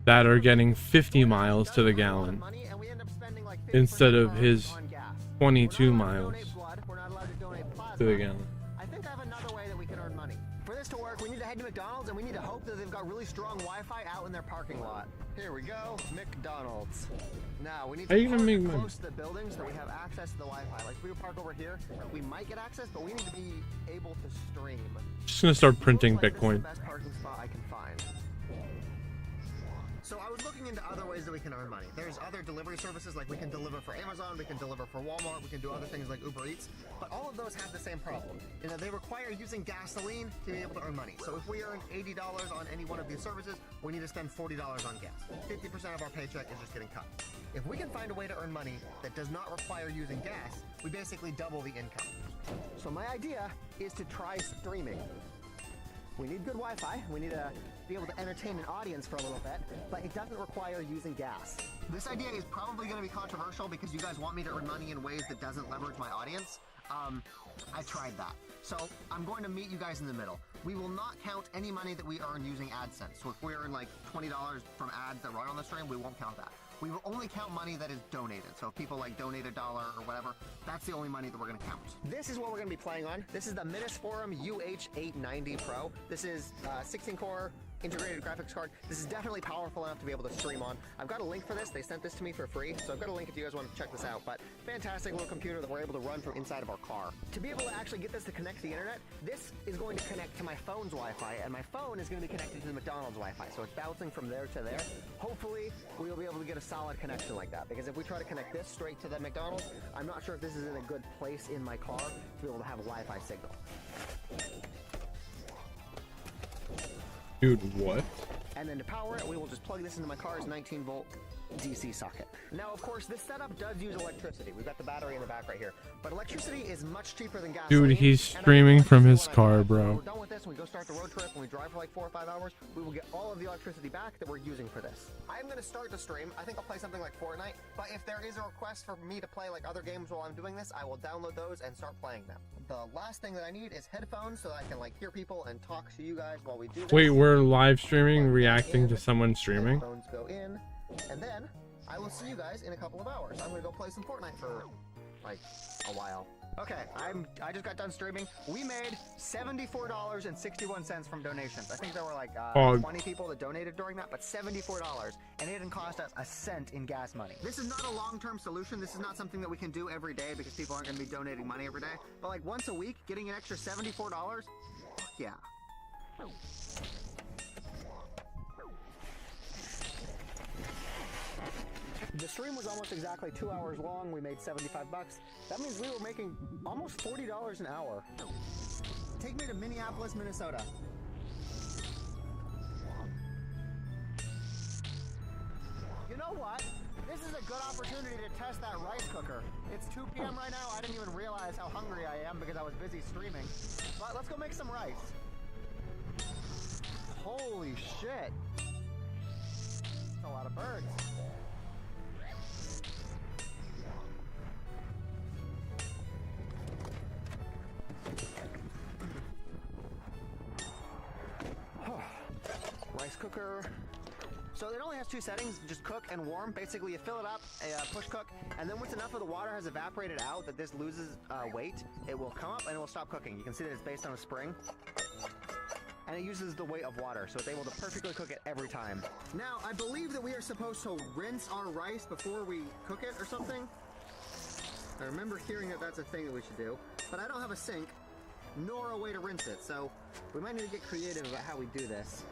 that are getting 50 miles to the gallon instead of his 22 miles to the gallon. I think I have another way that we can earn money. For this to work, we need to head to McDonald's, and we need to hope that they've got really strong Wi-Fi out in their parking lot. Here we go, McDonald's. Now we need How to you gonna park make money? close to the building so that we have access to the Wi-Fi. Like if we park over here, we might get access, but we need to be able to stream. Just gonna start printing Looks like Bitcoin. This is the best parking spot I can find. So I was looking into other ways that we we can earn money. There's other delivery services, like we can deliver for Amazon, we can deliver for Walmart, we can do other things like Uber Eats, but all of those have the same problem. You know, they require using gasoline to be able to earn money. So if we earn $80 on any one of these services, we need to spend $40 on gas. 50% of our paycheck is just getting cut. If we can find a way to earn money that does not require using gas, we basically double the income. So my idea is to try streaming. We need good Wi-Fi, we need to be able to entertain an audience for a little bit, but it doesn't require using gas. This idea is probably going to be controversial because you guys want me to earn money in ways that doesn't leverage my audience. I tried that. So I'm going to meet you guys in the middle. We will not count any money that we earn using AdSense. So if we earn like $20 from ads that run on the stream, we won't count that. We will only count money that is donated. So if people like donate $1 or whatever, that's the only money that we're going to count. This is what we're going to be playing on. This is the Minisforum UH890 Pro. This is 16-core integrated graphics card. This is definitely powerful enough to be able to stream on. I've got a link for this. They sent this to me for free, so I've got a link if you guys want to check this out. But fantastic little computer that we're able to run from inside of our car. To be able to actually get this to connect to the internet, this is going to connect to my phone's Wi-Fi, and my phone is going to be connected to the McDonald's Wi-Fi. So it's bouncing from there to there. Hopefully, we will be able to get a solid connection like that, because if we try to connect this straight to the McDonald's, I'm not sure if this is in a good place in my car to be able to have a Wi-Fi signal. Dude, what? And then to power it, we will just plug this into my car's 19-volt DC socket. Now, of course, this setup does use electricity. We've got the battery in the back right here. But electricity is much cheaper than gasoline. Dude, he's streaming from his car, bro. When we're done with this, and we go start the road trip, and we drive for like 4 or 5 hours, we will get all of the electricity back that we're using for this. I'm going to start the stream. I think I'll play something like Fortnite. But if there is a request for me to play like other games while I'm doing this, I will download those and start playing them. The last thing that I need is headphones so that I can like hear people and talk to you guys while we do this. Wait, we're live streaming, reacting to someone streaming? Headphones go in, and then I will see you guys in a couple of hours. I'm gonna go play some Fortnite for like a while. Okay, I just got done streaming. We made $74.61 from donations. I think there were like 20 people that donated during that, but $74, and it didn't cost us a cent in gas money. This is not a long-term solution. This is not something that we can do every day because people aren't gonna be donating money every day. But like once a week, getting an extra $74, yeah. The stream was almost exactly 2 hours long. We made $75. That means we were making almost $40 an hour. Take me to Minneapolis, Minnesota. You know what? This is a good opportunity to test that rice cooker. It's 2 p.m. right now. I didn't even realize how hungry I am because I was busy streaming. But let's go make some rice. Holy shit. That's a lot of birds. Rice cooker. So it only has 2 settings, just cook and warm. Basically, you fill it up, push cook, and then once enough of the water has evaporated out that this loses weight, it will come up and it will stop cooking. You can see that it's based on a spring. And it uses the weight of water, so it's able to perfectly cook it every time. Now, I believe that we are supposed to rinse our rice before we cook it or something. I remember hearing that that's a thing that we should do, but I don't have a sink, nor a way to rinse it, so we might need to get creative about how we do this.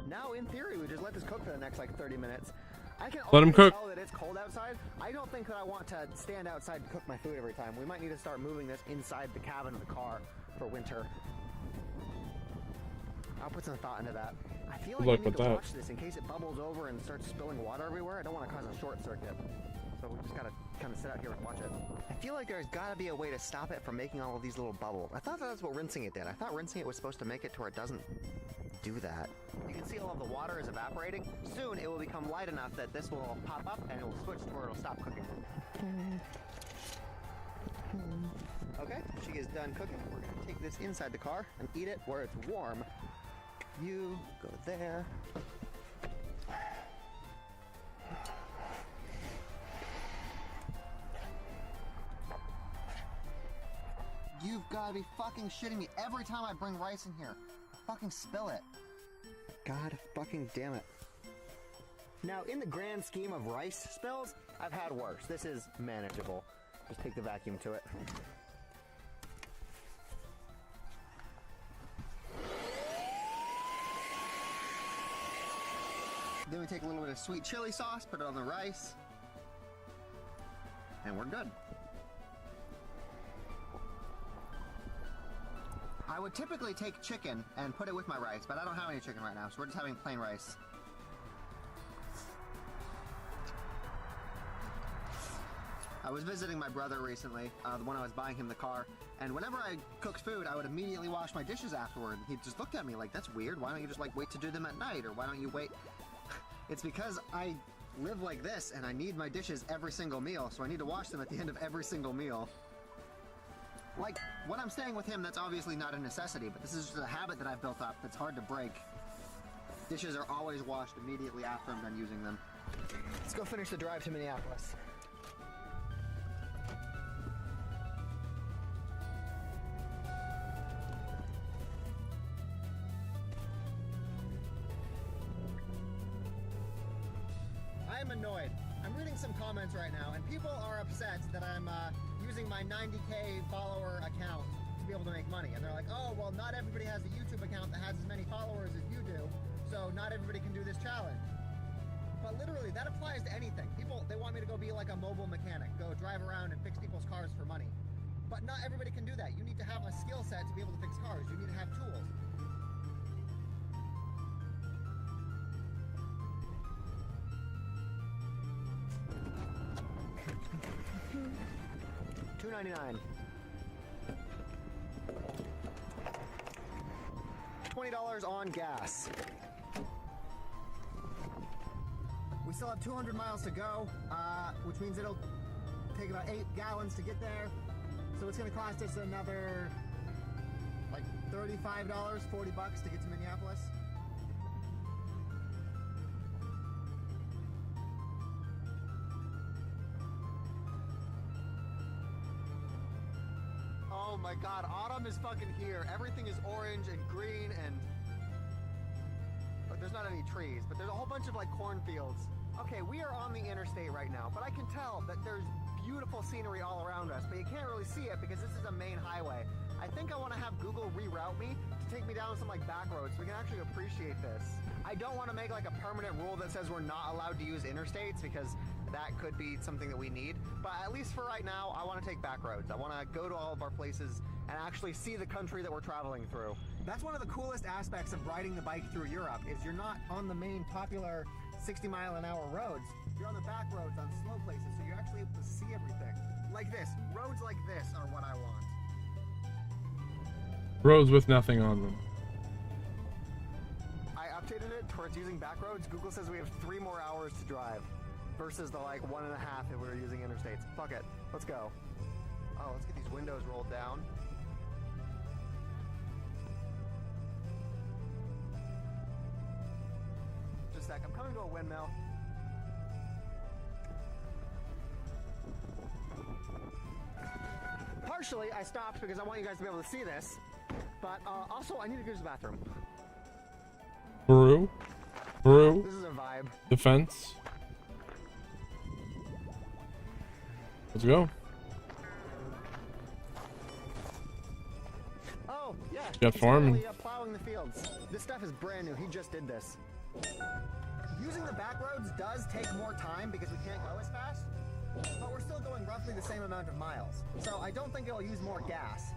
Now, in theory, we just let this cook for the next like 30 minutes. I can Let 'em cook. tell that it's cold outside. I don't think that I want to stand outside and cook my food every time. We might need to start moving this inside the cabin of the car for winter. I'll put some thought into that. I feel like I need to watch this in case it bubbles over and starts spilling water everywhere. I don't want to cause a short circuit. So we just gotta kind of sit out here and watch it. I feel like there's gotta be a way to stop it from making all of these little bubbles. I thought that's what rinsing it did. I thought rinsing it was supposed to make it to where it doesn't do that. You can see all of the water is evaporating. Soon it will become light enough that this will pop up and it will switch to where it'll stop cooking. Okay, she is done cooking. We're gonna take this inside the car and eat it where it's warm. You go there. gotta be fucking shitting me. Every time I bring rice in here, I fucking spill it. God fucking damn it. Now, in the grand scheme of rice spills, I've had worse. This is manageable. Just take the vacuum to it. Then we take a little bit of sweet chili sauce, put it on the rice, and we're good. I would typically take chicken and put it with my rice, but I don't have any chicken right now, so we're just having plain rice. I was visiting my brother recently, the one I was buying him the car, and whenever I cooked food, I would immediately wash my dishes afterward. He just looked at me like, that's weird, why don't you just like wait to do them at night, or why don't you wait? It's because I live like this, and I need my dishes every single meal, so I need to wash them at the end of every single meal. Like, when I'm staying with him, that's obviously not a necessity, but this is just a habit that I've built up that's hard to break. Dishes are always washed immediately after I'm done using them. Let's go finish the drive to Minneapolis. I'm annoyed. I'm reading some comments right now, and people are upset that I'm using my 90K follower account to be able to make money. And they're like, oh, well, not everybody has a YouTube account that has as many followers as you do, so not everybody can do this challenge. But literally, that applies to anything. People, they want me to go be like a mobile mechanic, go drive around and fix people's cars for money. But not everybody can do that. You need to have a skill set to be able to fix cars. You need to have tools. $2.99. $20 on gas. We still have 200 miles to go, which means it'll take about 8 gallons to get there. So it's going to cost us another like $35, $40 to get to Minneapolis. Oh my god, autumn is fucking here. Everything is orange and green and... There's not any trees, but there's a whole bunch of like cornfields. Okay, we are on the interstate right now, but I can tell that there's beautiful scenery all around us, but you can't really see it because this is a main highway. I think I want to have Google reroute me to take me down some like back roads so we can actually appreciate this. I don't want to make like a permanent rule that says we're not allowed to use interstates because that could be something that we need. But at least for right now, I want to take back roads. I want to go to all of our places and actually see the country that we're traveling through. That's one of the coolest aspects of riding the bike through Europe is you're not on the main popular 60-mile-an-hour roads. You're on the back roads on slow places, so you're actually able to see everything. Like this. Roads like this are what I want. Roads with nothing on them. I updated it towards using back roads. Google says we have 3 more hours to drive versus the like 1.5 if we were using interstates. Fuck it. Let's go. Oh, let's get these windows rolled down. Just a sec. I'm coming to a windmill. Partially, I stopped because I want you guys to be able to see this, but also I need to go to the bathroom. Brew. This is a vibe. Defense. Let's go. Oh, yeah. Got farming. He's plowing the fields. This stuff is brand new. He just did this. Using the back roads does take more time because we can't go as fast, but we're still going roughly the same amount of miles. So I don't think it'll use more gas.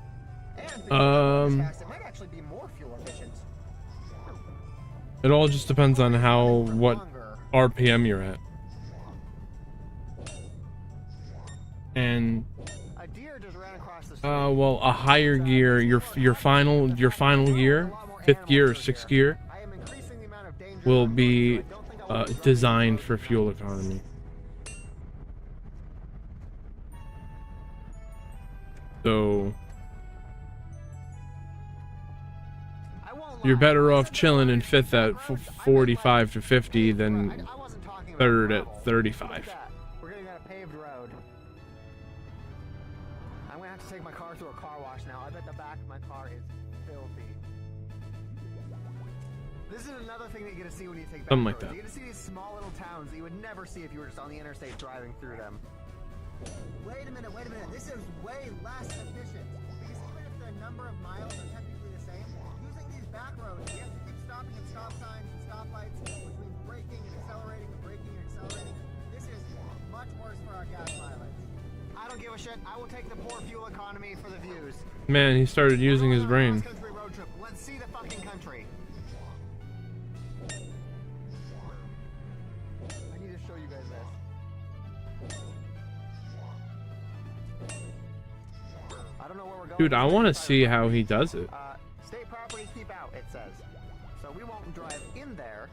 And because fast, it might actually be more fuel efficient. It all just depends on what RPM you're at. And a deer just ran across the street. well, a higher gear, your final gear, 5th gear or 6th gear, will be designed for fuel economy. So you're better off chilling in 5th at 45 to 50 than 3rd at 35. We're getting on a paved road. I'm gonna gonna have to take my car through a car wash now. I bet the back of my car is filthy. This is another thing that you get to see when you take back Something like roads. that. You get to see these small little towns that you would never see if you were just on the interstate driving through them. Wait a minute, wait a minute. This is way less efficient. Because even if the number of miles are technically the same, using these back roads, you have to keep stopping at stop signs and stoplights, which means braking and accelerating and braking and accelerating. This is much worse for our gas mileage. I don't give a shit. I will take the poor fuel economy for the views. Man, he started using his brain. Country road trip. Let's see the fucking country. I need to show you guys this. I don't know where we're going. Dude, I want to see how he does it. State property, keep out, it says. So we won't drive in there.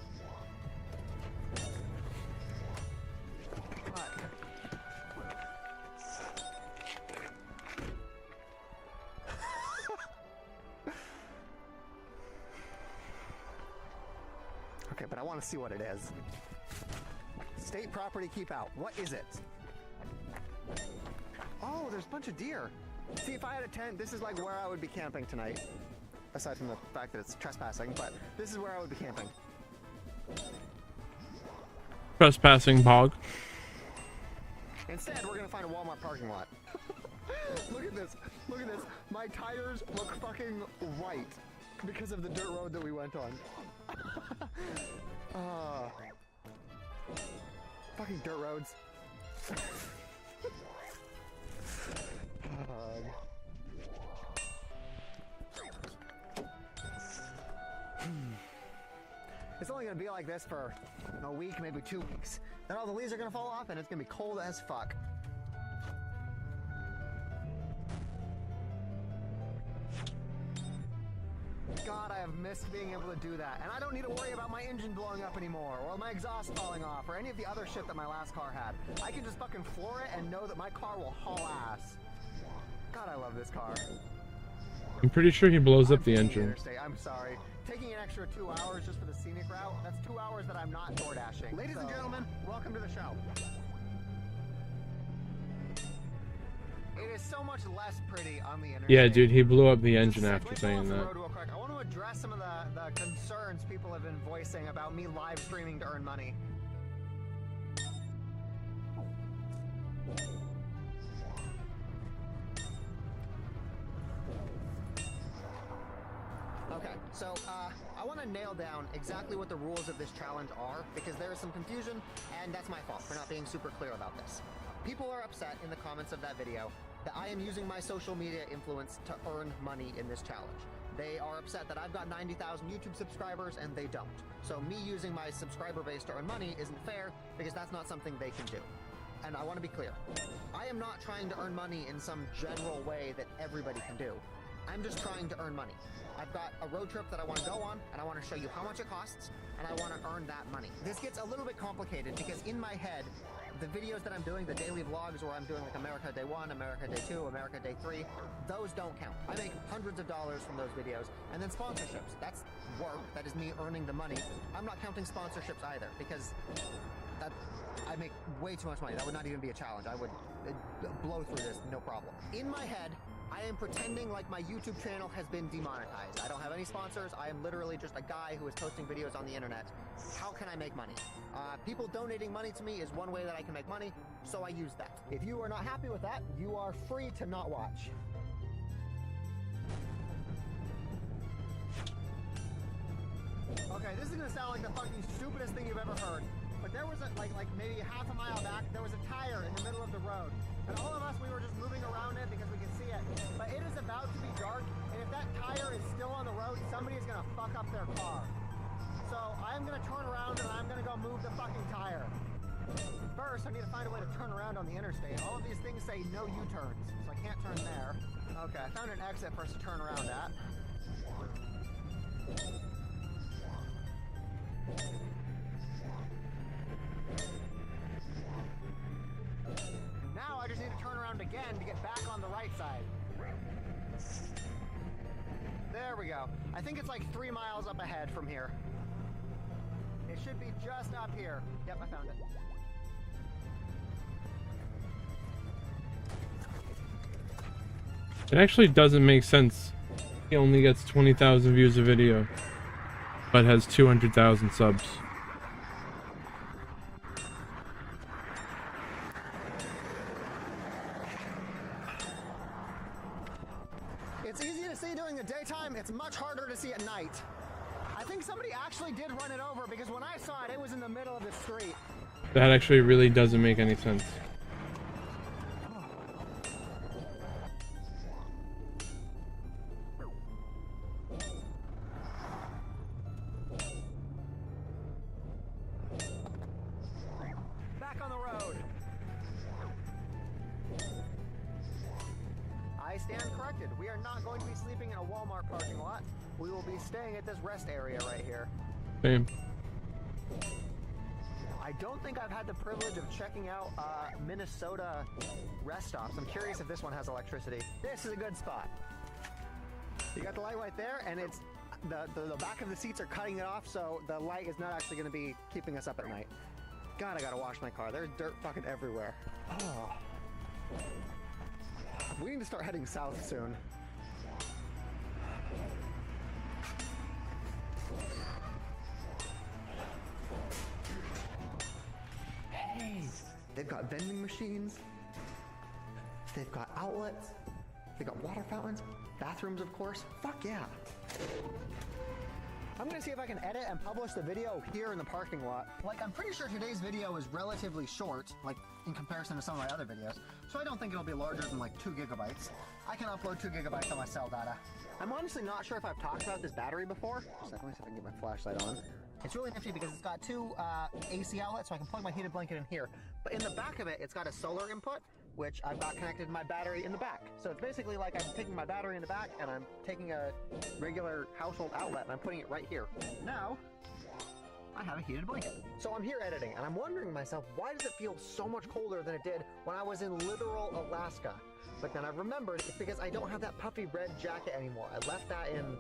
But okay, but I want to see what it is. State property, keep out. What is it? Oh, there's a bunch of deer. See, if I had a tent, this is like where I would be camping tonight. Aside from the fact that it's trespassing, but this is where I would be camping. Trespassing Pog. Instead, we're gonna find a Walmart parking lot. Look at this. Look at this. My tires look fucking white because of the dirt road that we went on. Fucking dirt roads. It's only gonna be like this for a week, maybe 2 weeks. Then all the leaves are gonna fall off and it's gonna be cold as fuck. God, I have missed being able to do that. And I don't need to worry about my engine blowing up anymore, or my exhaust falling off, or any of the other shit that my last car had. I can just fucking floor it and know that my car will haul ass. God, I love this car. I'm pretty sure he blows up the engine. I'm sorry. Taking an extra 2 hours just for the scenic route, that's 2 hours that I'm not door dashing. Ladies and gentlemen, welcome to the show. It is so much less pretty on the interstate. Yeah, dude, he blew up the engine after saying that. I want to address some of the concerns people have been voicing about me live streaming to earn money. Okay, so I want to nail down exactly what the rules of this challenge are, because there is some confusion, and that's my fault for not being super clear about this. People are upset in the comments of that video that I am using my social media influence to earn money in this challenge. They are upset that I've got 90,000 YouTube subscribers and they don't. So me using my subscriber base to earn money isn't fair, because that's not something they can do. And I want to be clear. I am not trying to earn money in some general way that everybody can do. I'm just trying to earn money. I've got a road trip that I want to go on, and I want to show you how much it costs, and I want to earn that money. This gets a little bit complicated because in my head, the videos that I'm doing, the daily vlogs where I'm doing like America Day 1, America Day 2, America Day 3, those don't count. I make hundreds of dollars from those videos. And then sponsorships, that's work, that is me earning the money. I'm not counting sponsorships either, because I make way too much money. That would not even be a challenge. I would blow through this, no problem. In my head, I am pretending like my YouTube channel has been demonetized. I don't have any sponsors. I am literally just a guy who is posting videos on the internet. How can I make money? People donating money to me is one way that I can make money, so I use that. If you are not happy with that, you are free to not watch. Okay, this is gonna sound like the fucking stupidest thing you've ever heard, but there was like maybe half a mile back, there was a tire in the middle of the road. And all of us, we were just moving around it because we could see it. But it is about to be dark, and if that tire is still on the road, somebody is gonna fuck up their car. So I'm gonna turn around and I'm gonna go move the fucking tire. First, I need to find a way to turn around on the interstate. All of these things say no U-turns, so I can't turn there. Okay, I found an exit for us to turn around at. Now I just need to turn around again to get back on the right side. There we go. I think it's like 3 miles up ahead from here. It should be just up here. Yep, I found it. It actually doesn't make sense. He only gets 20,000 views a video, but has 200,000 subs. It's easy to see during the daytime, it's much harder to see at night. I think somebody actually did run it over because when I saw it, it was in the middle of the street. That actually really doesn't make any sense. Back on the road. I stand corrected. We are not going to be sleeping in a Walmart parking lot. We will be staying at this rest area right here. Same. I don't think I've had the privilege of checking out Minnesota rest stops. I'm curious if this one has electricity. This is a good spot. You got the light right there, and it's the back of the seats are cutting it off, so the light is not actually going to be keeping us up at night. God, I gotta wash my car. There's dirt fucking everywhere. Oh. We need to start heading south soon. Hey, they've got vending machines. They've got outlets. They've got water fountains. Bathrooms, of course. Fuck yeah. I'm gonna see if I can edit and publish the video here in the parking lot. Like, I'm pretty sure today's video is relatively short, like, in comparison to some of my other videos. So I don't think it'll be larger than, like, 2 gigabytes. I can upload 2 gigabytes on my cell data. I'm honestly not sure if I've talked about this battery before. Just let me see if I can get my flashlight on. It's really nifty because it's got 2 AC outlets, so I can plug my heated blanket in here. But in the back of it, it's got a solar input, which I've got connected to my battery in the back. So it's basically like I'm taking my battery in the back and I'm taking a regular household outlet and I'm putting it right here. Now, I have a heated blanket. So I'm here editing and I'm wondering to myself, why does it feel so much colder than it did when I was in literal Alaska? But then I remembered it's because I don't have that puffy red jacket anymore. I left that in...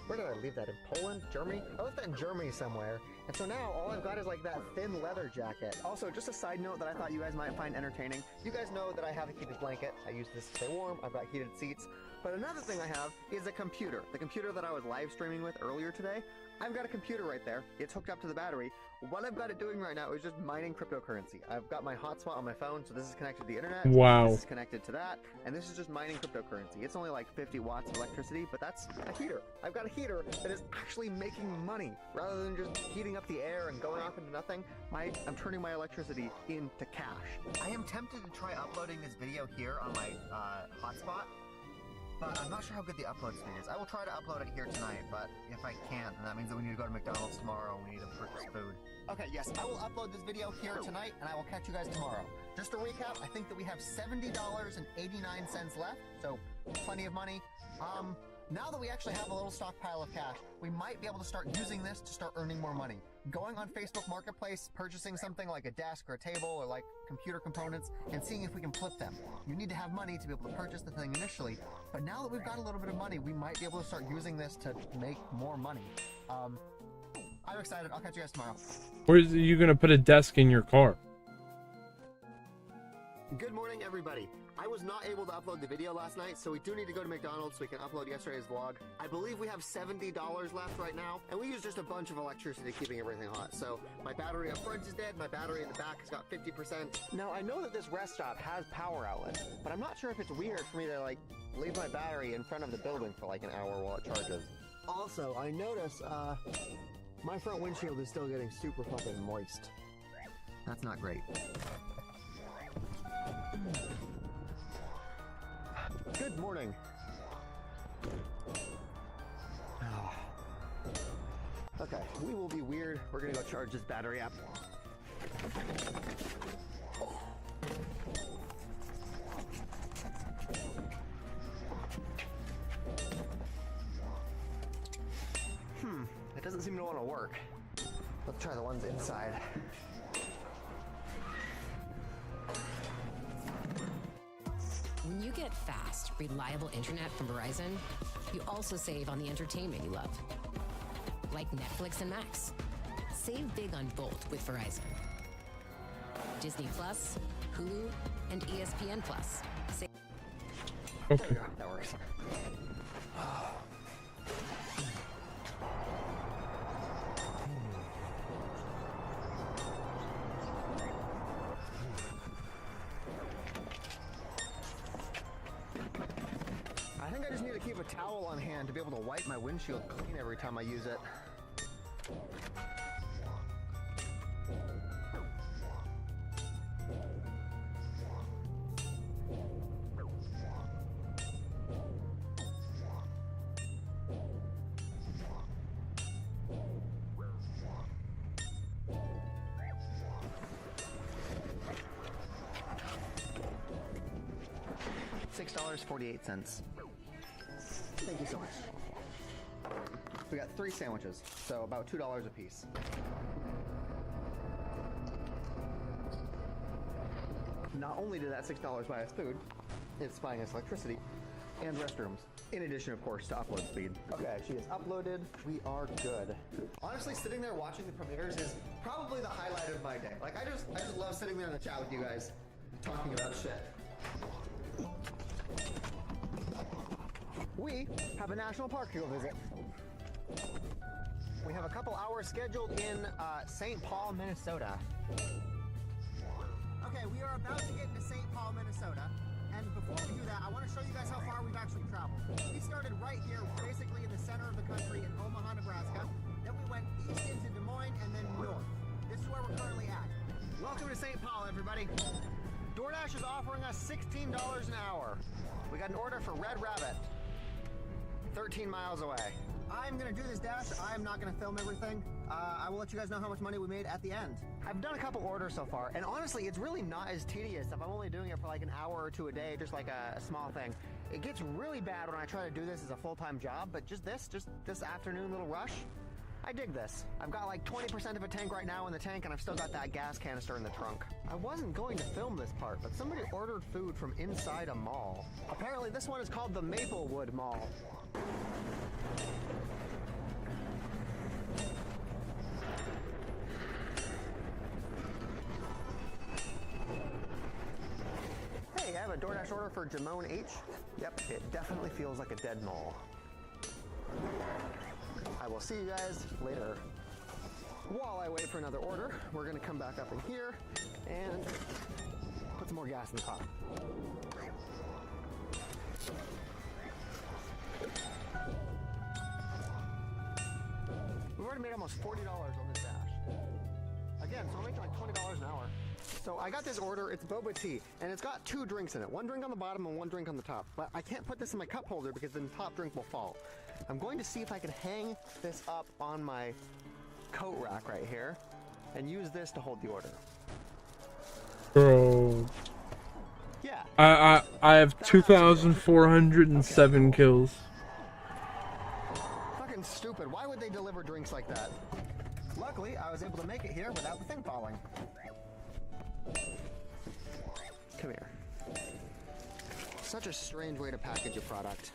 Where did I leave that? In Poland? Germany? I left that in Germany somewhere. And so now all I've got is like that thin leather jacket. Also, just a side note that I thought you guys might find entertaining. You guys know that I have a heated blanket. I use this to stay warm. I've got heated seats. But another thing I have is a computer. The computer that I was live streaming with earlier today. I've got a computer right there. It's hooked up to the battery. What I've got it doing right now is just mining cryptocurrency. I've got my hotspot on my phone, so this is connected to the internet. Wow. This is connected to that, and this is just mining cryptocurrency. It's only like 50 watts of electricity, but that's a heater. I've got a heater that is actually making money. Rather than just heating up the air and going off into nothing, I'm turning my electricity into cash. I am tempted to try uploading this video here on my hotspot, but I'm not sure how good the upload speed is. I will try to upload it here tonight, but if I can't, then that means that we need to go to McDonald's tomorrow and we need to purchase food. Okay, yes, I will upload this video here tonight, and I will catch you guys tomorrow. Just to recap, I think that we have $70.89 left, so plenty of money. Now that we actually have a little stockpile of cash, we might be able to start using this to start earning more money. Going on Facebook Marketplace, purchasing something like a desk or a table or like computer components, and seeing if we can flip them. You need to have money to be able to purchase the thing initially, but now that we've got a little bit of money, we might be able to start using this to make more money. I'm excited. I'll catch you guys tomorrow. Where are you gonna put a desk in your car? Good morning, everybody. I was not able to upload the video last night, so we do need to go to McDonald's so we can upload yesterday's vlog. I believe we have $70 left right now, and we use just a bunch of electricity keeping everything hot. So my battery up front is dead, my battery in the back has got 50%. Now, I know that this rest stop has power outlets, but I'm not sure if it's weird for me to, like, leave my battery in front of the building for, like, an hour while it charges. Also, I notice, my front windshield is still getting super fucking moist. That's not great. Good morning. Okay, we will be weird. We're gonna go charge this battery up. It doesn't seem to want to work. Let's try the ones inside. When you get fast, reliable internet from Verizon, you also save on the entertainment you love. Like Netflix and Max. Save big on both with Verizon. Disney Plus, Hulu, and ESPN Plus. Okay. That works. I think I just need to keep a towel on hand to be able to wipe my windshield clean every time I use it. $6.48. Thank you so much. We got 3 sandwiches, so about $2 a piece. Not only did that $6 buy us food, it's buying us electricity and restrooms. In addition, of course, to upload speed. Okay, she is uploaded. We are good. Honestly, sitting there watching the premieres is probably the highlight of my day. Like, I just love sitting there in the chat with you guys, talking about shit. We have a national park to go visit. We have a couple hours scheduled in St. Paul, Minnesota. Okay, we are about to get into St. Paul, Minnesota. And before we do that, I want to show you guys how far we've actually traveled. We started right here, basically in the center of the country in Omaha, Nebraska. Then we went east into Des Moines and then north. This is where we're currently at. Welcome to St. Paul, everybody. DoorDash is offering us $16 an hour. We got an order for Red Rabbit, 13 miles away. I'm gonna do this dash. I'm not gonna film everything. I will let you guys know how much money we made at the end. I've done a couple orders so far, and honestly, it's really not as tedious if I'm only doing it for like an hour or two a day, just like a small thing. It gets really bad when I try to do this as a full-time job, but just this afternoon little rush, I dig this. I've got like 20% of a tank right now in the tank, and I've still got that gas canister in the trunk. I wasn't going to film this part, but somebody ordered food from inside a mall. Apparently this one is called the Maplewood Mall. Hey, I have a DoorDash order for Jamone H. Yep, it definitely feels like a dead mall. I will see you guys later. While I wait for another order, we're gonna come back up in here and put some more gas in the car. We've already made almost $40 on this dash. Again, so I'm making like $20 an hour. So I got this order, it's boba tea, and it's got 2 drinks in it. 1 drink on the bottom and 1 drink on the top. But I can't put this in my cup holder because then the top drink will fall. I'm going to see if I can hang this up on my coat rack right here and use this to hold the order. Bro. Yeah. I have 2,407 kills. Fucking stupid. Why would they deliver drinks like that? Luckily, I was able to make it here without the thing falling. Come here. Such a strange way to package a product.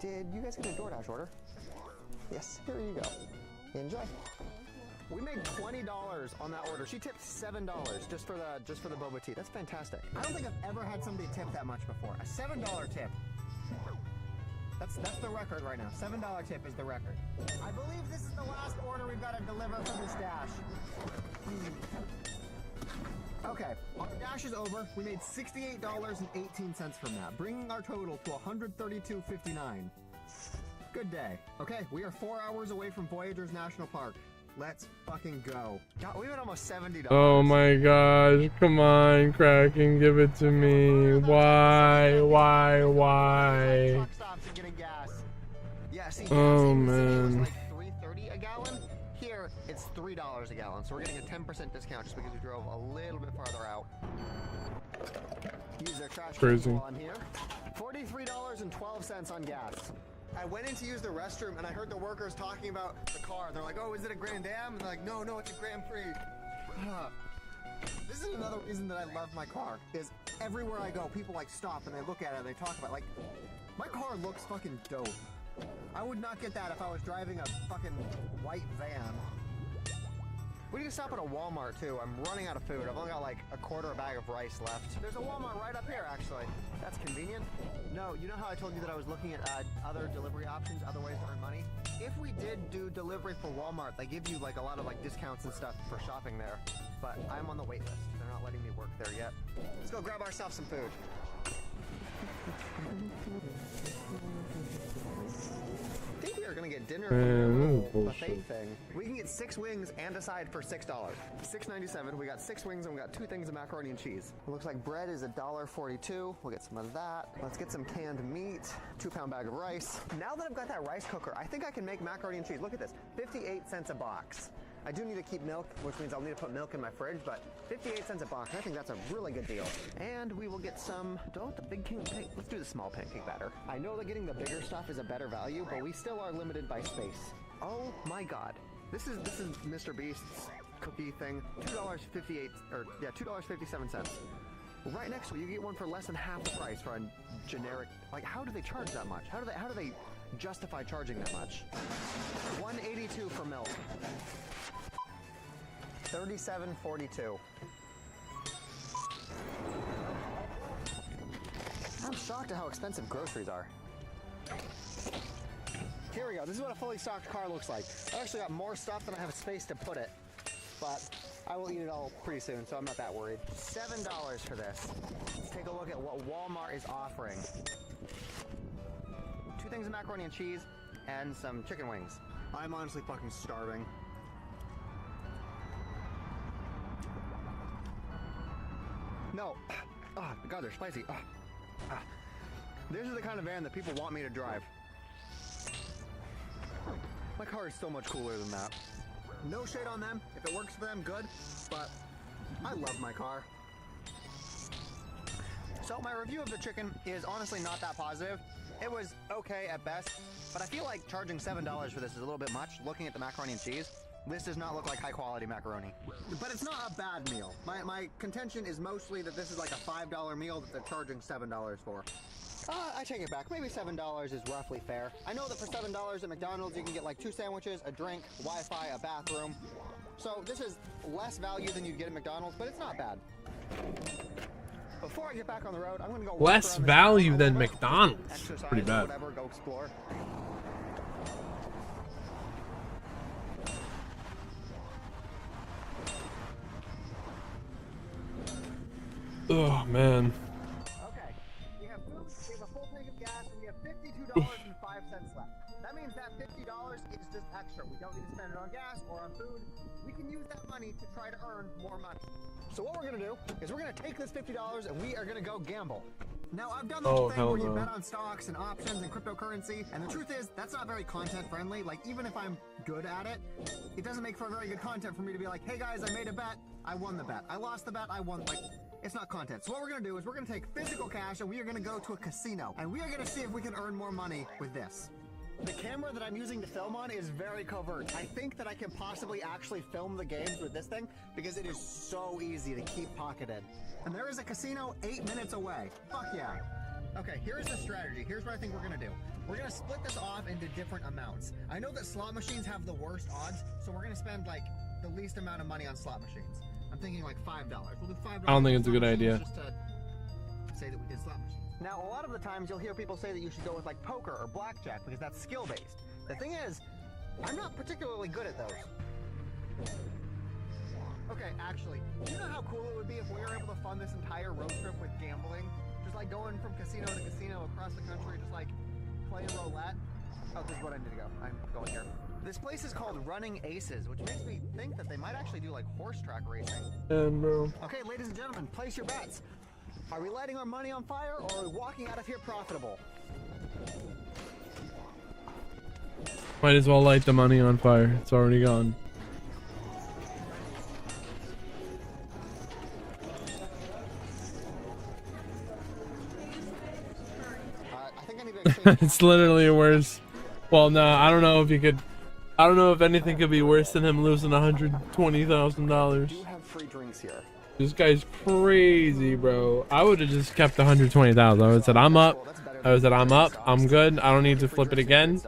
Did you guys get a DoorDash order? Yes, here you go. Enjoy. We made $20 on that order. She tipped $7 just for the boba tea. That's fantastic. I don't think I've ever had somebody tip that much before. A $7 tip. That's the record right now. $7 tip is the record. I believe this is the last order we've got to deliver for this dash. Okay, our dash is over. We made $68.18 from that, bringing our total to $132.59. Good day. Okay, we are 4 hours away from Voyageurs National Park. Let's fucking go. God, we made almost $70. Oh my gosh, come on, Kraken, give it to me. Why? Truck stops and getting gas. Yeah, see, Oh gas man. was like $3.30 a gallon. Here, it's $3 a gallon, so we're getting a 10% discount just because we drove a little bit farther out. Use their trash can Crazy. while I'm here. $43.12 on gas. I went in to use the restroom and I heard the workers talking about the car. They're like, oh, is it a Grand Am? And they're like, no, it's a Grand Prix. This is another reason that I love my car, is everywhere I go, people like stop and they look at it and they talk about it. Like, my car looks fucking dope. I would not get that if I was driving a fucking white van. We need to stop at a Walmart too. I'm running out of food. I've only got like a quarter bag of rice left. There's a Walmart right up here, actually. That's convenient. No, you know how I told you that I was looking at other delivery options, other ways to earn money? If we did do delivery for Walmart, they give you like a lot of like discounts and stuff for shopping there. But I'm on the wait list. They're not letting me work there yet. Let's go grab ourselves some food. I think we are gonna get dinner from their little buffet thing. We can get 6 wings and a side for $6. $6.97. We got 6 wings and we got 2 things of macaroni and cheese. It looks like bread is $1.42. We'll get some of that. Let's get some canned meat. 2-pound bag of rice. Now that I've got that rice cooker, I think I can make macaroni and cheese. Look at this, 58 cents a box. I do need to keep milk, which means I'll need to put milk in my fridge, but 58 cents a box, I think that's a really good deal. And we will get some, don't want the big pancake, let's do the small pancake batter. I know that getting the bigger stuff is a better value, but we still are limited by space. Oh my God. This is Mr. Beast's cookie thing, $2.58, or yeah, $2.57. Right next to it, you get one for less than half the price for a generic, like how do they charge that much? How do they justify charging that much? $1.82 for milk. $37.42. I'm shocked at how expensive groceries are. Here we go. This is what a fully stocked car looks like. I actually got more stuff than I have space to put it, but I will eat it all pretty soon, so I'm not that worried. $7 for this. Let's take a look at what Walmart is offering. 2 things of macaroni and cheese and some chicken wings. I'm honestly fucking starving. No. Oh, God, they're spicy. This is the kind of van that people want me to drive. My car is so much cooler than that. No shade on them. If it works for them, good. But I love my car. So my review of the chicken is honestly not that positive. It was okay at best, but I feel like charging $7 for this is a little bit much. Looking at the macaroni and cheese, this does not look like high quality macaroni. But it's not a bad meal. My contention is mostly that this is like a $5 meal that they're charging $7 for. I take it back. Maybe $7 is roughly fair. I know that for $7 at McDonald's you can get like 2 sandwiches, a drink, Wi-Fi, a bathroom. So this is less value than you'd get at McDonald's, but it's not bad. Before I get back on the road, I'm gonna go less value than McDonald's. Pretty bad. Whatever, go explore. Oh man. Okay, we have food, we have a full tank of gas, and we have $52.05 left. That means that $50 is just extra. We don't need to spend it on gas or on food. We can use that money to try to earn more money. So what we're gonna do is we're gonna take this $50 and we are gonna go gamble. Now I've done the whole thing where you bet on stocks and options and cryptocurrency, and the truth is that's not very content friendly. Like even if I'm good at it, it doesn't make for very good content for me to be like, hey guys, I made a bet, I won the bet. I lost the bet, I won. Like, it's not content. So what we're gonna do is we're gonna take physical cash and we are gonna go to a casino and we are gonna see if we can earn more money with this. The camera that I'm using to film on is very covert. I think that I can possibly actually film the games with this thing because it is so easy to keep pocketed. And there is a casino 8 minutes away. Fuck yeah. Okay, here's the strategy. Here's what I think we're gonna do. We're gonna split this off into different amounts. I know that slot machines have the worst odds, so we're gonna spend like the least amount of money on slot machines. I'm thinking like $5. We'll do $5. I don't think it's a good idea. Just to say that we did slot machines. Now, a lot of the times you'll hear people say that you should go with like poker or blackjack because that's skill-based. The thing is, I'm not particularly good at those. Okay, actually, do you know how cool it would be if we were able to fund this entire road trip with gambling? Just like going from casino to casino across the country, just like playing roulette. Oh, this is what I need to go. I'm going here. This place is called Running Aces, which makes me think that they might actually do like horse track racing. Bro. Okay, ladies and gentlemen, place your bets. Are we lighting our money on fire or are we walking out of here profitable? Might as well light the money on fire. It's already gone. It's literally worse. Well, no, I don't know if you could. I don't know if anything could be worse than him losing $120,000. Do have free drinks here. This guy's crazy, bro. I would have just kept the $120,000. I would have said, I'm up. I would have said, I'm up. I'm good. I don't need to flip it again.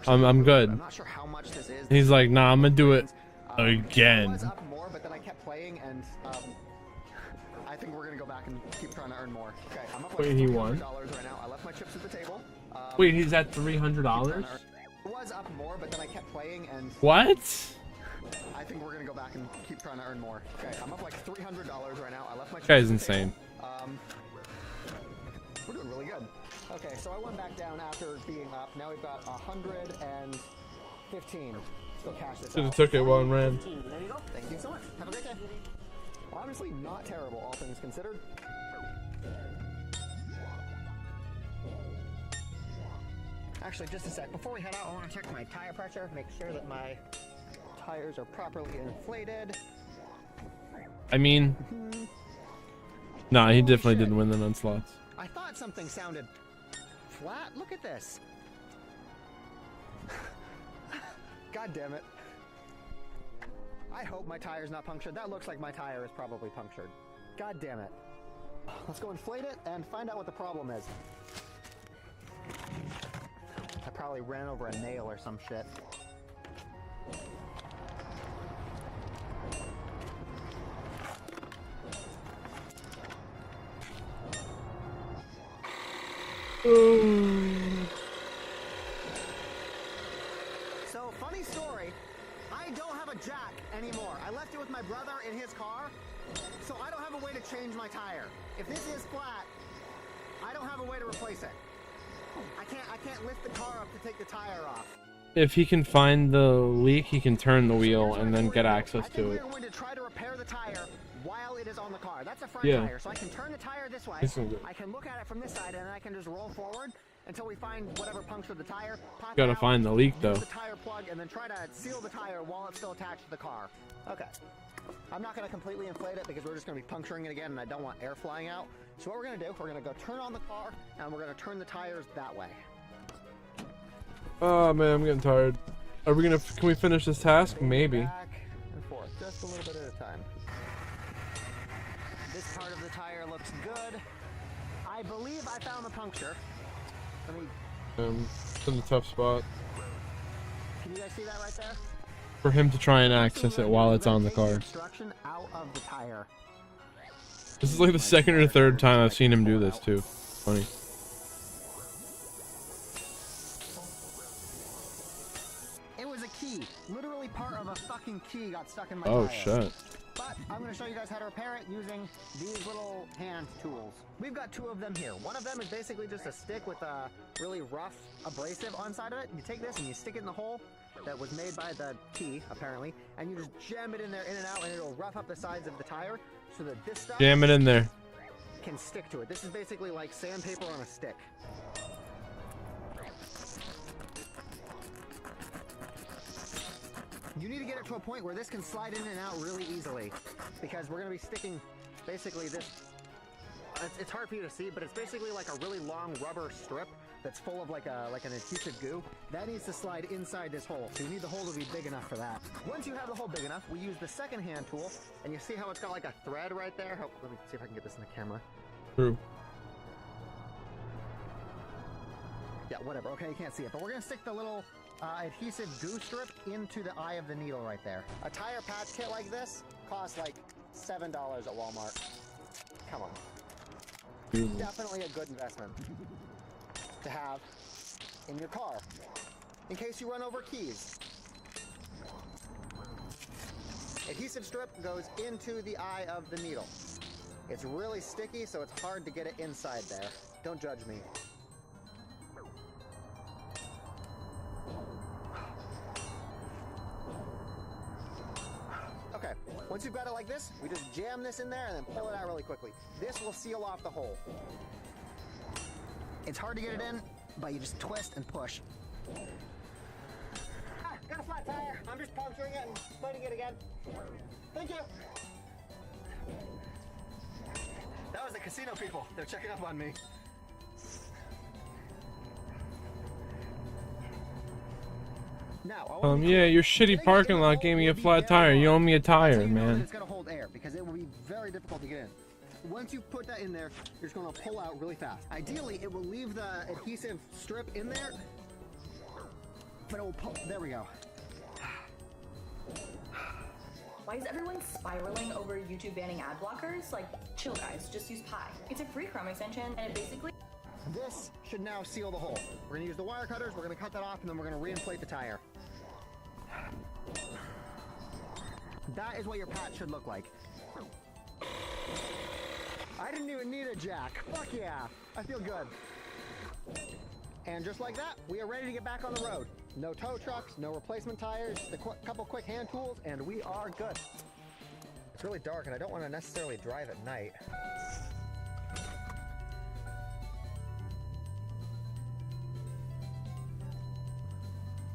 I'm good. He's like, nah, I'm gonna do it. Again. It was up more, but then I kept playing, and I think we're gonna go back and keep trying to earn more. Okay, I'm up like Wait, he won? $300 right now. I left my chips at the table. Wait, he's at $300? It was up more, but then I kept playing, and What? I think we're gonna go back and keep trying to earn more. Okay, I'm up like $300 right now. I left my chips Guy's at the insane. table. We're doing really good. Okay, so I went back down after being up. Now we've got 115. Still cash this Should've out. took it while it ran. There you go. Thank you so much. Have a great day. Honestly, not terrible, all things considered. Actually, just a sec. Before we head out, I want to check my tire pressure. Make sure that my tires are properly inflated. I mean, nah, he definitely didn't win the non-slots. I thought something sounded flat. Look at this. God damn it. I hope my tire's not punctured. That looks like my tire is probably punctured. God damn it. Let's go inflate it and find out what the problem is. I probably ran over a nail or some shit. So, funny story, I don't have a jack anymore. I left it with my brother in his car, so I don't have a way to change my tire. If this is flat, I don't have a way to replace it. I can't lift the car up to take the tire off. If he can find the leak, he can turn the wheel and then get access to it. We're going to try to repair the tire while it is on the car. That's a front Yeah. tire, so I can turn the tire this way. This is good. I can look at it from this side, and then I can just roll forward until we find whatever punctured the tire. Pop it Gotta out, find the leak, though. use the tire plug, and then try to seal the tire while it's still attached to the car. Okay. I'm not going to completely inflate it because we're just going to be puncturing it again, and I don't want air flying out. So what we're going to do, we're going to go turn on the car, and we're going to turn the tires that way. Oh man, I'm getting tired. Are we gonna? Can we finish this task? Maybe. Back and forth, just a little bit at a time. This part of the tire looks good. I believe I found the puncture. Let me. It's in a tough spot Can you guys see that right there? for him to try and access it while it's on the car. Instruction out of the tire. This is like the second or third time I've seen him do this too. Funny. It was a key. Literally part of a fucking key got stuck in my Oh tire. shit. But I'm going to show you guys how to repair it using these little hand tools. We've got two of them here. One of them is basically just a stick with a really rough abrasive on side of it. You take this and you stick it in the hole that was made by the key, apparently, and you just jam it in there, in and out, and it'll rough up the sides of the tire so that this stuff Jam it in there. can stick to it. This is basically like sandpaper on a stick. You need to get it to a point where this can slide in and out really easily, because we're going to be sticking basically this. It's hard for you to see, but it's basically like a really long rubber strip that's full of like an adhesive goo. That needs to slide inside this hole, so you need the hole to be big enough for that. Once you have the hole big enough, we use the second hand tool, and you see how it's got like a thread right there? Let me see if I can get this in the camera. True. Yeah, whatever. Okay, you can't see it, but we're going to stick the little adhesive goo strip into the eye of the needle right there. A tire patch kit like this costs like $7 at Walmart. Come on. Definitely a good investment to have in your car in case you run over keys. Adhesive strip goes into the eye of the needle. It's really sticky, so it's hard to get it inside there. Don't judge me. Okay, once you've got it like this, we just jam this in there and then pull it out really quickly. This will seal off the hole. It's hard to get it in, but you just twist and push. Ah, got a flat tire. I'm just puncturing it and plating it again. Thank you. That was the casino people. They're checking up on me. Now, Yeah, your shitty parking lot gave me a flat tire. You owe me a tire, man. It's going to hold air because it will be very difficult to get in. Once you put that in there, you're just going to pull out really fast. Ideally, it will leave the adhesive strip in there, but it will pull. There we go. Why is everyone spiraling over YouTube banning ad blockers? Like, chill guys, just use Pi. It's a free Chrome extension and it basically... This should now seal the hole. We're gonna use the wire cutters, we're gonna cut that off, and then we're gonna reinflate the tire. That is what your patch should look like. I didn't even need a jack. Fuck yeah, I feel good. And just like that, we are ready to get back on the road. No tow trucks, no replacement tires, a couple quick hand tools, and we are good. It's really dark and I don't want to necessarily drive at night.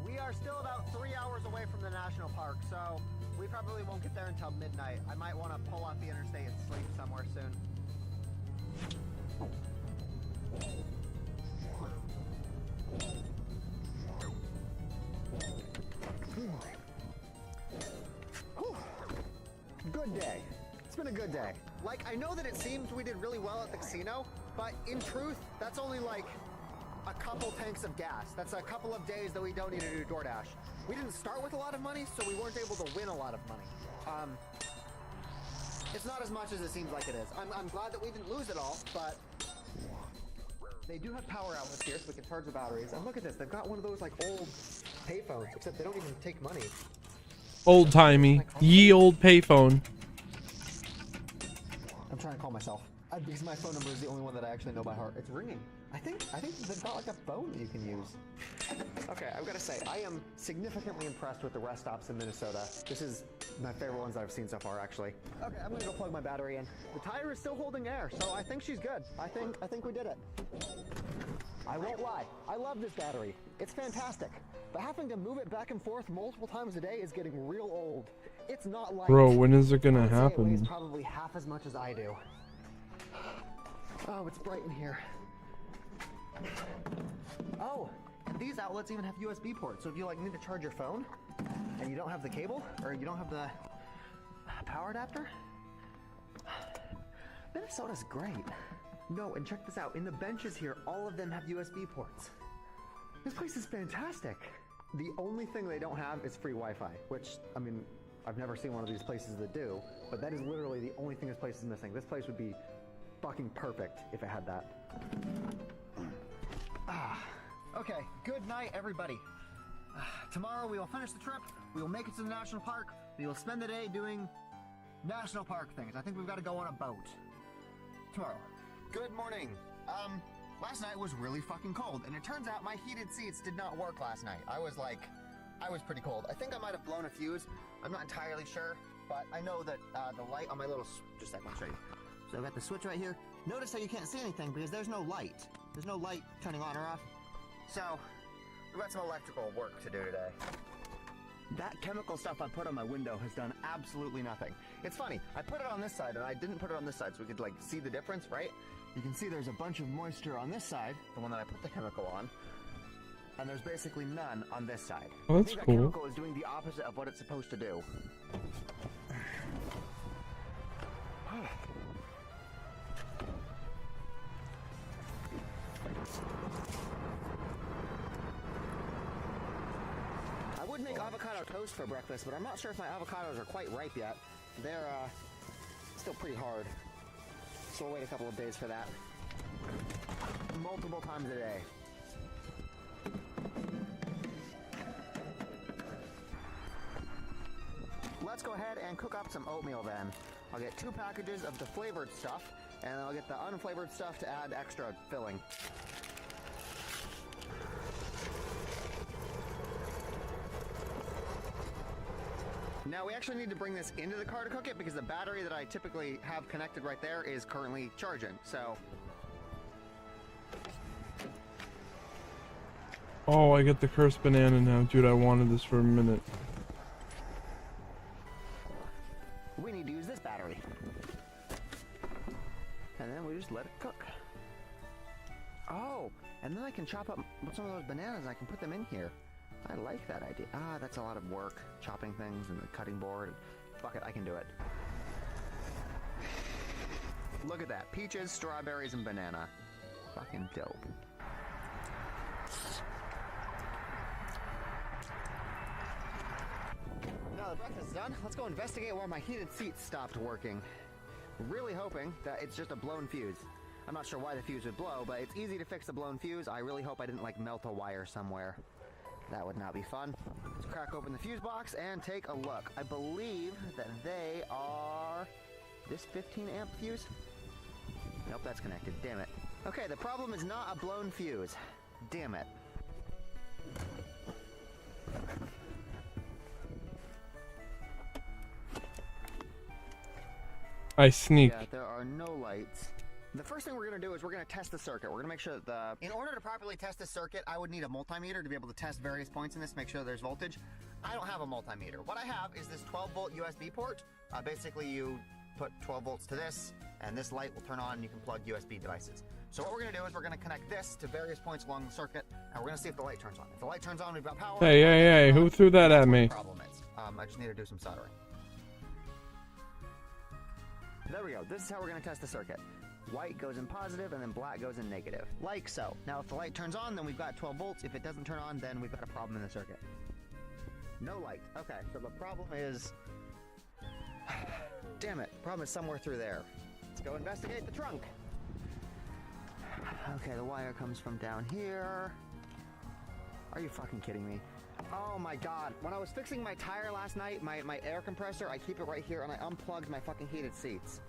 We are still about 3 hours away from the national park, so we probably won't get there until midnight. I might want to pull off the interstate and sleep somewhere soon. Good day. It's been a good day. Like, I know that it seems we did really well at the casino, but in truth, that's only like a couple tanks of gas. That's a couple of days that we don't need to do DoorDash. We didn't start with a lot of money, so we weren't able to win a lot of money. It's not as much as it seems like it is. I'm glad that we didn't lose it all, but they do have power outlets here so we can charge the batteries. And look at this, they've got one of those like old payphones, except they don't even take money. Old-timey. Ye old payphone. I'm trying to call myself. Because my phone number is the only one that I actually know by heart. It's ringing. I think they've got like a phone that you can use. Okay, I've got to say, I am significantly impressed with the rest stops in Minnesota. This is my favorite ones I've seen so far, actually. Okay, I'm gonna go plug my battery in. The tire is still holding air, so I think she's good. I think we did it. I won't lie, I love this battery. It's fantastic. But having to move it back and forth multiple times a day is getting real old. It's not like... Bro, when is it gonna It weighs happen? probably half as much as I do. Oh, it's bright in here. Oh, and these outlets even have USB ports. So if you like need to charge your phone and you don't have the cable or you don't have the power adapter, Minnesota's great. No, and check this out. In the benches here, all of them have USB ports. This place is fantastic. The only thing they don't have is free Wi-Fi, which, I mean, I've never seen one of these places that do, but that is literally the only thing this place is missing. This place would be fucking perfect if it had that. Okay, good night, everybody. Tomorrow we will finish the trip, we will make it to the national park, we will spend the day doing national park things. I think we've got to go on a boat. Tomorrow. Good morning. Last night was really fucking cold, and it turns out my heated seats did not work last night. I was pretty cold. I think I might have blown a fuse. I'm not entirely sure, but I know that the light on my little... Just a second, I'll show you. So I've got the switch right here. Notice how you can't see anything because there's no light. There's no light turning on or off. So, we've got some electrical work to do today. That chemical stuff I put on my window has done absolutely nothing. It's funny, I put it on this side and I didn't put it on this side so we could like see the difference, right? You can see there's a bunch of moisture on this side, the one that I put the chemical on, and there's basically none on this side. Oh, that's I think cool. that chemical is doing the opposite of what it's supposed to do. I would make avocado toast for breakfast, but I'm not sure if my avocados are quite ripe yet. They're still pretty hard. So we'll wait a couple of days for that. Multiple times a day. Let's go ahead and cook up some oatmeal then. I'll get 2 packages of the flavored stuff, and I'll get the unflavored stuff to add extra filling. Now we actually need to bring this into the car to cook it because the battery that I typically have connected right there is currently charging, so... Oh, I get the cursed banana now. Dude, I wanted this for a minute. We need to use this battery. And then we just let it cook. Oh, and then I can chop up some of those bananas and I can put them in here. I like that idea. Ah, that's a lot of work, chopping things and the cutting board. Fuck it, I can do it. Look at that. Peaches, strawberries, and banana. Fucking dope. Now the breakfast is done. Let's go investigate why my heated seats stopped working. Really hoping that it's just a blown fuse. I'm not sure why the fuse would blow, but it's easy to fix a blown fuse. I really hope I didn't like melt a wire somewhere. That would not be fun. Let's crack open the fuse box and take a look. I believe that they are this 15 amp fuse. Nope, that's connected. Damn it. Okay, the problem is not a blown fuse. Damn it. I sneak. Yeah, there are no lights. The first thing we're going to do is we're going to test the circuit. We're going to make sure that in order to properly test this circuit, I would need a multimeter to be able to test various points in this, make sure there's voltage. I don't have a multimeter. What I have is this 12-volt USB port. Basically, you put 12 volts to this, and this light will turn on, and you can plug USB devices. So what we're going to do is we're going to connect this to various points along the circuit, and we're going to see if the light turns on. If the light turns on, we've got power. Hey, who threw that at me? Problem is, I just need to do some soldering. There we go. This is how we're going to test the circuit. White goes in positive, and then black goes in negative. Like so. Now, if the light turns on, then we've got 12 volts. If it doesn't turn on, then we've got a problem in the circuit. No light. Okay, so the problem is... Damn it. Problem is somewhere through there. Let's go investigate the trunk. Okay, the wire comes from down here. Are you fucking kidding me? Oh my god. When I was fixing my tire last night, my air compressor, I keep it right here, and I unplugged my fucking heated seats.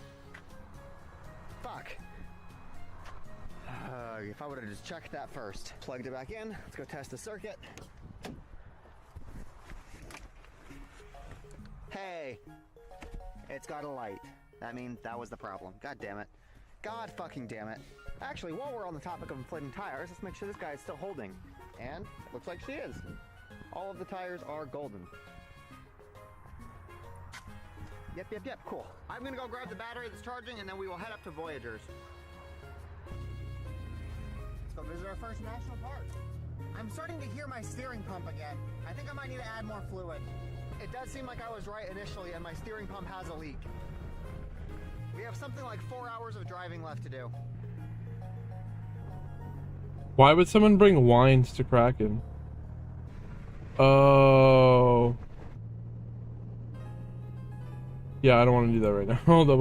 Fuck. If I would have just checked that first. Plugged it back in. Let's go test the circuit. Hey. It's got a light. That means that was the problem. God damn it. God fucking damn it. Actually, while we're on the topic of inflating tires, let's make sure this guy is still holding. And it looks like she is. All of the tires are golden. Yep, cool. I'm gonna go grab the battery that's charging, and then we will head up to Voyagers. Let's go visit our first national park. I'm starting to hear my steering pump again. I think I might need to add more fluid. It does seem like I was right initially, and my steering pump has a leak. We have something like 4 hours of driving left to do. Why would someone bring wines to Kraken? Oh. Yeah, I don't want to do that right now. Hold up.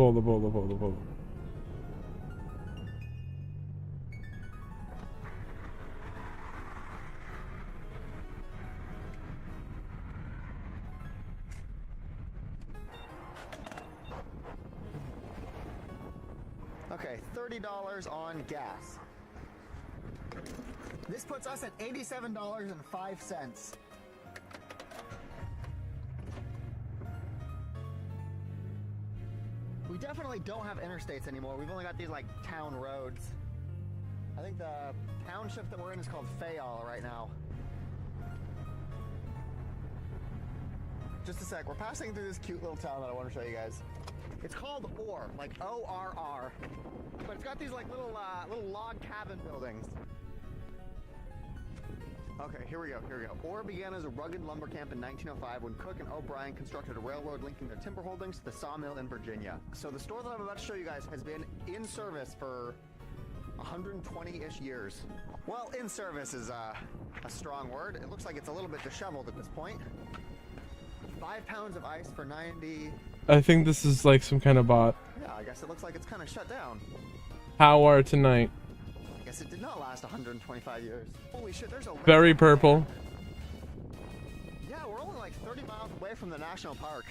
Okay, $30 on gas. This puts us at $87.05. We definitely don't have interstates anymore. We've only got these like town roads. I think the township that we're in is called Fayal right now. Just a sec, we're passing through this cute little town that I want to show you guys. It's called Orr, like O-R-R. But it's got these like little log cabin buildings. Okay, here we go. Orr began as a rugged lumber camp in 1905 when Cook and O'Brien constructed a railroad linking their timber holdings to the sawmill in Virginia. So the store that I'm about to show you guys has been in service for 120-ish years. Well, in service is a strong word. It looks like it's a little bit disheveled at this point. 5 pounds of ice for 90... I think this is like some kind of bot. Yeah, I guess it looks like it's kind of shut down. How are tonight? I guess it did not last 125 years. Holy shit, there's a... Very purple. Yeah, we're only like 30 miles away from the national park.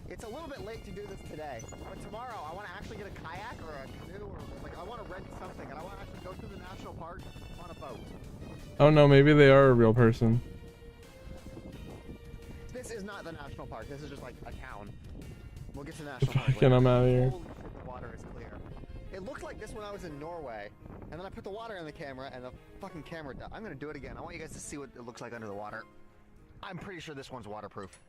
It's a little bit late to do this today, but tomorrow I want to actually get a kayak or a canoe, or like I want to rent something, and I want to actually go to the national park on a boat. Oh no, maybe they are a real person. This is not the national park. This is just like a town. We'll get to the national park. Fucking, I'm out of here. Holy shit, the water is clear. It looked like this when I was in Norway, and then I put the water in the camera, and the fucking camera died. I'm gonna do it again. I want you guys to see what it looks like under the water. I'm pretty sure this one's waterproof.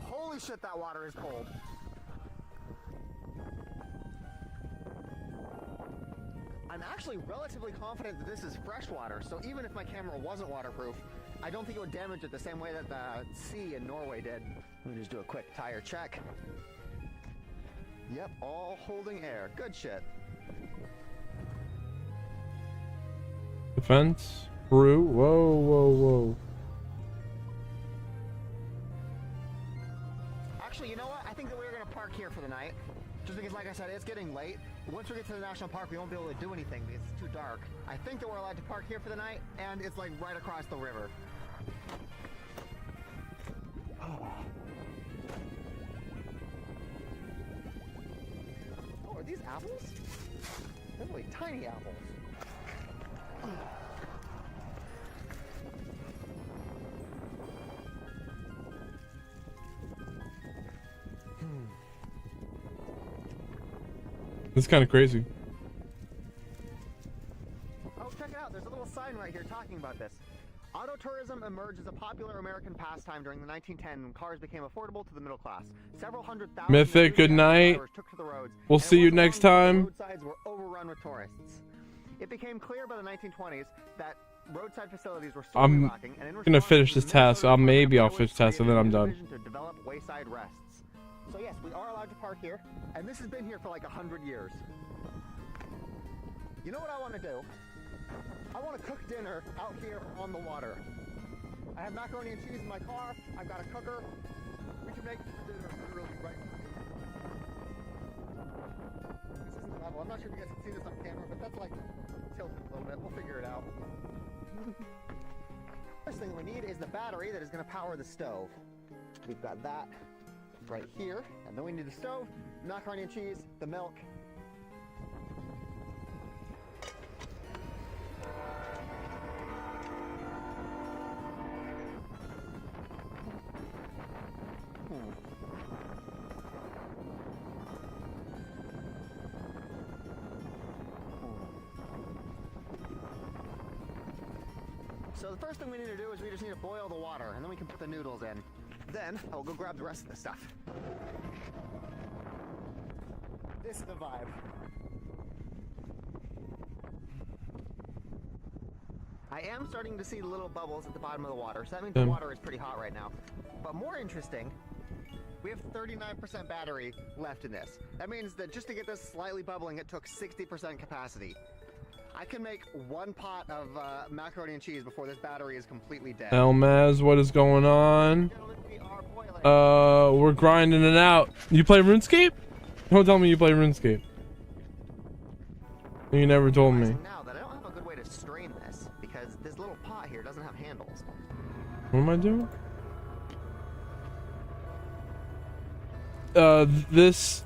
Holy shit, that water is cold. I'm actually relatively confident that this is fresh water, so even if my camera wasn't waterproof, I don't think it would damage it the same way that the sea in Norway did. Let me just do a quick tire check. Yep, all holding air. Good shit. Defense. Brew. Whoa, whoa, whoa. Actually, you know what? I think that we're gonna park here for the night. Just because, like I said, it's getting late. Once we get to the national park, we won't be able to do anything because it's too dark. I think that we're allowed to park here for the night, and it's like right across the river. Oh, are these apples? They're really tiny apples. It's kind of crazy. Oh, check it out. There's a little sign right here talking about this. Auto tourism emerged as a popular American pastime during the 1910s when cars became affordable to the middle class. Several hundred thousand Mythic, good night. took to the roads. We'll see you next time. Roadsides were overrun with tourists. It became clear by the 1920s that roadside facilities were sorely I'm lacking, and in gonna response, finish the this task. I'll Minnesota maybe I'll Department of finish Highways the task and then I'm created a done. division to develop wayside rests. So yes, we are allowed to park here, and this has been here for like 100 years. You know what I want to do? I want to cook dinner out here on the water. I have macaroni and cheese in my car. I've got a cooker. We can make dinner literally right now. This isn't level. I'm not sure if you guys can see this on camera, but that's like tilted a little bit. We'll figure it out. First thing we need is the battery that is going to power the stove. We've got that right here, and then we need the stove, macaroni and cheese, the milk. So the first thing we need to do is we just need to boil the water, and then we can put the noodles in. Then I'll go grab the rest of the stuff. This is the vibe. I am starting to see little bubbles at the bottom of the water, so that means the water is pretty hot right now. But more interesting, we have 39% battery left in this. That means that just to get this slightly bubbling, it took 60% capacity. I can make one pot of macaroni and cheese before this battery is completely dead. Elmaz, what is going on? We're grinding it out. You play RuneScape? Don't tell me you play RuneScape. You never told me. Now that I don't have a good way to strain this because this little pot here doesn't have handles. What am I doing? This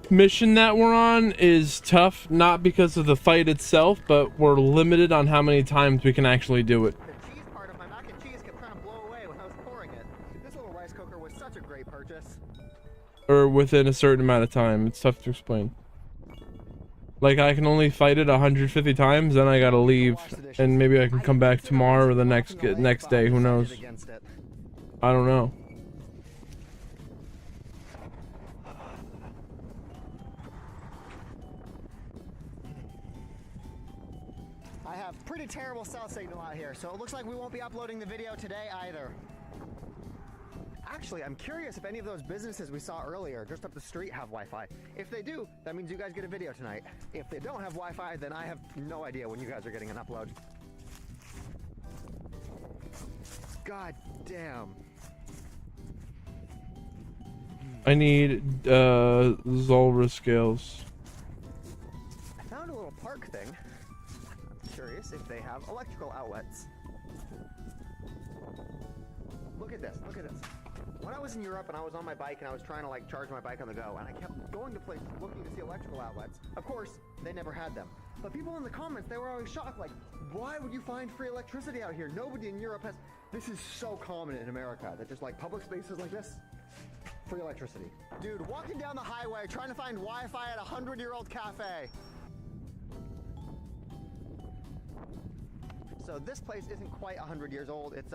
mission that we're on is tough, not because of the fight itself, but we're limited on how many times we can actually do it. The cheese part of my mac and cheese kept trying to blow away when I was pouring it. This little rice cooker was such a great purchase. Or within a certain amount of time. It's tough to explain. Like, I can only fight it 150 times, then I gotta leave, and maybe I can come back tomorrow or the next day, who knows. I don't know. I have pretty terrible cell signal out here, so it looks like we won't be uploading the video today either. Actually, I'm curious if any of those businesses we saw earlier just up the street have Wi-Fi. If they do, that means you guys get a video tonight. If they don't have Wi-Fi, then I have no idea when you guys are getting an upload. God damn. I need Zolra scales. I found a little park thing. I'm curious if they have electrical outlets. Look at this, look at this. When I was in Europe and I was on my bike and I was trying to like charge my bike on the go, and I kept going to places looking to see electrical outlets, of course, they never had them. But people in the comments, they were always shocked, like, why would you find free electricity out here? Nobody in Europe has... This is so common in America, that just like public spaces like this, free electricity. Dude, walking down the highway trying to find Wi-Fi at a 100-year-old cafe. So this place isn't quite 100 years old. It's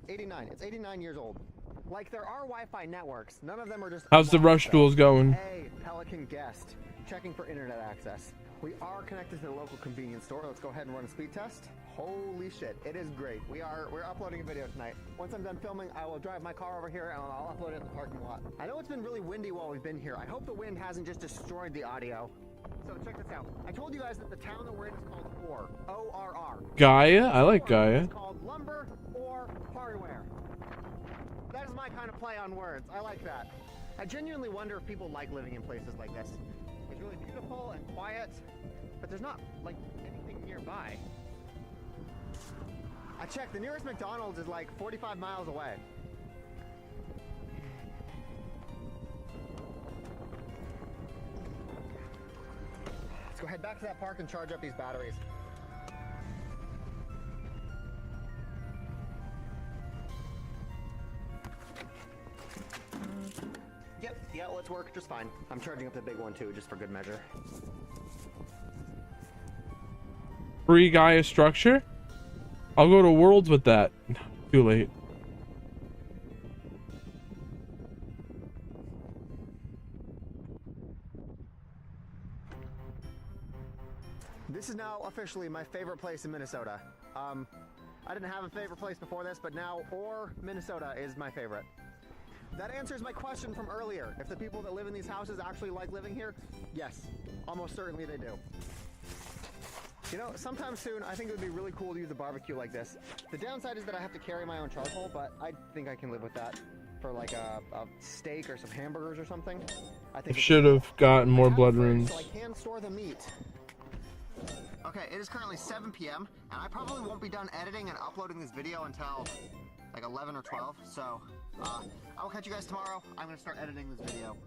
89. It's 89 years old. Like, there are Wi-Fi networks. None of them are just... How's the rush duels going? Hey, Pelican guest. Checking for internet access. We are connected to the local convenience store. Let's go ahead and run a speed test. Holy shit, it is great. We're uploading a video tonight. Once I'm done filming, I will drive my car over here and I'll upload it in the parking lot. I know it's been really windy while we've been here. I hope the wind hasn't just destroyed the audio. So check this out. I told you guys that the town that we're in is called Orr. orr, O-R-R. Gaia? I like Gaia. It's called lumber or hardware. That is my kind of play on words. I like that. I genuinely wonder if people like living in places like this. It's really beautiful and quiet, but there's not like anything nearby. I checked, the nearest McDonald's is like 45 miles away. Let's go head back to that park and charge up these batteries. Yep, the outlets work just fine. I'm charging up the big one too, just for good measure. Free Gaia structure? I'll go to Worlds with that. Too late. This is now officially my favorite place in Minnesota. I didn't have a favorite place before this, but now Orr, Minnesota is my favorite. That answers my question from earlier. If the people that live in these houses actually like living here, yes, almost certainly they do. You know, sometime soon, I think it would be really cool to use a barbecue like this. The downside is that I have to carry my own charcoal, but I think I can live with that for like a steak or some hamburgers or something. I should have gotten more blood runes. So I can store the meat. Okay, it is currently 7 p.m. and I probably won't be done editing and uploading this video until like 11 or 12. So I'll catch you guys tomorrow. I'm gonna start editing this video.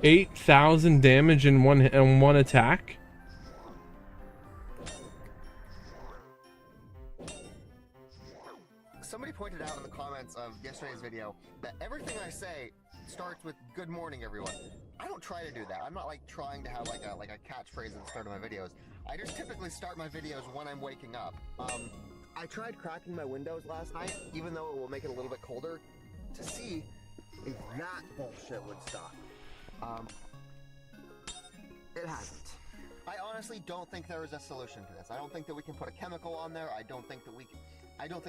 8,000 damage in one attack. Somebody pointed out in the comments of yesterday's video that everything I say starts with "Good morning, everyone." I don't try to do that. I'm not like trying to have like a catchphrase at the start of my videos. I just typically start my videos when I'm waking up. I tried cracking my windows last night, even though it will make it a little bit colder, to see if that bullshit would stop. It hasn't. I honestly don't think there is a solution to this. I don't think that we can put a chemical on there. I don't think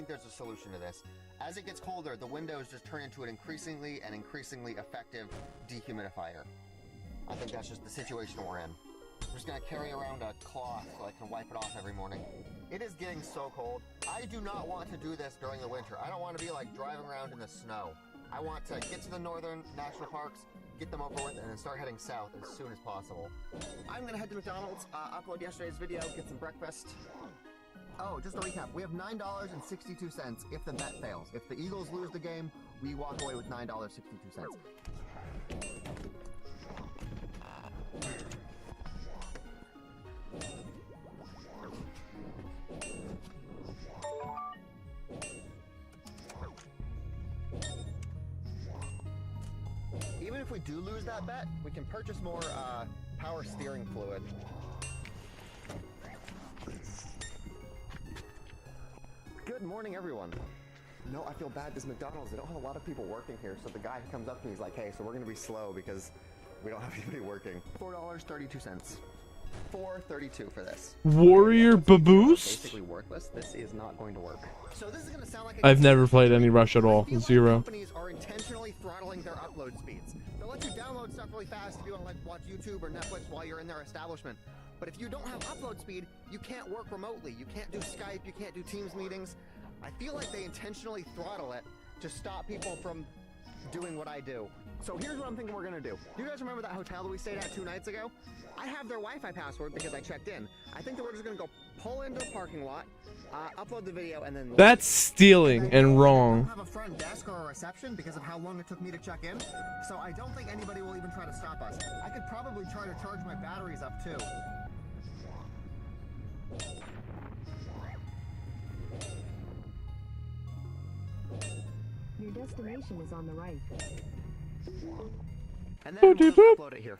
there's a solution to this. As it gets colder, the windows just turn into an increasingly effective dehumidifier. I think that's just the situation we're in. I'm just gonna carry around a cloth so I can wipe it off every morning. It is getting so cold. I do not want to do this during the winter. I don't want to be like driving around in the snow. I want to get to the northern national parks, get them over with, and then start heading south as soon as possible. I'm gonna head to McDonald's, upload yesterday's video, get some breakfast. Oh, just a recap. We have $9.62 if the bet fails. If the Eagles lose the game, we walk away with $9.62. Even if we do lose that bet, we can purchase more power steering fluid. Good morning, everyone. No, I feel bad. This McDonald's, they don't have a lot of people working here, so the guy comes up to me, he's like, hey, so we're gonna be slow because we don't have anybody working. $4.32. $4.32 for this. Warrior Baboose? Basically worthless. This is not going to work. So this is gonna sound like I've never played any Rush at all. Zero. Companies are intentionally throttling their upload speeds. They'll let you download stuff really fast if you want to like watch YouTube or Netflix while you're in their establishment. But if you don't have upload speed, you can't work remotely. You can't do Skype, you can't do Teams meetings. I feel like they intentionally throttle it to stop people from doing what I do. So here's what I'm thinking we're gonna do. Do you guys remember that hotel that we stayed at 2 nights ago? I have their Wi-Fi password because I checked in. I think that we're just gonna go pull into the parking lot, upload the video, and then... That's stealing and wrong. I don't have a front desk or a reception because of how long it took me to check in, so I don't think anybody will even try to stop us. I could probably try to charge my batteries up too. Your destination is on the right. And then we'll just upload it here.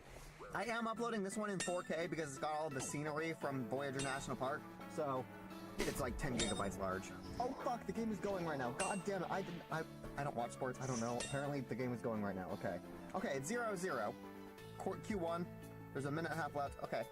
I am uploading this one in 4K because it's got all the scenery from Voyager National Park, so it's like 10 gigabytes large. Oh fuck, the game is going right now. God damn it, I don't watch sports, I don't know. Apparently the game is going right now, okay. Okay, it's 0-0. Q1, there's a minute and a half left, okay.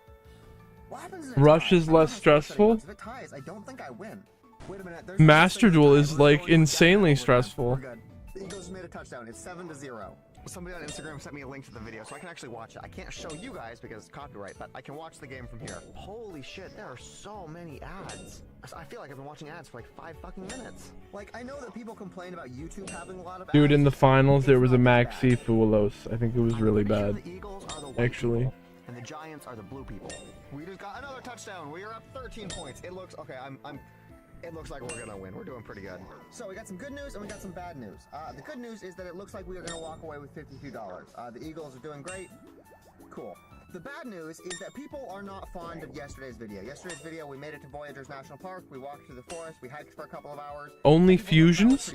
What happens if Rush is less stressful? If it ties, I don't think I win. Wait a minute, Master Duel is like insanely stressful. We're good. The Eagles made a touchdown. It's 7-0. Somebody on Instagram sent me a link to the video so I can actually watch it. I can't show you guys because copyright, but I can watch the game from here. Holy shit, there are so many ads. I feel like I've been watching ads for like 5 fucking minutes. Like, I know that people complain about YouTube having a lot of ads. Dude, in the finals, there was a Maxi Fulos. I think it was really bad. Actually. And the Giants are the blue people. We just got another touchdown. We are up 13 points. It looks okay. It looks like we're gonna win. We're doing pretty good. So we got some good news and we got some bad news. The good news is that it looks like we are gonna walk away with $52. The Eagles are doing great. Cool. The bad news is that people are not fond of yesterday's video. Yesterday's video, we made it to Voyagers National Park. We walked through the forest. We hiked for a couple of hours. Only fusions?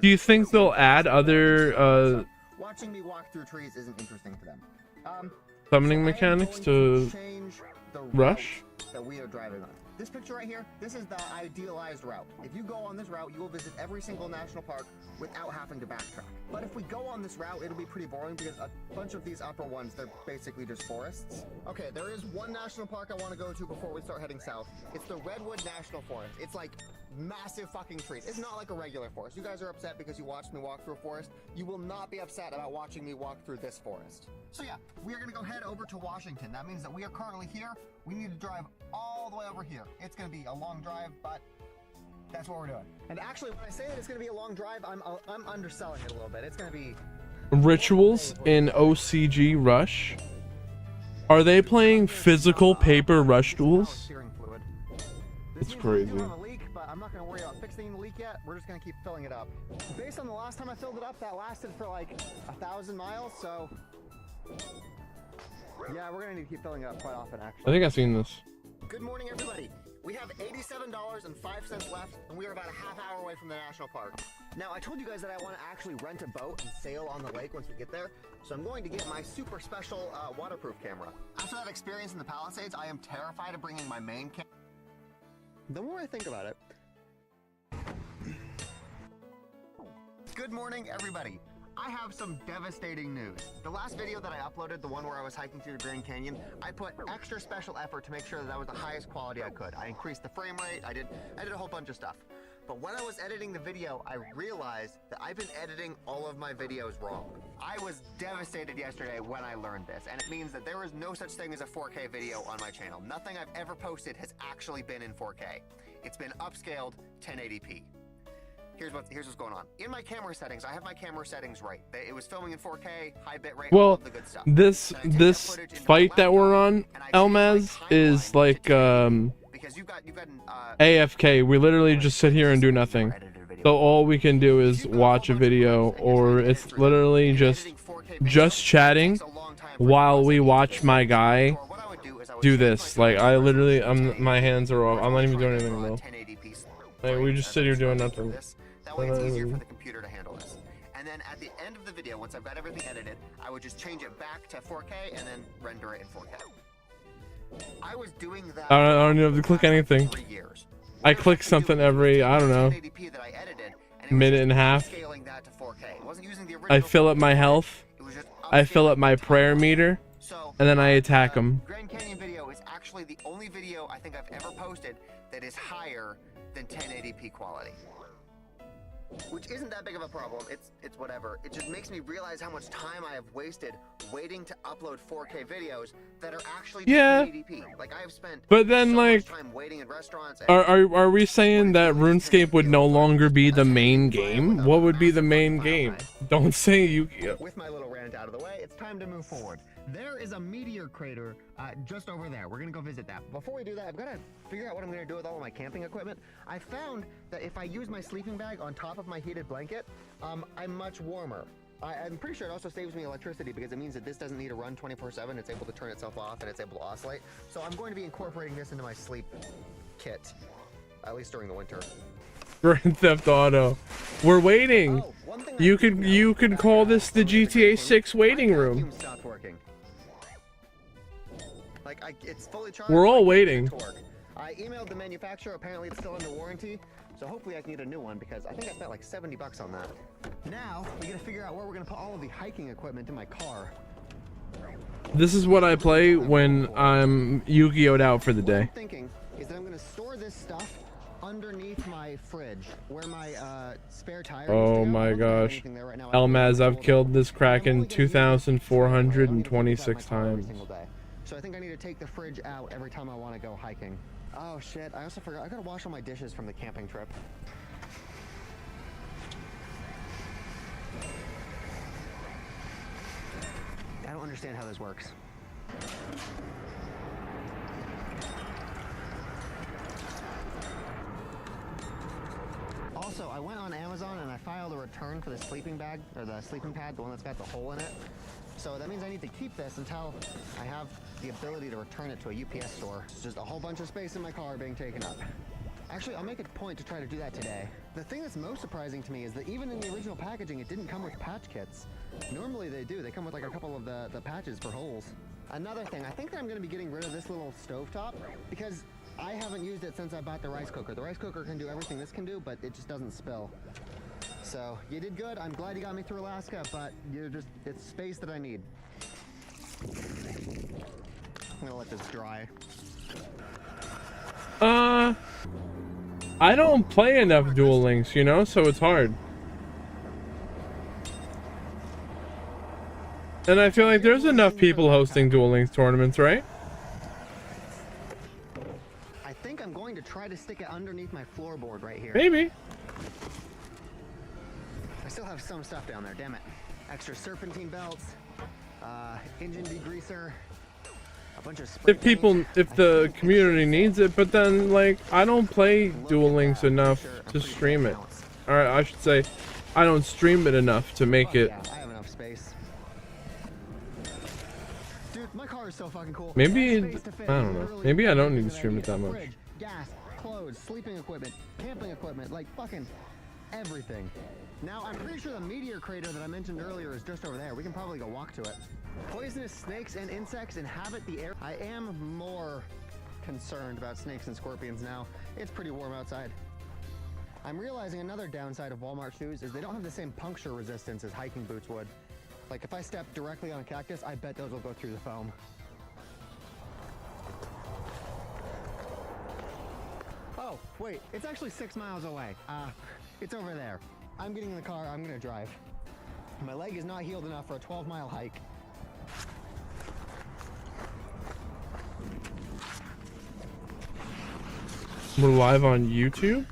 Do you think they'll add other watching me walk through trees isn't interesting to them. summoning mechanics to rush? That we are driving on. This picture right here, this is the idealized route. If you go on this route, you will visit every single national park without having to backtrack. But if we go on this route, it'll be pretty boring because a bunch of these upper ones, they're basically just forests. Okay, there is one national park I want to go to before we start heading south. It's the Redwood National Forest. It's like massive fucking trees. It's not like a regular forest. You guys are upset because you watched me walk through a forest. You will not be upset about watching me walk through this forest. So yeah, we are going to go head over to Washington. That means that we are currently here. We need to drive all the way over here. It's going to be a long drive, but that's what we're doing. And actually, when I say that it's going to be a long drive, I'm underselling it a little bit. It's going to be Rituals in OCG Rush? Are they playing physical paper rush duels? It's crazy. But I'm not going to worry about fixing the leak yet. We're just going to keep filling it up. Based on the last time I filled it up, that lasted for like 1,000 miles, so yeah, we're going to need to keep filling it up quite often, actually. I think I've seen this. Good morning, everybody. We have $87.05 left, and we are about a half hour away from the national park. Now, I told you guys that I want to actually rent a boat and sail on the lake once we get there, so I'm going to get my super special waterproof camera. After that experience in the Palisades, I am terrified of bringing my main camera. The more I think about it. Good morning, everybody. I have some devastating news. The last video that I uploaded, the one where I was hiking through the Grand Canyon, I put extra special effort to make sure that that was the highest quality I could. I increased the frame rate, I did a whole bunch of stuff. But when I was editing the video, I realized that I've been editing all of my videos wrong. I was devastated yesterday when I learned this, and it means that there is no such thing as a 4K video on my channel. Nothing I've ever posted has actually been in 4K. It's been upscaled 1080p. Here's what's going on. In my camera settings, I have my camera settings right. It was filming in 4K, high bit rate, all of the good stuff. This fight that we're on, Elmaz, is like AFK. We literally just sit here and do nothing. So all we can do is watch a video, or it's literally just chatting while we watch my guy do this. Like I literally, my hands are off. I'm not even doing anything though. Like we just sit here doing nothing. That way it's easier for the computer to handle this. And then at the end of the video, once I've got everything edited, I would just change it back to 4K and then render it in 4K. I was doing that. I don't even have to click anything. I click something every, I don't know, minute and a half. I fill up my health. I fill up my prayer meter, and then I attack them. Grand Canyon video is actually the only video I think I've ever posted that is higher than 1080p quality. Which isn't that big of a problem. It's whatever. It just makes me realize how much time I have wasted waiting to upload 4K videos that are actually 1080p. Like I have spent but then so like much time waiting in restaurants. Are we saying that RuneScape would no longer be the main game? What would be the main game? Don't say Yu-Gi-Oh. With my little rant out of the way, it's time to move forward. There is a meteor crater just over there. We're gonna go visit that. Before we do that, I've got to figure out what I'm gonna do with all of my camping equipment. I found that if I use my sleeping bag on top of my heated blanket, I'm much warmer. I'm pretty sure it also saves me electricity because it means that this doesn't need to run 24/7. It's able to turn itself off and it's able to oscillate. So I'm going to be incorporating this into my sleep kit, at least during the winter. Grand Theft Auto. We're waiting. You could call this the GTA 6 waiting room. It's fully charged. We're all waiting. I emailed the manufacturer. Apparently it's still under warranty, so hopefully I can get a new one because I think I spent like $70 on that. Now we gotta figure out where we're gonna put all of the hiking equipment in my car. This is what I play when I'm Yu-Gi-Oh'd out for the day. What I'm thinking is that I'm gonna store this stuff underneath my fridge, where my spare tire. Oh my gosh. Elmaz, I've killed this Kraken 2,426 times. So I think I need to take the fridge out every time I want to go hiking. Oh shit, I also forgot, I gotta wash all my dishes from the camping trip. I don't understand how this works. Also, I went on Amazon and I filed a return for the sleeping bag, or the sleeping pad, the one that's got the hole in it. So that means I need to keep this until I have the ability to return it to a UPS store. It's just a whole bunch of space in my car being taken up. Actually, I'll make a point to try to do that today. The thing that's most surprising to me is that even in the original packaging, it didn't come with patch kits. Normally they do. They come with like a couple of the patches for holes. Another thing, I think that I'm going to be getting rid of this little stovetop because I haven't used it since I bought the rice cooker. The rice cooker can do everything this can do, but it just doesn't spill. So, you did good. I'm glad you got me through Alaska, but it's space that I need. I'm gonna let this dry. I don't play enough Duel Links, you know, so it's hard. And I feel like there's enough people hosting Duel Links tournaments, right? I think I'm going to try to stick it underneath my floorboard right here. Maybe. I still have some stuff down there, damn it. Extra serpentine belts, engine degreaser, a bunch of spray paint. If the community needs it, but then like I don't play Duel Links enough to stream it. Alright, I should say I don't stream it enough to make it. Yeah, I have enough space. Dude, my car is so fucking cool. Maybe I don't know. Maybe I don't need to stream it that much. Fridge, gas, clothes, sleeping equipment, camping equipment, like fucking everything. Now, I'm pretty sure the meteor crater that I mentioned earlier is just over there. We can probably go walk to it. Poisonous snakes and insects inhabit the air. I am more concerned about snakes and scorpions now. It's pretty warm outside. I'm realizing another downside of Walmart shoes is they don't have the same puncture resistance as hiking boots would. Like if I step directly on a cactus, I bet those will go through the foam. Oh, wait, it's actually 6 miles away. It's over there. I'm getting in the car, I'm gonna drive. My leg is not healed enough for a 12-mile hike. We're live on YouTube?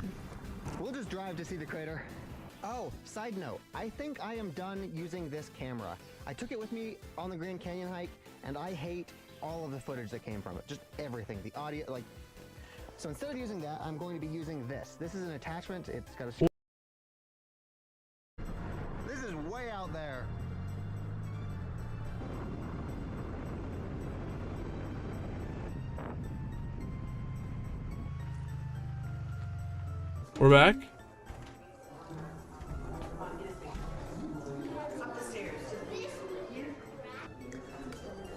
We'll just drive to see the crater. Oh, side note, I think I am done using this camera. I took it with me on the Grand Canyon hike, and I hate all of the footage that came from it. Just everything, the audio, like... So instead of using that, I'm going to be using this. This is an attachment, it's got a... This is way out there. We're back?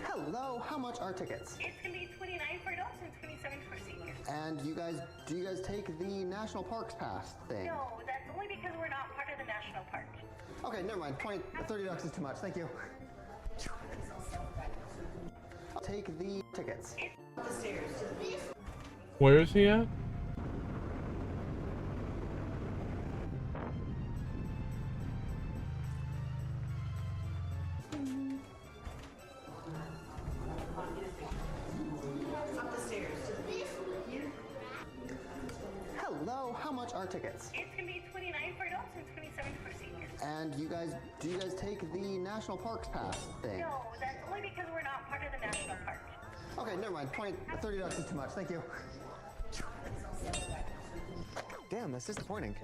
Hello, how much are tickets? It's gonna be $29 for adults and $27 for seniors. And do you guys take the National Parks Pass thing? No, that's only because we're not part of the national park. Okay, never mind. $30 is too much. Thank you. I'll take the tickets. The stairs. Where is he at? Hello, how much are tickets? It's gonna be $29 for adults and $27 for seniors. And do you guys take the National Parks Pass thing? No, that's only because we're not part of the national park. Okay, never mind. $30 is too much. Thank you. Damn, that's disappointing.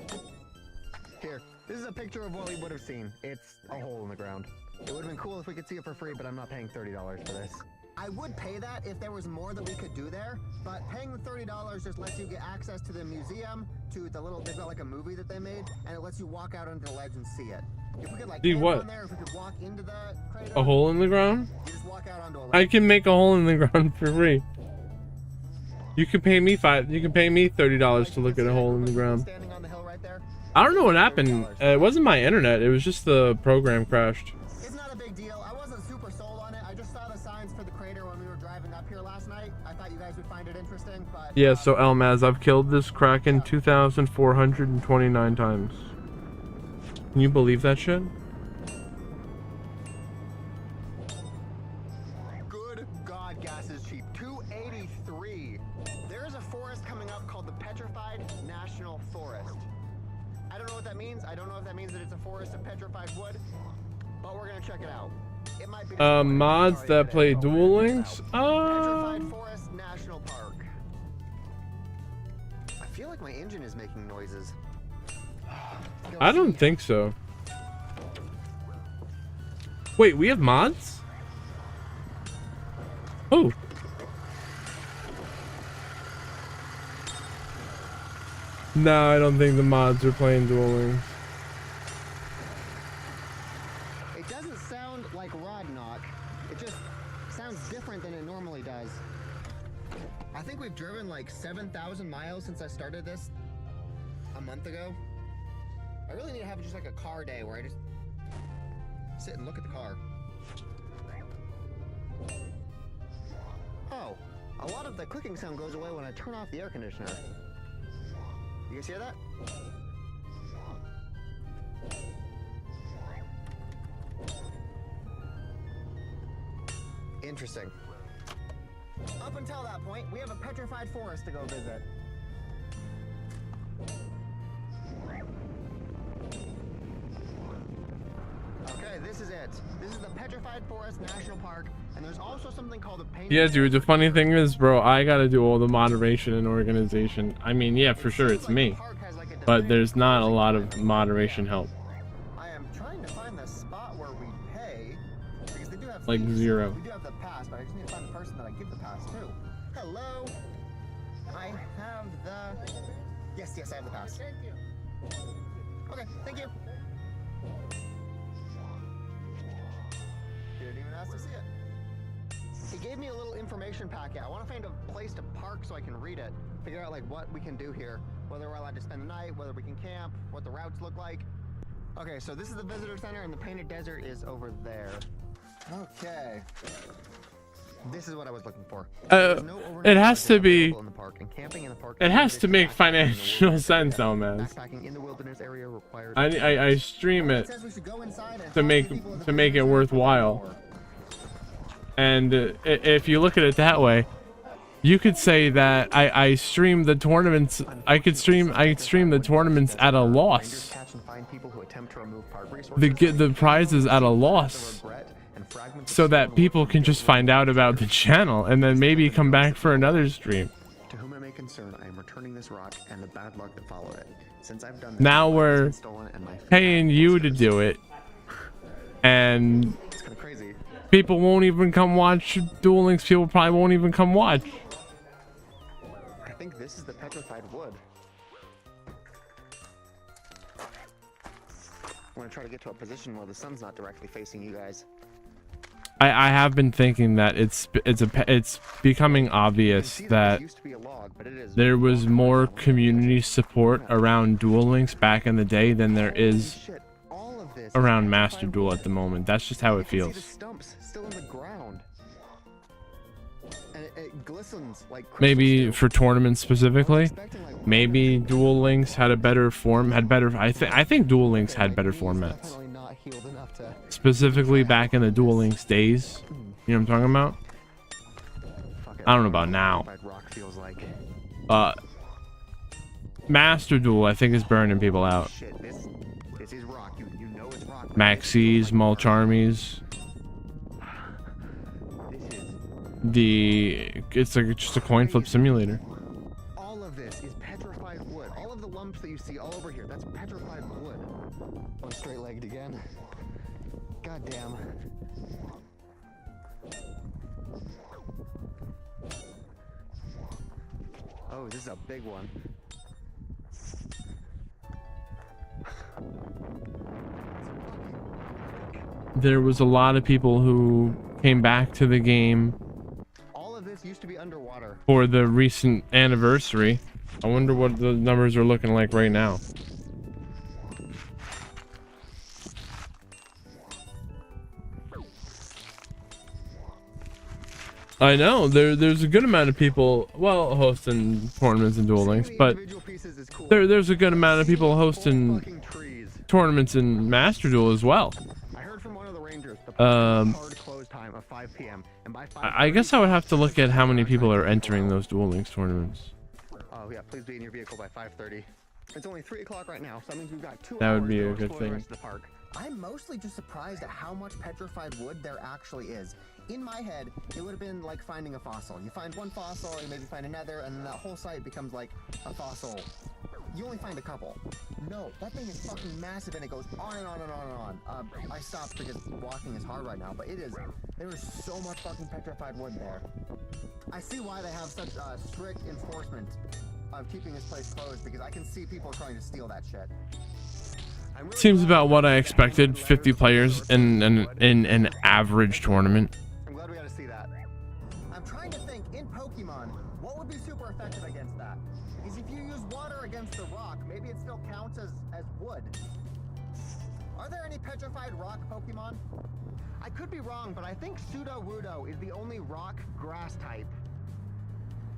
Here, this is a picture of what we would have seen. It's a hole in the ground. It would have been cool if we could see it for free, but I'm not paying $30 for this. I would pay that if there was more that we could do there, but paying the $30 just lets you get access to the museum, to the little, they've got like a movie that they made, and it lets you walk out onto the ledge and see it. If we could like See what? on there, if we could walk into the crater, A hole in the ground? you just walk out onto a ledge. I can make a hole in the ground for free. You can pay me $30 to look at a hole in the ground. I don't know what happened. It wasn't my internet. It was just the program crashed. It's not a big deal. I wasn't super sold on it. I just saw the signs for the crater when we were driving up here last night. I thought you guys would find it interesting, but Yeah, so Elmaz, I've killed this Kraken 2,429 times. Can you believe that shit? good God, gas is cheap. 283. There is a forest coming up called the Petrified National Forest. I don't know what that means. I don't know if that means that it's a forest of petrified wood, but we're gonna check it out. It might be Mods that play Duel Links? Petrified Forest National Park. I feel like my engine is making noises. I don't think so. Wait, we have mods? Oh. No, I don't think the mods are playing Duel Links. It doesn't sound like rod knock. It just sounds different than it normally does. I think we've driven like 7,000 miles since I started this a month ago. I really need to have just like a car day where I just sit and look at the car. Oh, a lot of the clicking sound goes away when I turn off the air conditioner. You guys hear that? Interesting. Up until that point, we have a petrified forest to go visit. Okay, this is it. This is the Petrified Forest National Park, and there's also something called a painted... Yeah, dude, the funny thing is, bro, I gotta do all the moderation and organization. I mean, yeah, for sure, it's me. But there's not a lot of moderation help. I am trying to find the spot where we pay, because they do have Like fees. 0. We do have the pass, but I just need to find the person that I give the pass to. Hello? I have the... Yes, I have the pass. Okay, thank you. Didn't even ask to see it. He gave me a little information packet. I want to find a place to park so I can read it. Figure out like what we can do here. Whether we're allowed to spend the night, whether we can camp, what the routes look like. Okay, so this is the visitor center and the painted desert is over there. Okay. This is what I was looking for. It has to be... It has to make financial sense now, man. I stream it to make it worthwhile. And if you look at it that way, you could say that I stream the tournaments. I stream the tournaments at a loss. The prizes at a loss, so that people can just find out about the channel and then maybe come back for another stream. To whom I may concern, I am returning this rock and the bad luck that followed it. Since I've done this, Now we're paying you to do it, and it's kind of crazy. People won't even come watch Duel Links. People probably won't even come watch. I think this is the petrified wood. I'm gonna try to get to a position where the sun's not directly facing you guys. I have been thinking that it's becoming obvious that there was more community support around Duel Links back in the day than there is around Master Duel at the moment. That's just how it feels. Stumps still in the ground. And it glistens like Maybe for tournaments specifically, maybe Duel Links had a better form, I think Duel Links had better formats. Specifically back in the Duel Links days. You know what I'm talking about? I don't know about now. Master Duel, I think, is burning people out. Maxis, Mulch Armies. It's like just a coin flip simulator. All of this is petrified wood. All of the lumps that you see all over here, that's petrified wood. I'm straight-legged again. God damn. Oh, this is a big one. There was a lot of people who came back to the game All of this used to be underwater. for the recent anniversary. I wonder what the numbers are looking like right now. I know there's a good amount of people, well, hosting tournaments and Duel Links, but there's a good amount of people hosting tournaments in Master Duel as well. I guess I would have to look at how many people are entering those Duel Links tournaments. Oh yeah, please be in your vehicle by 5:30. It's only 3 o'clock right now, so that means we've got 2 That hours would be to a explore good the thing. rest of the park. I'm mostly just surprised at how much petrified wood there actually is. In my head, it would have been like finding a fossil. You find one fossil, you maybe find another, and then that whole site becomes like a fossil. You only find a couple. No, that thing is fucking massive, and it goes on and on and on and on. I stopped because walking is hard right now, but there is so much fucking petrified wood there. I see why they have such strict enforcement of keeping this place closed, because I can see people trying to steal that shit. Seems about what I expected. 50 players in an average tournament. I'm glad we got to see that. I'm trying to think, in Pokemon, what would be super effective against that? Is if you use water against the rock, maybe it still counts as wood. Are there any petrified rock Pokemon? I could be wrong, but I think Sudowoodo is the only rock grass type.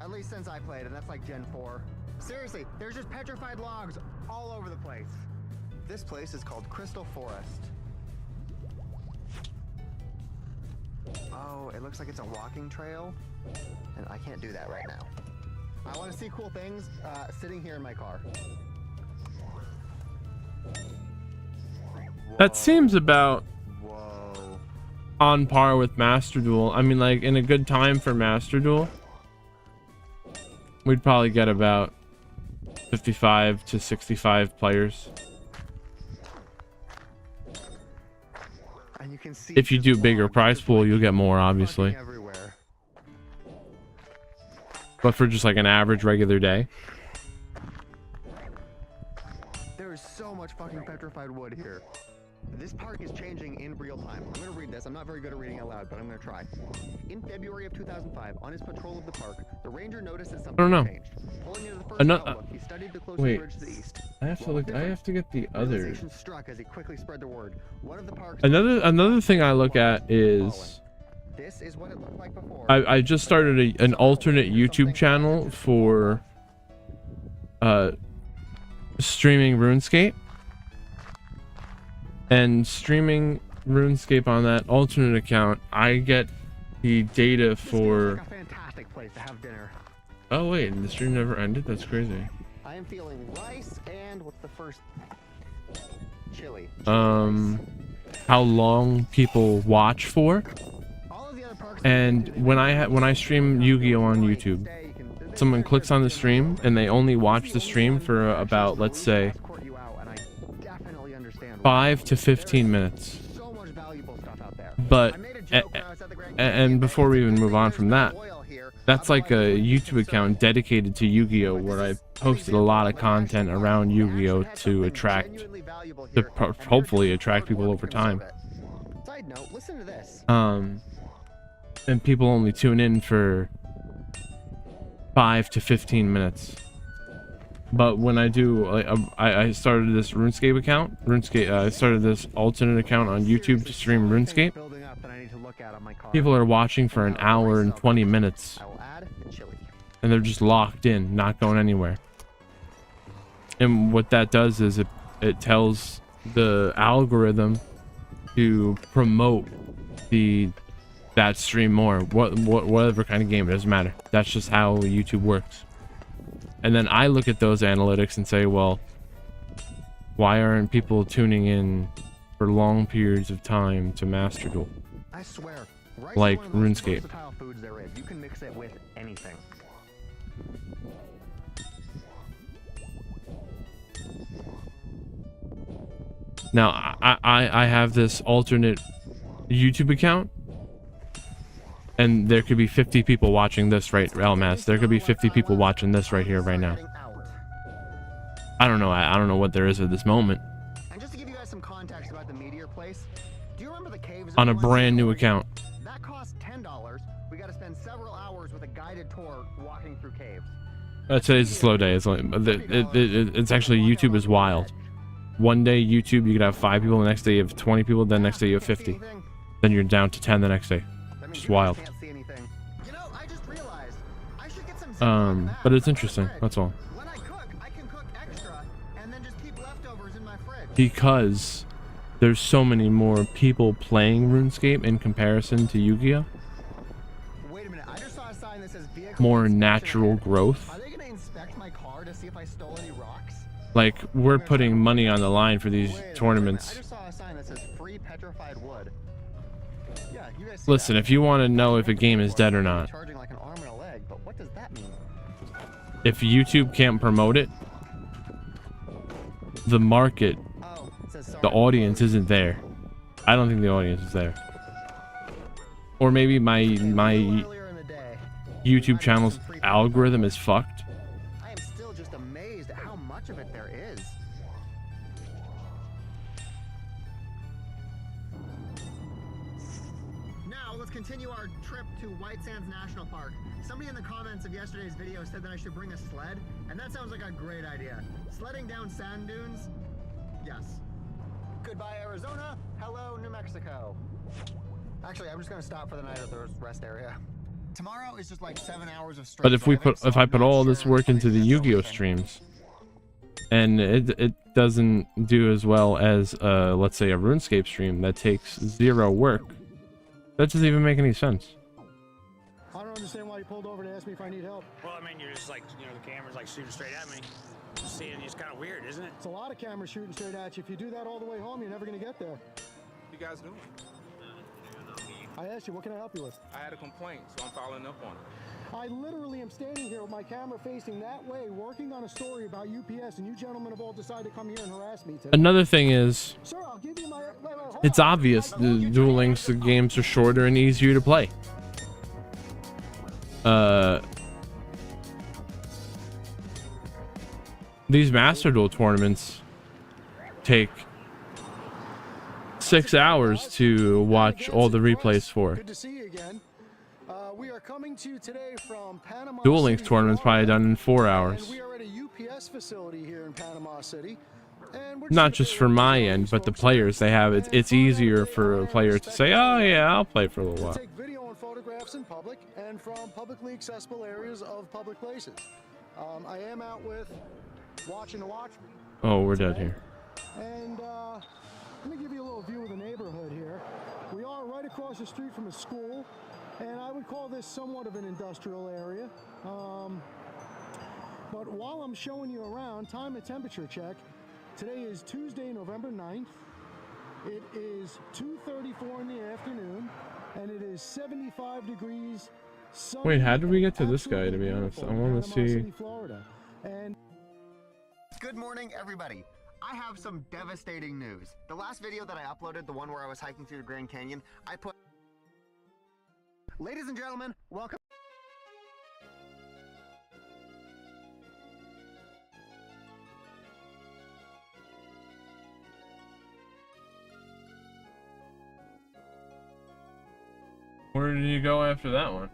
At least since I played, and that's like Gen 4. Seriously, there's just petrified logs all over the place. This place is called Crystal Forest. Oh, it looks like it's a walking trail, and I can't do that right now. I want to see cool things sitting here in my car. That seems about on par with Master Duel. I mean, like, in a good time for Master Duel, we'd probably get about 55 to 65 players. And you can see if you do bigger prize pool, you'll get more, obviously. But for just like an average regular day, there is so much fucking petrified wood here. This park is changing in real time. I'm going to read this. I'm not very good at reading out loud, but I'm going to try. In February of 2005, on his patrol of the park, the ranger notices something I don't know. changed. Pulling into the first outlook, he studied the closest wait, ridge to the east. I have to look. I have to get the other. Realization struck as he quickly spread the word. One of the park's Another thing I look at is this is what it looked like before. I just started an alternate YouTube channel for streaming RuneScape. And streaming RuneScape on that alternate account, I get the data for. Like a fantastic place to have dinner. Oh wait, the stream never ended. That's crazy. I am feeling rice and what's the first? Chili. How long people watch for, and when I stream Yu-Gi-Oh on YouTube, someone clicks on the stream and they only watch the stream for about, let's say, 5 to 15 minutes. But and before we even move on from that, that's like a YouTube account dedicated to Yu-Gi-Oh, where I posted a lot of content around Yu-Gi-Oh to hopefully attract people over time. Side note, listen to this. And people only tune in for 5 to 15 minutes. But when I do, I started this RuneScape account. I started this alternate account on YouTube to stream RuneScape. People are watching for an hour and 20 minutes. And they're just locked in, not going anywhere. And what that does is it tells the algorithm to promote that stream more. Whatever kind of game, it doesn't matter. That's just how YouTube works. And then I look at those analytics and say, well, why aren't people tuning in for long periods of time to Master Duel? I swear, rice like is one of the most RuneScape. versatile foods there is. You can mix it with anything. Now, I have this alternate YouTube account, and there could be 50 people watching this right, LMS. There could be 50 people watching this right here, right now. I don't know. I don't know what there is at this moment. And just to give you guys some context about the meteor place, do you remember the caves? On a brand new account. That cost $10. We got to spend several hours with a guided tour walking through caves. Today's a slow day. It's actually, YouTube is wild. One day YouTube, you could have 5 people. The next day you have 20 people. Then next day you have 50. Then you're down to 10 the next day. Just wild. You know, But it's interesting. That's all. When I cook, I can cook extra and then just keep leftovers in my fridge. Because there's so many more people playing RuneScape in comparison to Yu-Gi-Oh. Wait a minute, I just saw a sign that says vehicle More inspection natural ahead. growth. Are they gonna inspect my car to see if I stole any rocks? Like, we're putting money on the line for these I tournaments. just saw a sign that says free petrified wood. Yeah, you guys see Listen, that? if you want to know if a game is dead or not, Charging like an arm and a leg, but what does that mean? if YouTube can't promote it, the market, the audience isn't there. I don't think the audience is there. Or maybe my YouTube channel's algorithm is fucked. I am still just amazed at how much of it there is. Now let's continue our trip to White Sands National Park. Somebody in the comments of yesterday's video said that I should bring a sled, and that sounds like a great idea. Sledding down sand dunes? Yes. Goodbye, Arizona. Hello, New Mexico. Actually, I'm just gonna stop for the night at the rest area. Tomorrow is just like 7 hours of straight. But if I put all this work into the Yu-Gi-Oh streams, and it doesn't do as well as let's say a RuneScape stream that takes 0 work, that doesn't even make any sense. I don't understand why you pulled over to ask me if I need help. Well, I mean, you're just like, you know, the camera's like shooting straight at me. Just seeing it's kind of weird, isn't it? It's a lot of cameras shooting straight at you. If you do that all the way home, you're never gonna get there. What you guys doing? I asked you, what can I help you with? I had a complaint, so I'm following up on it. I literally am standing here with my camera facing that way, working on a story about UPS, and you gentlemen have all decided to come here and harass me today. Another thing is, Sir, I'll give you my... hold it's on. obvious the Duel Links games are shorter and easier to play. These Master Duel tournaments take 6 hours to watch all the replays for. Good to see you again. We are coming to you today from Panama Duel Links City, tournament's probably done in 4 hours. and we are at a UPS facility here in Panama City. And we're Not just for my end, but the players they have. It's easier for a player to say, "Oh yeah, I'll play for a little while." take video and photographs in public and from publicly accessible areas of public places. I am out with Watching to Watch Me. Oh, we're dead here. And let me give you a little view of the neighborhood here. We are right across the street from a school, and I would call this somewhat of an industrial area. But while I'm showing you around, time and temperature check. Today is Tuesday, November 9th. It is 2:34 in the afternoon, and it is 75 degrees. Wait, how did we get to this guy, to be honest? I want to see. Florida. And Good morning, everybody. I have some devastating news. The last video that I uploaded, the one where I was hiking through the Grand Canyon, I put... Ladies and gentlemen, welcome... Where did you go after that one?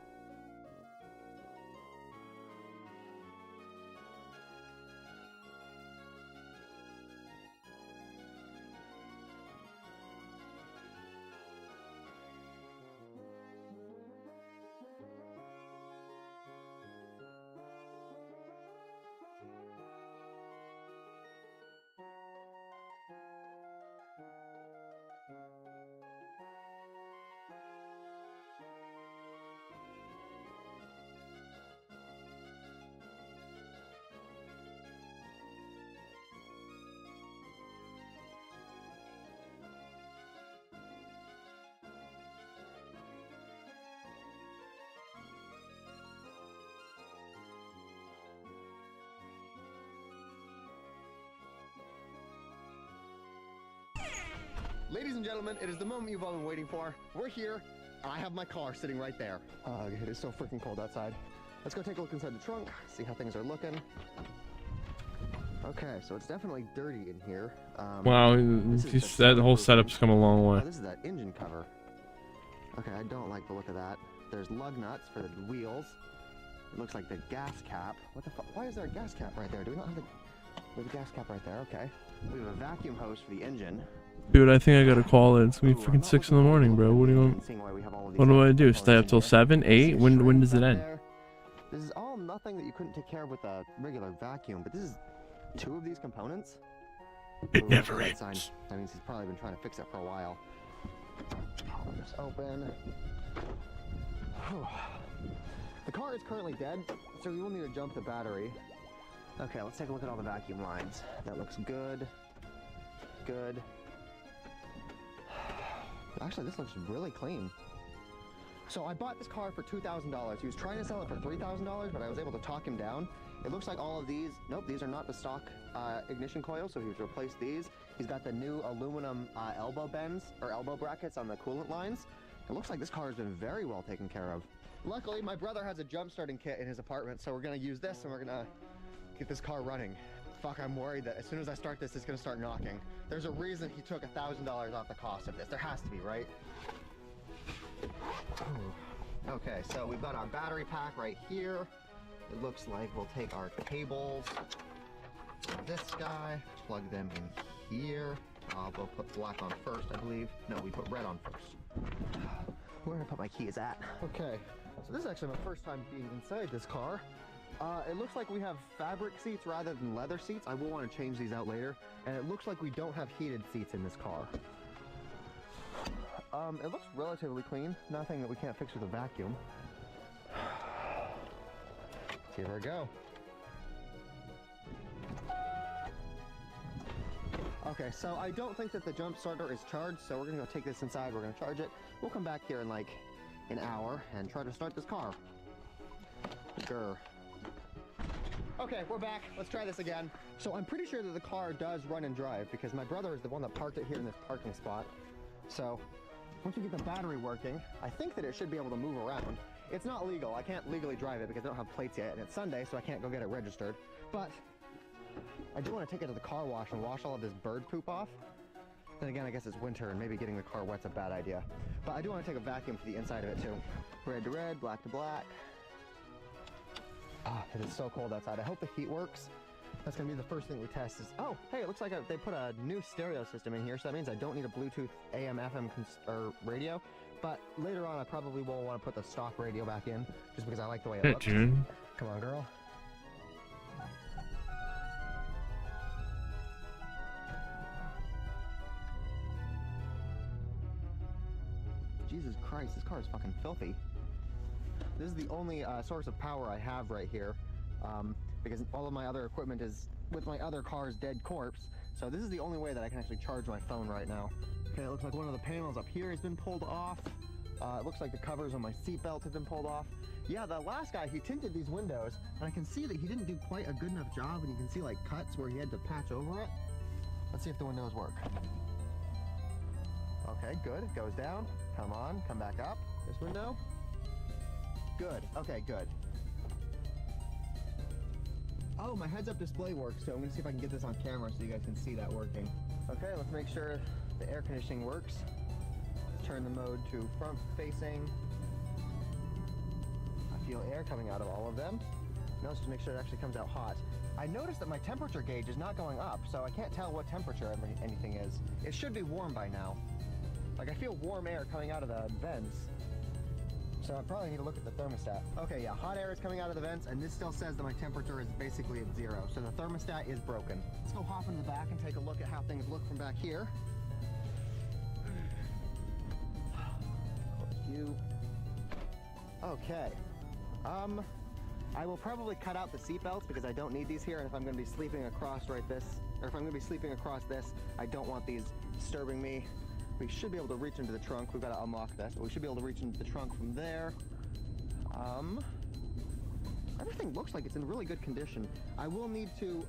Ladies and gentlemen, it is the moment you've all been waiting for. We're here, and I have my car sitting right there. It is so freaking cold outside. Let's go take a look inside the trunk, see how things are looking. Okay, so it's definitely dirty in here. Wow, that whole setup's come a long way. Oh, this is that engine cover. Okay, I don't like the look of that. There's lug nuts for the wheels. It looks like the gas cap. What the fuck? Why is there a gas cap right there? Do we not have we have a gas cap right there? Okay. We have a vacuum hose for the engine. Dude, I think I gotta call it. It's gonna be freaking 6 in the morning, bro. What do you want? What do I do? Stay up till 7, 8? When does it end? This is all nothing that you couldn't take care of with a regular vacuum, but this is 2 of these components. It never That ends. sign- That means he's probably been trying to fix it for a while. Hold this open. Whew. The car is currently dead, so we will need to jump the battery. Okay, let's take a look at all the vacuum lines. That looks good. Good. Actually, this looks really clean. So I bought this car for $2,000. He was trying to sell it for $3,000, but I was able to talk him down. It looks like all of these, nope, these are not the stock ignition coils, so he's replaced these. He's got the new aluminum elbow bends, or elbow brackets on the coolant lines. It looks like this car has been very well taken care of. Luckily, my brother has a jump starting kit in his apartment, so we're gonna use this and we're gonna get this car running. Fuck, I'm worried that as soon as I start this, it's gonna start knocking. There's a reason he took $1,000 off the cost of this. There has to be, right? Ooh. Okay, so we've got our battery pack right here. It looks like we'll take our cables, this guy, plug them in here. We'll put black on first, I believe. No, we put red on first. Where did I put my keys at? Okay, so this is actually my first time being inside this car. It looks like we have fabric seats rather than leather seats. I will want to change these out later. And it looks like we don't have heated seats in this car. It looks relatively clean. Nothing that we can't fix with a vacuum. Here we go. Okay, so I don't think that the jump starter is charged, so we're gonna go take this inside, we're gonna charge it. We'll come back here in like an hour and try to start this car. Grr. Okay, we're back. Let's try this again. So I'm pretty sure that the car does run and drive because my brother is the one that parked it here in this parking spot. So once we get the battery working, I think that it should be able to move around. It's not legal. I can't legally drive it because I don't have plates yet, and it's Sunday, so I can't go get it registered. But I do want to take it to the car wash and wash all of this bird poop off. Then again, I guess it's winter and maybe getting the car wet's a bad idea. But I do want to take a vacuum for the inside of it too. Red to red, black to black. Ah, it is so cold outside. I hope the heat works. That's going to be the first thing we test is, oh, hey, it looks like they put a new stereo system in here, so that means I don't need a Bluetooth AM, FM or radio. But later on, I probably will want to put the stock radio back in, just because I like the way it looks. June. Come on, girl. Jesus Christ, this car is fucking filthy. This is the only source of power I have right here, because all of my other equipment is with my other car's dead corpse. So this is the only way that I can actually charge my phone right now. Okay, it looks like one of the panels up here has been pulled off. It looks like the covers on my seatbelt have been pulled off. Yeah, the last guy, he tinted these windows, and I can see that he didn't do quite a good enough job, and you can see like cuts where he had to patch over it. Let's see if the windows work. Okay, good, it goes down. Come on, come back up. This window. Good, okay, good. Oh, my heads-up display works, so I'm gonna see if I can get this on camera so you guys can see that working. Okay, let's make sure the air conditioning works. Turn the mode to front facing. I feel air coming out of all of them. Now let's just make sure it actually comes out hot. I noticed that my temperature gauge is not going up, so I can't tell what temperature anything is. It should be warm by now. Like, I feel warm air coming out of the vents. So I probably need to look at the thermostat. Okay, yeah, hot air is coming out of the vents, and this still says that my temperature is basically at 0. So the thermostat is broken. Let's go hop into the back and take a look at how things look from back here. You. Okay. I will probably cut out the seatbelts because I don't need these here, and if I'm going to be sleeping across if I'm going to be sleeping across this, I don't want these disturbing me. We should be able to reach into the trunk. We've got to unlock this, but we should be able to reach into the trunk from there. Everything looks like it's in really good condition. I will need to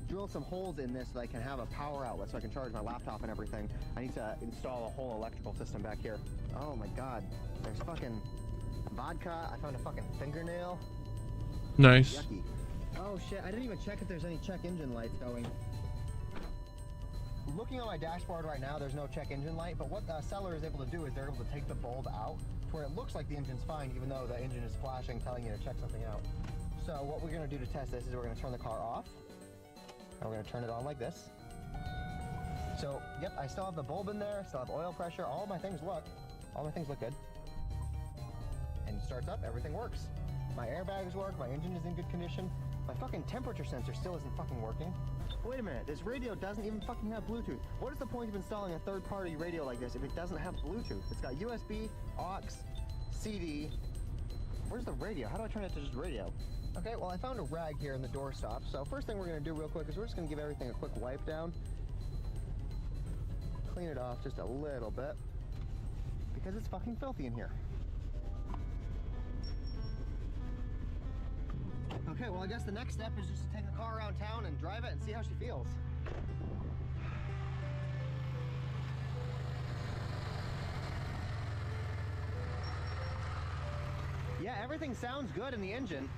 drill some holes in this so that I can have a power outlet so I can charge my laptop and everything. I need to install a whole electrical system back here. Oh my god. There's fucking vodka. I found a fucking fingernail. Nice. Yucky. Oh shit, I didn't even check if there's any check engine lights going. Looking on my dashboard right now, there's no check engine light, but what the seller is able to do is they're able to take the bulb out to where it looks like the engine's fine, even though the engine is flashing, telling you to check something out. So what we're gonna do to test this is we're gonna turn the car off, and we're gonna turn it on like this. So, yep, I still have the bulb in there, still have oil pressure, all my things look good. and it starts up, everything works. My airbags work, my engine is in good condition. My fucking temperature sensor still isn't fucking working. Wait a minute, this radio doesn't even fucking have Bluetooth. What is the point of installing a third-party radio like this if it doesn't have Bluetooth? It's got USB, aux, CD. Where's the radio? How do I turn it to just radio? Okay, well, I found a rag here in the doorstop. So first thing we're gonna do real quick is we're just gonna give everything a quick wipe down. Clean it off just a little bit because it's fucking filthy in here. Okay, well, I guess the next step is just to take the car around town and drive it and see how she feels. Yeah, everything sounds good in the engine.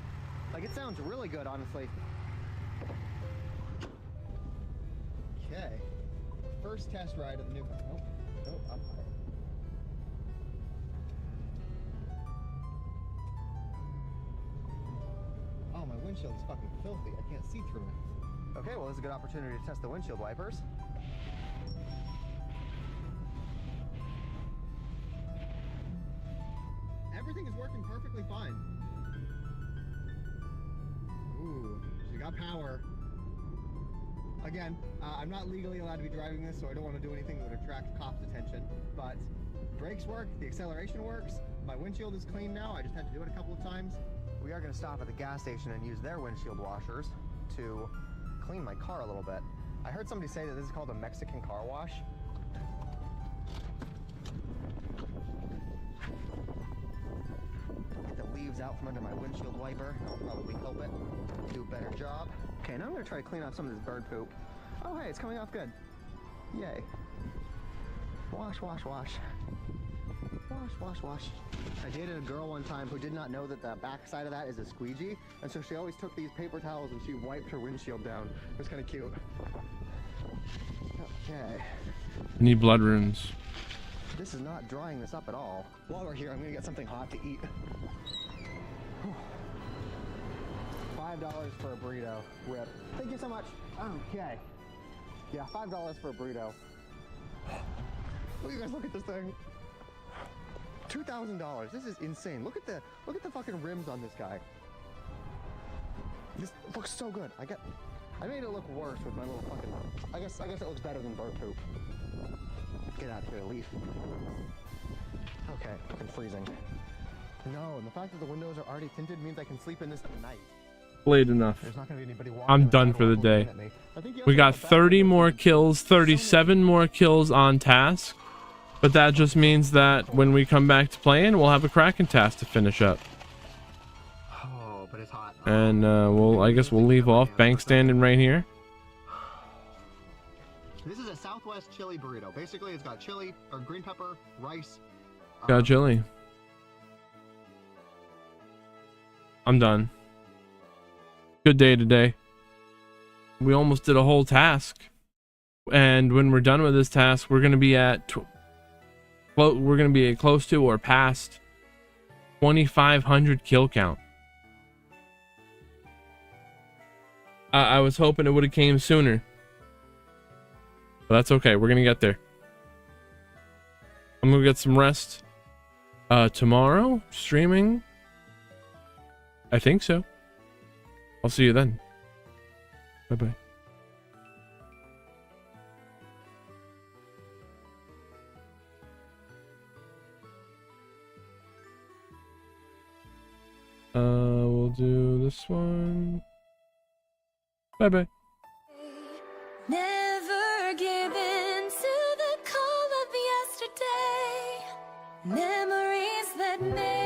Like, it sounds really good, honestly. Okay. First test ride of the new... Nope, up high. Oh, my windshield is fucking filthy. I can't see through it. Okay, well, this is a good opportunity to test the windshield wipers. Everything is working perfectly fine. Ooh, she got power. Again, I'm not legally allowed to be driving this, so I don't want to do anything that would attract cops' attention. But brakes work, the acceleration works, my windshield is clean now. I just had to do it a couple of times. We are going to stop at the gas station and use their windshield washers to clean my car a little bit. I heard somebody say that this is called a Mexican car wash. Get the leaves out from under my windshield wiper. That'll probably help it do a better job. Okay, now I'm going to try to clean off some of this bird poop. Oh, hey, it's coming off good. Yay. Wash, wash, wash. Wash, wash, wash. I dated a girl one time who did not know that the back side of that is a squeegee, and so she always took these paper towels and she wiped her windshield down. It was kind of cute. Okay. Need blood runes. This is not drying this up at all. While we're here, I'm gonna get something hot to eat. $5 for a burrito. Rip. Thank you so much. Okay. Yeah, $5 for a burrito. You guys, look at this thing. $2,000. This is insane. Look at the fucking rims on this guy. This looks so good. I made it look worse with my little fucking... I guess it looks better than bird poop. Get out of here, leaf. Okay, fucking freezing. No, and the fact that the windows are already tinted means I can sleep in this at night. Late enough. There's not gonna be anybody walking I'm around done for the looking day. at me. We got 30 more kills, 37 more kills on task. But that just means that when we come back to playing, we'll have a Kraken task to finish up. Oh, but it's hot. And I guess we'll leave off. Bank standing right here. This is a Southwest chili burrito. Basically, it's got chili or green pepper, rice. Got chili. I'm done. Good day today. We almost did a whole task. And when we're done with this task, we're going to be at... we're going to be close to or past 2,500 kill count. I was hoping it would have came sooner. But that's okay. We're going to get there. I'm going to get some rest. Tomorrow, streaming. I think so. I'll see you then. Bye-bye. We'll do this one. Bye-bye. Never give in to the call of yesterday. Memories that made